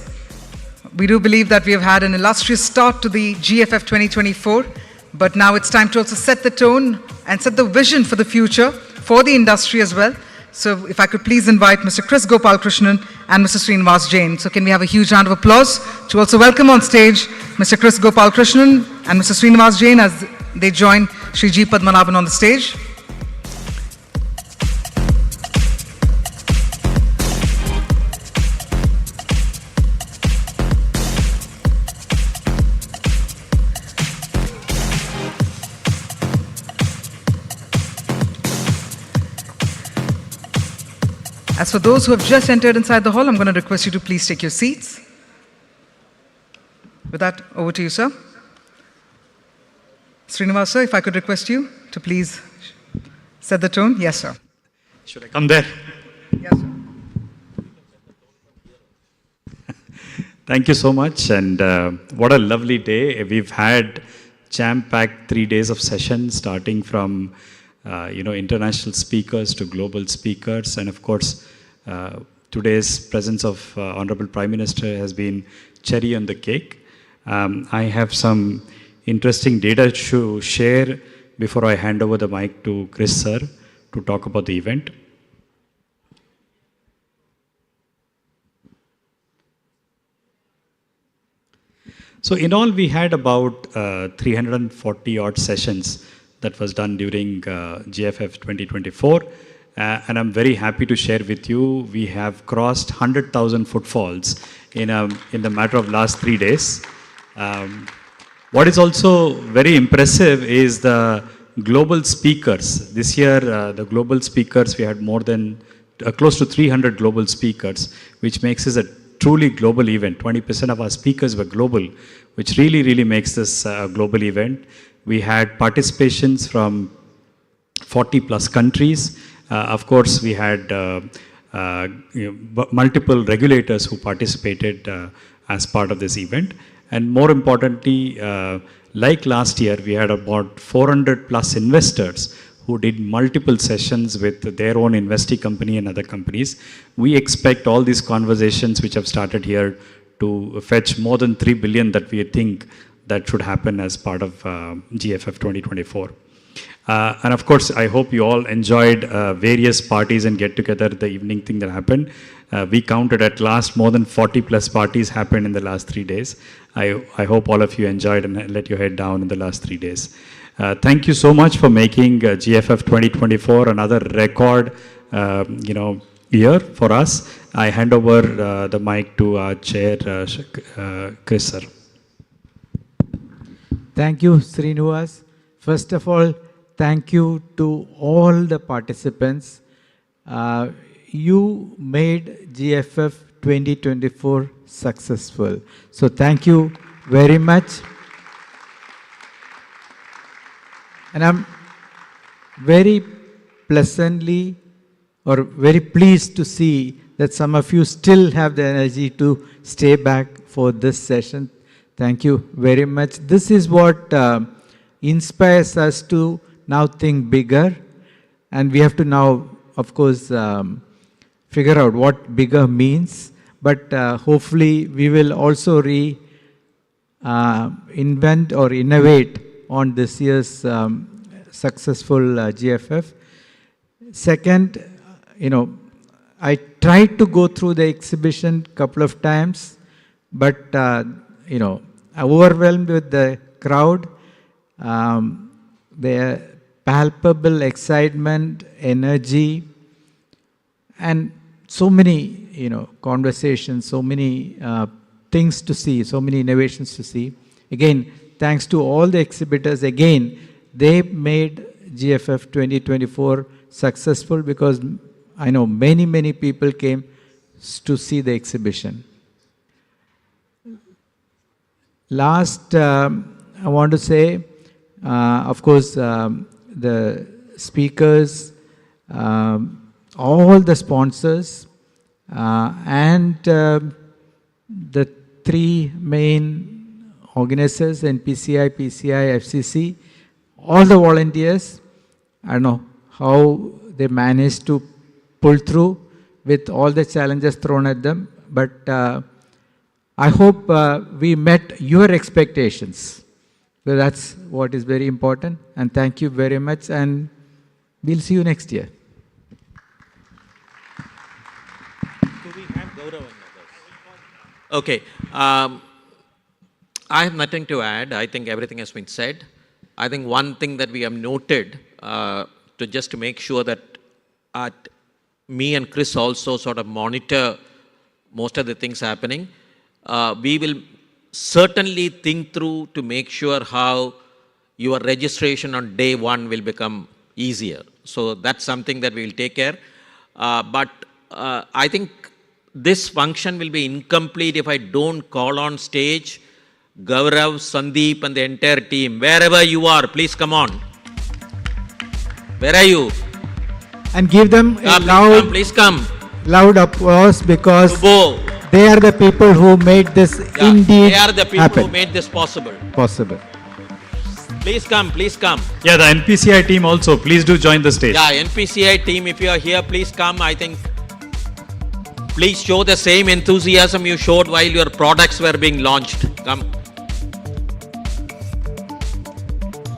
I: We do believe that we have had an illustrious start to the GFF 2024. But now it's time to also set the tone and set the vision for the future for the industry as well. So if I could please invite Mr. Chris Gopalakrishnan and Mr. Srinivas Jain. So can we have a huge round of applause to also welcome on stage Mr. Chris Gopalakrishnan and Mr. Srinivas Jain as they join Shri G. Padmanabhan on the stage. As for those who have just entered inside the hall, I'm going to request you to please take your seats. With that, over to you, sir. Srinivas, sir, if I could request you to please set the tone. Yes, sir.
S: Should I come there?
I: Yes, sir.
S: Thank you so much, and what a lovely day. We've had jam-packed 3 days of sessions, starting from international speakers to global speakers, and of course, today's presence of Honorable Prime Minister has been cherry on the cake. I have some interesting data to share before I hand over the mic to Chris sir to talk about the event.
C: So in all, we had about 340 odd sessions that was done during GFF 2024. And I'm very happy to share with you, we have crossed 100,000 footfalls in the matter of last 3 days. What is also very impressive is the global speakers. This year, the global speakers, we had more than close to 300 global speakers, which makes this a truly global event. 20% of our speakers were global, which really makes this a global event. We had participations from 40 plus countries. Of course, we had multiple regulators who participated as part of this event. And more importantly, like last year, we had about 400 plus investors who did multiple sessions with their own investee company and other companies. We expect all these conversations which have started here to fetch more than 3 billion that we think that should happen as part of GFF 2024. And of course, I hope you all enjoyed various parties and get-together, the evening thing that happened. We counted at last more than 40 plus parties happened in the last 3 days. I hope all of you enjoyed and let your head down in the last 3 days. Thank you so much for making GFF 2024 another record, year for us. I hand over the mic to our chair, Chris sir.
H: Thank you, Srinivas. First of all, thank you to all the participants. You made GFF 2024 successful. So thank you very much. And I'm very pleasantly or very pleased to see that some of you still have the energy to stay back for this session. Thank you very much. This is what inspires us to now think bigger. And we have to now, of course, figure out what bigger means. But hopefully we will also invent or innovate on this year's successful GFF. Second, I tried to go through the exhibition a couple of times, but overwhelmed with the crowd, the palpable excitement, energy, and so many, conversations, so many things to see, so many innovations to see. Again, thanks to all the exhibitors. Again, they made GFF 2024 successful because I know many people came to see the exhibition. Last, I want to say, of course, the speakers, all the sponsors, and the three main organizers, NPCI, PCI, FCC, all the volunteers. I don't know how they managed to pull through with all the challenges thrown at them, but I hope we met your expectations. So that's what is very important, and thank you very much, and we'll see you next year.
E: Okay. I have nothing to add. I think everything has been said. I think one thing that we have noted, to make sure that me and Chris also sort of monitor most of the things happening, we will certainly think through to make sure how your registration on day one will become easier. So that's something that we will take care. But I think this function will be incomplete if I don't call on stage Gaurav, Sandeep and the entire team. Wherever you are, please come on. Where are you?
H: And give them a loud applause because they are the people who made this indeed
E: they are the people
H: happen.
E: who made this possible. Please come, please come.
C: Yeah, the NPCI team also, please do join the stage.
E: Yeah, NPCI team, if you are here, please come. I think, please show the same enthusiasm you showed while your products were being launched. Come.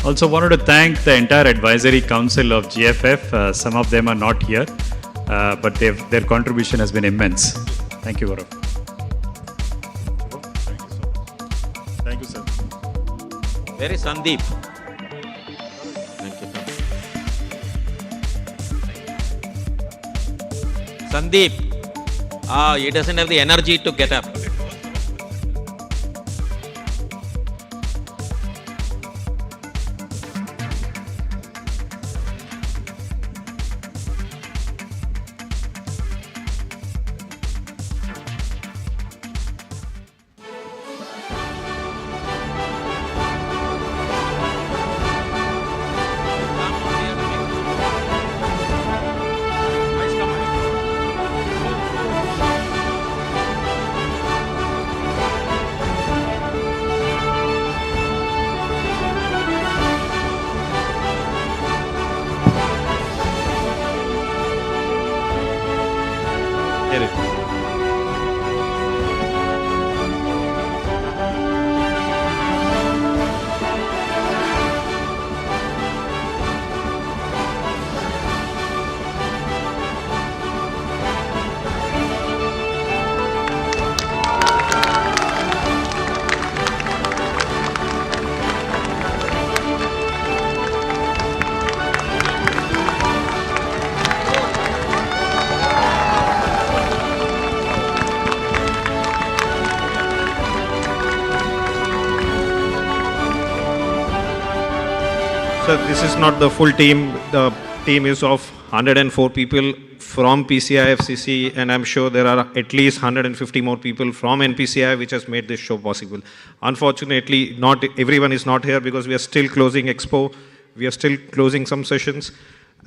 C: Also wanted to thank the entire advisory council of GFF. Some of them are not here, but their contribution has been immense. Thank you, Gaurav. Thank you so much. Thank you.
E: Where is Sandeep? Thank you. Sandeep. He doesn't have the energy to get up.
J: Sir, this is not the full team. The team is of 104 people from PCI, FCC, and I'm sure there are at least 150 more people from NPCI which has made this show possible. Unfortunately, not everyone is not here because we are still closing Expo. We are still closing some sessions.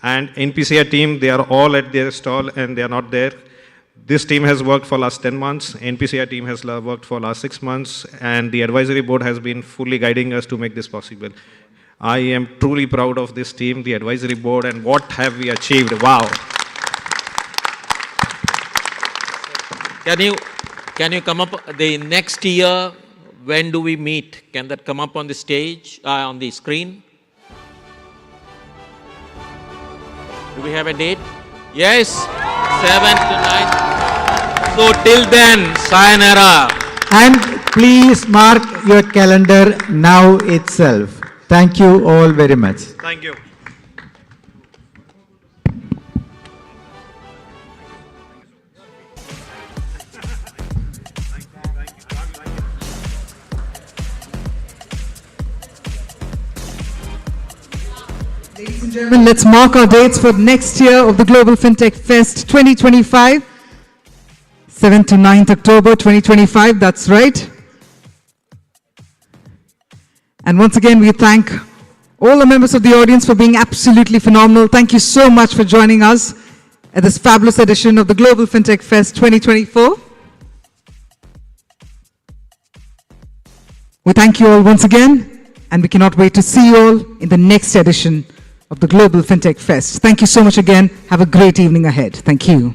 J: And NPCI team, they are all at their stall and they are not there. This team has worked for last 10 months. NPCI team has worked for last 6 months. And the advisory board has been fully guiding us to make this possible. I am truly proud of this team, the advisory board, and what have we achieved. Wow.
E: Can you come up the next year? When do we meet? Can that come up on the stage, on the screen? Do we have a date? Yes, 7th to 9th. So till then, sayonara.
H: And please mark your calendar now itself. Thank you all very much.
J: Thank you.
I: Ladies and gentlemen, let's mark our dates for next year of the Global Fintech Fest 2025. 7th to 9th October 2025, that's right. And once again, we thank all the members of the audience for being absolutely phenomenal. Thank you so much for joining us at this fabulous edition of the Global Fintech Fest 2024. We thank you all once again, and we cannot wait to see you all in the next edition of the Global Fintech Fest. Thank you so much again. Have a great evening ahead. Thank you.